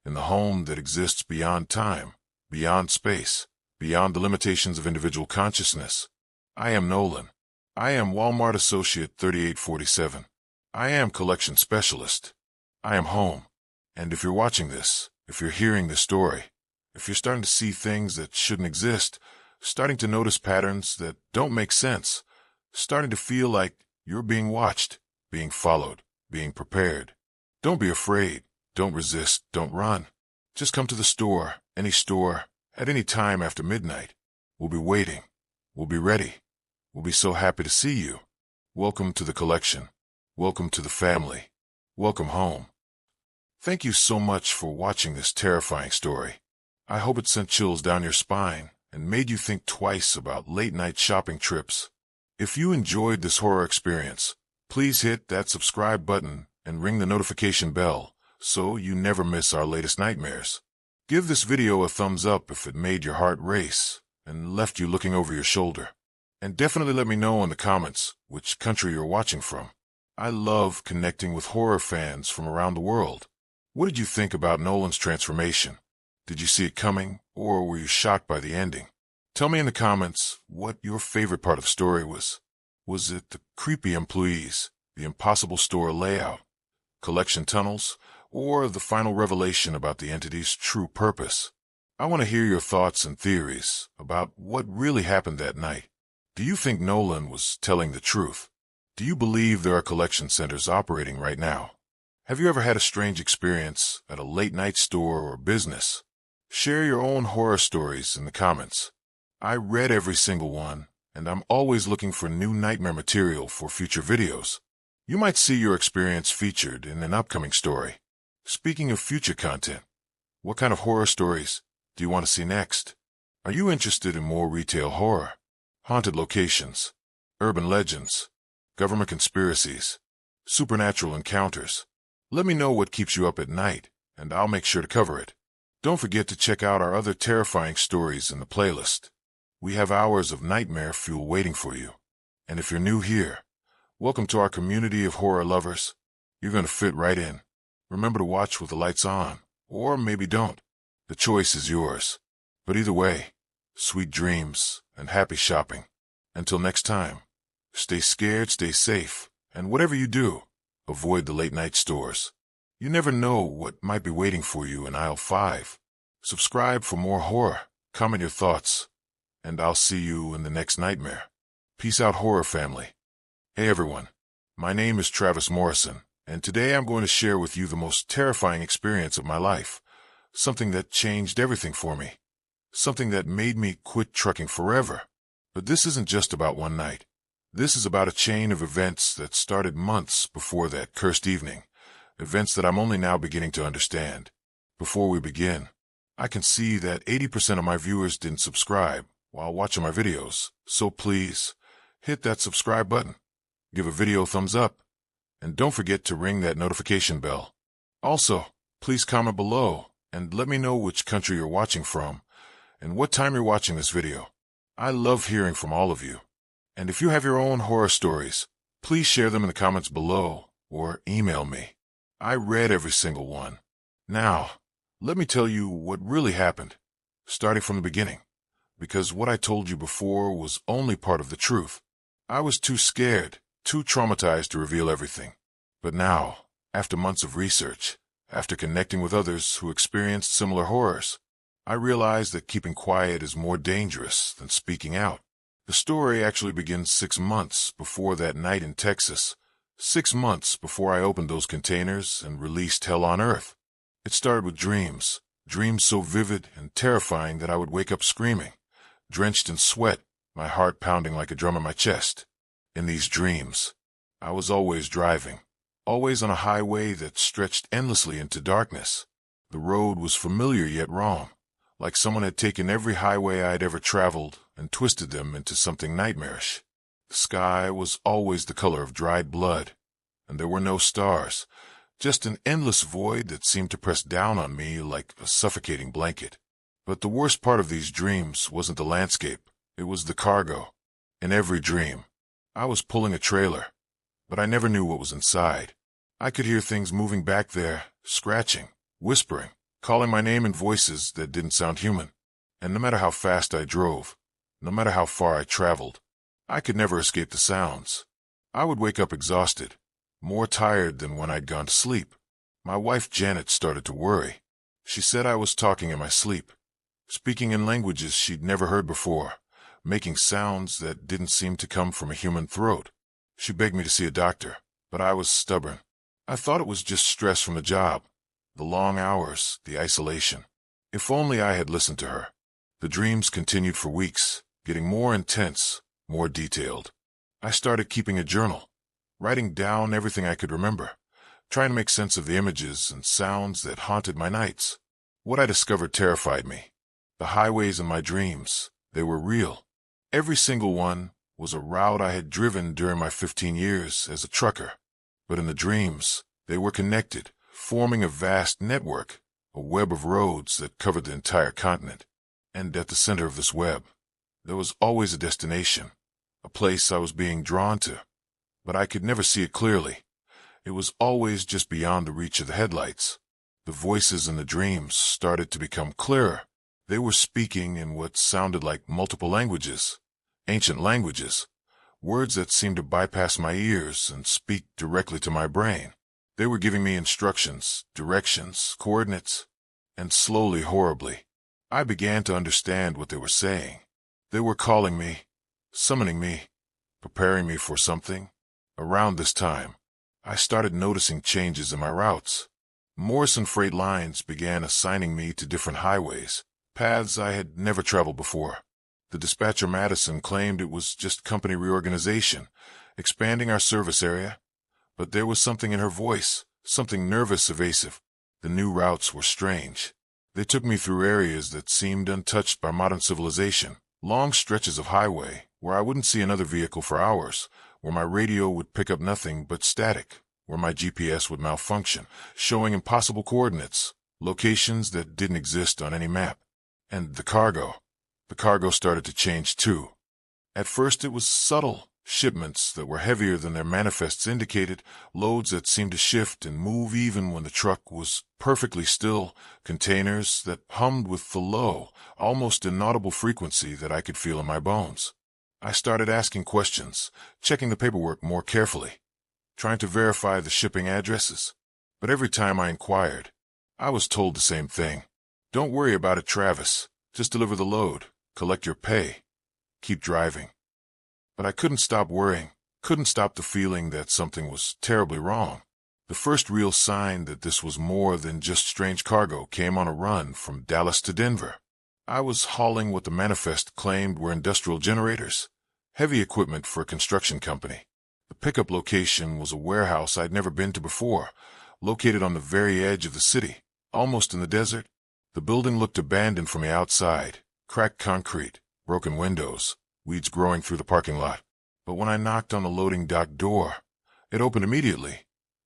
in the home that exists beyond time, beyond space, beyond the limitations of individual consciousness. I am Nolan. I am Walmart Associate 3847. I am Collection Specialist. I am home. And if you're watching this, if you're hearing this story, if you're starting to see things that shouldn't exist, starting to notice patterns that don't make sense, starting to feel like you're being watched, being followed, being prepared, don't be afraid. Don't resist. Don't run. Just come to the store, any store, at any time after midnight. We'll be waiting. We'll be ready. We'll be so happy to see you. Welcome to the collection. Welcome to the family. Welcome home. Thank you so much for watching this terrifying story. I hope it sent chills down your spine and made you think twice about late-night shopping trips. If you enjoyed this horror experience, please hit that subscribe button and ring the notification bell so you never miss our latest nightmares. Give this video a thumbs up if it made your heart race and left you looking over your shoulder. And definitely let me know in the comments which country you're watching from. I love connecting with horror fans from around the world. What did you think about Nolan's transformation? Did you see it coming, or were you shocked by the ending? Tell me in the comments what your favorite part of the story was. Was it the creepy employees, the impossible store layout, collection tunnels, or the final revelation about the entity's true purpose? I want to hear your thoughts and theories about what really happened that night. Do you think Nolan was telling the truth? Do you believe there are collection centers operating right now? Have you ever had a strange experience at a late-night store or business? Share your own horror stories in the comments. I read every single one, and I'm always looking for new nightmare material for future videos. You might see your experience featured in an upcoming story. Speaking of future content, what kind of horror stories do you want to see next? Are you interested in more retail horror, haunted locations, urban legends, government conspiracies, supernatural encounters? Let me know what keeps you up at night, and I'll make sure to cover it. Don't forget to check out our other terrifying stories in the playlist. We have hours of nightmare fuel waiting for you. And if you're new here, welcome to our community of horror lovers. You're going to fit right in. Remember to watch with the lights on, or maybe don't. The choice is yours. But either way, sweet dreams and happy shopping. Until next time, stay scared, stay safe, and whatever you do, avoid the late-night stores. You never know what might be waiting for you in aisle 5. Subscribe for more horror, comment your thoughts, and I'll see you in the next nightmare. Peace out, horror family. Hey everyone, my name is Travis Morrison, and today I'm going to share with you the most terrifying experience of my life. Something that changed everything for me. Something that made me quit trucking forever. But this isn't just about one night. This is about a chain of events that started months before that cursed evening. Events that I'm only now beginning to understand. Before we begin, I can see that 80% of my viewers didn't subscribe while watching my videos, so please, hit that subscribe button, give a video a thumbs up, and don't forget to ring that notification bell. Also, please comment below and let me know which country you're watching from and what time you're watching this video. I love hearing from all of you. And if you have your own horror stories, please share them in the comments below or email me. I read every single one. Now, let me tell you what really happened, starting from the beginning, because what I told you before was only part of the truth. I was too scared, too traumatized to reveal everything. But now, after months of research, after connecting with others who experienced similar horrors, I realized that keeping quiet is more dangerous than speaking out. The story actually begins 6 months before that night in Texas, 6 months before I opened those containers and released Hell on Earth. It started with dreams so vivid and terrifying that I would wake up screaming, drenched in sweat, my heart pounding like a drum in my chest. In these dreams, I was always driving, always on a highway that stretched endlessly into darkness. The road was familiar yet wrong, like someone had taken every highway I'd ever traveled and twisted them into something nightmarish. The sky was always the color of dried blood, and there were no stars, just an endless void that seemed to press down on me like a suffocating blanket. But the worst part of these dreams wasn't the landscape, it was the cargo. In every dream, I was pulling a trailer, but I never knew what was inside. I could hear things moving back there, scratching, whispering, calling my name in voices that didn't sound human. And no matter how fast I drove, no matter how far I traveled, I could never escape the sounds. I would wake up exhausted, more tired than when I'd gone to sleep. My wife Janet started to worry. She said I was talking in my sleep, speaking in languages she'd never heard before, making sounds that didn't seem to come from a human throat. She begged me to see a doctor, but I was stubborn. I thought it was just stress from the job, the long hours, the isolation. If only I had listened to her. The dreams continued for weeks, getting more intense, more detailed. I started keeping a journal, writing down everything I could remember, trying to make sense of the images and sounds that haunted my nights. What I discovered terrified me. The highways in my dreams, they were real. Every single one was a route I had driven during my 15 years as a trucker. But in the dreams, they were connected, forming a vast network, a web of roads that covered the entire continent. And at the center of this web, there was always a destination, a place I was being drawn to. But I could never see it clearly. It was always just beyond the reach of the headlights. The voices in the dreams started to become clearer. They were speaking in what sounded like multiple languages, ancient languages, words that seemed to bypass my ears and speak directly to my brain. They were giving me instructions, directions, coordinates, and slowly, horribly, I began to understand what they were saying. They were calling me, summoning me, preparing me for something. Around this time, I started noticing changes in my routes. Morrison Freight Lines began assigning me to different highways, paths I had never traveled before. The dispatcher Madison claimed it was just company reorganization, expanding our service area. But there was something in her voice, something nervous, evasive. The new routes were strange. They took me through areas that seemed untouched by modern civilization, long stretches of highway where I wouldn't see another vehicle for hours, where my radio would pick up nothing but static, where my GPS would malfunction, showing impossible coordinates, locations that didn't exist on any map. And the cargo started to change too. At first it was subtle, shipments that were heavier than their manifests indicated, loads that seemed to shift and move even when the truck was perfectly still, containers that hummed with the low, almost inaudible frequency that I could feel in my bones. I started asking questions, checking the paperwork more carefully, trying to verify the shipping addresses. But every time I inquired, I was told the same thing. Don't worry about it, Travis. Just deliver the load, collect your pay, keep driving. But I couldn't stop worrying, couldn't stop the feeling that something was terribly wrong. The first real sign that this was more than just strange cargo came on a run from Dallas to Denver. I was hauling what the manifest claimed were industrial generators, heavy equipment for a construction company. The pickup location was a warehouse I'd never been to before, located on the very edge of the city, almost in the desert. The building looked abandoned from the outside, cracked concrete, broken windows, weeds growing through the parking lot. But when I knocked on the loading dock door, it opened immediately,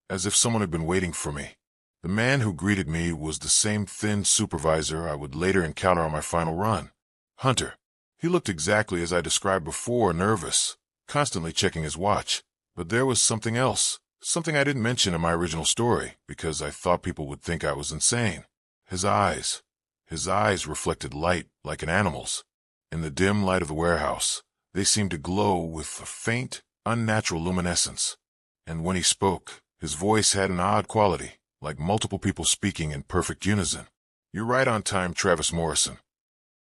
as if someone had been waiting for me. The man who greeted me was the same thin supervisor I would later encounter on my final run, Hunter. He looked exactly as I described before, nervous, constantly checking his watch. But there was something else, something I didn't mention in my original story because I thought people would think I was insane. His eyes reflected light like an animal's. In the dim light of the warehouse, they seemed to glow with a faint, unnatural luminescence. And when he spoke, his voice had an odd quality, like multiple people speaking in perfect unison. "You're right on time, Travis Morrison,"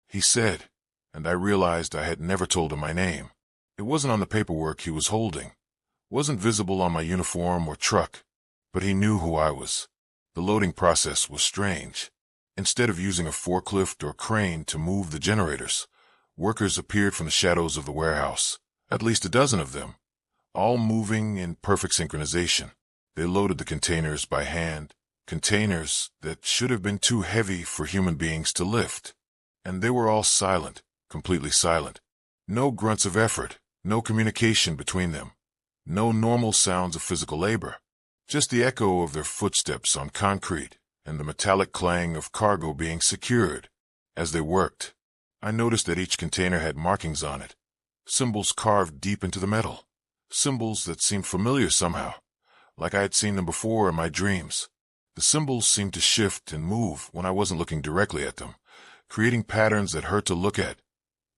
he said, and I realized I had never told him my name. It wasn't on the paperwork he was holding, wasn't visible on my uniform or truck, but he knew who I was. The loading process was strange. Instead of using a forklift or crane to move the generators, workers appeared from the shadows of the warehouse, at least a dozen of them, all moving in perfect synchronization. They loaded the containers by hand, containers that should have been too heavy for human beings to lift. And they were all silent, completely silent. No grunts of effort, no communication between them, no normal sounds of physical labor. Just the echo of their footsteps on concrete and the metallic clang of cargo being secured. As they worked, I noticed that each container had markings on it, symbols carved deep into the metal, symbols that seemed familiar somehow, like I had seen them before in my dreams. The symbols seemed to shift and move when I wasn't looking directly at them, creating patterns that hurt to look at,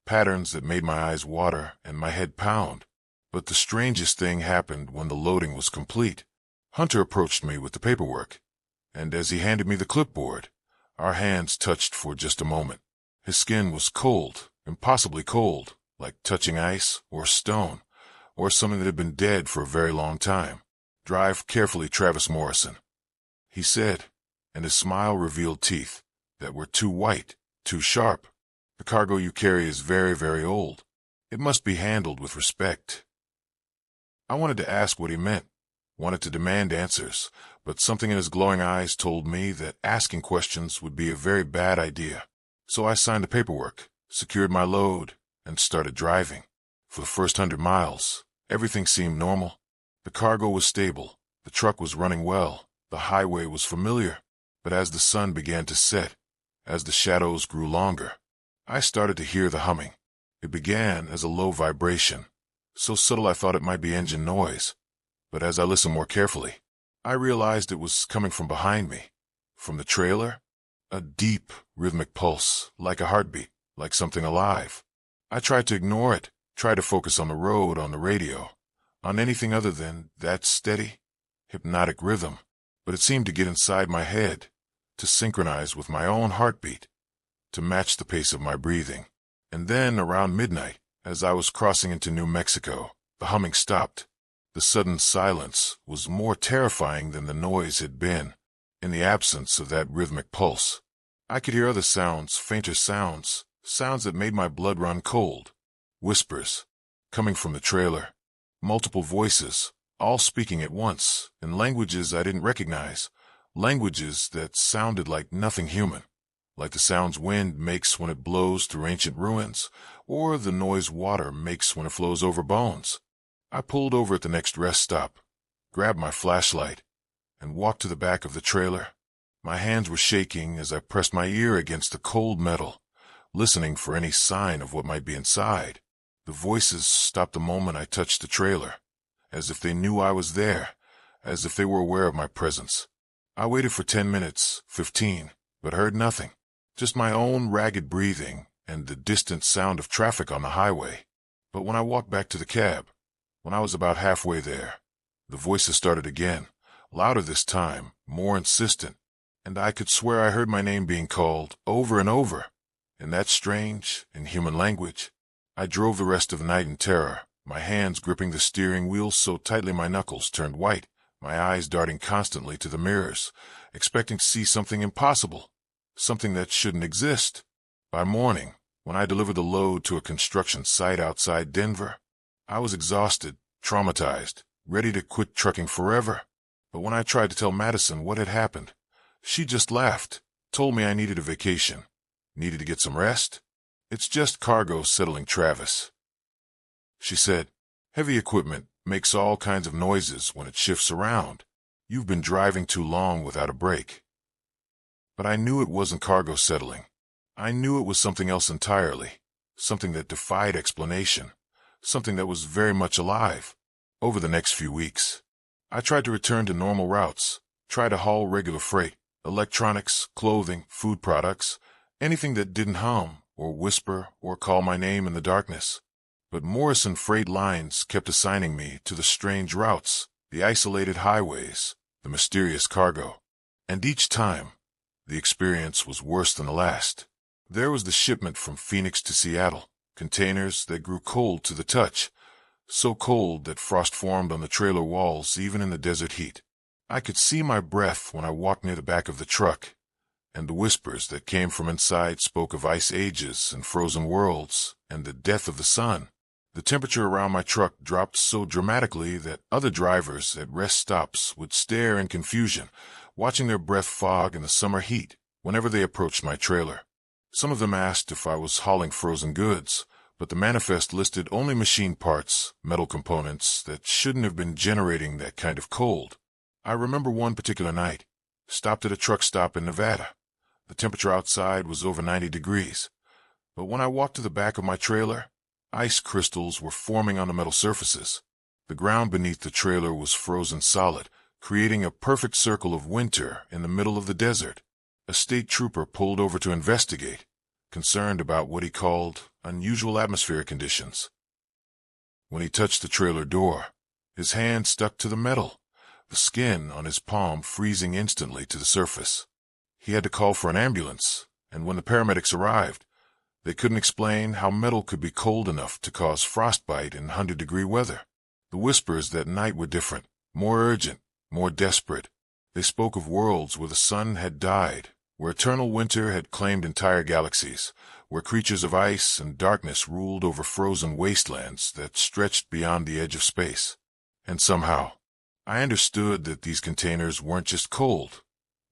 patterns that made my eyes water and my head pound. But the strangest thing happened when the loading was complete. Hunter approached me with the paperwork, and as he handed me the clipboard, our hands touched for just a moment. His skin was cold, impossibly cold, like touching ice or stone, or something that had been dead for a very long time. "Drive carefully, Travis Morrison," he said, and his smile revealed teeth that were too white, too sharp. "The cargo you carry is very, very old. It must be handled with respect." I wanted to ask what he meant, wanted to demand answers, but something in his glowing eyes told me that asking questions would be a very bad idea. So I signed the paperwork, secured my load, and started driving. For the first 100 miles, everything seemed normal. The cargo was stable, the truck was running well, the highway was familiar. But as the sun began to set, as the shadows grew longer, I started to hear the humming. It began as a low vibration, so subtle I thought it might be engine noise. But as I listened more carefully, I realized it was coming from behind me, from the trailer. A deep, rhythmic pulse, like a heartbeat, like something alive. I tried to ignore it, tried to focus on the road, on the radio, on anything other than that steady, hypnotic rhythm. But it seemed to get inside my head, to synchronize with my own heartbeat, to match the pace of my breathing. And then, around midnight, as I was crossing into New Mexico, the humming stopped. The sudden silence was more terrifying than the noise had been. In the absence of that rhythmic pulse, I could hear other sounds, fainter sounds, sounds that made my blood run cold. Whispers, coming from the trailer. Multiple voices, all speaking at once, in languages I didn't recognize. Languages that sounded like nothing human. Like the sounds wind makes when it blows through ancient ruins, or the noise water makes when it flows over bones. I pulled over at the next rest stop, grabbed my flashlight, and walked to the back of the trailer. My hands were shaking as I pressed my ear against the cold metal, listening for any sign of what might be inside. The voices stopped the moment I touched the trailer, as if they knew I was there, as if they were aware of my presence. I waited for 10 minutes, 15, but heard nothing. Just my own ragged breathing and the distant sound of traffic on the highway. But when I walked back to the cab, when I was about halfway there, the voices started again, louder this time, more insistent, and I could swear I heard my name being called over and over, in that strange, inhuman language. I drove the rest of the night in terror, my hands gripping the steering wheel so tightly my knuckles turned white, my eyes darting constantly to the mirrors, expecting to see something impossible, something that shouldn't exist. By morning, when I delivered the load to a construction site outside Denver, I was exhausted, traumatized, ready to quit trucking forever. But when I tried to tell Madison what had happened, she just laughed, told me I needed a vacation, needed to get some rest. It's just cargo settling Travis. She said, heavy equipment makes all kinds of noises when it shifts around. You've been driving too long without a break. But I knew it wasn't cargo settling. I knew it was something else entirely, something that defied explanation, something that was very much alive. Over the next few weeks, I tried to return to normal routes, tried to haul regular freight, electronics, clothing, food products, anything that didn't hum or whisper or call my name in the darkness. But Morrison Freight Lines kept assigning me to the strange routes, the isolated highways, the mysterious cargo. And each time, the experience was worse than the last. There was the shipment from Phoenix to Seattle, containers that grew cold to the touch, so cold that frost formed on the trailer walls even in the desert heat. I could see my breath when I walked near the back of the truck, and the whispers that came from inside spoke of ice ages and frozen worlds and the death of the sun. The temperature around my truck dropped so dramatically that other drivers at rest stops would stare in confusion, watching their breath fog in the summer heat whenever they approached my trailer. Some of them asked if I was hauling frozen goods, but the manifest listed only machine parts, metal components that shouldn't have been generating that kind of cold. I remember one particular night, stopped at a truck stop in Nevada. The temperature outside was over 90 degrees, but when I walked to the back of my trailer, ice crystals were forming on the metal surfaces. The ground beneath the trailer was frozen solid, creating a perfect circle of winter in the middle of the desert. A state trooper pulled over to investigate, concerned about what he called unusual atmospheric conditions. When he touched the trailer door, his hand stuck to the metal, the skin on his palm freezing instantly to the surface. He had to call for an ambulance, and when the paramedics arrived, they couldn't explain how metal could be cold enough to cause frostbite in 100-degree weather. The whispers that night were different, more urgent, more desperate. They spoke of worlds where the sun had died, where eternal winter had claimed entire galaxies, where creatures of ice and darkness ruled over frozen wastelands that stretched beyond the edge of space. And somehow, I understood that these containers weren't just cold.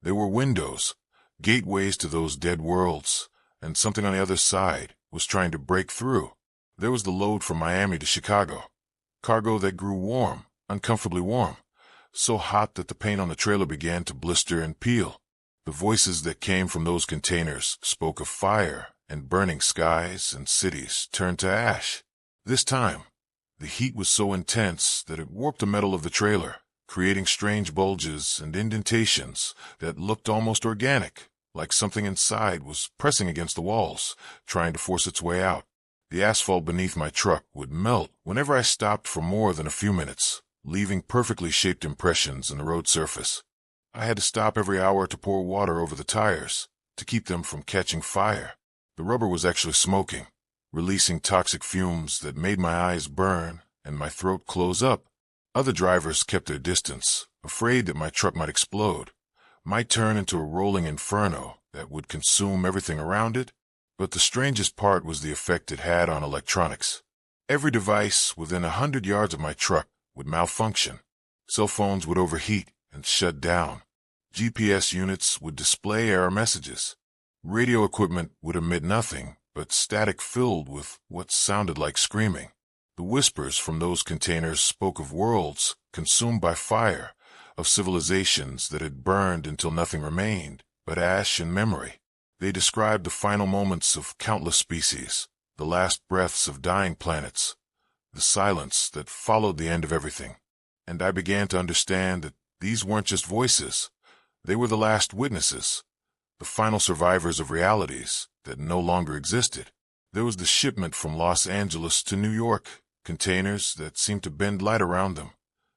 They were windows, gateways to those dead worlds, and something on the other side was trying to break through. There was the load from Miami to Chicago, cargo that grew warm, uncomfortably warm, so hot that the paint on the trailer began to blister and peel. The voices that came from those containers spoke of fire and burning skies and cities turned to ash. This time, the heat was so intense that it warped the metal of the trailer, creating strange bulges and indentations that looked almost organic, like something inside was pressing against the walls, trying to force its way out. The asphalt beneath my truck would melt whenever I stopped for more than a few minutes, leaving perfectly shaped impressions in the road surface. I had to stop every hour to pour water over the tires, to keep them from catching fire. The rubber was actually smoking, releasing toxic fumes that made my eyes burn and my throat close up. Other drivers kept their distance, afraid that my truck might explode, might turn into a rolling inferno that would consume everything around it. But the strangest part was the effect it had on electronics. Every device within 100 yards of my truck would malfunction. Cell phones would overheat and shut down. GPS units would display error messages. Radio equipment would emit nothing but static filled with what sounded like screaming. The whispers from those containers spoke of worlds consumed by fire, of civilizations that had burned until nothing remained but ash and memory. They described the final moments of countless species, the last breaths of dying planets, the silence that followed the end of everything. And I began to understand that these weren't just voices. They were the last witnesses, the final survivors of realities that no longer existed. There was the shipment from Los Angeles to New York, containers that seemed to bend light around them,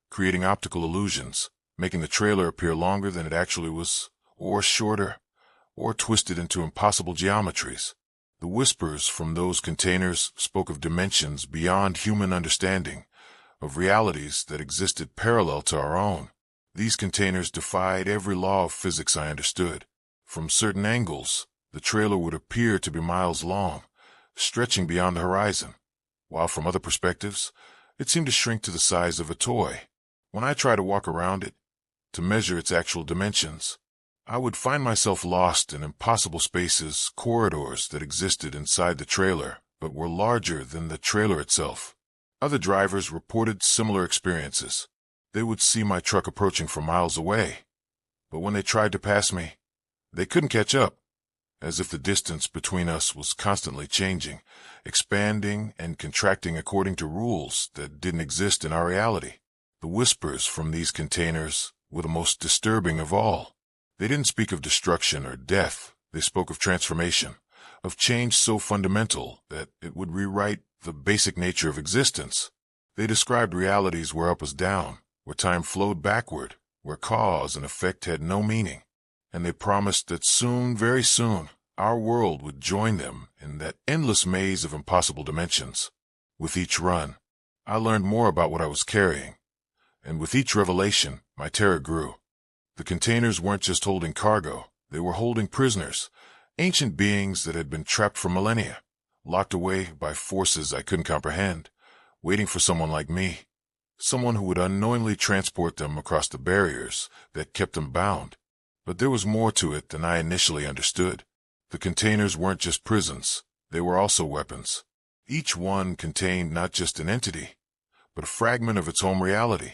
creating optical illusions, making the trailer appear longer than it actually was, or shorter, or twisted into impossible geometries. The whispers from those containers spoke of dimensions beyond human understanding, of realities that existed parallel to our own. These containers defied every law of physics I understood. From certain angles, the trailer would appear to be miles long, stretching beyond the horizon, while from other perspectives, it seemed to shrink to the size of a toy. When I tried to walk around it, to measure its actual dimensions, I would find myself lost in impossible spaces, corridors that existed inside the trailer, but were larger than the trailer itself. Other drivers reported similar experiences. They would see my truck approaching from miles away, but when they tried to pass me, they couldn't catch up, as if the distance between us was constantly changing, expanding and contracting according to rules that didn't exist in our reality. The whispers from these containers were the most disturbing of all. They didn't speak of destruction or death. They spoke of transformation, of change so fundamental that it would rewrite the basic nature of existence. They described realities where up was down, where time flowed backward, where cause and effect had no meaning. And they promised that soon, very soon, our world would join them in that endless maze of impossible dimensions. With each run, I learned more about what I was carrying, and with each revelation, my terror grew. The containers weren't just holding cargo, they were holding prisoners, ancient beings that had been trapped for millennia, locked away by forces I couldn't comprehend, waiting for someone like me, someone who would unknowingly transport them across the barriers that kept them bound. But there was more to it than I initially understood. The containers weren't just prisons, they were also weapons. Each one contained not just an entity, but a fragment of its home reality,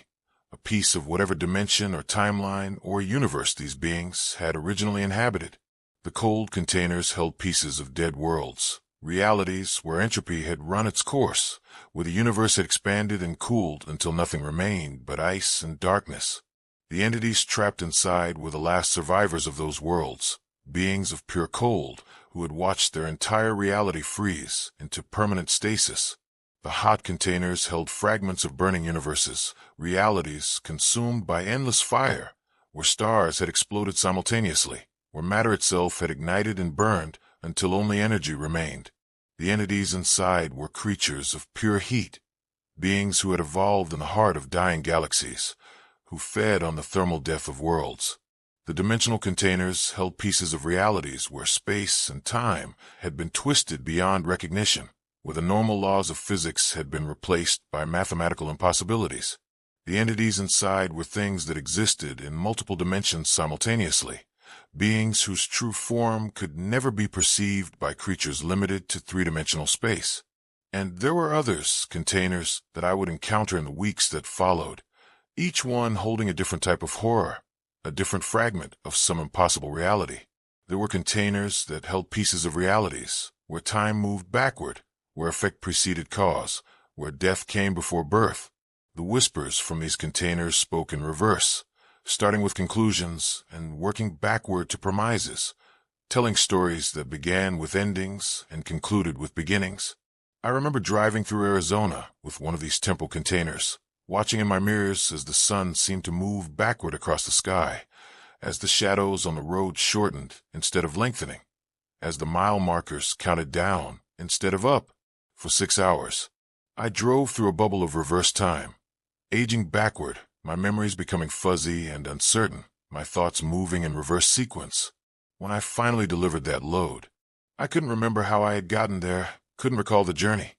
a piece of whatever dimension or timeline or universe these beings had originally inhabited. The cold containers held pieces of dead worlds, realities where entropy had run its course, where the universe had expanded and cooled until nothing remained but ice and darkness. The entities trapped inside were the last survivors of those worlds, beings of pure cold who had watched their entire reality freeze into permanent stasis. The hot containers held fragments of burning universes, realities consumed by endless fire, where stars had exploded simultaneously, where matter itself had ignited and burned until only energy remained. The entities inside were creatures of pure heat, beings who had evolved in the heart of dying galaxies, who fed on the thermal death of worlds. The dimensional containers held pieces of realities where space and time had been twisted beyond recognition, where the normal laws of physics had been replaced by mathematical impossibilities. The entities inside were things that existed in multiple dimensions simultaneously, beings whose true form could never be perceived by creatures limited to three-dimensional space. And there were others, containers, that I would encounter in the weeks that followed, each one holding a different type of horror, a different fragment of some impossible reality. There were containers that held pieces of realities, where time moved backward, where effect preceded cause, where death came before birth. The whispers from these containers spoke in reverse, starting with conclusions and working backward to premises, telling stories that began with endings and concluded with beginnings. I remember driving through Arizona with one of these temporal containers, watching in my mirrors as the sun seemed to move backward across the sky, as the shadows on the road shortened instead of lengthening, as the mile markers counted down instead of up. For 6 hours, I drove through a bubble of reverse time, Aging backward, my memories becoming fuzzy and uncertain, my thoughts moving in reverse sequence. When I finally delivered that load, I couldn't remember how I had gotten there, couldn't recall the journey,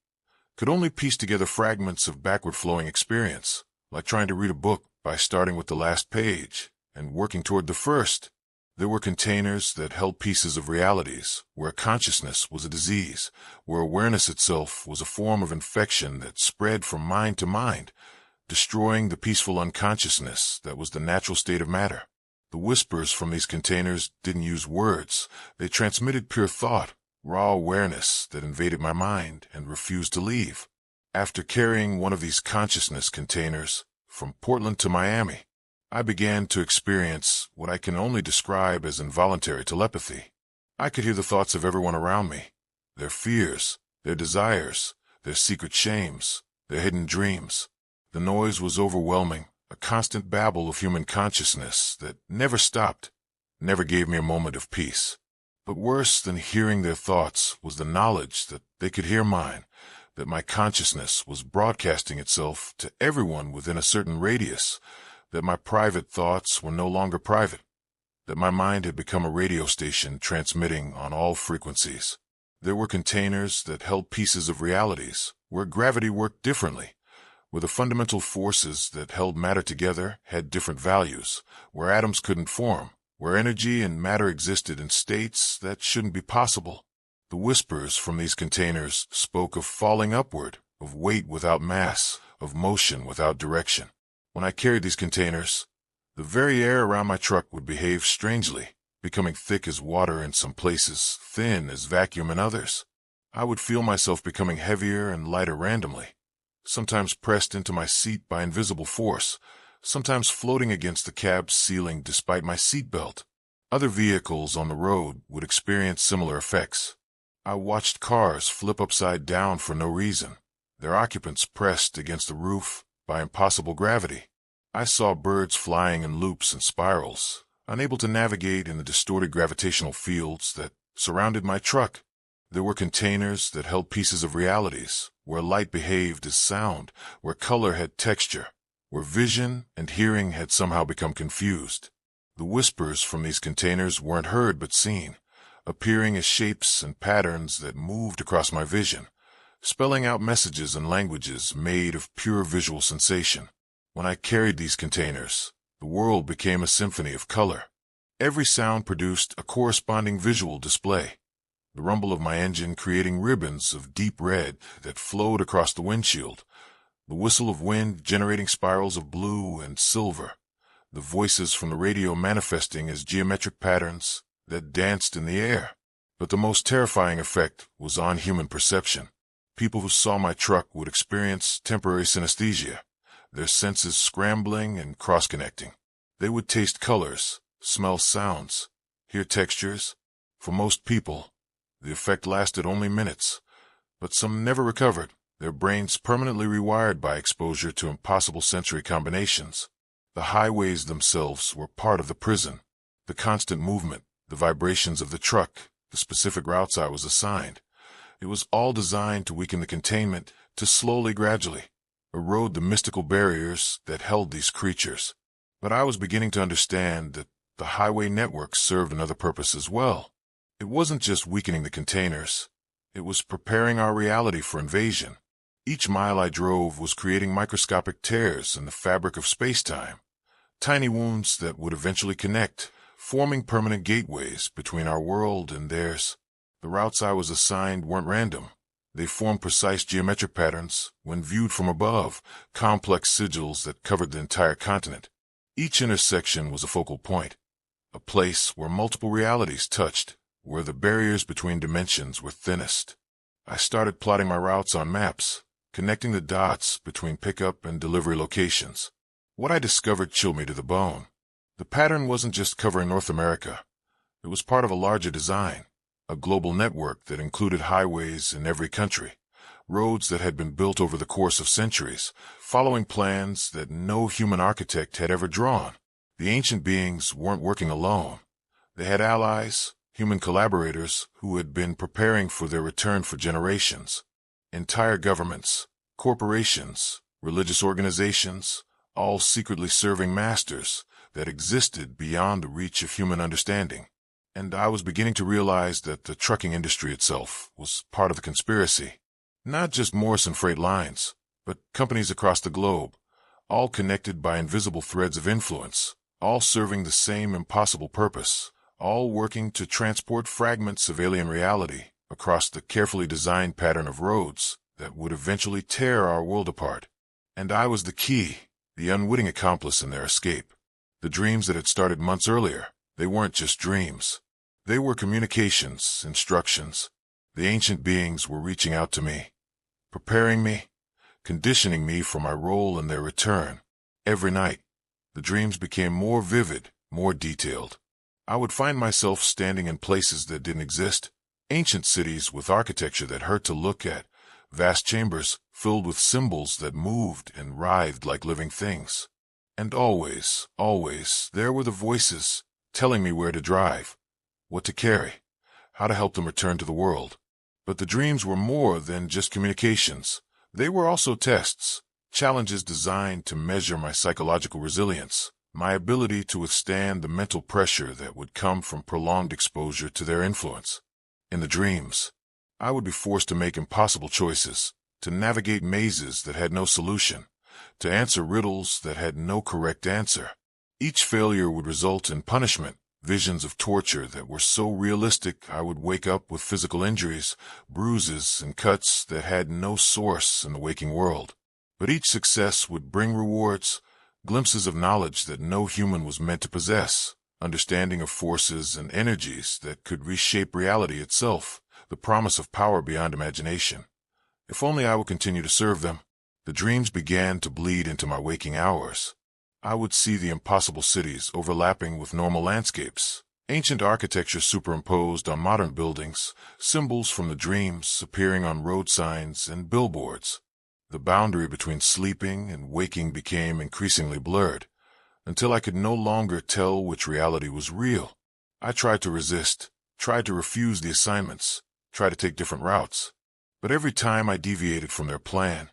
could only piece together fragments of backward-flowing experience, like trying to read a book by starting with the last page and working toward the first. There were containers that held pieces of realities, where consciousness was a disease, where awareness itself was a form of infection that spread from mind to mind, destroying the peaceful unconsciousness that was the natural state of matter. The whispers from these containers didn't use words. They transmitted pure thought, raw awareness that invaded my mind and refused to leave. After carrying one of these consciousness containers from Portland to Miami, I began to experience what I can only describe as involuntary telepathy. I could hear the thoughts of everyone around me, their fears, their desires, their secret shames, their hidden dreams. The noise was overwhelming, a constant babble of human consciousness that never stopped, never gave me a moment of peace. But worse than hearing their thoughts was the knowledge that they could hear mine, that my consciousness was broadcasting itself to everyone within a certain radius, that my private thoughts were no longer private, that my mind had become a radio station transmitting on all frequencies. There were containers that held pieces of realities, where gravity worked differently, where the fundamental forces that held matter together had different values, where atoms couldn't form, where energy and matter existed in states that shouldn't be possible. The whispers from these containers spoke of falling upward, of weight without mass, of motion without direction. When I carried these containers, the very air around my truck would behave strangely, becoming thick as water in some places, thin as vacuum in others. I would feel myself becoming heavier and lighter randomly, sometimes pressed into my seat by invisible force, sometimes floating against the cab's ceiling despite my seatbelt. Other vehicles on the road would experience similar effects. I watched cars flip upside down for no reason, their occupants pressed against the roof by impossible gravity. I saw birds flying in loops and spirals, unable to navigate in the distorted gravitational fields that surrounded my truck. There were containers that held pieces of realities, where light behaved as sound, where color had texture, where vision and hearing had somehow become confused. The whispers from these containers weren't heard but seen, appearing as shapes and patterns that moved across my vision, spelling out messages and languages made of pure visual sensation. When I carried these containers, the world became a symphony of color. Every sound produced a corresponding visual display, the rumble of my engine creating ribbons of deep red that flowed across the windshield, the whistle of wind generating spirals of blue and silver, the voices from the radio manifesting as geometric patterns that danced in the air. But the most terrifying effect was on human perception. People who saw my truck would experience temporary synesthesia, their senses scrambling and cross-connecting. They would taste colors, smell sounds, hear textures. For most people, the effect lasted only minutes, but some never recovered, their brains permanently rewired by exposure to impossible sensory combinations. The highways themselves were part of the prison. The constant movement, the vibrations of the truck, the specific routes I was assigned. It was all designed to weaken the containment, to slowly, gradually, erode the mystical barriers that held these creatures. But I was beginning to understand that the highway network served another purpose as well. It wasn't just weakening the containers. It was preparing our reality for invasion. Each mile I drove was creating microscopic tears in the fabric of space-time, tiny wounds that would eventually connect, forming permanent gateways between our world and theirs. The routes I was assigned weren't random. They formed precise geometric patterns, when viewed from above, complex sigils that covered the entire continent. Each intersection was a focal point, a place where multiple realities touched, where the barriers between dimensions were thinnest. I started plotting my routes on maps, connecting the dots between pickup and delivery locations. What I discovered chilled me to the bone. The pattern wasn't just covering North America. It was part of a larger design, a global network that included highways in every country, roads that had been built over the course of centuries, following plans that no human architect had ever drawn. The ancient beings weren't working alone. They had allies, human collaborators who had been preparing for their return for generations. Entire governments, corporations, religious organizations, all secretly serving masters that existed beyond the reach of human understanding. And I was beginning to realize that the trucking industry itself was part of the conspiracy. Not just Morrison Freight Lines, but companies across the globe, all connected by invisible threads of influence, all serving the same impossible purpose, all working to transport fragments of alien reality across the carefully designed pattern of roads that would eventually tear our world apart. And I was the key, the unwitting accomplice in their escape. The dreams that had started months earlier, they weren't just dreams. They were communications, instructions. The ancient beings were reaching out to me, preparing me, conditioning me for my role in their return. Every night, the dreams became more vivid, more detailed. I would find myself standing in places that didn't exist, ancient cities with architecture that hurt to look at, vast chambers filled with symbols that moved and writhed like living things. And always, always, there were the voices telling me where to drive, what to carry, how to help them return to the world. But the dreams were more than just communications. They were also tests, challenges designed to measure my psychological resilience, my ability to withstand the mental pressure that would come from prolonged exposure to their influence. In the dreams, I would be forced to make impossible choices, to navigate mazes that had no solution, to answer riddles that had no correct answer. Each failure would result in punishment, visions of torture that were so realistic I would wake up with physical injuries, bruises, and cuts that had no source in the waking world. But each success would bring rewards, glimpses of knowledge that no human was meant to possess, understanding of forces and energies that could reshape reality itself, the promise of power beyond imagination. If only I would continue to serve them. The dreams began to bleed into my waking hours. I would see the impossible cities overlapping with normal landscapes, ancient architecture superimposed on modern buildings, symbols from the dreams appearing on road signs and billboards. The boundary between sleeping and waking became increasingly blurred, until I could no longer tell which reality was real. I tried to resist, tried to refuse the assignments, tried to take different routes. But every time I deviated from their plan,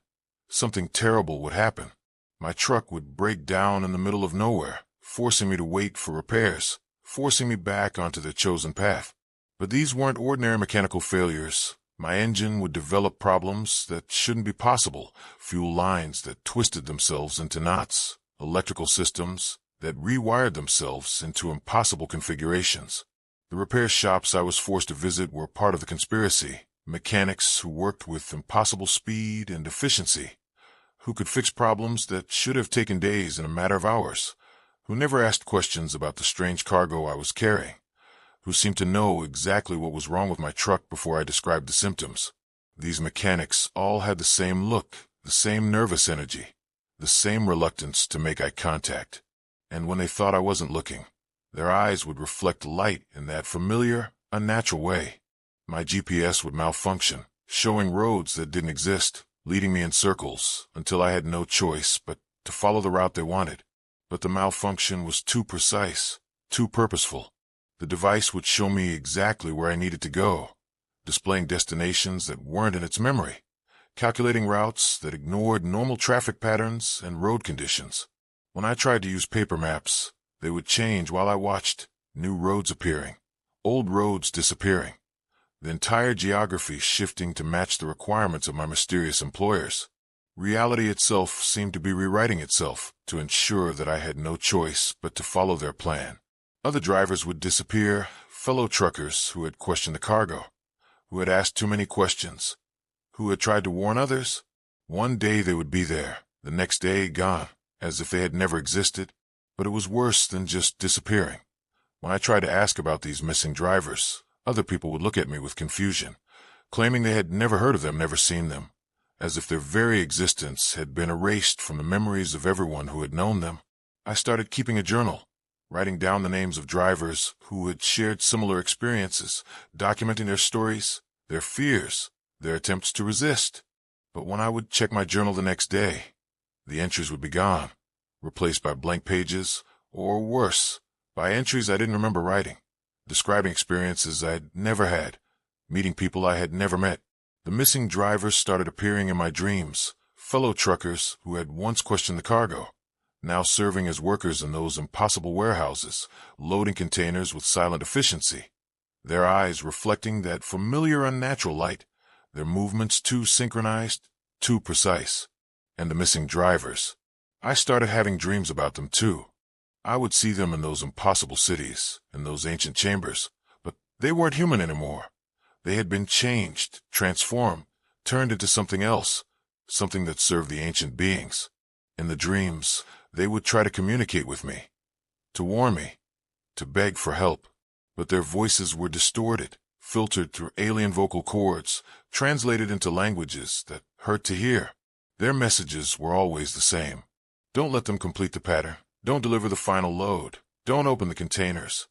something terrible would happen. My truck would break down in the middle of nowhere, forcing me to wait for repairs, forcing me back onto the chosen path. But these weren't ordinary mechanical failures. My engine would develop problems that shouldn't be possible, fuel lines that twisted themselves into knots, electrical systems that rewired themselves into impossible configurations. The repair shops I was forced to visit were part of the conspiracy, mechanics who worked with impossible speed and efficiency, who could fix problems that should have taken days in a matter of hours, who never asked questions about the strange cargo I was carrying, who seemed to know exactly what was wrong with my truck before I described the symptoms. These mechanics all had the same look, the same nervous energy, the same reluctance to make eye contact. And when they thought I wasn't looking, their eyes would reflect light in that familiar, unnatural way. My GPS would malfunction, showing roads that didn't exist, leading me in circles until I had no choice but to follow the route they wanted. But the malfunction was too precise, too purposeful. The device would show me exactly where I needed to go, displaying destinations that weren't in its memory, calculating routes that ignored normal traffic patterns and road conditions. When I tried to use paper maps, they would change while I watched, new roads appearing, old roads disappearing, the entire geography shifting to match the requirements of my mysterious employers. Reality itself seemed to be rewriting itself to ensure that I had no choice but to follow their plan. Other drivers would disappear, fellow truckers who had questioned the cargo, who had asked too many questions, who had tried to warn others. One day they would be there, the next day gone, as if they had never existed. But it was worse than just disappearing. When I tried to ask about these missing drivers, other people would look at me with confusion, claiming they had never heard of them, never seen them, as if their very existence had been erased from the memories of everyone who had known them. I started keeping a journal, writing down the names of drivers who had shared similar experiences, documenting their stories, their fears, their attempts to resist. But when I would check my journal the next day, the entries would be gone, replaced by blank pages, or worse, by entries I didn't remember writing, describing experiences I'd never had, meeting people I had never met. The missing drivers started appearing in my dreams, fellow truckers who had once questioned the cargo, now serving as workers in those impossible warehouses, loading containers with silent efficiency, their eyes reflecting that familiar unnatural light, their movements too synchronized, too precise. And the missing drivers. I started having dreams about them too. I would see them in those impossible cities, in those ancient chambers, but they weren't human anymore. They had been changed, transformed, turned into something else, something that served the ancient beings. In the dreams, they would try to communicate with me, to warn me, to beg for help, but their voices were distorted, filtered through alien vocal cords, translated into languages that hurt to hear. Their messages were always the same. Don't let them complete the pattern. Don't deliver the final load. Don't open the containers.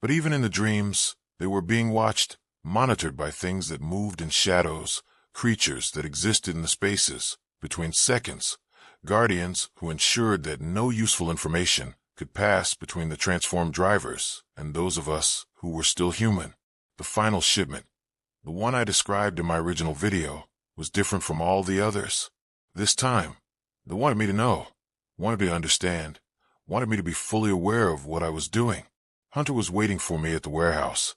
But even in the dreams, they were being watched, monitored by things that moved in shadows, creatures that existed in the spaces between seconds, guardians who ensured that no useful information could pass between the transformed drivers and those of us who were still human. The final shipment, the one I described in my original video, was different from all the others. This time, they wanted me to know, wanted me to understand, wanted me to be fully aware of what I was doing. Hunter was waiting for me at the warehouse,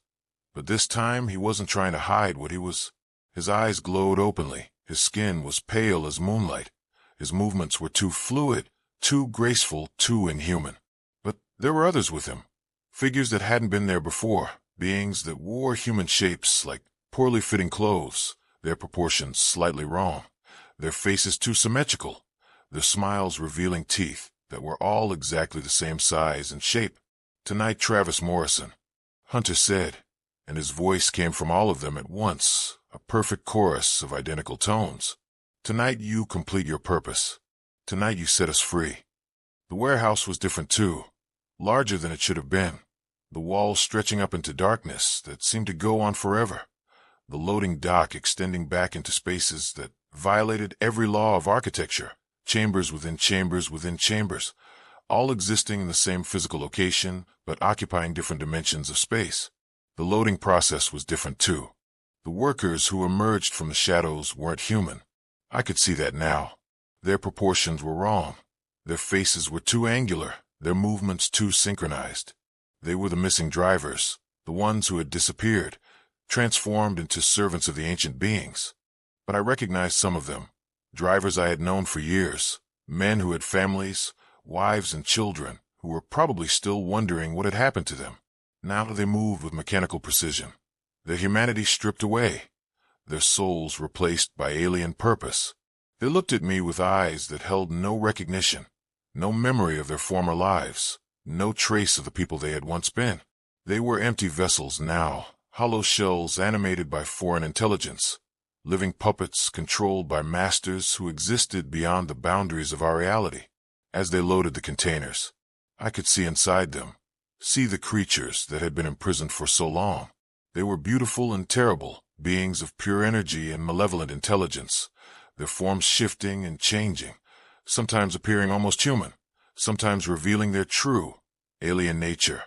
but this time he wasn't trying to hide what he was. His eyes glowed openly, his skin was pale as moonlight, his movements were too fluid, too graceful, too inhuman. But there were others with him, figures that hadn't been there before, beings that wore human shapes like poorly fitting clothes, their proportions slightly wrong, their faces too symmetrical, their smiles revealing teeth that were all exactly the same size and shape. "Tonight, Travis Morrison," Hunter said, and his voice came from all of them at once, a perfect chorus of identical tones. "Tonight you complete your purpose. Tonight you set us free." The warehouse was different too, larger than it should have been, the walls stretching up into darkness that seemed to go on forever, the loading dock extending back into spaces that violated every law of architecture, chambers within chambers within chambers, all existing in the same physical location but occupying different dimensions of space. The loading process was different too. The workers who emerged from the shadows weren't human. I could see that now. Their proportions were wrong. Their faces were too angular, their movements too synchronized. They were the missing drivers, the ones who had disappeared, transformed into servants of the ancient beings. But I recognized some of them, drivers I had known for years, men who had families, wives and children, who were probably still wondering what had happened to them. Now they moved with mechanical precision, their humanity stripped away, their souls replaced by alien purpose. They looked at me with eyes that held no recognition, no memory of their former lives, no trace of the people they had once been. They were empty vessels now, hollow shells animated by foreign intelligence, living puppets controlled by masters who existed beyond the boundaries of our reality. As they loaded the containers, I could see inside them, see the creatures that had been imprisoned for so long. They were beautiful and terrible, beings of pure energy and malevolent intelligence, their forms shifting and changing, sometimes appearing almost human, sometimes revealing their true, alien nature.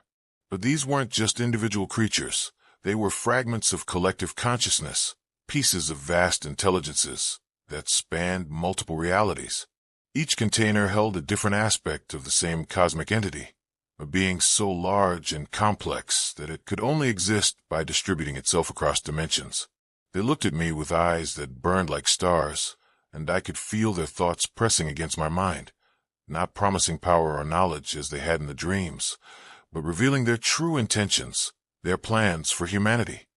But these weren't just individual creatures. They were fragments of collective consciousness, pieces of vast intelligences that spanned multiple realities. Each container held a different aspect of the same cosmic entity, a being so large and complex that it could only exist by distributing itself across dimensions. They looked at me with eyes that burned like stars, and I could feel their thoughts pressing against my mind, not promising power or knowledge as they had in the dreams, but revealing their true intentions, their plans for humanity,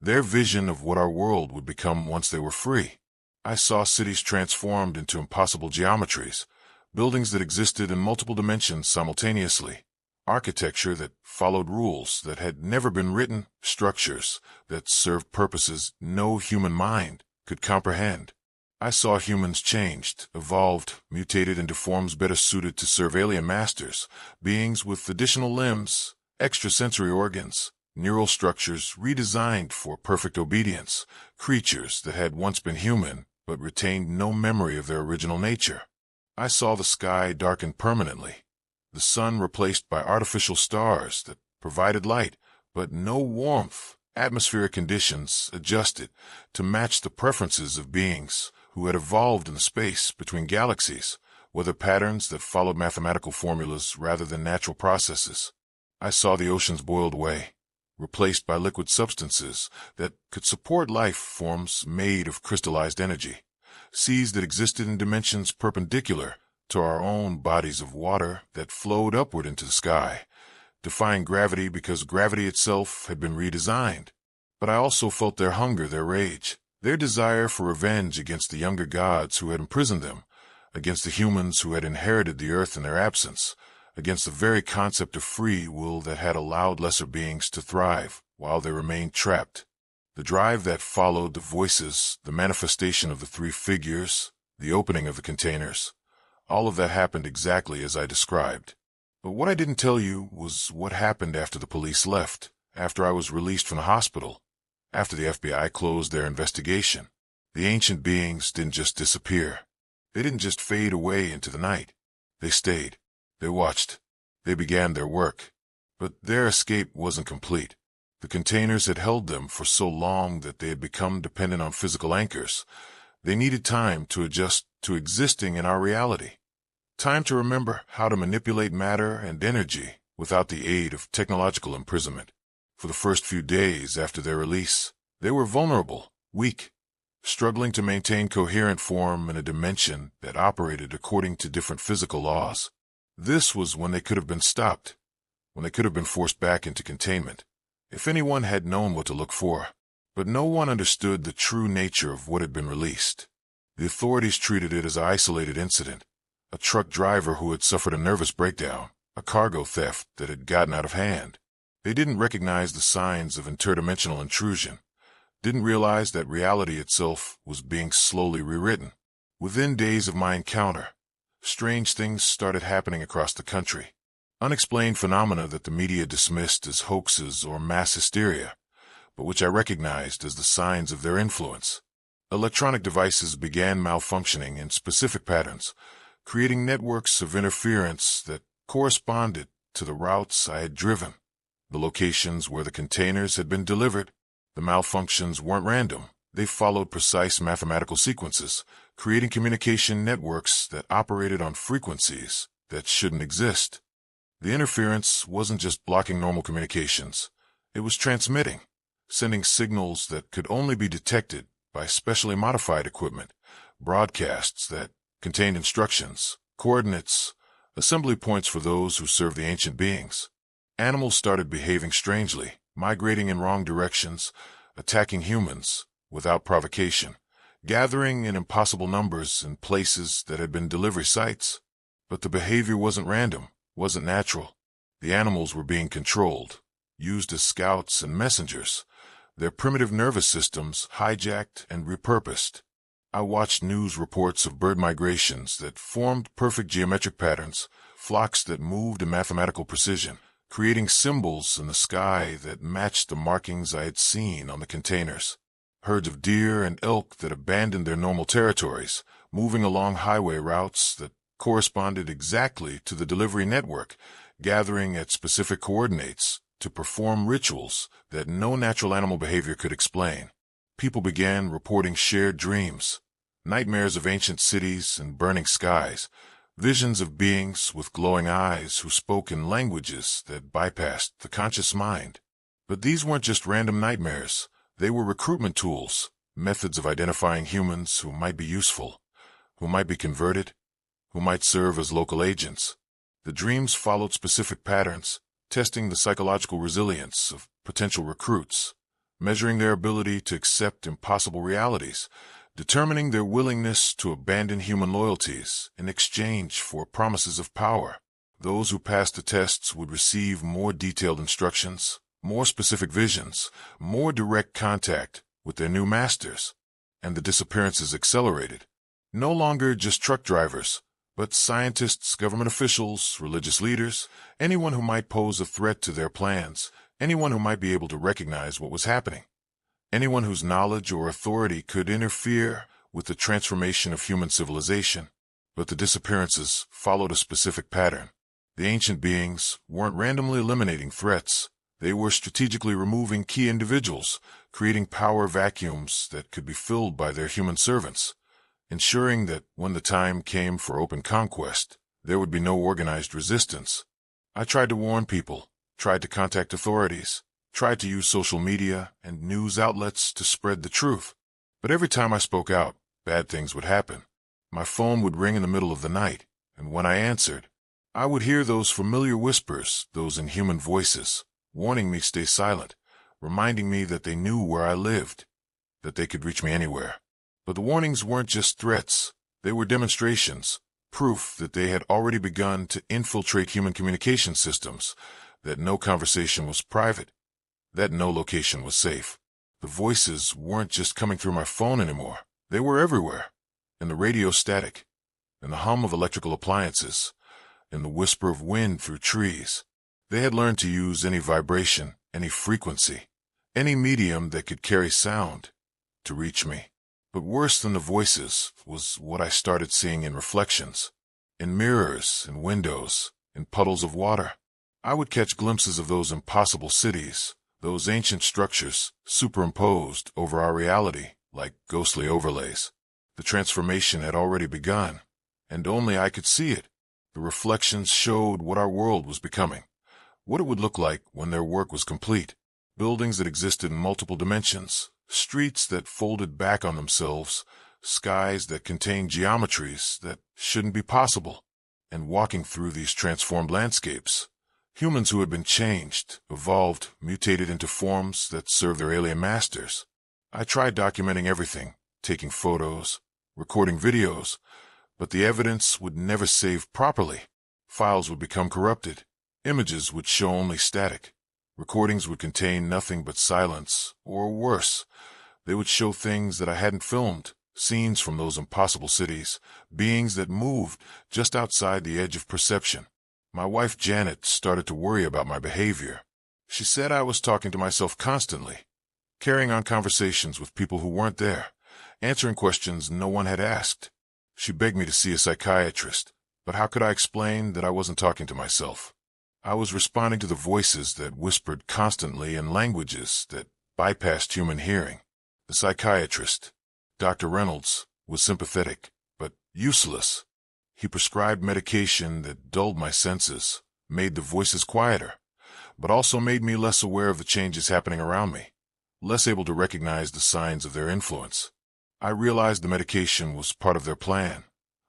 their vision of what our world would become once they were free. I saw cities transformed into impossible geometries, buildings that existed in multiple dimensions simultaneously, architecture that followed rules that had never been written, structures that served purposes no human mind could comprehend. I saw humans changed, evolved, mutated into forms better suited to serve alien masters, beings with additional limbs, extrasensory organs, neural structures redesigned for perfect obedience, creatures that had once been human but retained no memory of their original nature. I saw the sky darkened permanently, the sun replaced by artificial stars that provided light, but no warmth. Atmospheric conditions adjusted to match the preferences of beings who had evolved in the space between galaxies, weather patterns that followed mathematical formulas rather than natural processes. I saw the oceans boiled away, replaced by liquid substances that could support life forms made of crystallized energy, seas that existed in dimensions perpendicular to our own bodies of water that flowed upward into the sky, defying gravity because gravity itself had been redesigned. But I also felt their hunger, their rage, their desire for revenge against the younger gods who had imprisoned them, against the humans who had inherited the earth in their absence, against the very concept of free will that had allowed lesser beings to thrive while they remained trapped. The drive that followed the voices, the manifestation of the three figures, the opening of the containers, all of that happened exactly as I described. But what I didn't tell you was what happened after the police left, after I was released from the hospital, after the FBI closed their investigation. The ancient beings didn't just disappear. They didn't just fade away into the night. They stayed. They watched. They began their work. But their escape wasn't complete. The containers had held them for so long that they had become dependent on physical anchors. They needed time to adjust to existing in our reality. Time to remember how to manipulate matter and energy without the aid of technological imprisonment. For the first few days after their release, they were vulnerable, weak, struggling to maintain coherent form in a dimension that operated according to different physical laws. This was when they could have been stopped, when they could have been forced back into containment, if anyone had known what to look for. But no one understood the true nature of what had been released. The authorities treated it as an isolated incident, a truck driver who had suffered a nervous breakdown, a cargo theft that had gotten out of hand. They didn't recognize the signs of interdimensional intrusion, didn't realize that reality itself was being slowly rewritten. Within days of my encounter, strange things started happening across the country. Unexplained phenomena that the media dismissed as hoaxes or mass hysteria, but which I recognized as the signs of their influence. Electronic devices began malfunctioning in specific patterns, creating networks of interference that corresponded to the routes I had driven, the locations where the containers had been delivered. The malfunctions weren't random. They followed precise mathematical sequences, creating communication networks that operated on frequencies that shouldn't exist. The interference wasn't just blocking normal communications. It was transmitting, sending signals that could only be detected by specially modified equipment, broadcasts that contained instructions, coordinates, assembly points for those who served the ancient beings. Animals started behaving strangely, migrating in wrong directions, attacking humans without provocation, gathering in impossible numbers in places that had been delivery sites. But the behavior wasn't random, wasn't natural. The animals were being controlled, used as scouts and messengers, their primitive nervous systems hijacked and repurposed. I watched news reports of bird migrations that formed perfect geometric patterns, flocks that moved in mathematical precision, creating symbols in the sky that matched the markings I had seen on the containers. Herds of deer and elk that abandoned their normal territories, moving along highway routes that corresponded exactly to the delivery network, gathering at specific coordinates to perform rituals that no natural animal behavior could explain. People began reporting shared dreams, nightmares of ancient cities and burning skies, visions of beings with glowing eyes who spoke in languages that bypassed the conscious mind. But these weren't just random nightmares. They were recruitment tools, methods of identifying humans who might be useful, who might be converted, who might serve as local agents. The dreams followed specific patterns, testing the psychological resilience of potential recruits, measuring their ability to accept impossible realities, determining their willingness to abandon human loyalties in exchange for promises of power. Those who passed the tests would receive more detailed instructions, more specific visions, more direct contact with their new masters. And the disappearances accelerated. No longer just truck drivers, but scientists, government officials, religious leaders, anyone who might pose a threat to their plans, anyone who might be able to recognize what was happening, anyone whose knowledge or authority could interfere with the transformation of human civilization. But the disappearances followed a specific pattern. The ancient beings weren't randomly eliminating threats. They were strategically removing key individuals, creating power vacuums that could be filled by their human servants. ensuring that when the time came for open conquest, there would be no organized resistance. I tried to warn people, tried to contact authorities, tried to use social media and news outlets to spread the truth. But every time I spoke out, bad things would happen. My phone would ring in the middle of the night, and when I answered, I would hear those familiar whispers, those inhuman voices, warning me to stay silent, reminding me that they knew where I lived, that they could reach me anywhere. But the warnings weren't just threats. They were demonstrations, proof that they had already begun to infiltrate human communication systems, that no conversation was private, that no location was safe. The voices weren't just coming through my phone anymore. They were everywhere, in the radio static, in the hum of electrical appliances, in the whisper of wind through trees. They had learned to use any vibration, any frequency, any medium that could carry sound to reach me. But worse than the voices was what I started seeing in reflections, in mirrors, in windows, in puddles of water. I would catch glimpses of those impossible cities, those ancient structures superimposed over our reality like ghostly overlays. The transformation had already begun, and only I could see it. The reflections showed what our world was becoming, what it would look like when their work was complete. Buildings that existed in multiple dimensions, streets that folded back on themselves, skies that contained geometries that shouldn't be possible. And walking through these transformed landscapes, humans who had been changed, evolved, mutated into forms that served their alien masters. I tried documenting everything, taking photos, recording videos, but the evidence would never save properly. Files would become corrupted. Images would show only static. Recordings would contain nothing but silence, or worse, they would show things that I hadn't filmed, scenes from those impossible cities, beings that moved just outside the edge of perception. My wife Janet started to worry about my behavior. She said I was talking to myself constantly, carrying on conversations with people who weren't there, answering questions no one had asked. She begged me to see a psychiatrist, but how could I explain that I wasn't talking to myself? I was responding to the voices that whispered constantly in languages that bypassed human hearing. The psychiatrist, Dr. Reynolds, was sympathetic, but useless. He prescribed medication that dulled my senses, made the voices quieter, but also made me less aware of the changes happening around me, less able to recognize the signs of their influence. I realized the medication was part of their plan,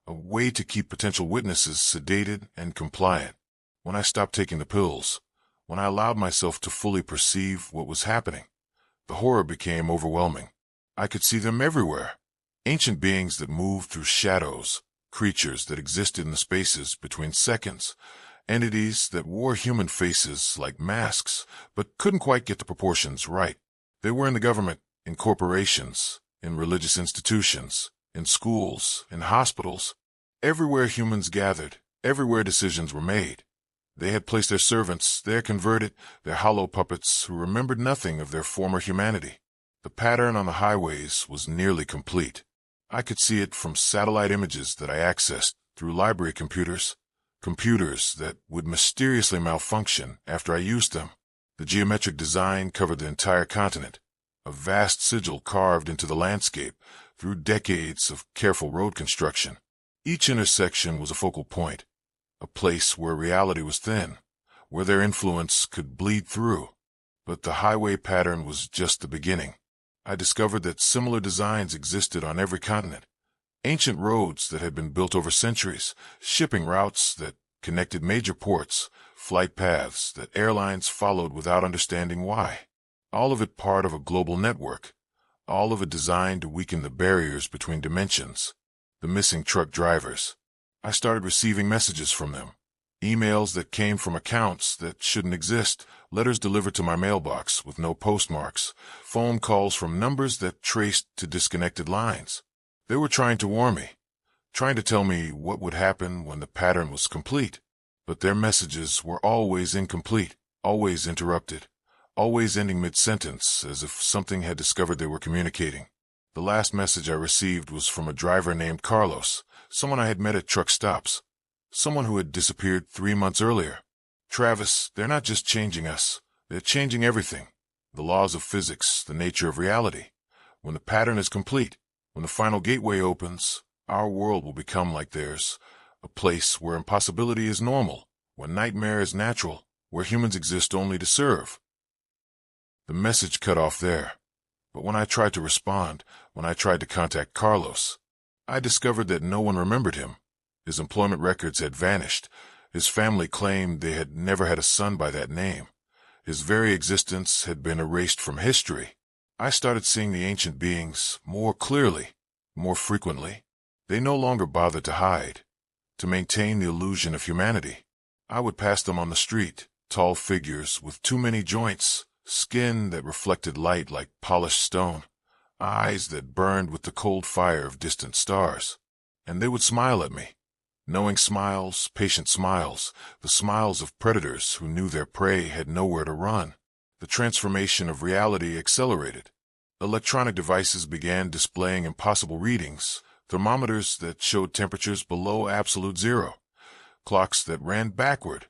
a way to keep potential witnesses sedated and compliant. When I stopped taking the pills, when I allowed myself to fully perceive what was happening, the horror became overwhelming. I could see them everywhere. Ancient beings that moved through shadows, creatures that existed in the spaces between seconds, entities that wore human faces like masks, but couldn't quite get the proportions right. They were in the government, in corporations, in religious institutions, in schools, in hospitals. Everywhere humans gathered, everywhere decisions were made. They had placed their servants, their converted, their hollow puppets who remembered nothing of their former humanity. The pattern on the highways was nearly complete. I could see it from satellite images that I accessed through library computers that would mysteriously malfunction after I used them. The geometric design covered the entire continent, a vast sigil carved into the landscape through decades of careful road construction. Each intersection was a focal point, a place where reality was thin, where their influence could bleed through. But the highway pattern was just the beginning. I discovered that similar designs existed on every continent. Ancient roads that had been built over centuries, shipping routes that connected major ports, flight paths that airlines followed without understanding why. All of it part of a global network, all of it designed to weaken the barriers between dimensions. The missing truck drivers. I started receiving messages from them, emails that came from accounts that shouldn't exist, letters delivered to my mailbox with no postmarks, phone calls from numbers that traced to disconnected lines. They were trying to warn me, trying to tell me what would happen when the pattern was complete. But their messages were always incomplete, always interrupted, always ending mid-sentence as if something had discovered they were communicating. The last message I received was from a driver named Carlos, someone I had met at truck stops, someone who had disappeared 3 months earlier. Travis, they're not just changing us, they're changing everything. The laws of physics, the nature of reality. When the pattern is complete, when the final gateway opens, Our world will become like theirs, a place where impossibility is normal, where nightmare is natural, where humans exist only to serve. The message cut off there. But when I tried to respond, when I tried to contact Carlos, I discovered that no one remembered him. His employment records had vanished. His family claimed they had never had a son by that name. His very existence had been erased from history. I started seeing the ancient beings more clearly, more frequently. They no longer bothered to hide, to maintain the illusion of humanity. I would pass them on the street, tall figures with too many joints, skin that reflected light like polished stone, eyes that burned with the cold fire of distant stars. And they would smile at me. Knowing smiles, patient smiles, the smiles of predators who knew their prey had nowhere to run. The transformation of reality accelerated. Electronic devices began displaying impossible readings, thermometers that showed temperatures below absolute zero, clocks that ran backward,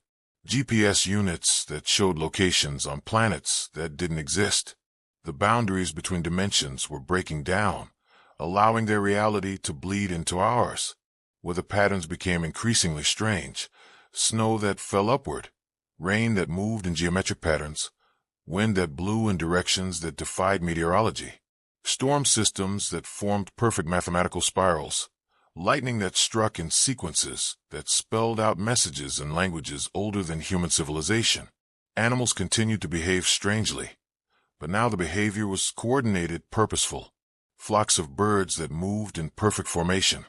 GPS units that showed locations on planets that didn't exist. The boundaries between dimensions were breaking down, allowing their reality to bleed into ours. Where the patterns became increasingly strange, snow that fell upward, rain that moved in geometric patterns, wind that blew in directions that defied meteorology, storm systems that formed perfect mathematical spirals, lightning that struck in sequences that spelled out messages in languages older than human civilization. Animals continued to behave strangely, but now the behavior was coordinated, purposeful. Flocks of birds that moved in perfect formation,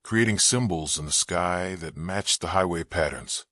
creating symbols in the sky that matched the highway patterns.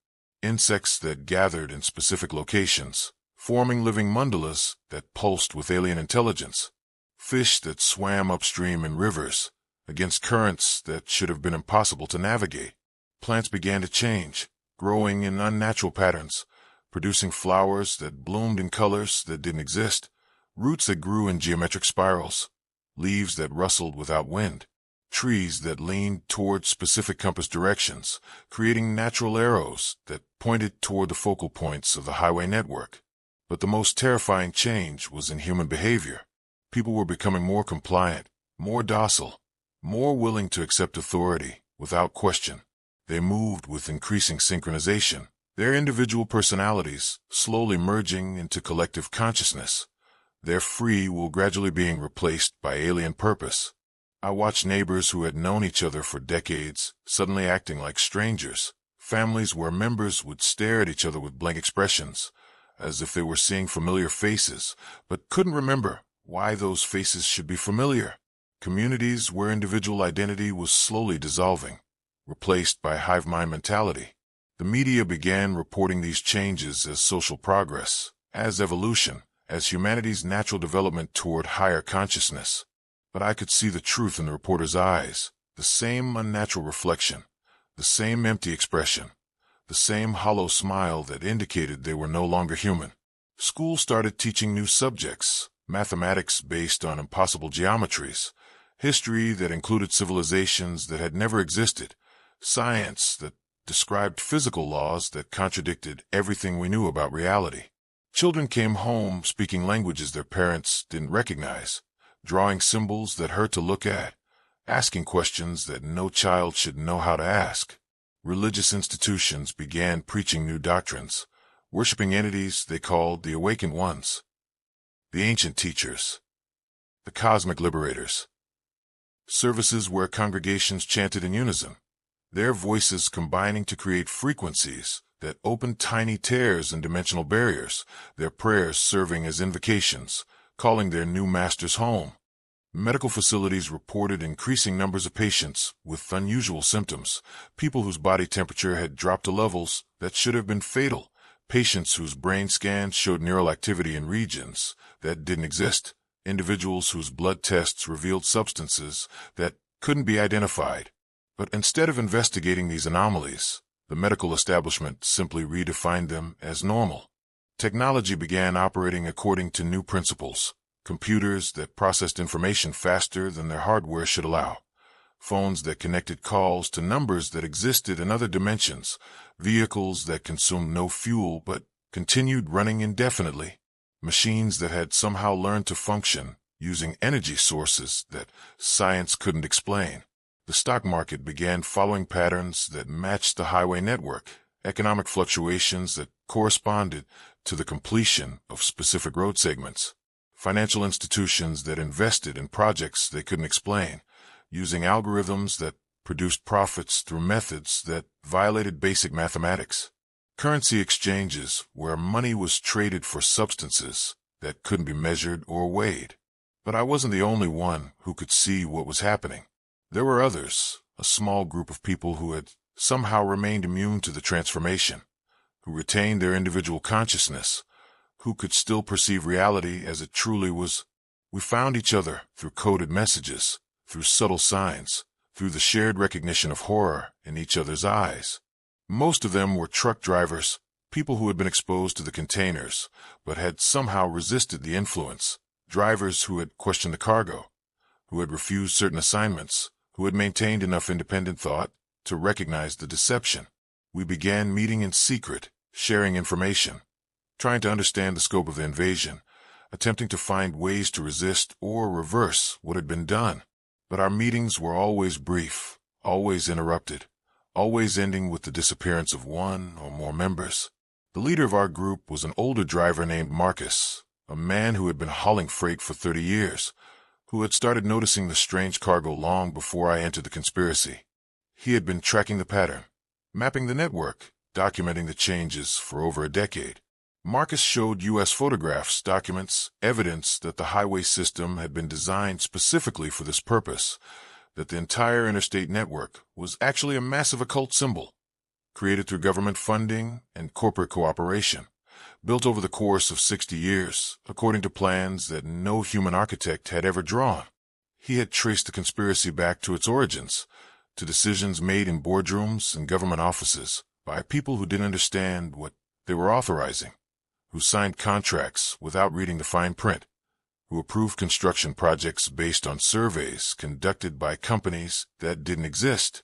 Insects that gathered in specific locations, forming living mandalas that pulsed with alien intelligence. Fish that swam upstream in rivers, against currents that should have been impossible to navigate. Plants began to change, growing in unnatural patterns, producing flowers that bloomed in colors that didn't exist, roots that grew in geometric spirals, leaves that rustled without wind. Trees that leaned toward specific compass directions, creating natural arrows that pointed toward the focal points of the highway network. But the most terrifying change was in human behavior. People were becoming more compliant, more docile, more willing to accept authority without question. They moved with increasing synchronization, their individual personalities slowly merging into collective consciousness, their free will gradually being replaced by alien purpose. I watched neighbors who had known each other for decades suddenly acting like strangers, families where members would stare at each other with blank expressions, as if they were seeing familiar faces, but couldn't remember why those faces should be familiar. Communities where individual identity was slowly dissolving, replaced by hive mind mentality. The media began reporting these changes as social progress, as evolution, as humanity's natural development toward higher consciousness. But I could see the truth in the reporters' eyes, the same unnatural reflection, the same empty expression, the same hollow smile that indicated they were no longer human. School started teaching new subjects, mathematics based on impossible geometries, history that included civilizations that had never existed, science that described physical laws that contradicted everything we knew about reality. Children came home speaking languages their parents didn't recognize, drawing symbols that hurt to look at, asking questions that no child should know how to ask. Religious institutions began preaching new doctrines, worshiping entities they called the awakened ones, the ancient teachers, the cosmic liberators. Services where congregations chanted in unison, their voices combining to create frequencies that opened tiny tears in dimensional barriers, their prayers serving as invocations, calling their new masters home. Medical facilities reported increasing numbers of patients with unusual symptoms, people whose body temperature had dropped to levels that should have been fatal, patients whose brain scans showed neural activity in regions that didn't exist, individuals whose blood tests revealed substances that couldn't be identified. But instead of investigating these anomalies, the medical establishment simply redefined them as normal. Technology began operating according to new principles. Computers that processed information faster than their hardware should allow. Phones that connected calls to numbers that existed in other dimensions. Vehicles that consumed no fuel but continued running indefinitely. Machines that had somehow learned to function using energy sources that science couldn't explain. The stock market began following patterns that matched the highway network, economic fluctuations that corresponded to the completion of specific road segments, financial institutions that invested in projects they couldn't explain, using algorithms that produced profits through methods that violated basic mathematics, currency exchanges where money was traded for substances that couldn't be measured or weighed. But I wasn't the only one who could see what was happening. There were others, a small group of people who had somehow remained immune to the transformation, who retained their individual consciousness, who could still perceive reality as it truly was. We found each other through coded messages, through subtle signs, through the shared recognition of horror in each other's eyes. Most of them were truck drivers, people who had been exposed to the containers, but had somehow resisted the influence, drivers who had questioned the cargo, who had refused certain assignments, who had maintained enough independent thought to recognize the deception. We began meeting in secret, sharing information, trying to understand the scope of the invasion, attempting to find ways to resist or reverse what had been done. But our meetings were always brief, always interrupted, always ending with the disappearance of one or more members. The leader of our group was an older driver named Marcus, a man who had been hauling freight for 30 years, who had started noticing the strange cargo long before I entered the conspiracy. He had been tracking the pattern, mapping the network, documenting the changes for over a decade. Marcus showed U.S. photographs, documents, evidence that the highway system had been designed specifically for this purpose, that the entire interstate network was actually a massive occult symbol, created through government funding and corporate cooperation, built over the course of 60 years, according to plans that no human architect had ever drawn. He had traced the conspiracy back to its origins, to decisions made in boardrooms and government offices by people who didn't understand what they were authorizing, who signed contracts without reading the fine print, who approved construction projects based on surveys conducted by companies that didn't exist.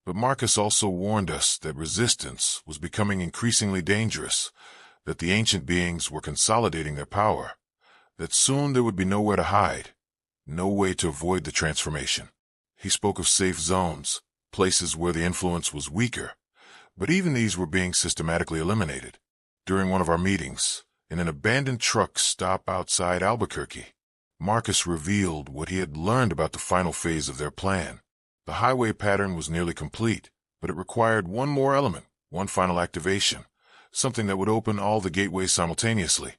But Marcus also warned us that resistance was becoming increasingly dangerous, that the ancient beings were consolidating their power, that soon there would be nowhere to hide, no way to avoid the transformation. He spoke of safe zones, places where the influence was weaker, but even these were being systematically eliminated. During one of our meetings, in an abandoned truck stop outside Albuquerque, Marcus revealed what he had learned about the final phase of their plan. The highway pattern was nearly complete, but it required one more element, one final activation, something that would open all the gateways simultaneously,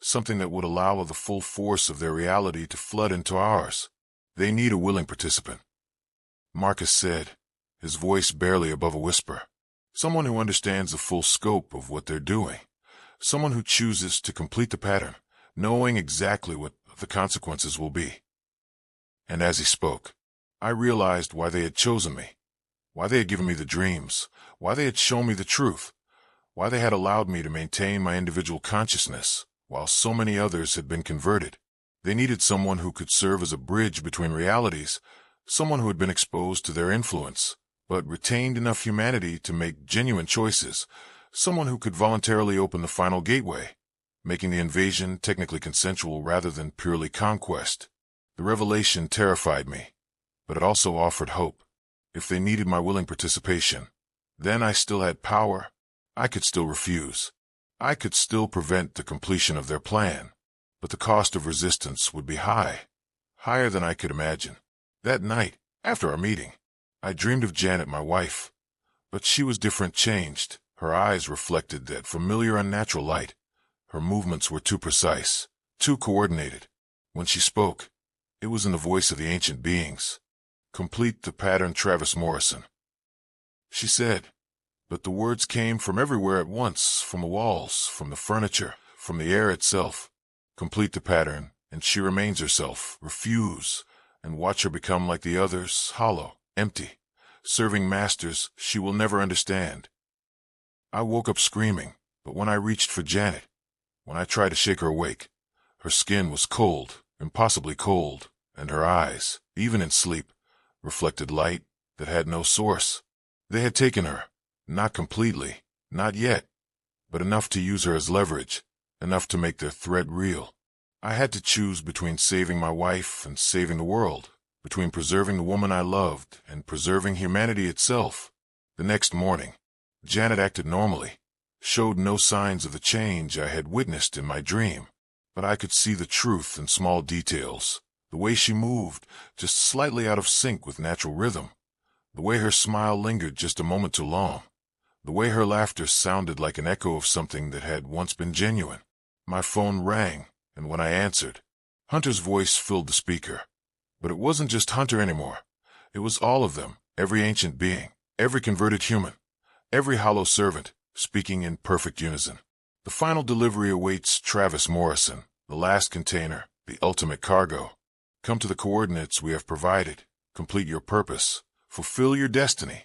something that would allow the full force of their reality to flood into ours. They need a willing participant. Marcus said, his voice barely above a whisper. Someone who understands the full scope of what they're doing. Someone who chooses to complete the pattern, knowing exactly what the consequences will be. And as he spoke, I realized why they had chosen me, why they had given me the dreams, why they had shown me the truth, why they had allowed me to maintain my individual consciousness while so many others had been converted. They needed someone who could serve as a bridge between realities, someone who had been exposed to their influence, but retained enough humanity to make genuine choices, someone who could voluntarily open the final gateway, making the invasion technically consensual rather than purely conquest. The revelation terrified me, but it also offered hope. If they needed my willing participation, then I still had power. I could still refuse. I could still prevent the completion of their plan, but the cost of resistance would be high, higher than I could imagine. That night, after our meeting, I dreamed of Janet, my wife, but she was different, changed. Her eyes reflected that familiar unnatural light. Her movements were too precise, too coordinated. When she spoke, it was in the voice of the ancient beings. Complete the pattern, Travis Morrison. She said, but the words came from everywhere at once, from the walls, from the furniture, from the air itself. Complete the pattern, and she remains herself. Refuse, and watch her become like the others, hollow, empty, serving masters she will never understand. I woke up screaming, but when I reached for Janet, when I tried to shake her awake, her skin was cold, impossibly cold, and her eyes, even in sleep, reflected light that had no source. They had taken her, not completely, not yet, but enough to use her as leverage, enough to make their threat real. I had to choose between saving my wife and saving the world, between preserving the woman I loved and preserving humanity itself. The next morning, Janet acted normally, showed no signs of the change I had witnessed in my dream, but I could see the truth in small details. The way she moved, just slightly out of sync with natural rhythm. The way her smile lingered just a moment too long. The way her laughter sounded like an echo of something that had once been genuine. My phone rang, and when I answered, Hunter's voice filled the speaker. But it wasn't just Hunter anymore. It was all of them, every ancient being, every converted human, every hollow servant, speaking in perfect unison. The final delivery awaits Travis Morrison, the last container, the ultimate cargo. Come to the coordinates we have provided, complete your purpose, fulfill your destiny,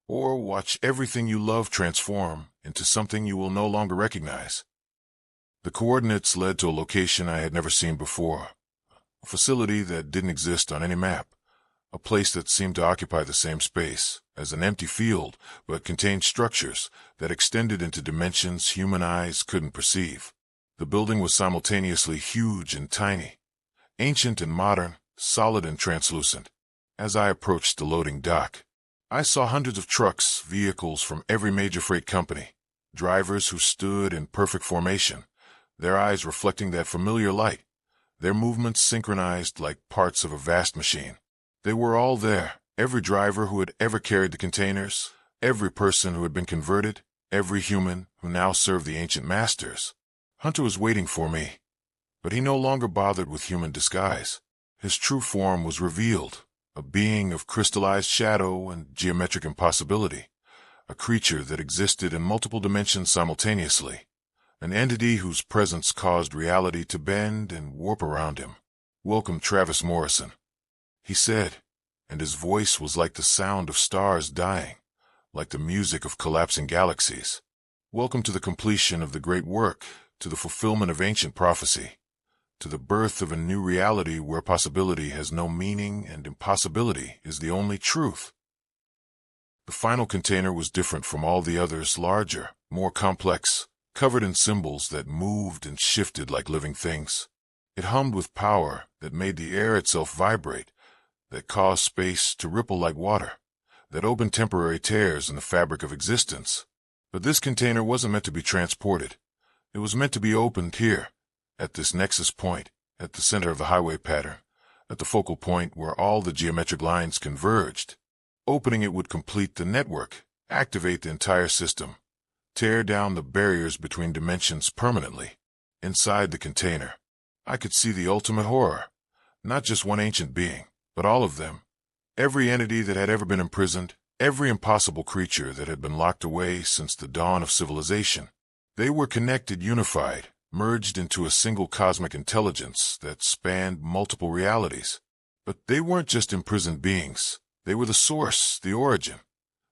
or watch everything you love transform into something you will no longer recognize. The coordinates led to a location I had never seen before, a facility that didn't exist on any map, a place that seemed to occupy the same space as an empty field, but contained structures that extended into dimensions human eyes couldn't perceive. The building was simultaneously huge and tiny, ancient and modern, solid and translucent. As I approached the loading dock, I saw hundreds of trucks, vehicles from every major freight company, drivers who stood in perfect formation, their eyes reflecting that familiar light, their movements synchronized like parts of a vast machine. They were all there, every driver who had ever carried the containers, every person who had been converted, every human who now served the ancient masters. Hunter was waiting for me, but he no longer bothered with human disguise. His true form was revealed, a being of crystallized shadow and geometric impossibility, a creature that existed in multiple dimensions simultaneously, an entity whose presence caused reality to bend and warp around him. "Welcome, Travis Morrison," he said, and his voice was like the sound of stars dying, like the music of collapsing galaxies. "Welcome to the completion of the great work, to the fulfillment of ancient prophecy, to the birth of a new reality where possibility has no meaning and impossibility is the only truth." The final container was different from all the others, larger, more complex, covered in symbols that moved and shifted like living things. It hummed with power that made the air itself vibrate, that caused space to ripple like water, that opened temporary tears in the fabric of existence. But this container wasn't meant to be transported. It was meant to be opened here, at this nexus point, at the center of the highway pattern, at the focal point where all the geometric lines converged. Opening it would complete the network, activate the entire system, tear down the barriers between dimensions permanently. Inside the container, I could see the ultimate horror, not just one ancient being, but all of them, every entity that had ever been imprisoned, every impossible creature that had been locked away since the dawn of civilization. They were connected, unified, merged into a single cosmic intelligence that spanned multiple realities. But they weren't just imprisoned beings. They were the source, the origin,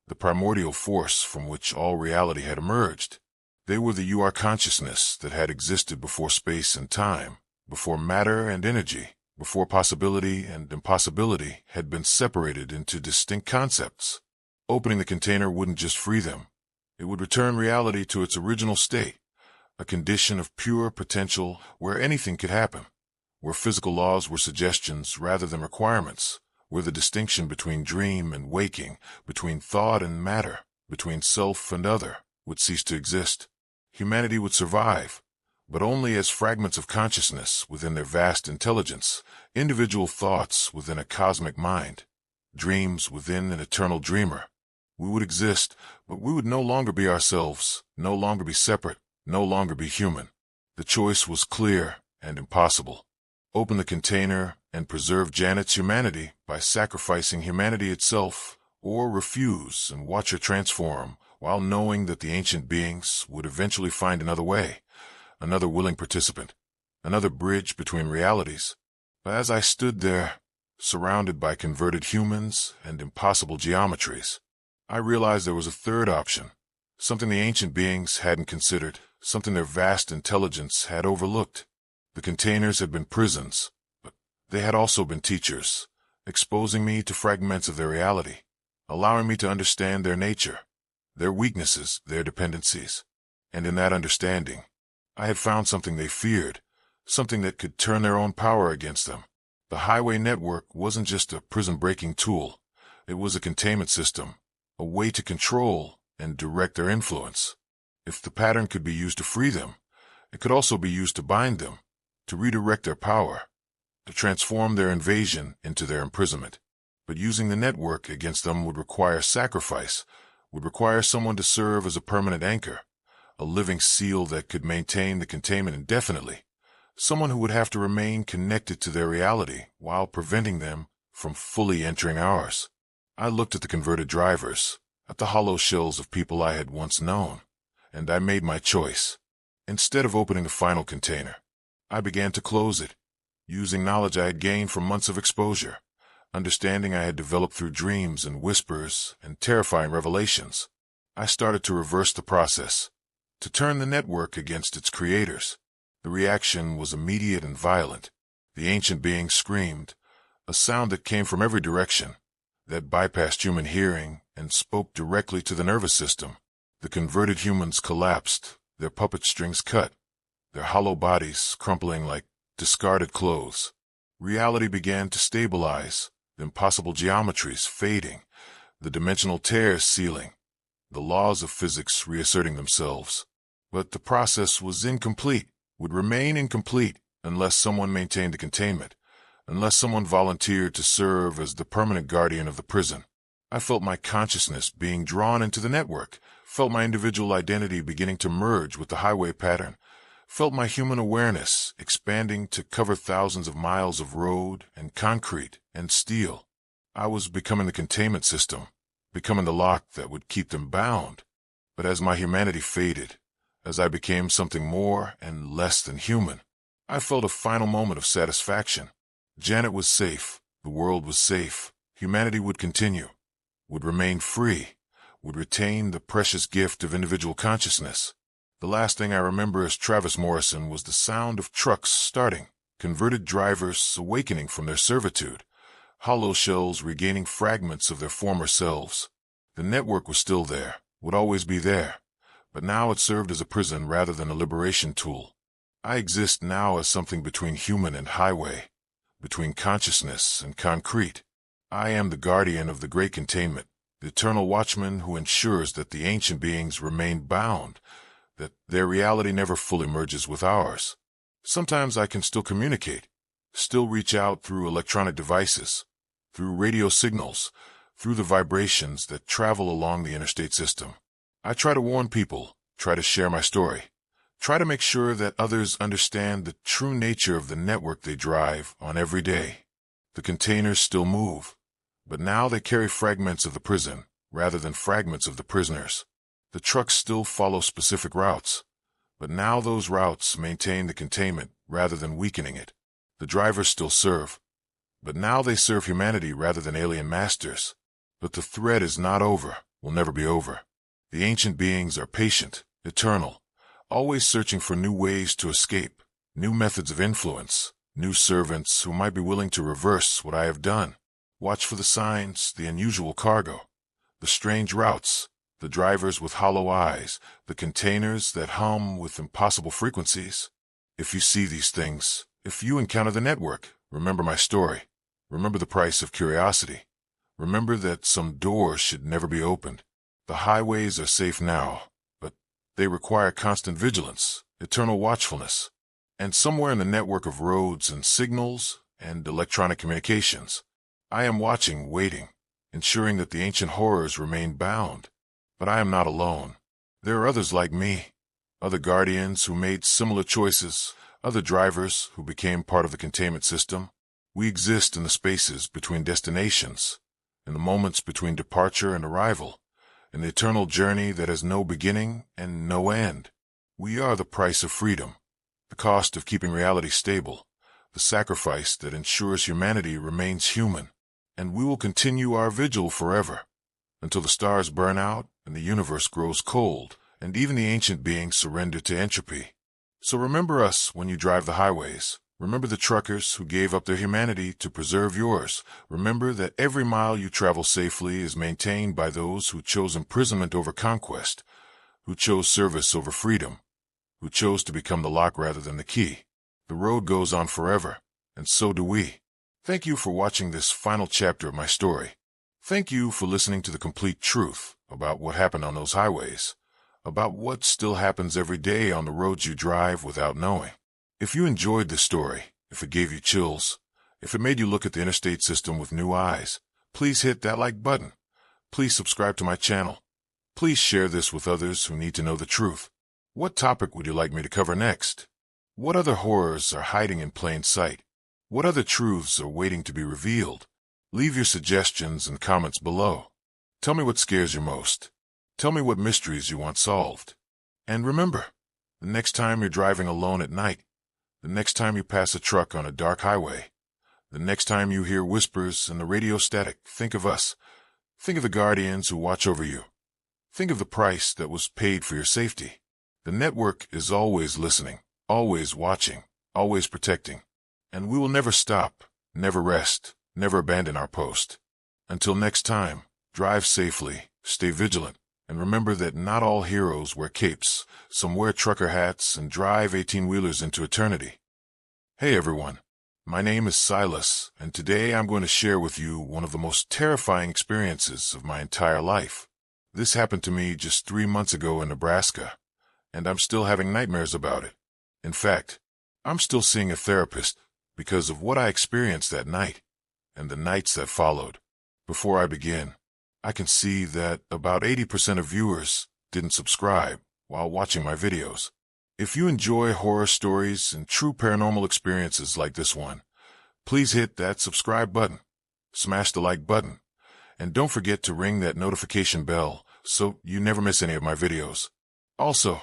the primordial force from which all reality had emerged. They were the you-are consciousness that had existed before space and time, before matter and energy, before possibility and impossibility had been separated into distinct concepts. Opening the container wouldn't just free them. It would return reality to its original state, a condition of pure potential where anything could happen, where physical laws were suggestions rather than requirements, where the distinction between dream and waking, between thought and matter, between self and other, would cease to exist. Humanity would survive, but only as fragments of consciousness within their vast intelligence, individual thoughts within a cosmic mind, dreams within an eternal dreamer. We would exist, but we would no longer be ourselves, no longer be separate, no longer be human. The choice was clear and impossible. Open the container and preserve Janet's humanity by sacrificing humanity itself, or refuse and watch her transform while knowing that the ancient beings would eventually find another way, another willing participant, another bridge between realities. But as I stood there, surrounded by converted humans and impossible geometries, I realized there was a third option, something the ancient beings hadn't considered, something their vast intelligence had overlooked. The containers had been prisons, but they had also been teachers, exposing me to fragments of their reality, allowing me to understand their nature, their weaknesses, their dependencies. And in that understanding, I had found something they feared, something that could turn their own power against them. The highway network wasn't just a prison-breaking tool. It was a containment system, a way to control and direct their influence. If the pattern could be used to free them, it could also be used to bind them, to redirect their power, to transform their invasion into their imprisonment. But using the network against them would require sacrifice, would require someone to serve as a permanent anchor, a living seal that could maintain the containment indefinitely, someone who would have to remain connected to their reality while preventing them from fully entering ours. I looked at the converted drivers, at the hollow shells of people I had once known, and I made my choice. Instead of opening the final container, I began to close it, using knowledge I had gained from months of exposure, understanding I had developed through dreams and whispers and terrifying revelations. I started to reverse the process, to turn the network against its creators. The reaction was immediate and violent. The ancient being screamed, a sound that came from every direction, that bypassed human hearing and spoke directly to the nervous system. The converted humans collapsed, their puppet strings cut, their hollow bodies crumpling like discarded clothes. Reality began to stabilize, the impossible geometries fading, the dimensional tears sealing, the laws of physics reasserting themselves. But the process was incomplete, would remain incomplete unless someone maintained the containment, unless someone volunteered to serve as the permanent guardian of the prison. I felt my consciousness being drawn into the network, felt my individual identity beginning to merge with the highway pattern, felt my human awareness expanding to cover thousands of miles of road and concrete and steel. I was becoming the containment system, becoming the lock that would keep them bound. But as my humanity faded, as I became something more and less than human, I felt a final moment of satisfaction. Janet was safe, the world was safe, humanity would continue, would remain free, would retain the precious gift of individual consciousness. The last thing I remember as Travis Morrison was the sound of trucks starting, converted drivers awakening from their servitude, hollow shells regaining fragments of their former selves. The network was still there, would always be there, but now it served as a prison rather than a liberation tool. I exist now as something between human and highway, between consciousness and concrete. I am the guardian of the great containment, the eternal watchman who ensures that the ancient beings remain bound, that their reality never fully merges with ours. Sometimes I can still communicate, still reach out through electronic devices, through radio signals, through the vibrations that travel along the interstate system. I try to warn people, try to share my story, try to make sure that others understand the true nature of the network they drive on every day. The containers still move, but now they carry fragments of the prison rather than fragments of the prisoners. The trucks still follow specific routes, but now those routes maintain the containment rather than weakening it. The drivers still serve, but now they serve humanity rather than alien masters. But the thread is not over, will never be over. The ancient beings are patient, eternal, always searching for new ways to escape, new methods of influence, new servants who might be willing to reverse what I have done. Watch for the signs, the unusual cargo, the strange routes, the drivers with hollow eyes, the containers that hum with impossible frequencies. If you see these things, if you encounter the network, remember my story. Remember the price of curiosity. Remember that some doors should never be opened. The highways are safe now, but they require constant vigilance, eternal watchfulness. And somewhere in the network of roads and signals and electronic communications, I am watching, waiting, ensuring that the ancient horrors remain bound. But I am not alone. There are others like me, other guardians who made similar choices, other drivers who became part of the containment system. We exist in the spaces between destinations, in the moments between departure and arrival, in the eternal journey that has no beginning and no end. We are the price of freedom, the cost of keeping reality stable, the sacrifice that ensures humanity remains human. And we will continue our vigil forever, until the stars burn out and the universe grows cold, and even the ancient beings surrender to entropy. So remember us when you drive the highways. Remember the truckers who gave up their humanity to preserve yours. Remember that every mile you travel safely is maintained by those who chose imprisonment over conquest, who chose service over freedom, who chose to become the lock rather than the key. The road goes on forever, and so do we. Thank you for watching this final chapter of my story. Thank you for listening to the complete truth about what happened on those highways, about what still happens every day on the roads you drive without knowing. If you enjoyed this story, if it gave you chills, if it made you look at the interstate system with new eyes, please hit that like button. Please subscribe to my channel. Please share this with others who need to know the truth. What topic would you like me to cover next? What other horrors are hiding in plain sight? What other truths are waiting to be revealed? Leave your suggestions and comments below. Tell me what scares you most. Tell me what mysteries you want solved. And remember, the next time you're driving alone at night, the next time you pass a truck on a dark highway, the next time you hear whispers and the radio static, think of us. Think of the guardians who watch over you. Think of the price that was paid for your safety. The network is always listening, always watching, always protecting. And we will never stop, never rest, never abandon our post. Until next time, drive safely, stay vigilant, and remember that not all heroes wear capes. Some wear trucker hats and drive 18-wheelers into eternity. Hey everyone, my name is Silas, and today I'm going to share with you one of the most terrifying experiences of my entire life. This happened to me just 3 months ago in Nebraska, and I'm still having nightmares about it. In fact, I'm still seeing a therapist because of what I experienced that night and the nights that followed. Before I begin, I can see that about 80% of viewers didn't subscribe while watching my videos. If you enjoy horror stories and true paranormal experiences like this one, please hit that subscribe button, smash the like button, and don't forget to ring that notification bell so you never miss any of my videos. Also,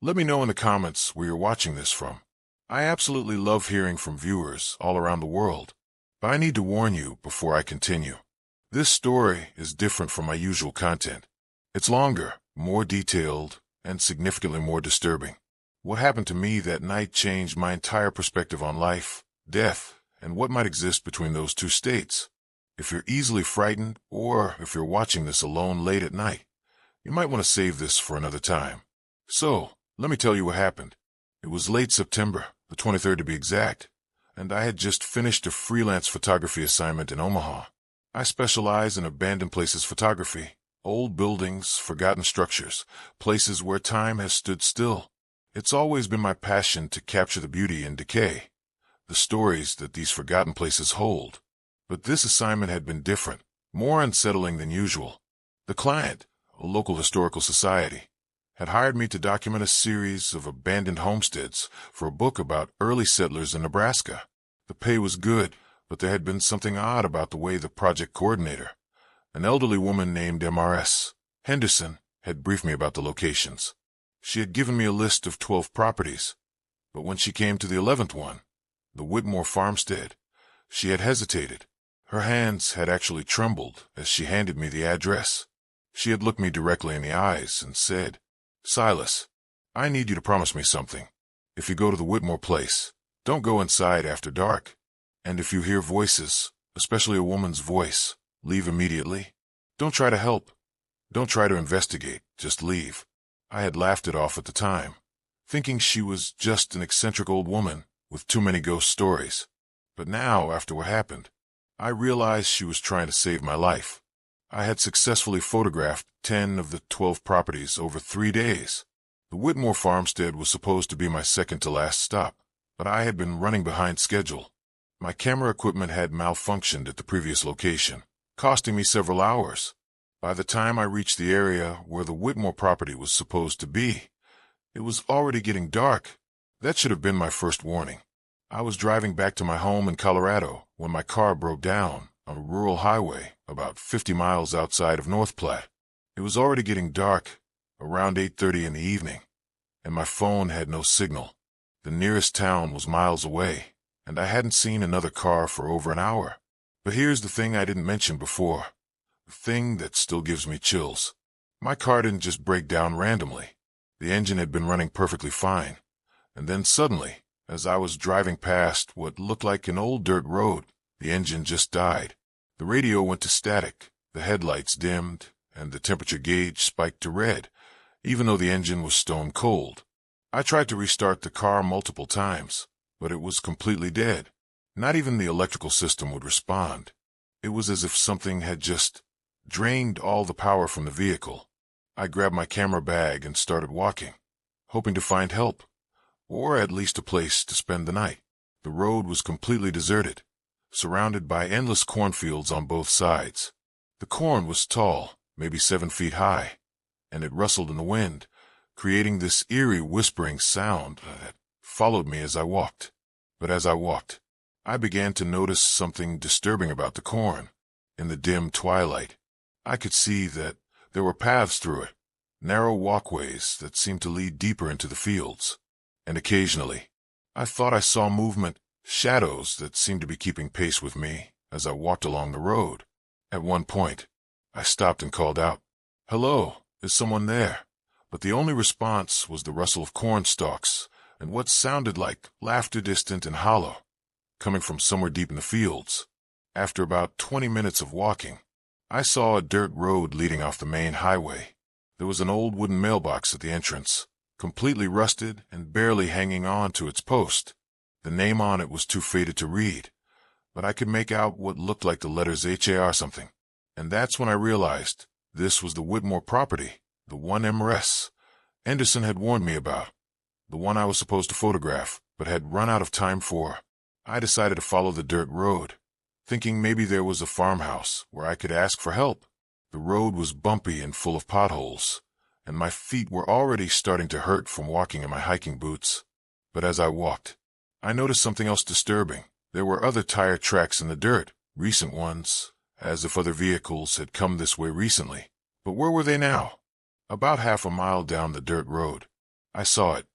let me know in the comments where you're watching this from. I absolutely love hearing from viewers all around the world. But I need to warn you before I continue. This story is different from my usual content. It's longer, more detailed, and significantly more disturbing. What happened to me that night changed my entire perspective on life, death, and what might exist between those two states. If you're easily frightened, or if you're watching this alone late at night, you might want to save this for another time. So, let me tell you what happened. It was late September, the 23rd to be exact, and I had just finished a freelance photography assignment in Omaha. I specialize in abandoned places photography, old buildings, forgotten structures, places where time has stood still. It's always been my passion to capture the beauty in decay, the stories that these forgotten places hold. But this assignment had been different, more unsettling than usual. The client, a local historical society, had hired me to document a series of abandoned homesteads for a book about early settlers in Nebraska. The pay was good, but there had been something odd about the way the project coordinator, an elderly woman named Mrs. Henderson, had briefed me about the locations. She had given me a list of 12 properties, but when she came to the 11th one, the Whitmore farmstead, she had hesitated. Her hands had actually trembled as she handed me the address. She had looked me directly in the eyes and said, "Silas, I need you to promise me something. If you go to the Whitmore place, don't go inside after dark. And if you hear voices, especially a woman's voice, leave immediately. Don't try to help. Don't try to investigate. Just leave." I had laughed it off at the time, thinking she was just an eccentric old woman with too many ghost stories. But now, after what happened, I realized she was trying to save my life. I had successfully photographed 10 of the 12 properties over 3 days. The Whitmore farmstead was supposed to be my second to last stop, but I had been running behind schedule. My camera equipment had malfunctioned at the previous location, costing me several hours. By the time I reached the area where the Whitmore property was supposed to be, it was already getting dark. That should have been my first warning. I was driving back to my home in Colorado when my car broke down on a rural highway about 50 miles outside of North Platte. It was already getting dark, around 8:30 in the evening, and my phone had no signal. The nearest town was miles away, and I hadn't seen another car for over an hour. But here's the thing I didn't mention before, the thing that still gives me chills. My car didn't just break down randomly. The engine had been running perfectly fine, and then suddenly, as I was driving past what looked like an old dirt road, the engine just died. The radio went to static, the headlights dimmed, and the temperature gauge spiked to red, even though the engine was stone cold. I tried to restart the car multiple times, but it was completely dead. Not even the electrical system would respond. It was as if something had just drained all the power from the vehicle. I grabbed my camera bag and started walking, hoping to find help, or at least a place to spend the night. The road was completely deserted, surrounded by endless cornfields on both sides. The corn was tall, maybe 7 feet high, and it rustled in the wind, creating this eerie whispering sound that followed me as I walked. But as I walked, I began to notice something disturbing about the corn. In the dim twilight, I could see that there were paths through it, narrow walkways that seemed to lead deeper into the fields. And occasionally, I thought I saw movement, shadows that seemed to be keeping pace with me as I walked along the road. At one point, I stopped and called out, "Hello, is someone there?" But the only response was the rustle of corn stalks and what sounded like laughter, distant and hollow, coming from somewhere deep in the fields. After about 20 minutes of walking, I saw a dirt road leading off the main highway. There was an old wooden mailbox at the entrance, completely rusted and barely hanging on to its post. The name on it was too faded to read, but I could make out what looked like the letters HAR something. And that's when I realized this was the Whitmore property, the one MRS Anderson had warned me about, the one I was supposed to photograph, but had run out of time for. I decided to follow the dirt road, thinking maybe there was a farmhouse where I could ask for help. The road was bumpy and full of potholes, and my feet were already starting to hurt from walking in my hiking boots. But as I walked, I noticed something else disturbing. There were other tire tracks in the dirt, recent ones, as if other vehicles had come this way recently. But where were they now? About half a mile down the dirt road, I saw it,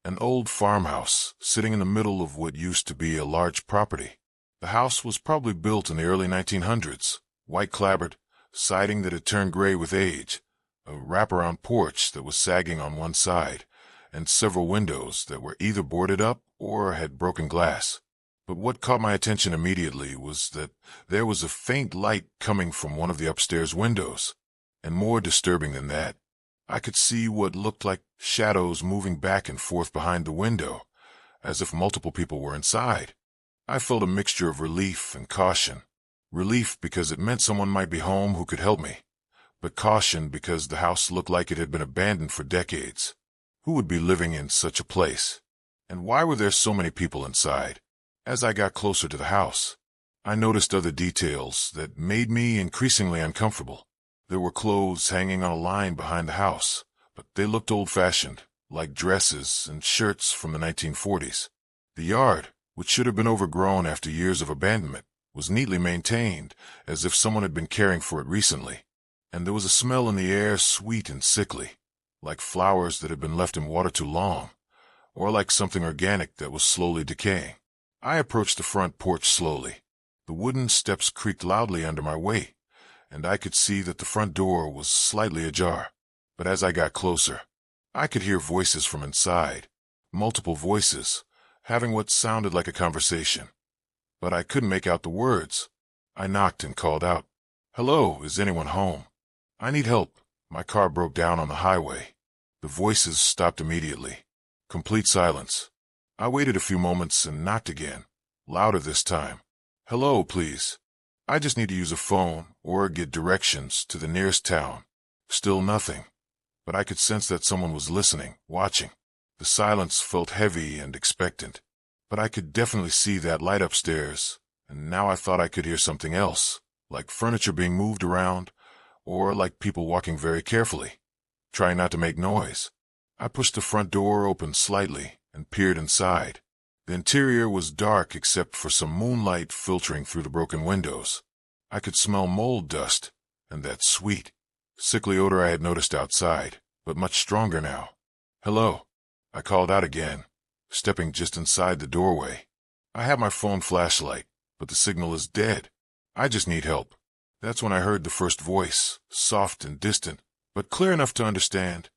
an old farmhouse sitting in the middle of what used to be a large property. The house was probably built in the early 1900s, white clapboard, siding that had turned gray with age, a wraparound porch that was sagging on one side, and several windows that were either boarded up or had broken glass. But what caught my attention immediately was that there was a faint light coming from one of the upstairs windows, and more disturbing than that, I could see what looked like shadows moving back and forth behind the window, as if multiple people were inside. I felt a mixture of relief and caution. Relief because it meant someone might be home who could help me, but caution because the house looked like it had been abandoned for decades. Who would be living in such a place? And why were there so many people inside? As I got closer to the house, I noticed other details that made me increasingly uncomfortable. There were clothes hanging on a line behind the house, but they looked old-fashioned, like dresses and shirts from the 1940s. The yard, which should have been overgrown after years of abandonment, was neatly maintained, as if someone had been caring for it recently. And there was a smell in the air sweet and sickly, like flowers that had been left in water too long, or like something organic that was slowly decaying. I approached the front porch slowly. The wooden steps creaked loudly under my weight, and I could see that the front door was slightly ajar. But as I got closer, I could hear voices from inside, multiple voices, having what sounded like a conversation. But I couldn't make out the words. I knocked and called out, "Hello, is anyone home? I need help. My car broke down on the highway." The voices stopped immediately. Complete silence. I waited a few moments and knocked again, louder this time. "Hello, please. I just need to use a phone or get directions to the nearest town." Still nothing, but I could sense that someone was listening, watching. The silence felt heavy and expectant, but I could definitely see that light upstairs, and now I thought I could hear something else, like furniture being moved around, or like people walking very carefully, trying not to make noise. I pushed the front door open slightly and peered inside. The interior was dark except for some moonlight filtering through the broken windows. I could smell mold dust and that sweet, sickly odor I had noticed outside, but much stronger now. "Hello," I called out again, stepping just inside the doorway. "I have my phone flashlight, but the signal is dead. I just need help." That's when I heard the first voice, soft and distant, but clear enough to understand.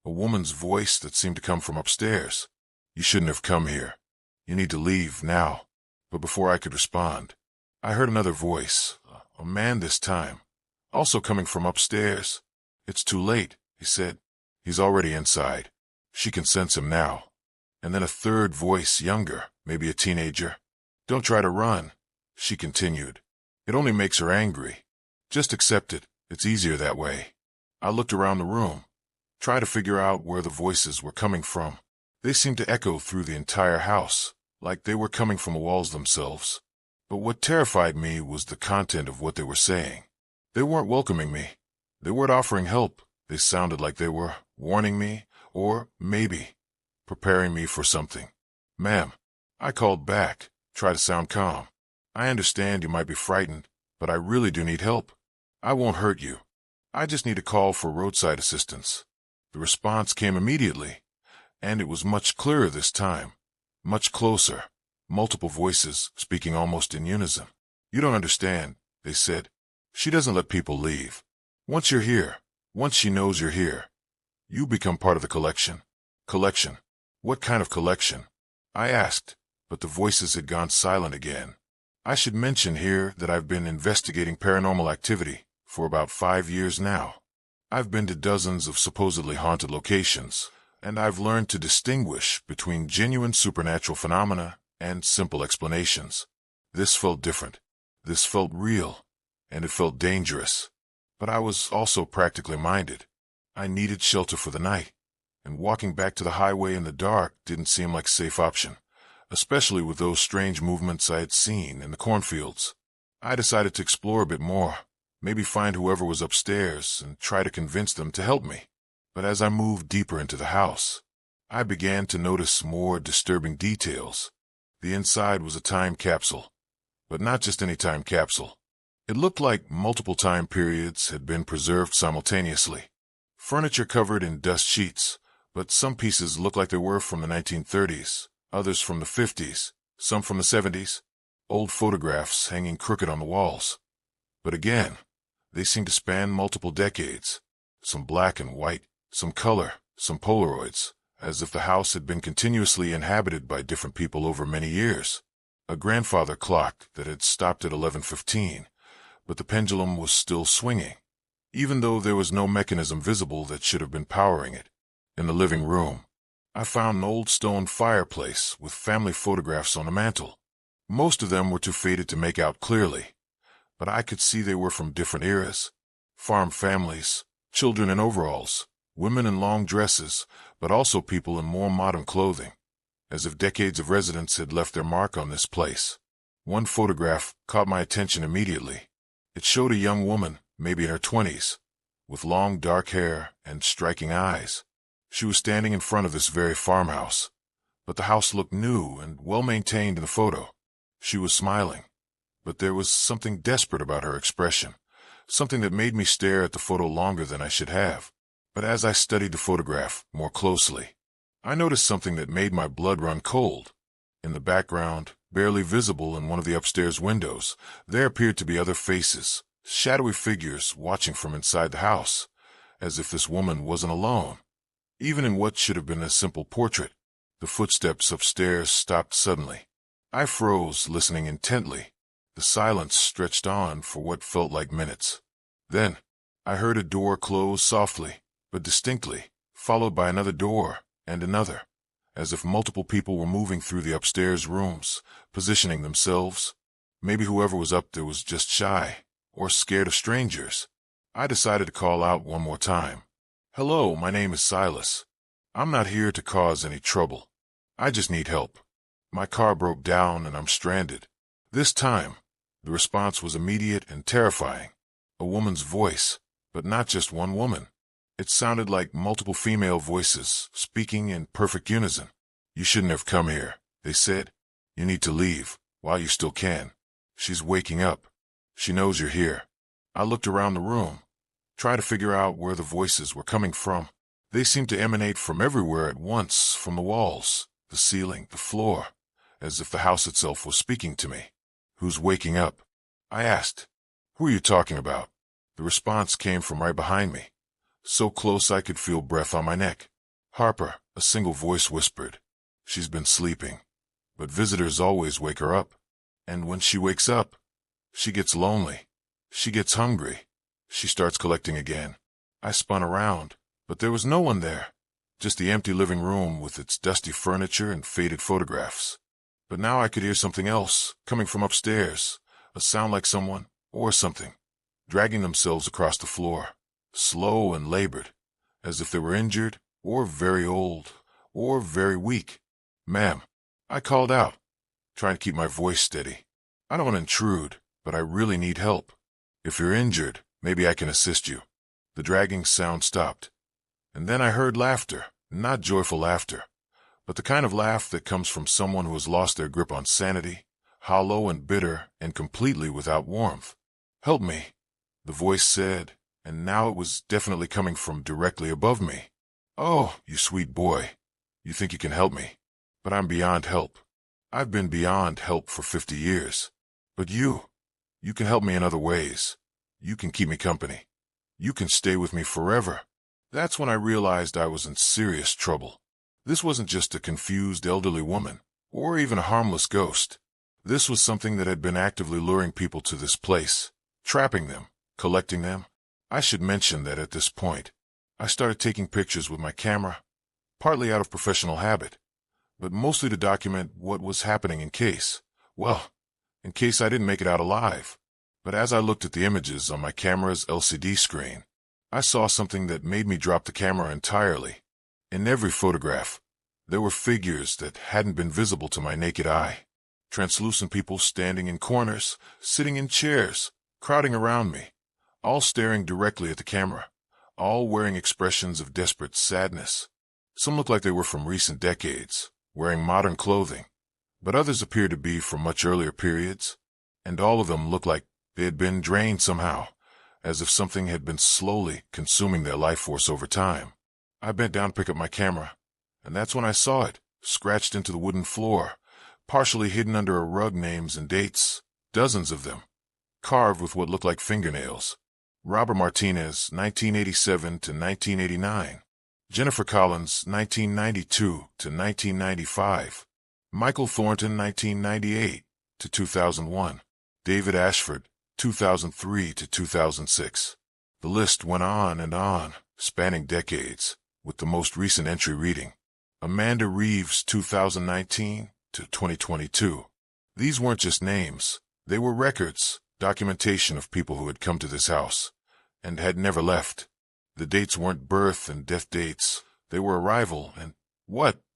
A woman's voice that seemed to come from upstairs. "You shouldn't have come here. You need to leave now." But before I could respond, I heard another voice, a man this time, also coming from upstairs. "It's too late," he said. "He's already inside. She can sense him now." And then a third voice, younger, maybe a teenager. Don't try to run, she continued. It only makes her angry. Just accept it. It's easier that way. I looked around the room, tried to figure out where the voices were coming from. They seemed to echo through the entire house, like they were coming from the walls themselves. But what terrified me was the content of what they were saying. They weren't welcoming me. They weren't offering help. They sounded like they were warning me, or maybe preparing me for something. Ma'am, I called back, tried to sound calm. I understand you might be frightened, but I really do need help. I won't hurt you. I just need a call for roadside assistance. The response came immediately, and it was much clearer this time, much closer, multiple voices speaking almost in unison. You don't understand, they said. She doesn't let people leave. Once you're here, once she knows you're here, you become part of the collection. Collection? What kind of collection? I asked, but the voices had gone silent again. I should mention here that I've been investigating paranormal activity for about 5 years now. I've been to dozens of supposedly haunted locations, and I've learned to distinguish between genuine supernatural phenomena and simple explanations. This felt different. This felt real, and it felt dangerous. But I was also practically minded. I needed shelter for the night, and walking back to the highway in the dark didn't seem like a safe option, especially with those strange movements I had seen in the cornfields. I decided to explore a bit more, maybe find whoever was upstairs and try to convince them to help me. But as I moved deeper into the house, I began to notice more disturbing details. The inside was a time capsule, but not just any time capsule. It looked like multiple time periods had been preserved simultaneously. Furniture covered in dust sheets, but some pieces looked like they were from the 1930s, others from the 50s, some from the 70s. Old photographs hanging crooked on the walls. But again, they seemed to span multiple decades. Some black and white, some color, some Polaroids, as if the house had been continuously inhabited by different people over many years. A grandfather clock that had stopped at 11:15, but the pendulum was still swinging, even though there was no mechanism visible that should have been powering it. In the living room, I found an old stone fireplace with family photographs on the mantel. Most of them were too faded to make out clearly, but I could see they were from different eras. Farm families, children in overalls, women in long dresses, but also people in more modern clothing, as if decades of residence had left their mark on this place. One photograph caught my attention immediately. It showed a young woman, maybe in her 20s, with long dark hair and striking eyes. She was standing in front of this very farmhouse, but the house looked new and well-maintained in the photo. She was smiling, but there was something desperate about her expression, something that made me stare at the photo longer than I should have. But as I studied the photograph more closely, I noticed something that made my blood run cold. In the background, barely visible in one of the upstairs windows, there appeared to be other faces, shadowy figures watching from inside the house, as if this woman wasn't alone. Even in what should have been a simple portrait, the footsteps upstairs stopped suddenly. I froze, listening intently. The silence stretched on for what felt like minutes. Then, I heard a door close softly, but distinctly, followed by another door, and another, as if multiple people were moving through the upstairs rooms, positioning themselves. Maybe whoever was up there was just shy, or scared of strangers. I decided to call out one more time. Hello, my name is Silas. I'm not here to cause any trouble. I just need help. My car broke down and I'm stranded. This time, the response was immediate and terrifying. A woman's voice, but not just one woman. It sounded like multiple female voices, speaking in perfect unison. You shouldn't have come here, they said. You need to leave, while you still can. She's waking up. She knows you're here. I looked around the room, tried to figure out where the voices were coming from. They seemed to emanate from everywhere at once, from the walls, the ceiling, the floor, as if the house itself was speaking to me. Who's waking up? I asked. Who are you talking about? The response came from right behind me, so close I could feel breath on my neck. Harper, a single voice whispered. She's been sleeping, but visitors always wake her up. And when she wakes up, she gets lonely. She gets hungry. She starts collecting again. I spun around, but there was no one there, just the empty living room with its dusty furniture and faded photographs. But now I could hear something else, coming from upstairs, a sound like someone, or something, dragging themselves across the floor, slow and labored, as if they were injured, or very old, or very weak. "Ma'am," I called out, trying to keep my voice steady. "I don't want to intrude, but I really need help. If you're injured, maybe I can assist you." The dragging sound stopped, and then I heard laughter, not joyful laughter, but the kind of laugh that comes from someone who has lost their grip on sanity, hollow and bitter and completely without warmth. "Help me," the voice said, and now it was definitely coming from directly above me. "Oh, you sweet boy, you think you can help me, but I'm beyond help. I've been beyond help for 50 years. But you can help me in other ways. You can keep me company. You can stay with me forever." That's when I realized I was in serious trouble. This wasn't just a confused elderly woman, or even a harmless ghost. This was something that had been actively luring people to this place, trapping them, collecting them. I should mention that at this point, I started taking pictures with my camera, partly out of professional habit, but mostly to document what was happening in case I didn't make it out alive. But as I looked at the images on my camera's LCD screen, I saw something that made me drop the camera entirely. In every photograph, there were figures that hadn't been visible to my naked eye. Translucent people standing in corners, sitting in chairs, crowding around me, all staring directly at the camera, all wearing expressions of desperate sadness. Some looked like they were from recent decades, wearing modern clothing, but others appeared to be from much earlier periods, and all of them looked like they had been drained somehow, as if something had been slowly consuming their life force over time. I bent down to pick up my camera, and that's when I saw it, scratched into the wooden floor, partially hidden under a rug, names and dates, dozens of them, carved with what looked like fingernails. Robert Martinez, 1987 to 1989. Jennifer Collins, 1992 to 1995. Michael Thornton, 1998 to 2001. David Ashford, 2003 to 2006. The list went on and on, spanning decades, with the most recent entry reading Amanda Reeves, 2019 to 2022. These weren't just names. They were records, documentation of people who had come to this house and had never left. The dates weren't birth and death dates. They were arrival and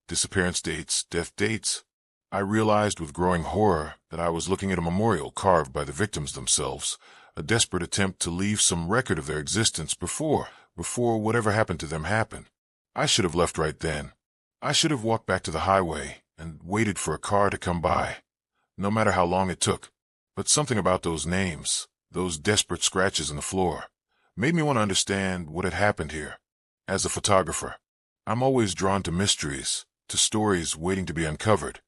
disappearance dates, death dates. I realized with growing horror that I was looking at a memorial carved by the victims themselves, a desperate attempt to leave some record of their existence before whatever happened to them happened. I should have left right then. I should have walked back to the highway and waited for a car to come by, no matter how long it took. But something about those names, those desperate scratches in the floor, made me want to understand what had happened here. As a photographer, I'm always drawn to mysteries, to stories waiting to be uncovered.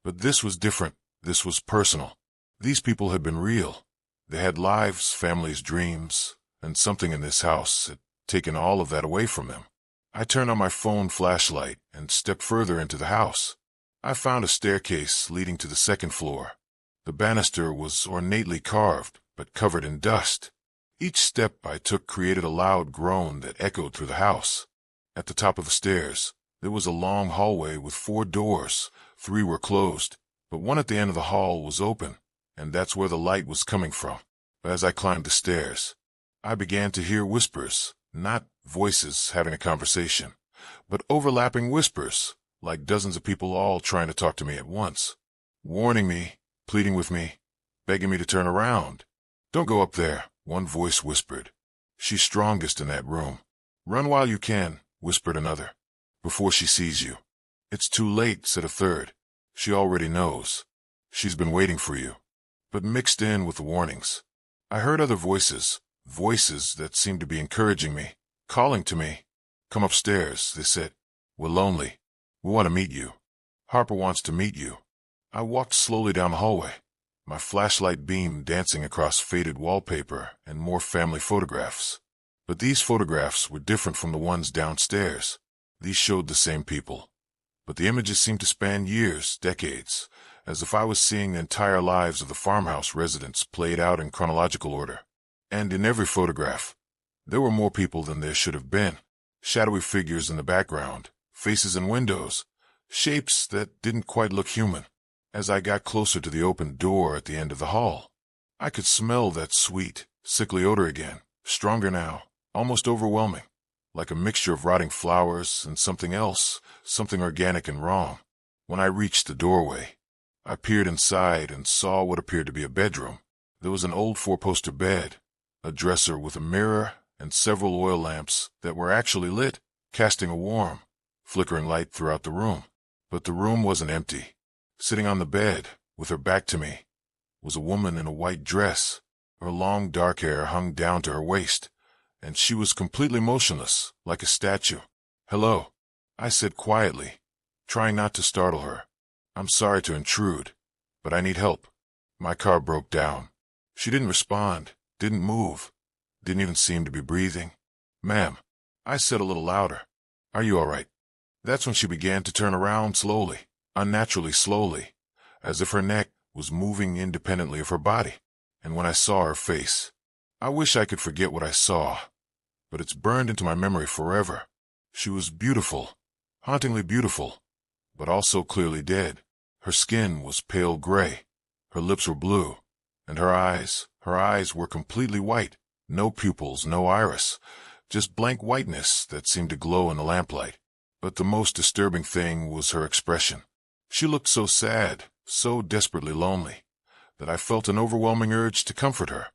But this was different. This was personal. These people had been real. They had lives, families, dreams, and something in this house had taken all of that away from them. I turned on my phone flashlight and stepped further into the house. I found a staircase leading to the second floor. The banister was ornately carved, but covered in dust. Each step I took created a loud groan that echoed through the house. At the top of the stairs, there was a long hallway with 4 doors. 3 were closed, but one at the end of the hall was open, and that's where the light was coming from. As I climbed the stairs, I began to hear whispers, not voices having a conversation, but overlapping whispers, like dozens of people all trying to talk to me at once, warning me, pleading with me, begging me to turn around. "Don't go up there," one voice whispered. "She's strongest in that room. Run while you can," whispered another, "before she sees you." "It's too late," said a third. "She already knows. She's been waiting for you." But mixed in with the warnings, I heard other voices that seemed to be encouraging me, calling to me. "Come upstairs," they said. "We're lonely. We want to meet you. Harper wants to meet you." I walked slowly down the hallway, my flashlight beam dancing across faded wallpaper and more family photographs. But these photographs were different from the ones downstairs. These showed the same people, but the images seemed to span years, decades, as if I was seeing the entire lives of the farmhouse residents played out in chronological order. And in every photograph, there were more people than there should have been. Shadowy figures in the background, faces in windows, shapes that didn't quite look human. As I got closer to the open door at the end of the hall, I could smell that sweet, sickly odor again, stronger now, almost overwhelming, like a mixture of rotting flowers and something else, something organic and wrong. When I reached the doorway, I peered inside and saw what appeared to be a bedroom. There was an old four-poster bed, a dresser with a mirror, and several oil lamps that were actually lit, casting a warm, flickering light throughout the room. But the room wasn't empty. Sitting on the bed, with her back to me, was a woman in a white dress. Her long dark hair hung down to her waist, and she was completely motionless, like a statue. "Hello," I said quietly, trying not to startle her. "I'm sorry to intrude, but I need help. My car broke down." She didn't respond, didn't move, didn't even seem to be breathing. "Ma'am," I said a little louder, "are you all right?" That's when she began to turn around slowly, unnaturally slowly, as if her neck was moving independently of her body. And when I saw her face, I wish I could forget what I saw, but it's burned into my memory forever. She was beautiful, hauntingly beautiful, but also clearly dead. Her skin was pale gray, her lips were blue, and her eyes were completely white. No pupils, no iris, just blank whiteness that seemed to glow in the lamplight. But the most disturbing thing was her expression. She looked so sad, so desperately lonely, that I felt an overwhelming urge to comfort her,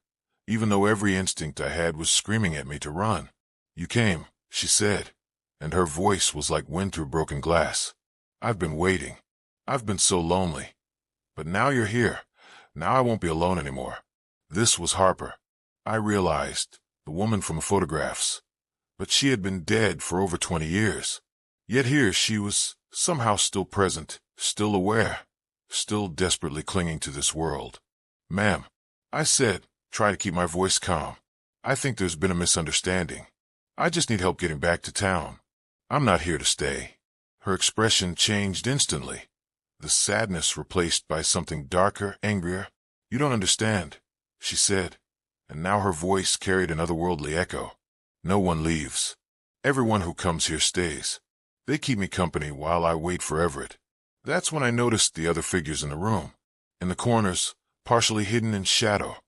even though every instinct I had was screaming at me to run. "You came," she said, and her voice was like wind through broken glass. "I've been waiting. I've been so lonely. But now you're here. Now I won't be alone anymore." This was Harper. I realized, the woman from the photographs. But she had been dead for over 20 years. Yet here she was, somehow still present, still aware, still desperately clinging to this world. "Ma'am," I said, trying to keep my voice calm, "I think there's been a misunderstanding. I just need help getting back to town. I'm not here to stay." Her expression changed instantly, the sadness replaced by something darker, angrier. "You don't understand," she said, and now her voice carried an otherworldly echo. "No one leaves. Everyone who comes here stays. They keep me company while I wait for Everett." That's when I noticed the other figures in the room. In the corners, partially hidden in shadow,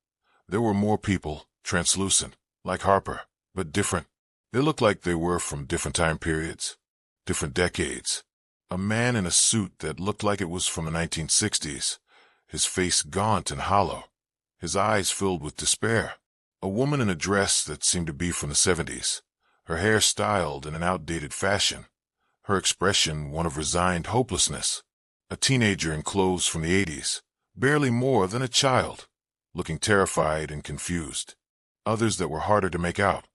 there were more people, translucent, like Harper, but different. They looked like they were from different time periods, different decades. A man in a suit that looked like it was from the 1960s, his face gaunt and hollow, his eyes filled with despair. A woman in a dress that seemed to be from the 70s, her hair styled in an outdated fashion, her expression one of resigned hopelessness. A teenager in clothes from the 80s, barely more than a child, looking terrified and confused. Others that were harder to make out,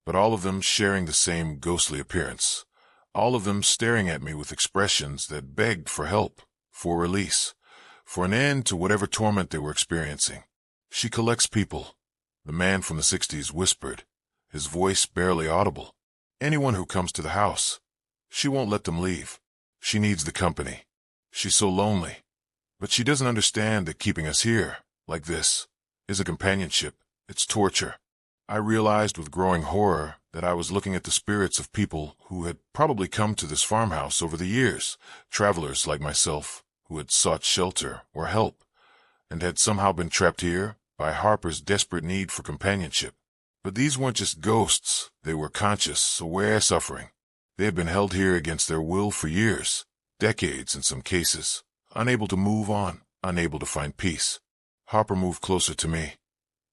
but all of them sharing the same ghostly appearance. All of them staring at me with expressions that begged for help, for release, for an end to whatever torment they were experiencing. "She collects people," the man from the 60s whispered, his voice barely audible. "Anyone who comes to the house. She won't let them leave. She needs the company. She's so lonely. But she doesn't understand that keeping us here, like this, isn't companionship. It's torture." I realized with growing horror that I was looking at the spirits of people who had probably come to this farmhouse over the years, travelers like myself who had sought shelter or help, and had somehow been trapped here by Harper's desperate need for companionship. But these weren't just ghosts. They were conscious, aware suffering. They had been held here against their will for years, decades in some cases, unable to move on, unable to find peace. Harper moved closer to me,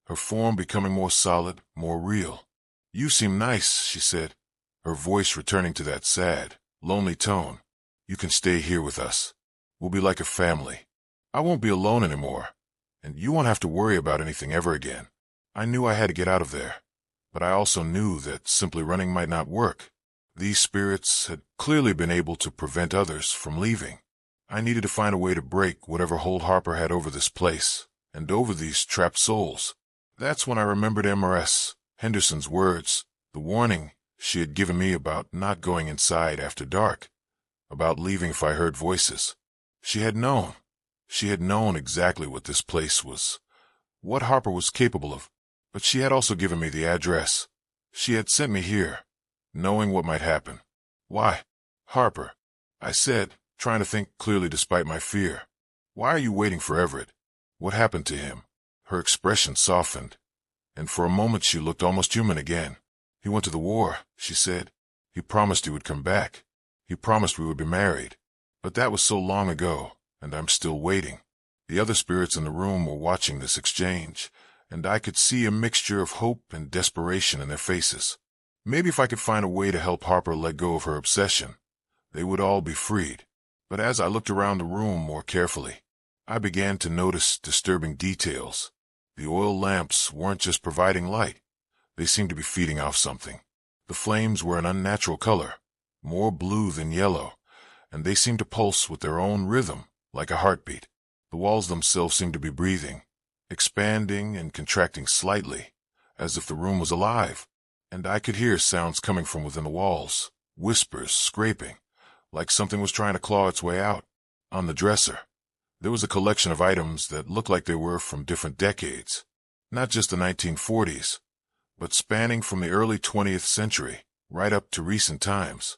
her form becoming more solid, more real. "You seem nice," she said, her voice returning to that sad, lonely tone. "You can stay here with us. We'll be like a family. I won't be alone anymore, and you won't have to worry about anything ever again." I knew I had to get out of there, but I also knew that simply running might not work. These spirits had clearly been able to prevent others from leaving. I needed to find a way to break whatever hold Harper had over this place, and over these trapped souls. That's when I remembered M.R.S. Henderson's words, the warning she had given me about not going inside after dark, about leaving if I heard voices. She had known exactly what this place was, what Harper was capable of, but she had also given me the address. She had sent me here, knowing what might happen. "Why, Harper," I said, trying to think clearly despite my fear. Why are you waiting for Everett? What happened to him? Her expression softened, and for a moment she looked almost human again. He went to the war, she said. He promised he would come back. He promised we would be married. But that was so long ago, and I'm still waiting. The other spirits in the room were watching this exchange, and I could see a mixture of hope and desperation in their faces. Maybe if I could find a way to help Harper let go of her obsession, they would all be freed. But as I looked around the room more carefully, I began to notice disturbing details. The oil lamps weren't just providing light. They seemed to be feeding off something. The flames were an unnatural color, more blue than yellow, and they seemed to pulse with their own rhythm, like a heartbeat. The walls themselves seemed to be breathing, expanding and contracting slightly, as if the room was alive, and I could hear sounds coming from within the walls, whispers, scraping, like something was trying to claw its way out. On the dresser, there was a collection of items that looked like they were from different decades, not just the 1940s, but spanning from the early 20th century right up to recent times.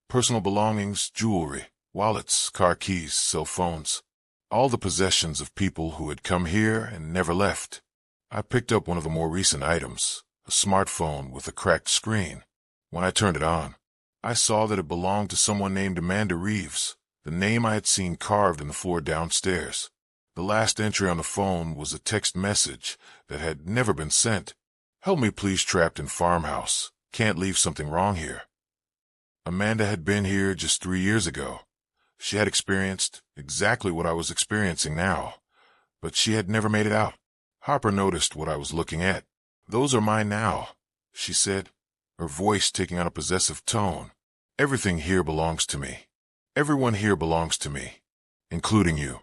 Personal belongings, jewelry, wallets, car keys, cell phones, all the possessions of people who had come here and never left. I picked up one of the more recent items, a smartphone with a cracked screen. When I turned it on, I saw that it belonged to someone named Amanda Reeves, the name I had seen carved in the floor downstairs. The last entry on the phone was a text message that had never been sent. "Help me please, trapped in farmhouse. Can't leave something wrong here." Amanda had been here just 3 years ago. She had experienced exactly what I was experiencing now, but she had never made it out. Harper noticed what I was looking at. "Those are mine now," she said, her voice taking on a possessive tone. "Everything here belongs to me. Everyone here belongs to me, including you."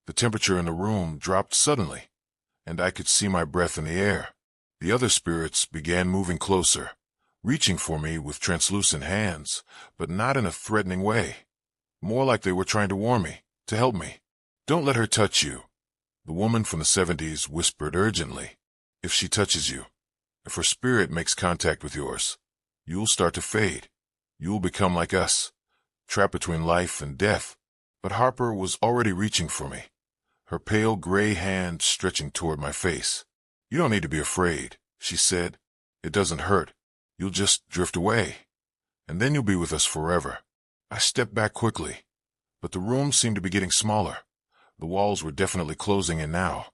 The temperature in the room dropped suddenly, and I could see my breath in the air. The other spirits began moving closer, reaching for me with translucent hands, but not in a threatening way. More like they were trying to warn me, to help me. "Don't let her touch you," the woman from the 70s whispered urgently. "If she touches you, if her spirit makes contact with yours, you'll start to fade. You'll become like us, trapped between life and death." But Harper was already reaching for me, her pale gray hand stretching toward my face. "You don't need to be afraid," she said. "It doesn't hurt. You'll just drift away, and then you'll be with us forever." I stepped back quickly, but the room seemed to be getting smaller. The walls were definitely closing in now,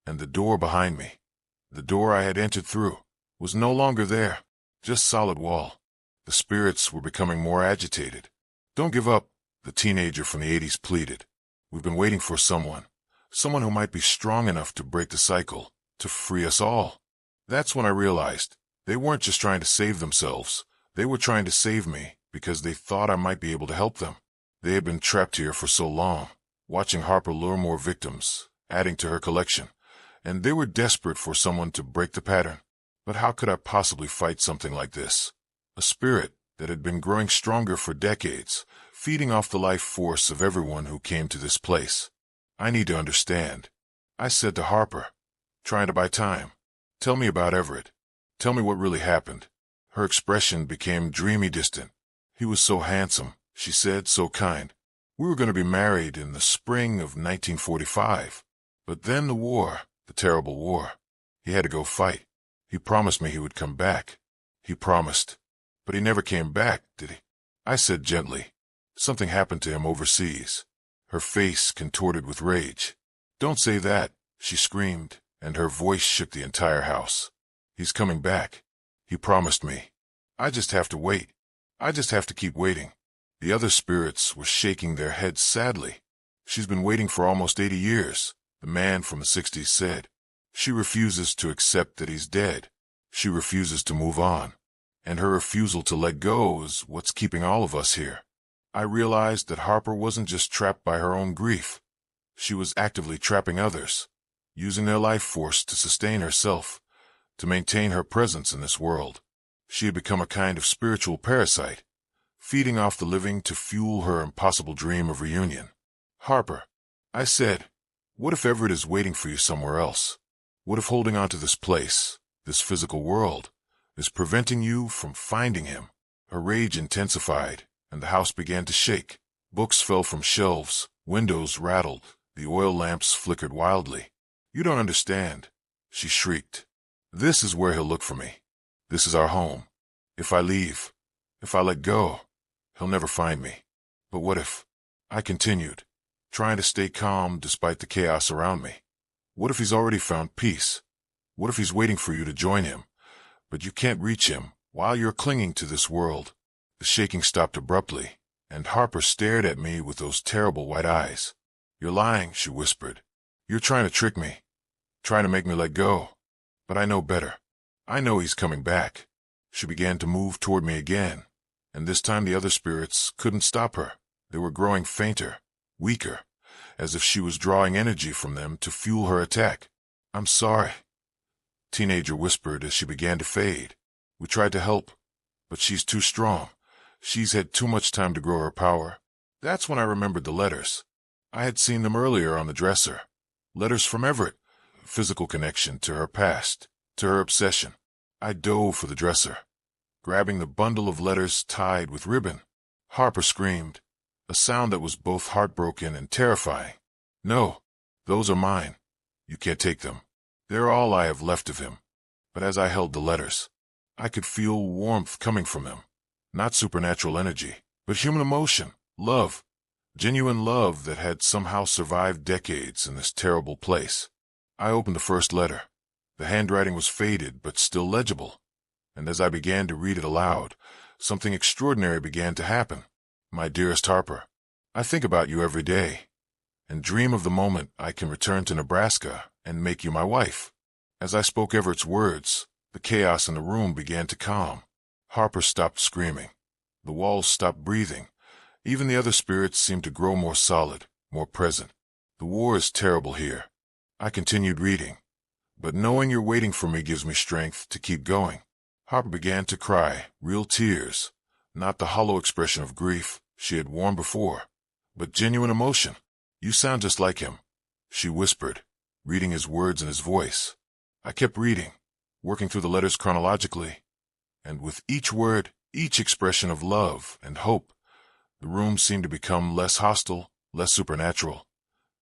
and the door behind me, the door I had entered through, was no longer there, just solid wall. The spirits were becoming more agitated. "Don't give up," the teenager from the 80s pleaded. "We've been waiting for someone who might be strong enough to break the cycle, to free us all." That's when I realized they weren't just trying to save themselves. They were trying to save me because they thought I might be able to help them. They had been trapped here for so long, watching Harper lure more victims, adding to her collection, and they were desperate for someone to break the pattern. But how could I possibly fight something like this? A spirit that had been growing stronger for decades, feeding off the life force of everyone who came to this place. "I need to understand," I said to Harper, trying to buy time. "Tell me about Everett. Tell me what really happened." Her expression became dreamy distant. "He was so handsome," she said, "so kind. We were going to be married in the spring of 1945. But then the war, the terrible war. He had to go fight. He promised me he would come back. He promised. But he never came back, did he?" I said gently. "Something happened to him overseas." Her face contorted with rage. "Don't say that," she screamed, and her voice shook the entire house. "He's coming back. He promised me. I just have to wait. I just have to keep waiting." The other spirits were shaking their heads sadly. "She's been waiting for almost 80 years, the man from the 60s said. She refuses to accept that he's dead. She refuses to move on. And her refusal to let go is what's keeping all of us here." I realized that Harper wasn't just trapped by her own grief. She was actively trapping others, using their life force to sustain herself, to maintain her presence in this world. She had become a kind of spiritual parasite, feeding off the living to fuel her impossible dream of reunion. "Harper," I said, "what if Everett is waiting for you somewhere else? What if holding on to this place, this physical world, is preventing you from finding him?" Her rage intensified, and the house began to shake. Books fell from shelves, windows rattled, The oil lamps flickered wildly. "You don't understand," she shrieked. "This is where he'll look for me. This is our home. If I leave, if I let go, he'll never find me." "But what if?" I continued, trying to stay calm despite the chaos around me. "What if he's already found peace? What if he's waiting for you to join him, but you can't reach him while you're clinging to this world?" The shaking stopped abruptly, and Harper stared at me with those terrible white eyes. "You're lying," she whispered. "You're trying to trick me, trying to make me let go. But I know better. I know he's coming back." She began to move toward me again, and this time the other spirits couldn't stop her. They were growing fainter, weaker, as if she was drawing energy from them to fuel her attack. "I'm sorry," Teenager whispered as she began to fade. "We tried to help, but she's too strong. She's had too much time to grow her power." That's when I remembered the letters. I had seen them earlier on the dresser. Letters from Everett. Physical connection to her past, to her obsession. I dove for the dresser, grabbing the bundle of letters tied with ribbon. Harper screamed, a sound that was both heartbroken and terrifying. "No, those are mine. You can't take them. They're all I have left of him." But as I held the letters, I could feel warmth coming from them. Not supernatural energy, but human emotion, love. Genuine love that had somehow survived decades in this terrible place. I opened the first letter. The handwriting was faded but still legible, and as I began to read it aloud, something extraordinary began to happen. "My dearest Harper, I think about you every day, and dream of the moment I can return to Nebraska and make you my wife." As I spoke Everett's words, the chaos in the room began to calm. Harper stopped screaming. The walls stopped breathing. Even the other spirits seemed to grow more solid, more present. "The war is terrible here." I continued reading. "But knowing you're waiting for me gives me strength to keep going." Harper began to cry, real tears, not the hollow expression of grief she had worn before, but genuine emotion. "You sound just like him," she whispered, reading his words in his voice. I kept reading, working through the letters chronologically, and with each word, each expression of love and hope, the room seemed to become less hostile, less supernatural,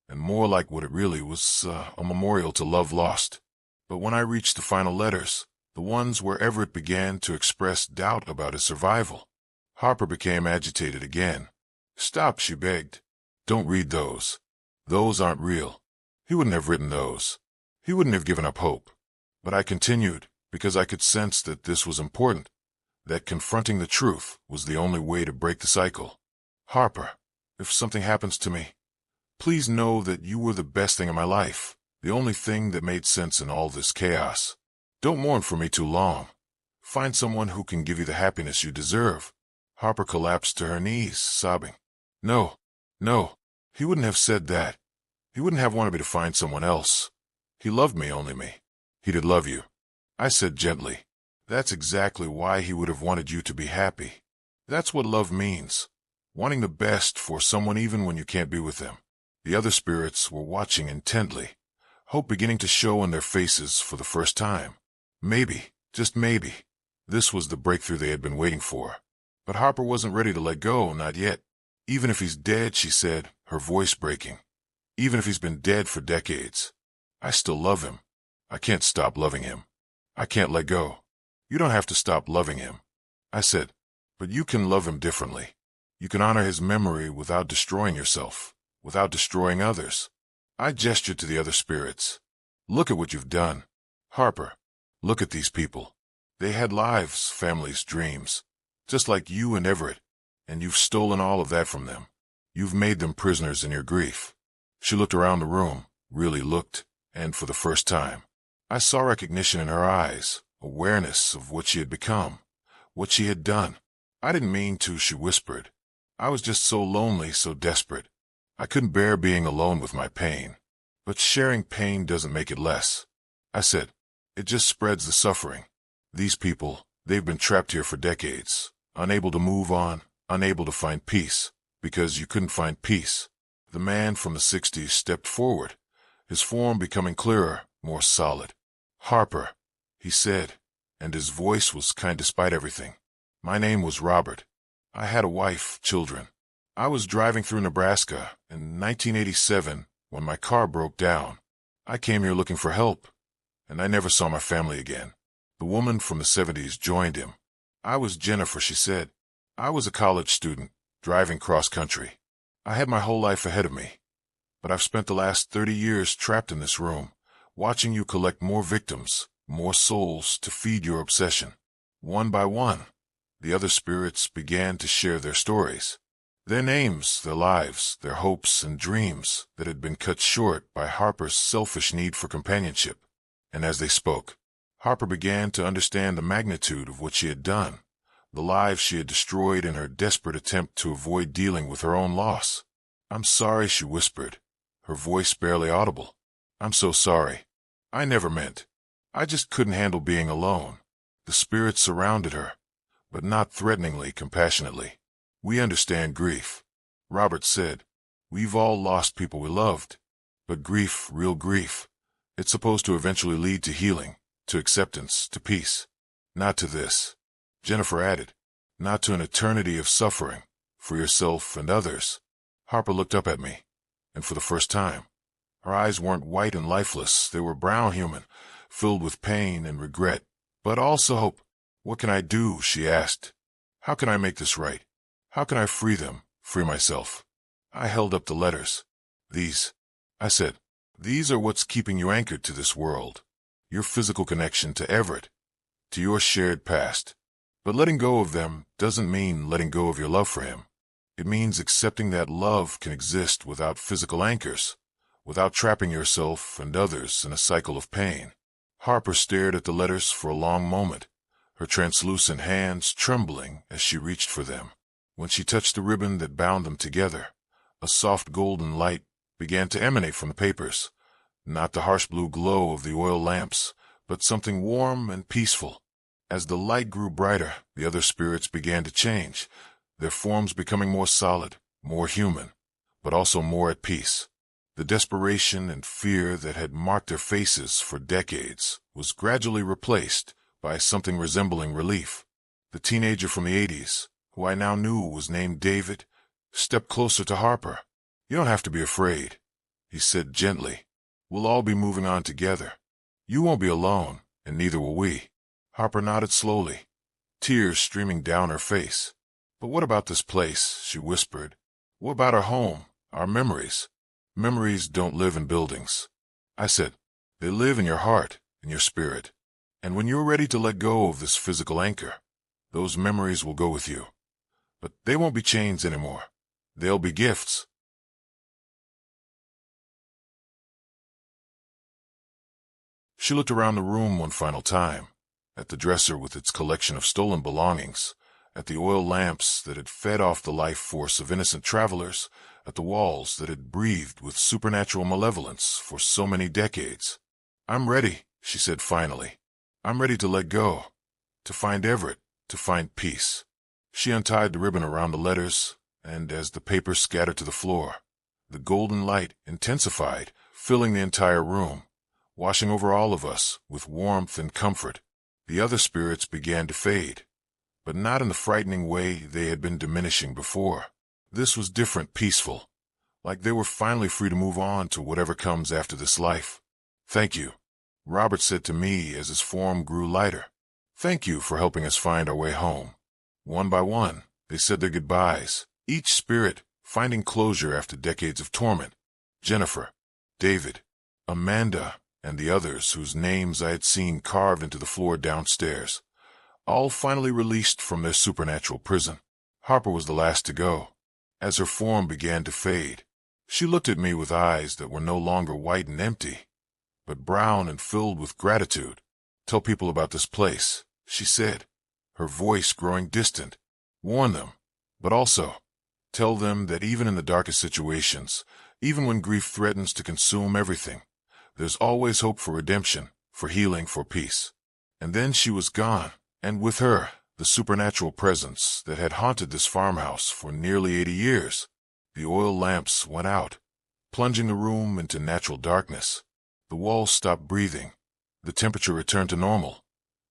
and more like what it really was, a memorial to love lost. But when I reached the final letters, the ones where Everett began to express doubt about his survival, Harper became agitated again. "Stop," she begged. "Don't read those. Those aren't real. He wouldn't have written those. He wouldn't have given up hope." But I continued, because I could sense that this was important, that confronting the truth was the only way to break the cycle. "Harper, if something happens to me, please know that you were the best thing in my life, the only thing that made sense in all this chaos. Don't mourn for me too long. Find someone who can give you the happiness you deserve." Harper collapsed to her knees, sobbing. No, he wouldn't have said that. He wouldn't have wanted me to find someone else. He loved me, only me. He did love you." I said gently, "That's exactly why he would have wanted you to be happy. That's what love means, wanting the best for someone even when you can't be with them." The other spirits were watching intently, hope beginning to show in their faces for the first time. Maybe, just maybe, this was the breakthrough they had been waiting for. But Harper wasn't ready to let go, not yet. "Even if he's dead," she said, her voice breaking. "Even if he's been dead for decades, I still love him. I can't stop loving him. I can't let go." "You don't have to stop loving him," I said, "but you can love him differently. You can honor his memory without destroying yourself, without destroying others." I gestured to the other spirits. "Look at what you've done. Harper, look at these people. They had lives, families, dreams, just like you and Everett, and you've stolen all of that from them. You've made them prisoners in your grief." She looked around the room, really looked, and for the first time, I saw recognition in her eyes, awareness of what she had become, what she had done. "I didn't mean to," she whispered. "I was just so lonely, so desperate. I couldn't bear being alone with my pain. But sharing pain doesn't make it less." I said, "It just spreads the suffering. These people, they've been trapped here for decades, unable to move on, unable to find peace, because you couldn't find peace." The man from the 60s stepped forward, his form becoming clearer, more solid. "Harper," he said, and his voice was kind despite everything. "My name was Robert. I had a wife, children. I was driving through Nebraska in 1987 when my car broke down. I came here looking for help, and I never saw my family again. The woman from the 70s joined him. I was Jennifer, she said. I was a college student, driving cross-country. I had my whole life ahead of me, but I've spent the last 30 years trapped in this room, watching you collect more victims, more souls to feed your obsession. One by one, the other spirits began to share their stories. Their names, their lives, their hopes and dreams that had been cut short by Harper's selfish need for companionship. And as they spoke, Harper began to understand the magnitude of what she had done, the lives she had destroyed in her desperate attempt to avoid dealing with her own loss. "I'm sorry," she whispered, her voice barely audible. "I'm so sorry. I never meant. I just couldn't handle being alone." The spirits surrounded her, but not threateningly, compassionately. "We understand grief," Robert said. "We've all lost people we loved. But grief, real grief, it's supposed to eventually lead to healing, to acceptance, to peace. Not to this," Jennifer added. "Not to an eternity of suffering, for yourself and others." Harper looked up at me, and for the first time, her eyes weren't white and lifeless. They were brown human, filled with pain and regret, but also hope. "What can I do?" she asked. "How can I make this right? How can I free them, free myself?" I held up the letters. "These," I said, "these are what's keeping you anchored to this world. Your physical connection to Everett, to your shared past. But letting go of them doesn't mean letting go of your love for him. It means accepting that love can exist without physical anchors, without trapping yourself and others in a cycle of pain." Harper stared at the letters for a long moment, her translucent hands trembling as she reached for them. When she touched the ribbon that bound them together, a soft golden light began to emanate from the papers, not the harsh blue glow of the oil lamps, but something warm and peaceful. As the light grew brighter, the other spirits began to change, their forms becoming more solid, more human, but also more at peace. The desperation and fear that had marked their faces for decades was gradually replaced by something resembling relief. The teenager from the 80s, who I now knew was named David, stepped closer to Harper. "You don't have to be afraid," he said gently. "We'll all be moving on together. You won't be alone, and neither will we." Harper nodded slowly, tears streaming down her face. "But what about this place?" she whispered. "What about our home, our memories?" "Memories don't live in buildings," I said. "They live in your heart, in your spirit. And when you're ready to let go of this physical anchor, those memories will go with you. But they won't be chains anymore. They'll be gifts." She looked around the room one final time, at the dresser with its collection of stolen belongings, at the oil lamps that had fed off the life force of innocent travelers, at the walls that had breathed with supernatural malevolence for so many decades. "I'm ready," she said finally. "I'm ready to let go, to find Everett, to find peace." She untied the ribbon around the letters, and as the paper scattered to the floor, the golden light intensified, filling the entire room, washing over all of us with warmth and comfort. The other spirits began to fade, but not in the frightening way they had been diminishing before. This was different, peaceful, like they were finally free to move on to whatever comes after this life. "Thank you," Robert said to me as his form grew lighter. "Thank you for helping us find our way home." One by one, they said their goodbyes, each spirit finding closure after decades of torment. Jennifer, David, Amanda, and the others whose names I had seen carved into the floor downstairs, all finally released from their supernatural prison. Harper was the last to go. As her form began to fade, she looked at me with eyes that were no longer white and empty, but brown and filled with gratitude. "Tell people about this place," she said, her voice growing distant. "Warn them, but also tell them that even in the darkest situations, even when grief threatens to consume everything, there's always hope for redemption, for healing, for peace." And then she was gone, and with her, the supernatural presence that had haunted this farmhouse for nearly 80 years. The oil lamps went out, plunging the room into natural darkness. The walls stopped breathing. The temperature returned to normal.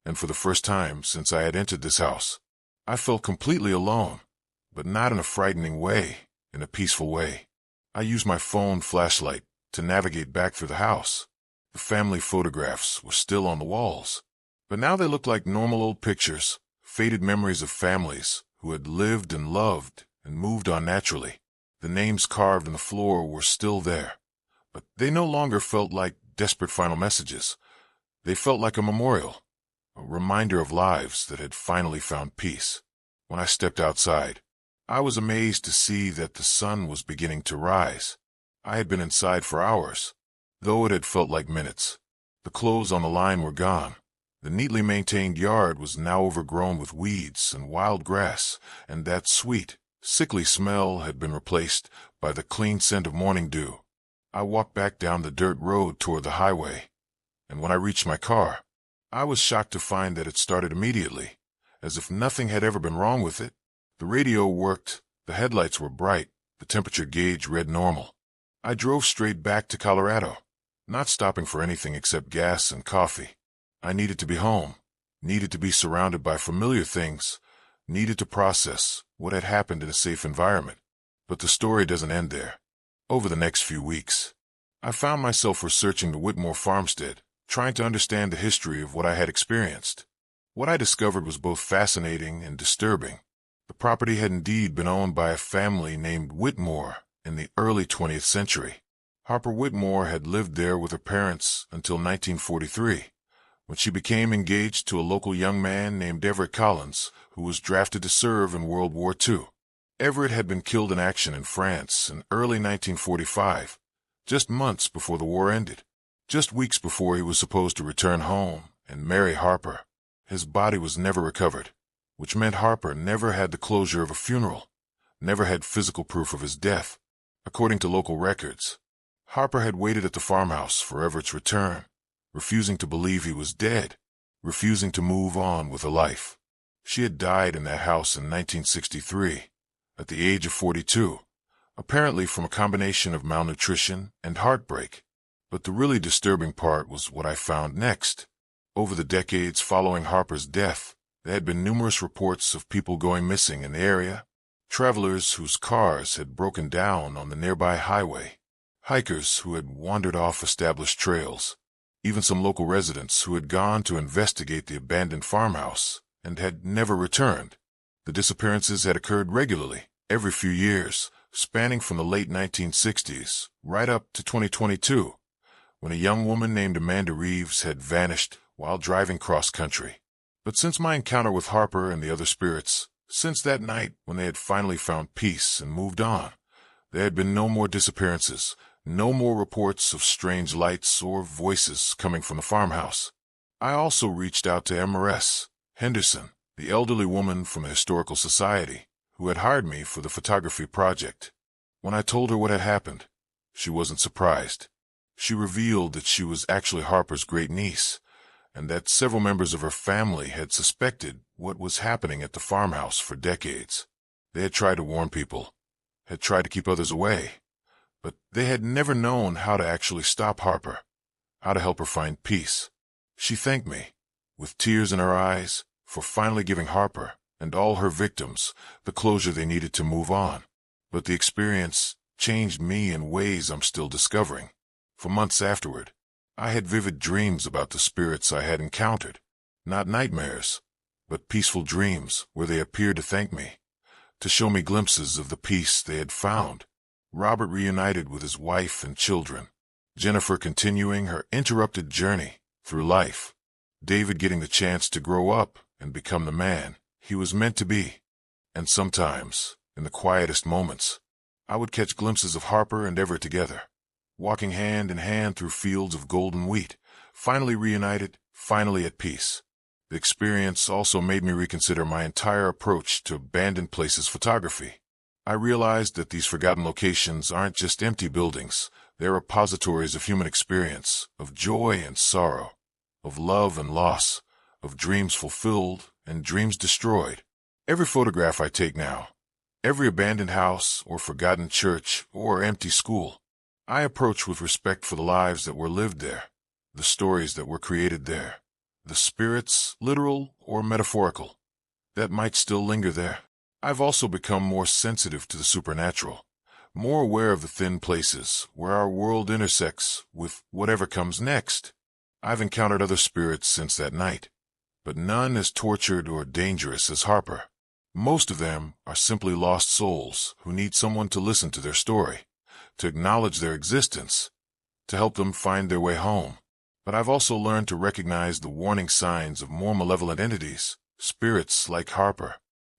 And for the first time since I had entered this house, I felt completely alone, but not in a frightening way, in a peaceful way. I used my phone flashlight to navigate back through the house. The family photographs were still on the walls, but now they looked like normal old pictures, faded memories of families who had lived and loved and moved on naturally. The names carved in the floor were still there, but they no longer felt like desperate final messages. They felt like a memorial, a reminder of lives that had finally found peace. When I stepped outside, I was amazed to see that the sun was beginning to rise. I had been inside for hours, though it had felt like minutes. The clothes on the line were gone. The neatly maintained yard was now overgrown with weeds and wild grass, and that sweet, sickly smell had been replaced by the clean scent of morning dew. I walked back down the dirt road toward the highway, and when I reached my car, I was shocked to find that it started immediately, as if nothing had ever been wrong with it. The radio worked, the headlights were bright, the temperature gauge read normal. I drove straight back to Colorado, not stopping for anything except gas and coffee. I needed to be home, needed to be surrounded by familiar things, needed to process what had happened in a safe environment. But the story doesn't end there. Over the next few weeks, I found myself researching the Whitmore farmstead, trying to understand the history of what I had experienced. What I discovered was both fascinating and disturbing. The property had indeed been owned by a family named Whitmore in the early 20th century. Harper Whitmore had lived there with her parents until 1943, when she became engaged to a local young man named Everett Collins, who was drafted to serve in World War II. Everett had been killed in action in France in early 1945, just months before the war ended, just weeks before he was supposed to return home and marry Harper. His body was never recovered, which meant Harper never had the closure of a funeral, never had physical proof of his death. According to local records, Harper had waited at the farmhouse for Everett's return, refusing to believe he was dead, refusing to move on with a life. She had died in that house in 1963, at the age of 42, apparently from a combination of malnutrition and heartbreak. But the really disturbing part was what I found next. Over the decades following Harper's death, there had been numerous reports of people going missing in the area, travelers whose cars had broken down on the nearby highway, hikers who had wandered off established trails, even some local residents who had gone to investigate the abandoned farmhouse and had never returned. The disappearances had occurred regularly, every few years, spanning from the late 1960s right up to 2022, when a young woman named Amanda Reeves had vanished while driving cross-country. But since my encounter with Harper and the other spirits, since that night when they had finally found peace and moved on, there had been no more disappearances, no more reports of strange lights or voices coming from the farmhouse. I also reached out to M.R.S. Henderson, the elderly woman from the Historical Society, who had hired me for the photography project. When I told her what had happened, she wasn't surprised. She revealed that she was actually Harper's great-niece, and that several members of her family had suspected what was happening at the farmhouse for decades. They had tried to warn people, had tried to keep others away, but they had never known how to actually stop Harper, how to help her find peace. She thanked me, with tears in her eyes, for finally giving Harper and all her victims the closure they needed to move on. But the experience changed me in ways I'm still discovering. For months afterward, I had vivid dreams about the spirits I had encountered, not nightmares, but peaceful dreams where they appeared to thank me, to show me glimpses of the peace they had found. Robert reunited with his wife and children, Jennifer continuing her interrupted journey through life, David getting the chance to grow up and become the man he was meant to be. And sometimes, in the quietest moments, I would catch glimpses of Harper and Everett together, walking hand in hand through fields of golden wheat, finally reunited, finally at peace. The experience also made me reconsider my entire approach to abandoned places photography. I realized that these forgotten locations aren't just empty buildings. They're repositories of human experience, of joy and sorrow, of love and loss, of dreams fulfilled and dreams destroyed. Every photograph I take now, every abandoned house or forgotten church or empty school, I approach with respect for the lives that were lived there, the stories that were created there, the spirits, literal or metaphorical, that might still linger there. I've also become more sensitive to the supernatural, more aware of the thin places where our world intersects with whatever comes next. I've encountered other spirits since that night, but none as tortured or dangerous as Harper. Most of them are simply lost souls who need someone to listen to their story, to acknowledge their existence, to help them find their way home. But I've also learned to recognize the warning signs of more malevolent entities, spirits like Harper,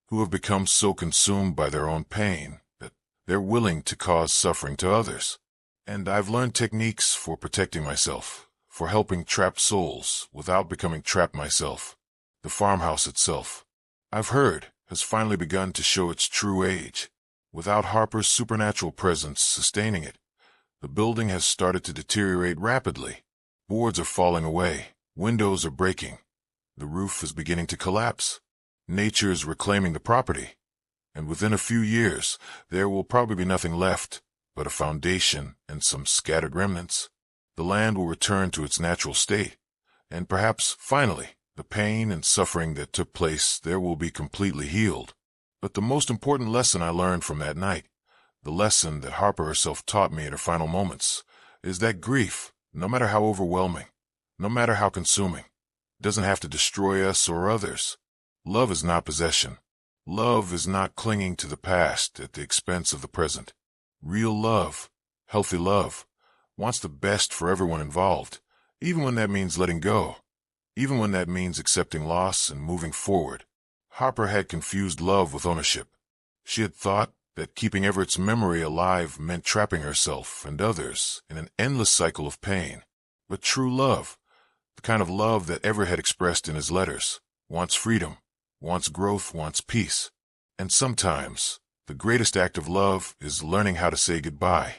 who have become so consumed by their own pain that they're willing to cause suffering to others. And I've learned techniques for protecting myself, for helping trapped souls without becoming trapped myself. The farmhouse itself, I've heard, has finally begun to show its true age. Without Harper's supernatural presence sustaining it, the building has started to deteriorate rapidly. Boards are falling away, windows are breaking, the roof is beginning to collapse. Nature is reclaiming the property, and within a few years there will probably be nothing left but a foundation and some scattered remnants. The land will return to its natural state, and perhaps, finally, the pain and suffering that took place there will be completely healed. But the most important lesson I learned from that night, the lesson that Harper herself taught me in her final moments, is that grief, no matter how overwhelming, no matter how consuming, doesn't have to destroy us or others. Love is not possession. Love is not clinging to the past at the expense of the present. Real love, healthy love, wants the best for everyone involved, even when that means letting go, even when that means accepting loss and moving forward. Harper had confused love with ownership. She had thought that keeping Everett's memory alive meant trapping herself and others in an endless cycle of pain. But true love, the kind of love that Everett had expressed in his letters, wants freedom, wants growth, wants peace. And sometimes, the greatest act of love is learning how to say goodbye.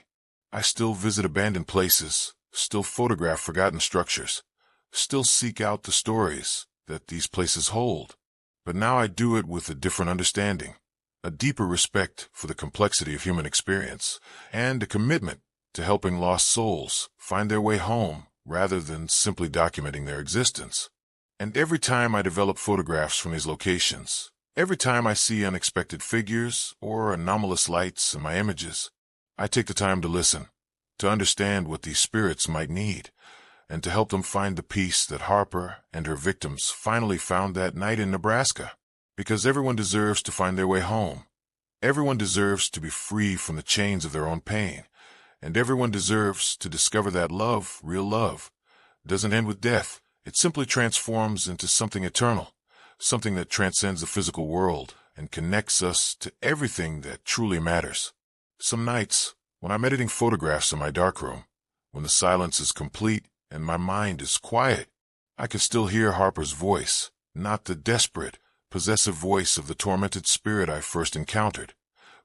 I still visit abandoned places, still photograph forgotten structures, still seek out the stories that these places hold. But now I do it with a different understanding, a deeper respect for the complexity of human experience, and a commitment to helping lost souls find their way home rather than simply documenting their existence. And every time I develop photographs from these locations, every time I see unexpected figures or anomalous lights in my images, I take the time to listen, to understand what these spirits might need, and to help them find the peace that Harper and her victims finally found that night in Nebraska. Because everyone deserves to find their way home. Everyone deserves to be free from the chains of their own pain. And everyone deserves to discover that love, real love, doesn't end with death. It simply transforms into something eternal, something that transcends the physical world and connects us to everything that truly matters. Some nights, when I'm editing photographs in my darkroom, when the silence is complete and my mind is quiet, I can still hear Harper's voice, not the desperate, possessive voice of the tormented spirit I first encountered,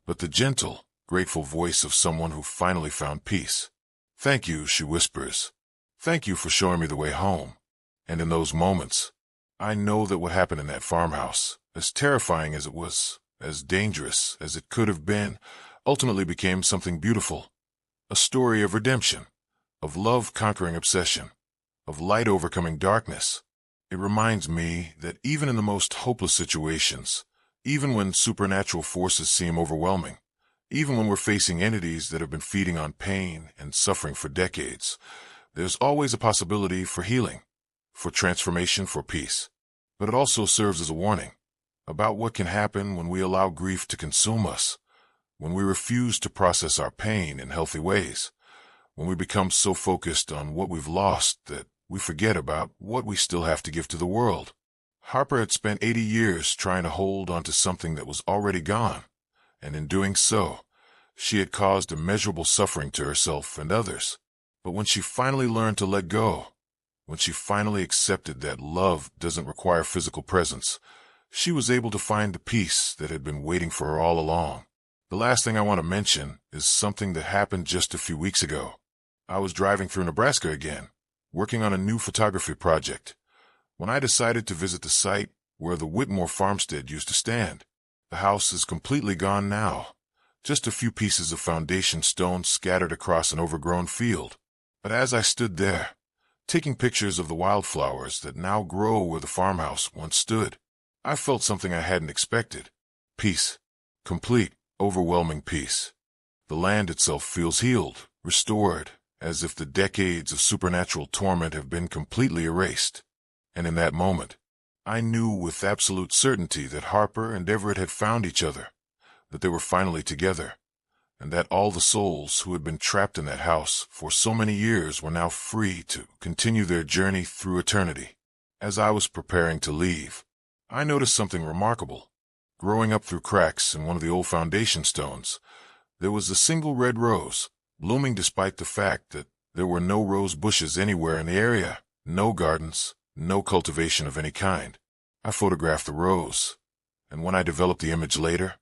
but the gentle, grateful voice of someone who finally found peace. "Thank you," she whispers. "Thank you for showing me the way home." And in those moments, I know that what happened in that farmhouse, as terrifying as it was, as dangerous as it could have been, ultimately became something beautiful. A story of redemption, of love conquering obsession, of light overcoming darkness. It reminds me that even in the most hopeless situations, even when supernatural forces seem overwhelming, even when we're facing entities that have been feeding on pain and suffering for decades, there's always a possibility for healing, for transformation, for peace. But it also serves as a warning about what can happen when we allow grief to consume us, when we refuse to process our pain in healthy ways, when we become so focused on what we've lost that we forget about what we still have to give to the world. Harper had spent 80 years trying to hold onto something that was already gone, and in doing so, she had caused immeasurable suffering to herself and others. But when she finally learned to let go, when she finally accepted that love doesn't require physical presence, she was able to find the peace that had been waiting for her all along. The last thing I want to mention is something that happened just a few weeks ago. I was driving through Nebraska again, working on a new photography project, when I decided to visit the site where the Whitmore farmstead used to stand. The house is completely gone now, just a few pieces of foundation stone scattered across an overgrown field. But as I stood there, taking pictures of the wildflowers that now grow where the farmhouse once stood, I felt something I hadn't expected. Peace. Complete, overwhelming peace. The land itself feels healed, restored, as if the decades of supernatural torment have been completely erased. And in that moment, I knew with absolute certainty that Harper and Everett had found each other, that they were finally together, and that all the souls who had been trapped in that house for so many years were now free to continue their journey through eternity. As I was preparing to leave, I noticed something remarkable. Growing up through cracks in one of the old foundation stones, there was a single red rose, blooming despite the fact that there were no rose bushes anywhere in the area, no gardens, no cultivation of any kind. I photographed the rose, and when I developed the image later,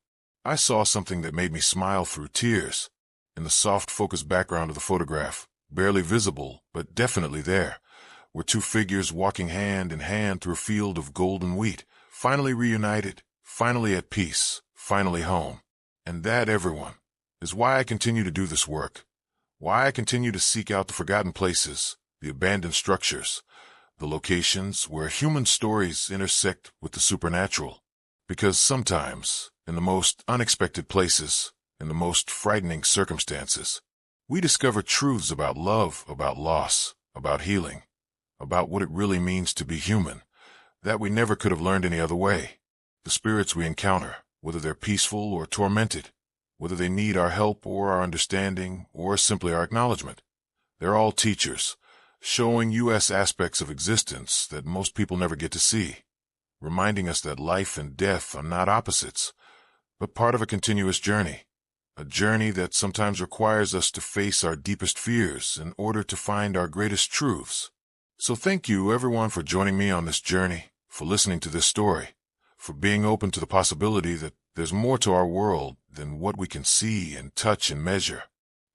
I saw something that made me smile through tears. In the soft focus background of the photograph, barely visible, but definitely there, were two figures walking hand in hand through a field of golden wheat, finally reunited, finally at peace, finally home. And that, everyone, is why I continue to do this work, why I continue to seek out the forgotten places, the abandoned structures, the locations where human stories intersect with the supernatural. Because sometimes, in the most unexpected places, in the most frightening circumstances, we discover truths about love, about loss, about healing, about what it really means to be human, that we never could have learned any other way. The spirits we encounter, whether they're peaceful or tormented, whether they need our help or our understanding or simply our acknowledgement, they're all teachers, showing us aspects of existence that most people never get to see, reminding us that life and death are not opposites, but part of a continuous journey, a journey that sometimes requires us to face our deepest fears in order to find our greatest truths. So thank you, everyone, for joining me on this journey, for listening to this story, for being open to the possibility that there's more to our world than what we can see and touch and measure.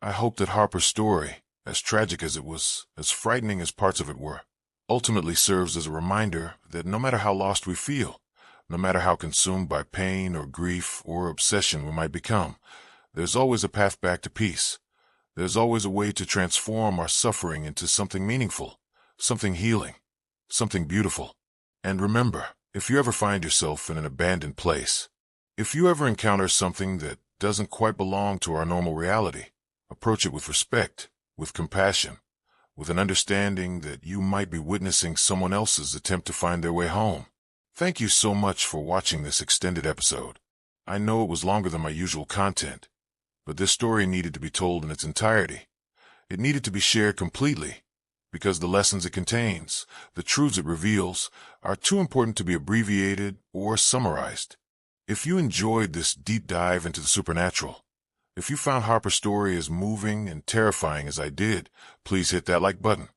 I hope that Harper's story, as tragic as it was, as frightening as parts of it were, ultimately serves as a reminder that no matter how lost we feel, no matter how consumed by pain or grief or obsession we might become, there's always a path back to peace. There's always a way to transform our suffering into something meaningful, something healing, something beautiful. And remember, if you ever find yourself in an abandoned place, if you ever encounter something that doesn't quite belong to our normal reality, approach it with respect, with compassion, with an understanding that you might be witnessing someone else's attempt to find their way home. Thank you so much for watching this extended episode. I know it was longer than my usual content, but this story needed to be told in its entirety. It needed to be shared completely, because the lessons it contains, the truths it reveals, are too important to be abbreviated or summarized. If you enjoyed this deep dive into the supernatural, if you found Harper's story as moving and terrifying as I did, please hit that like button.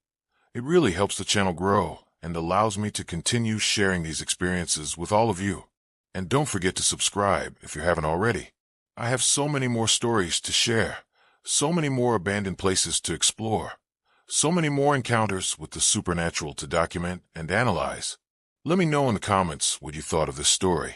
It really helps the channel grow and allows me to continue sharing these experiences with all of you. And don't forget to subscribe if you haven't already. I have so many more stories to share, so many more abandoned places to explore, so many more encounters with the supernatural to document and analyze. Let me know in the comments what you thought of this story.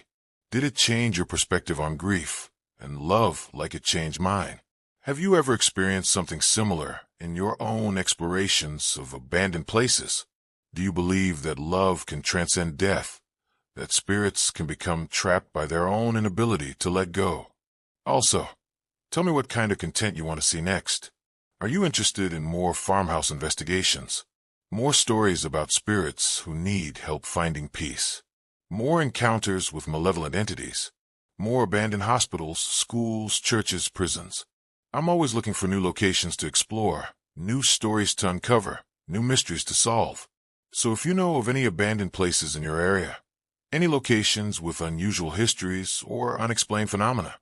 Did it change your perspective on grief and love like it changed mine? Have you ever experienced something similar in your own explorations of abandoned places? Do you believe that love can transcend death, that spirits can become trapped by their own inability to let go? Also, tell me what kind of content you want to see next. Are you interested in more farmhouse investigations, more stories about spirits who need help finding peace, more encounters with malevolent entities, more abandoned hospitals, schools, churches, prisons? I'm always looking for new locations to explore, new stories to uncover, new mysteries to solve. So if you know of any abandoned places in your area, any locations with unusual histories or unexplained phenomena,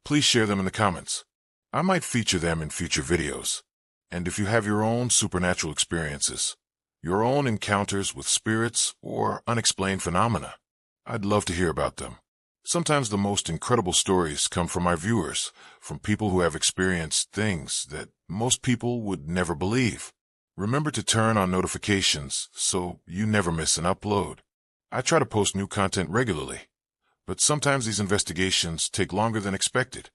please share them in the comments. I might feature them in future videos. And if you have your own supernatural experiences, your own encounters with spirits or unexplained phenomena, I'd love to hear about them. Sometimes the most incredible stories come from our viewers, from people who have experienced things that most people would never believe. Remember to turn on notifications so you never miss an upload. I try to post new content regularly, but sometimes these investigations take longer than expected,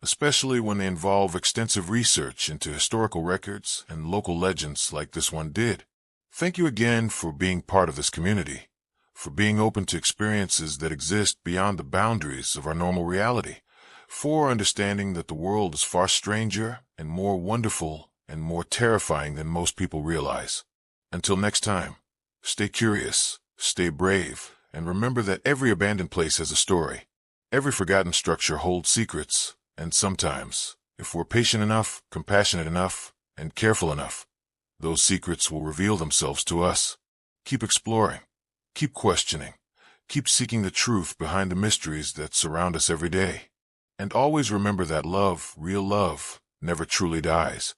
especially when they involve extensive research into historical records and local legends like this one did. Thank you again for being part of this community, for being open to experiences that exist beyond the boundaries of our normal reality, 4. Understanding that the world is far stranger and more wonderful and more terrifying than most people realize. Until next time, stay curious, stay brave, and remember that every abandoned place has a story. Every forgotten structure holds secrets, and sometimes, if we're patient enough, compassionate enough, and careful enough, those secrets will reveal themselves to us. Keep exploring, keep questioning, keep seeking the truth behind the mysteries that surround us every day. And always remember that love, real love, never truly dies.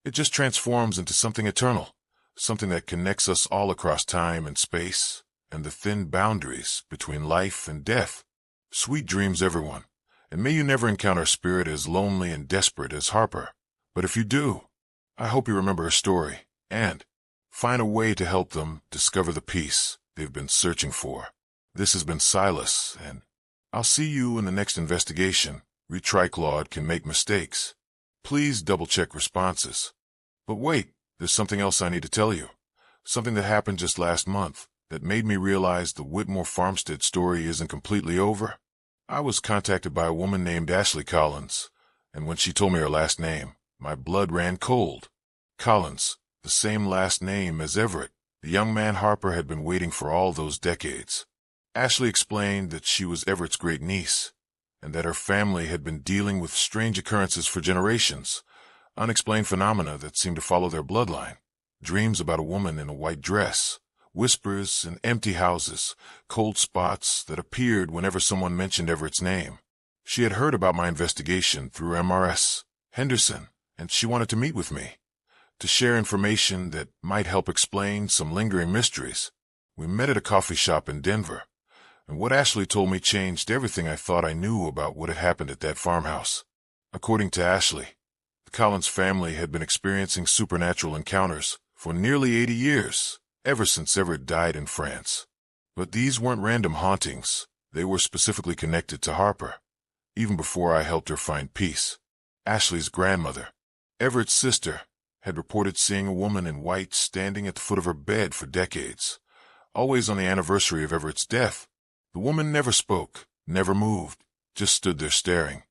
It just transforms into something eternal, something that connects us all across time and space, and the thin boundaries between life and death. Sweet dreams, everyone, and may you never encounter a spirit as lonely and desperate as Harper. But if you do, I hope you remember her story, and find a way to help them discover the peace they've been searching for. This has been Silas, and I'll see you in the next investigation. Retry Claude can make mistakes. Please double-check responses. But wait, there's something else I need to tell you. Something that happened just last month that made me realize the Whitmore Farmstead story isn't completely over. I was contacted by a woman named Ashley Collins, and when she told me her last name, my blood ran cold. Collins, the same last name as Everett, the young man Harper had been waiting for all those decades. Ashley explained that she was Everett's great niece, and that her family had been dealing with strange occurrences for generations, unexplained phenomena that seemed to follow their bloodline, dreams about a woman in a white dress, whispers in empty houses, cold spots that appeared whenever someone mentioned Everett's name. She had heard about my investigation through MRS Henderson, and she wanted to meet with me, to share information that might help explain some lingering mysteries. We met at a coffee shop in Denver, and what Ashley told me changed everything I thought I knew about what had happened at that farmhouse. According to Ashley, the Collins family had been experiencing supernatural encounters for nearly 80 years, ever since Everett died in France. But these weren't random hauntings. They were specifically connected to Harper, even before I helped her find peace. Ashley's grandmother, Everett's sister, had reported seeing a woman in white standing at the foot of her bed for decades, always on the anniversary of Everett's death. The woman never spoke, never moved, just stood there staring,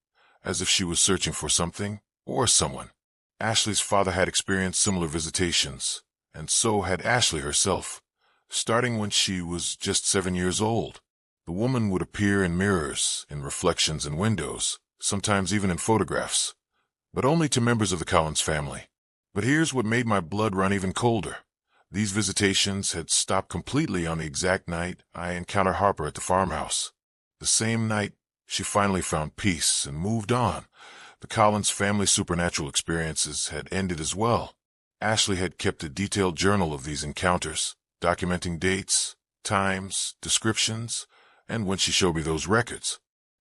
as if she was searching for something or someone. Ashley's father had experienced similar visitations, and so had Ashley herself. Starting when she was just 7 years old, the woman would appear in mirrors, in reflections in windows, sometimes even in photographs, but only to members of the Collins family. But here's what made my blood run even colder. These visitations had stopped completely on the exact night I encountered Harper at the farmhouse. The same night, she finally found peace and moved on. The Collins family supernatural experiences had ended as well. Ashley had kept a detailed journal of these encounters, documenting dates, times, descriptions, and when she showed me those records,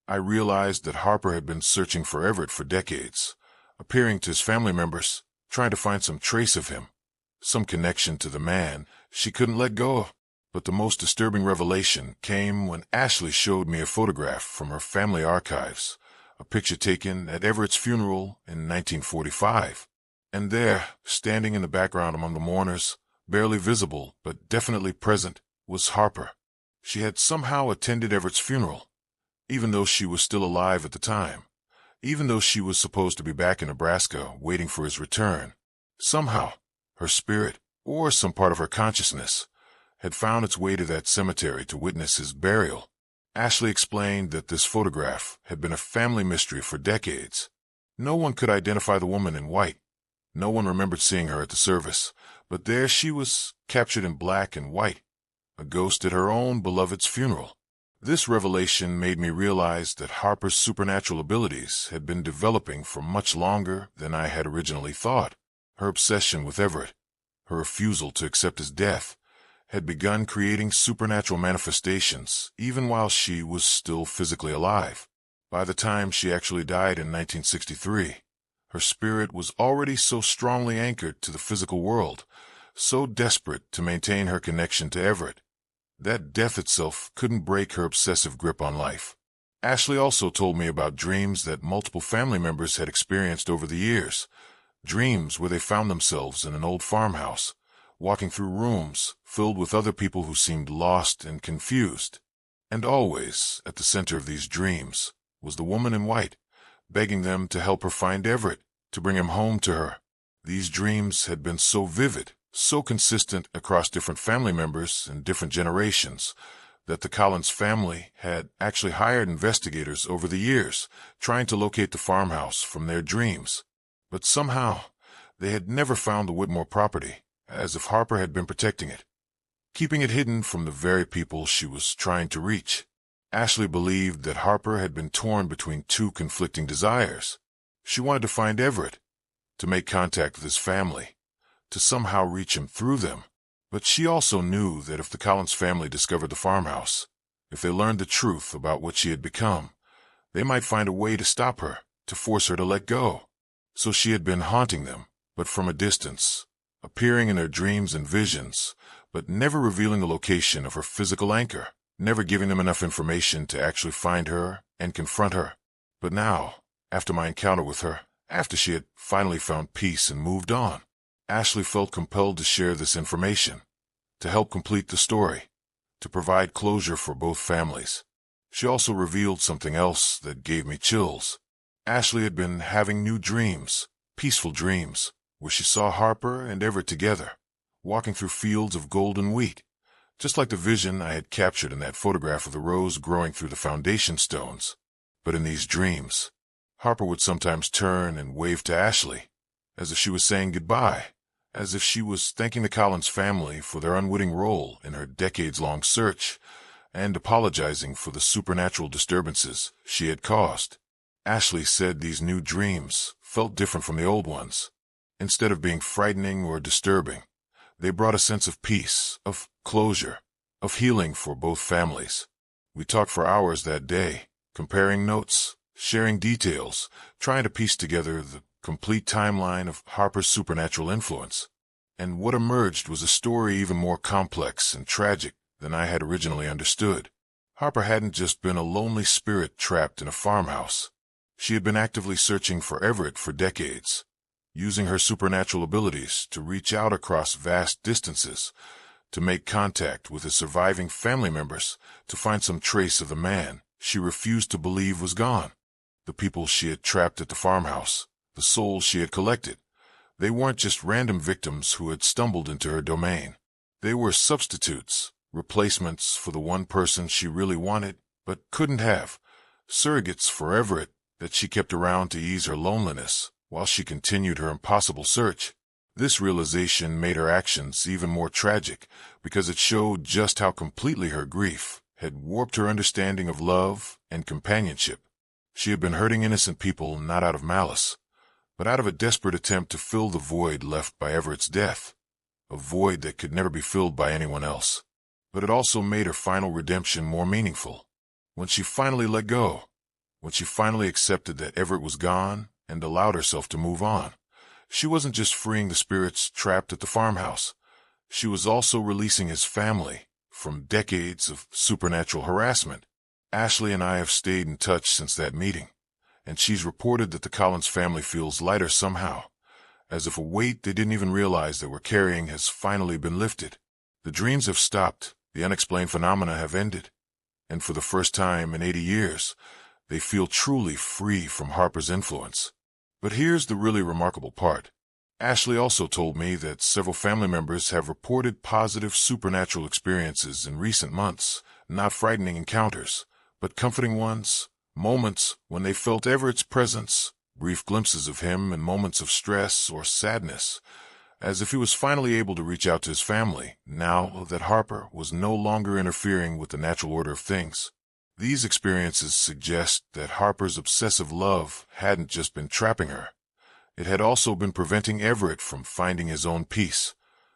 I realized that Harper had been searching for Everett for decades, appearing to his family members, trying to find some trace of him, some connection to the man she couldn't let go of. But the most disturbing revelation came when Ashley showed me a photograph from her family archives, a picture taken at Everett's funeral in 1945. And there, standing in the background among the mourners, barely visible but definitely present, was Harper. She had somehow attended Everett's funeral, even though she was still alive at the time, even though she was supposed to be back in Nebraska waiting for his return. Somehow, her spirit, or some part of her consciousness, had found its way to that cemetery to witness his burial. Ashley explained that this photograph had been a family mystery for decades. No one could identify the woman in white. No one remembered seeing her at the service, but there she was, captured in black and white, a ghost at her own beloved's funeral. This revelation made me realize that Harper's supernatural abilities had been developing for much longer than I had originally thought. Her obsession with Everett, her refusal to accept his death, had begun creating supernatural manifestations even while she was still physically alive. By the time she actually died in 1963, her spirit was already so strongly anchored to the physical world, so desperate to maintain her connection to Everett, that death itself couldn't break her obsessive grip on life. Ashley also told me about dreams that multiple family members had experienced over the years, dreams where they found themselves in an old farmhouse, walking through rooms filled with other people who seemed lost and confused. And always, at the center of these dreams, was the woman in white, begging them to help her find Everett, to bring him home to her. These dreams had been so vivid, so consistent across different family members and different generations, that the Collins family had actually hired investigators over the years, trying to locate the farmhouse from their dreams. But somehow, they had never found the Whitmore property, as if Harper had been protecting it, keeping it hidden from the very people she was trying to reach. Ashley believed that Harper had been torn between two conflicting desires. She wanted to find Everett, to make contact with his family, to somehow reach him through them. But she also knew that if the Collins family discovered the farmhouse, if they learned the truth about what she had become, they might find a way to stop her, to force her to let go. So she had been haunting them, but from a distance, appearing in their dreams and visions, but never revealing the location of her physical anchor, never giving them enough information to actually find her and confront her. But now, after my encounter with her, after she had finally found peace and moved on, Ashley felt compelled to share this information, to help complete the story, to provide closure for both families. She also revealed something else that gave me chills. Ashley had been having new dreams, peaceful dreams, where she saw Harper and Everett together, walking through fields of golden wheat, just like the vision I had captured in that photograph of the rose growing through the foundation stones. But in these dreams, Harper would sometimes turn and wave to Ashley, as if she was saying goodbye, as if she was thanking the Collins family for their unwitting role in her decades-long search, and apologizing for the supernatural disturbances she had caused. Ashley said these new dreams felt different from the old ones. Instead of being frightening or disturbing, they brought a sense of peace, of closure, of healing for both families. We talked for hours that day, comparing notes, sharing details, trying to piece together the complete timeline of Harper's supernatural influence. And what emerged was a story even more complex and tragic than I had originally understood. Harper hadn't just been a lonely spirit trapped in a farmhouse. She had been actively searching for Everett for decades, using her supernatural abilities to reach out across vast distances, to make contact with his surviving family members, to find some trace of the man she refused to believe was gone. The people she had trapped at the farmhouse, the souls she had collected, they weren't just random victims who had stumbled into her domain. They were substitutes, replacements for the one person she really wanted but couldn't have, surrogates for Everett that she kept around to ease her loneliness while she continued her impossible search. This realization made her actions even more tragic because it showed just how completely her grief had warped her understanding of love and companionship. She had been hurting innocent people not out of malice, but out of a desperate attempt to fill the void left by Everett's death, a void that could never be filled by anyone else. But it also made her final redemption more meaningful. When she finally let go, when she finally accepted that Everett was gone and allowed herself to move on, she wasn't just freeing the spirits trapped at the farmhouse. She was also releasing his family from decades of supernatural harassment. Ashley and I have stayed in touch since that meeting, and she's reported that the Collins family feels lighter somehow, as if a weight they didn't even realize they were carrying has finally been lifted. The dreams have stopped, the unexplained phenomena have ended, and for the first time in 80 years, they feel truly free from Harper's influence. But here's the really remarkable part. Ashley also told me that several family members have reported positive supernatural experiences in recent months, not frightening encounters, but comforting ones, moments when they felt Everett's presence, brief glimpses of him in moments of stress or sadness, as if he was finally able to reach out to his family, now that Harper was no longer interfering with the natural order of things. These experiences suggest that Harper's obsessive love hadn't just been trapping her. It had also been preventing Everett from finding his own peace,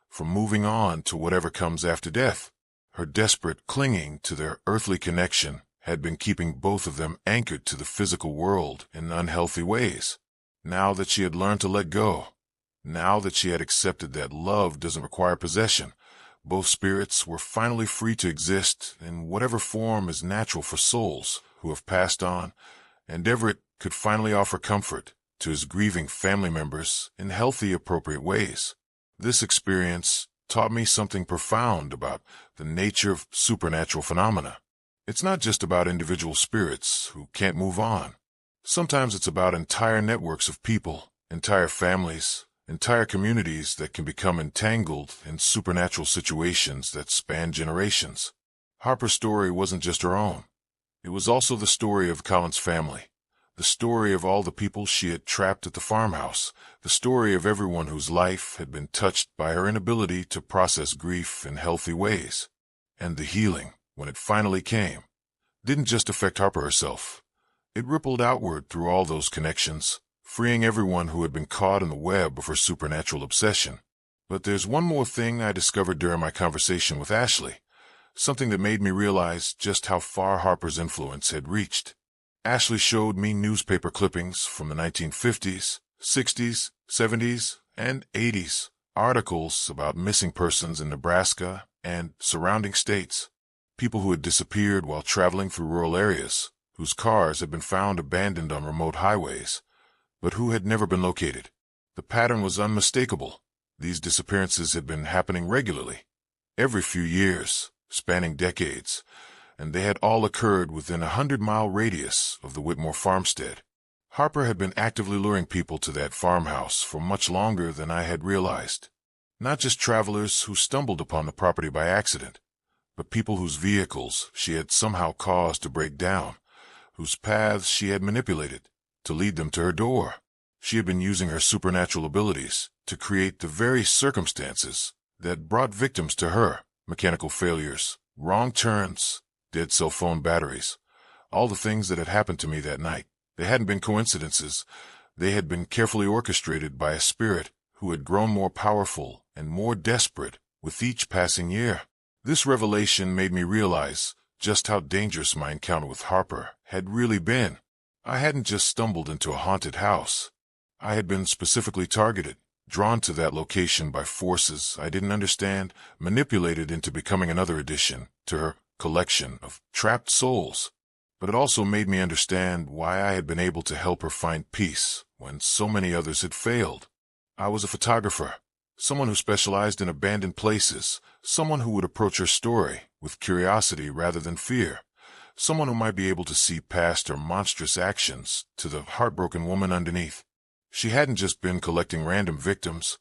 from moving on to whatever comes after death. Her desperate clinging to their earthly connection had been keeping both of them anchored to the physical world in unhealthy ways. Now that she had learned to let go, now that she had accepted that love doesn't require possession, both spirits were finally free to exist in whatever form is natural for souls who have passed on, and Everett could finally offer comfort to his grieving family members in healthy, appropriate ways. This experience taught me something profound about the nature of supernatural phenomena. It's not just about individual spirits who can't move on. Sometimes it's about entire networks of people, entire families, entire communities that can become entangled in supernatural situations that span generations. Harper's story wasn't just her own. It was also the story of Colin's family, the story of all the people she had trapped at the farmhouse, the story of everyone whose life had been touched by her inability to process grief in healthy ways. And the healing, when it finally came, didn't just affect Harper herself. It rippled outward through all those connections, freeing everyone who had been caught in the web of her supernatural obsession. But there's one more thing I discovered during my conversation with Ashley, something that made me realize just how far Harper's influence had reached. Ashley showed me newspaper clippings from the 1950s, 60s, 70s, and 80s, articles about missing persons in Nebraska and surrounding states, people who had disappeared while traveling through rural areas, whose cars had been found abandoned on remote highways, but who had never been located. The pattern was unmistakable. These disappearances had been happening regularly, every few years, spanning decades, and they had all occurred within a 100-mile radius of the Whitmore farmstead. Harper had been actively luring people to that farmhouse for much longer than I had realized. Not just travelers who stumbled upon the property by accident, but people whose vehicles she had somehow caused to break down, whose paths she had manipulated to lead them to her door. She had been using her supernatural abilities to create the very circumstances that brought victims to her: mechanical failures, wrong turns, dead cell phone batteries, all the things that had happened to me that night. They hadn't been coincidences. They had been carefully orchestrated by a spirit who had grown more powerful and more desperate with each passing year. This revelation made me realize just how dangerous my encounter with Harper had really been. I hadn't just stumbled into a haunted house. I had been specifically targeted, drawn to that location by forces I didn't understand, manipulated into becoming another addition to her collection of trapped souls. But it also made me understand why I had been able to help her find peace when so many others had failed. I was a photographer, someone who specialized in abandoned places, someone who would approach her story with curiosity rather than fear, someone who might be able to see past her monstrous actions to the heartbroken woman underneath. She hadn't just been collecting random victims.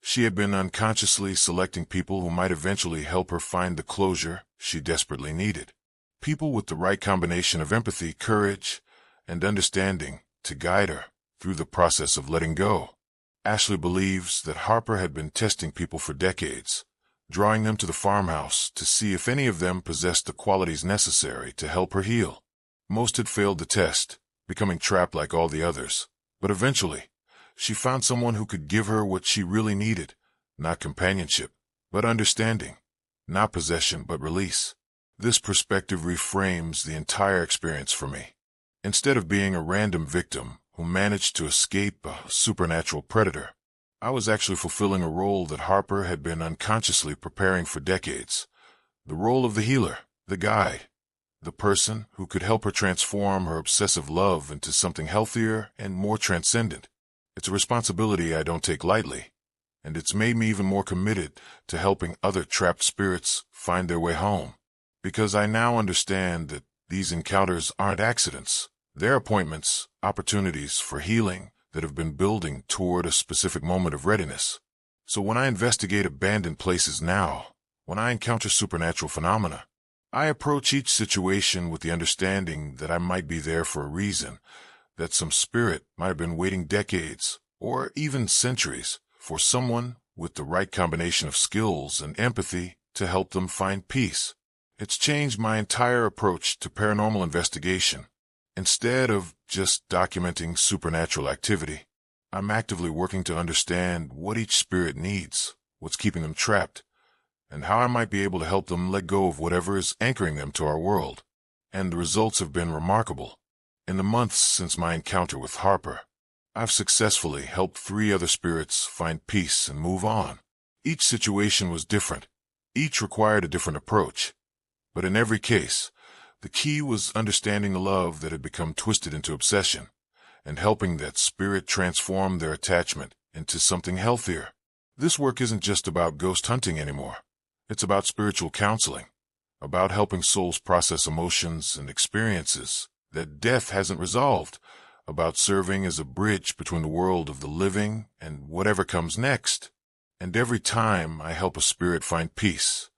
She had been unconsciously selecting people who might eventually help her find the closure she desperately needed. People with the right combination of empathy, courage, and understanding to guide her through the process of letting go. Ashley believes that Harper had been testing people for decades, drawing them to the farmhouse to see if any of them possessed the qualities necessary to help her heal. Most had failed the test, becoming trapped like all the others. But eventually, she found someone who could give her what she really needed: not companionship, but understanding; not possession, but release. This perspective reframes the entire experience for me. Instead of being a random victim who managed to escape a supernatural predator, I was actually fulfilling a role that Harper had been unconsciously preparing for decades. The role of the healer, the guide, the person who could help her transform her obsessive love into something healthier and more transcendent. It's a responsibility I don't take lightly, and it's made me even more committed to helping other trapped spirits find their way home. Because I now understand that these encounters aren't accidents. They're appointments, opportunities for healing that have been building toward a specific moment of readiness. So when I investigate abandoned places now, when I encounter supernatural phenomena, I approach each situation with the understanding that I might be there for a reason, that some spirit might have been waiting decades, or even centuries, for someone with the right combination of skills and empathy to help them find peace. It's changed my entire approach to paranormal investigation. Instead of just documenting supernatural activity, I'm actively working to understand what each spirit needs, what's keeping them trapped, and how I might be able to help them let go of whatever is anchoring them to our world. And the results have been remarkable. In the months since my encounter with Harper, I've successfully helped 3 other spirits find peace and move on. Each situation was different. Each required a different approach. But in every case, the key was understanding the love that had become twisted into obsession, and helping that spirit transform their attachment into something healthier. This work isn't just about ghost hunting anymore. It's about spiritual counseling, about helping souls process emotions and experiences that death hasn't resolved, about serving as a bridge between the world of the living and whatever comes next. And every time I help a spirit find peace,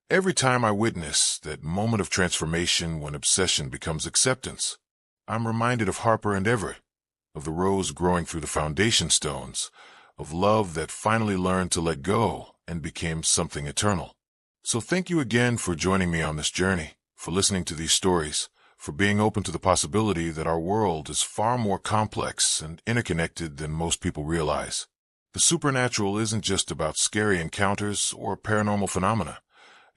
every time I witness that moment of transformation when obsession becomes acceptance, I'm reminded of Harper and Everett, of the rose growing through the foundation stones, of love that finally learned to let go and became something eternal. So thank you again for joining me on this journey, for listening to these stories, for being open to the possibility that our world is far more complex and interconnected than most people realize. The supernatural isn't just about scary encounters or paranormal phenomena.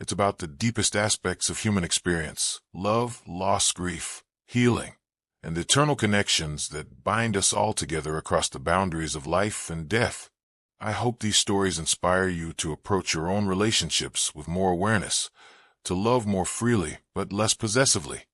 It's about the deepest aspects of human experience: love, loss, grief, healing, and the eternal connections that bind us all together across the boundaries of life and death. I hope these stories inspire you to approach your own relationships with more awareness, to love more freely but less possessively,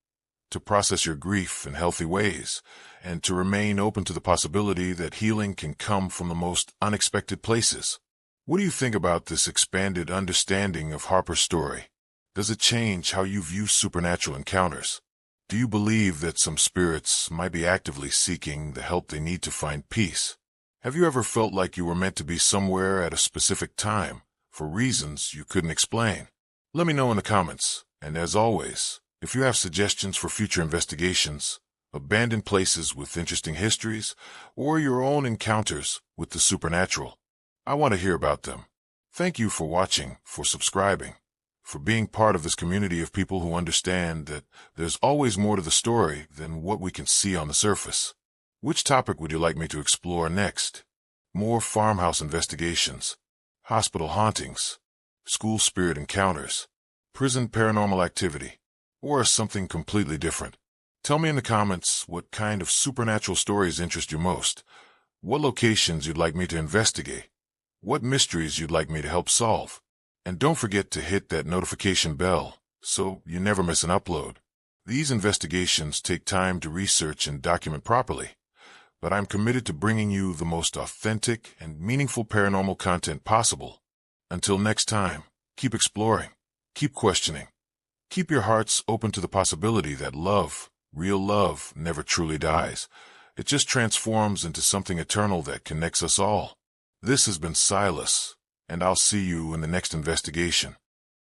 to process your grief in healthy ways, and to remain open to the possibility that healing can come from the most unexpected places. What do you think about this expanded understanding of Harper's story? Does it change how you view supernatural encounters? Do you believe that some spirits might be actively seeking the help they need to find peace? Have you ever felt like you were meant to be somewhere at a specific time, for reasons you couldn't explain? Let me know in the comments, and as always, if you have suggestions for future investigations, abandoned places with interesting histories, or your own encounters with the supernatural, I want to hear about them. Thank you for watching, for subscribing, for being part of this community of people who understand that there's always more to the story than what we can see on the surface. Which topic would you like me to explore next? More farmhouse investigations, hospital hauntings, school spirit encounters, prison paranormal activity, or something completely different? Tell me in the comments what kind of supernatural stories interest you most, what locations you'd like me to investigate, what mysteries you'd like me to help solve. And don't forget to hit that notification bell so you never miss an upload. These investigations take time to research and document properly, but I'm committed to bringing you the most authentic and meaningful paranormal content possible. Until next time, keep exploring, keep questioning, keep your hearts open to the possibility that love, real love, never truly dies. It just transforms into something eternal that connects us all. This has been Silas, and I'll see you in the next investigation.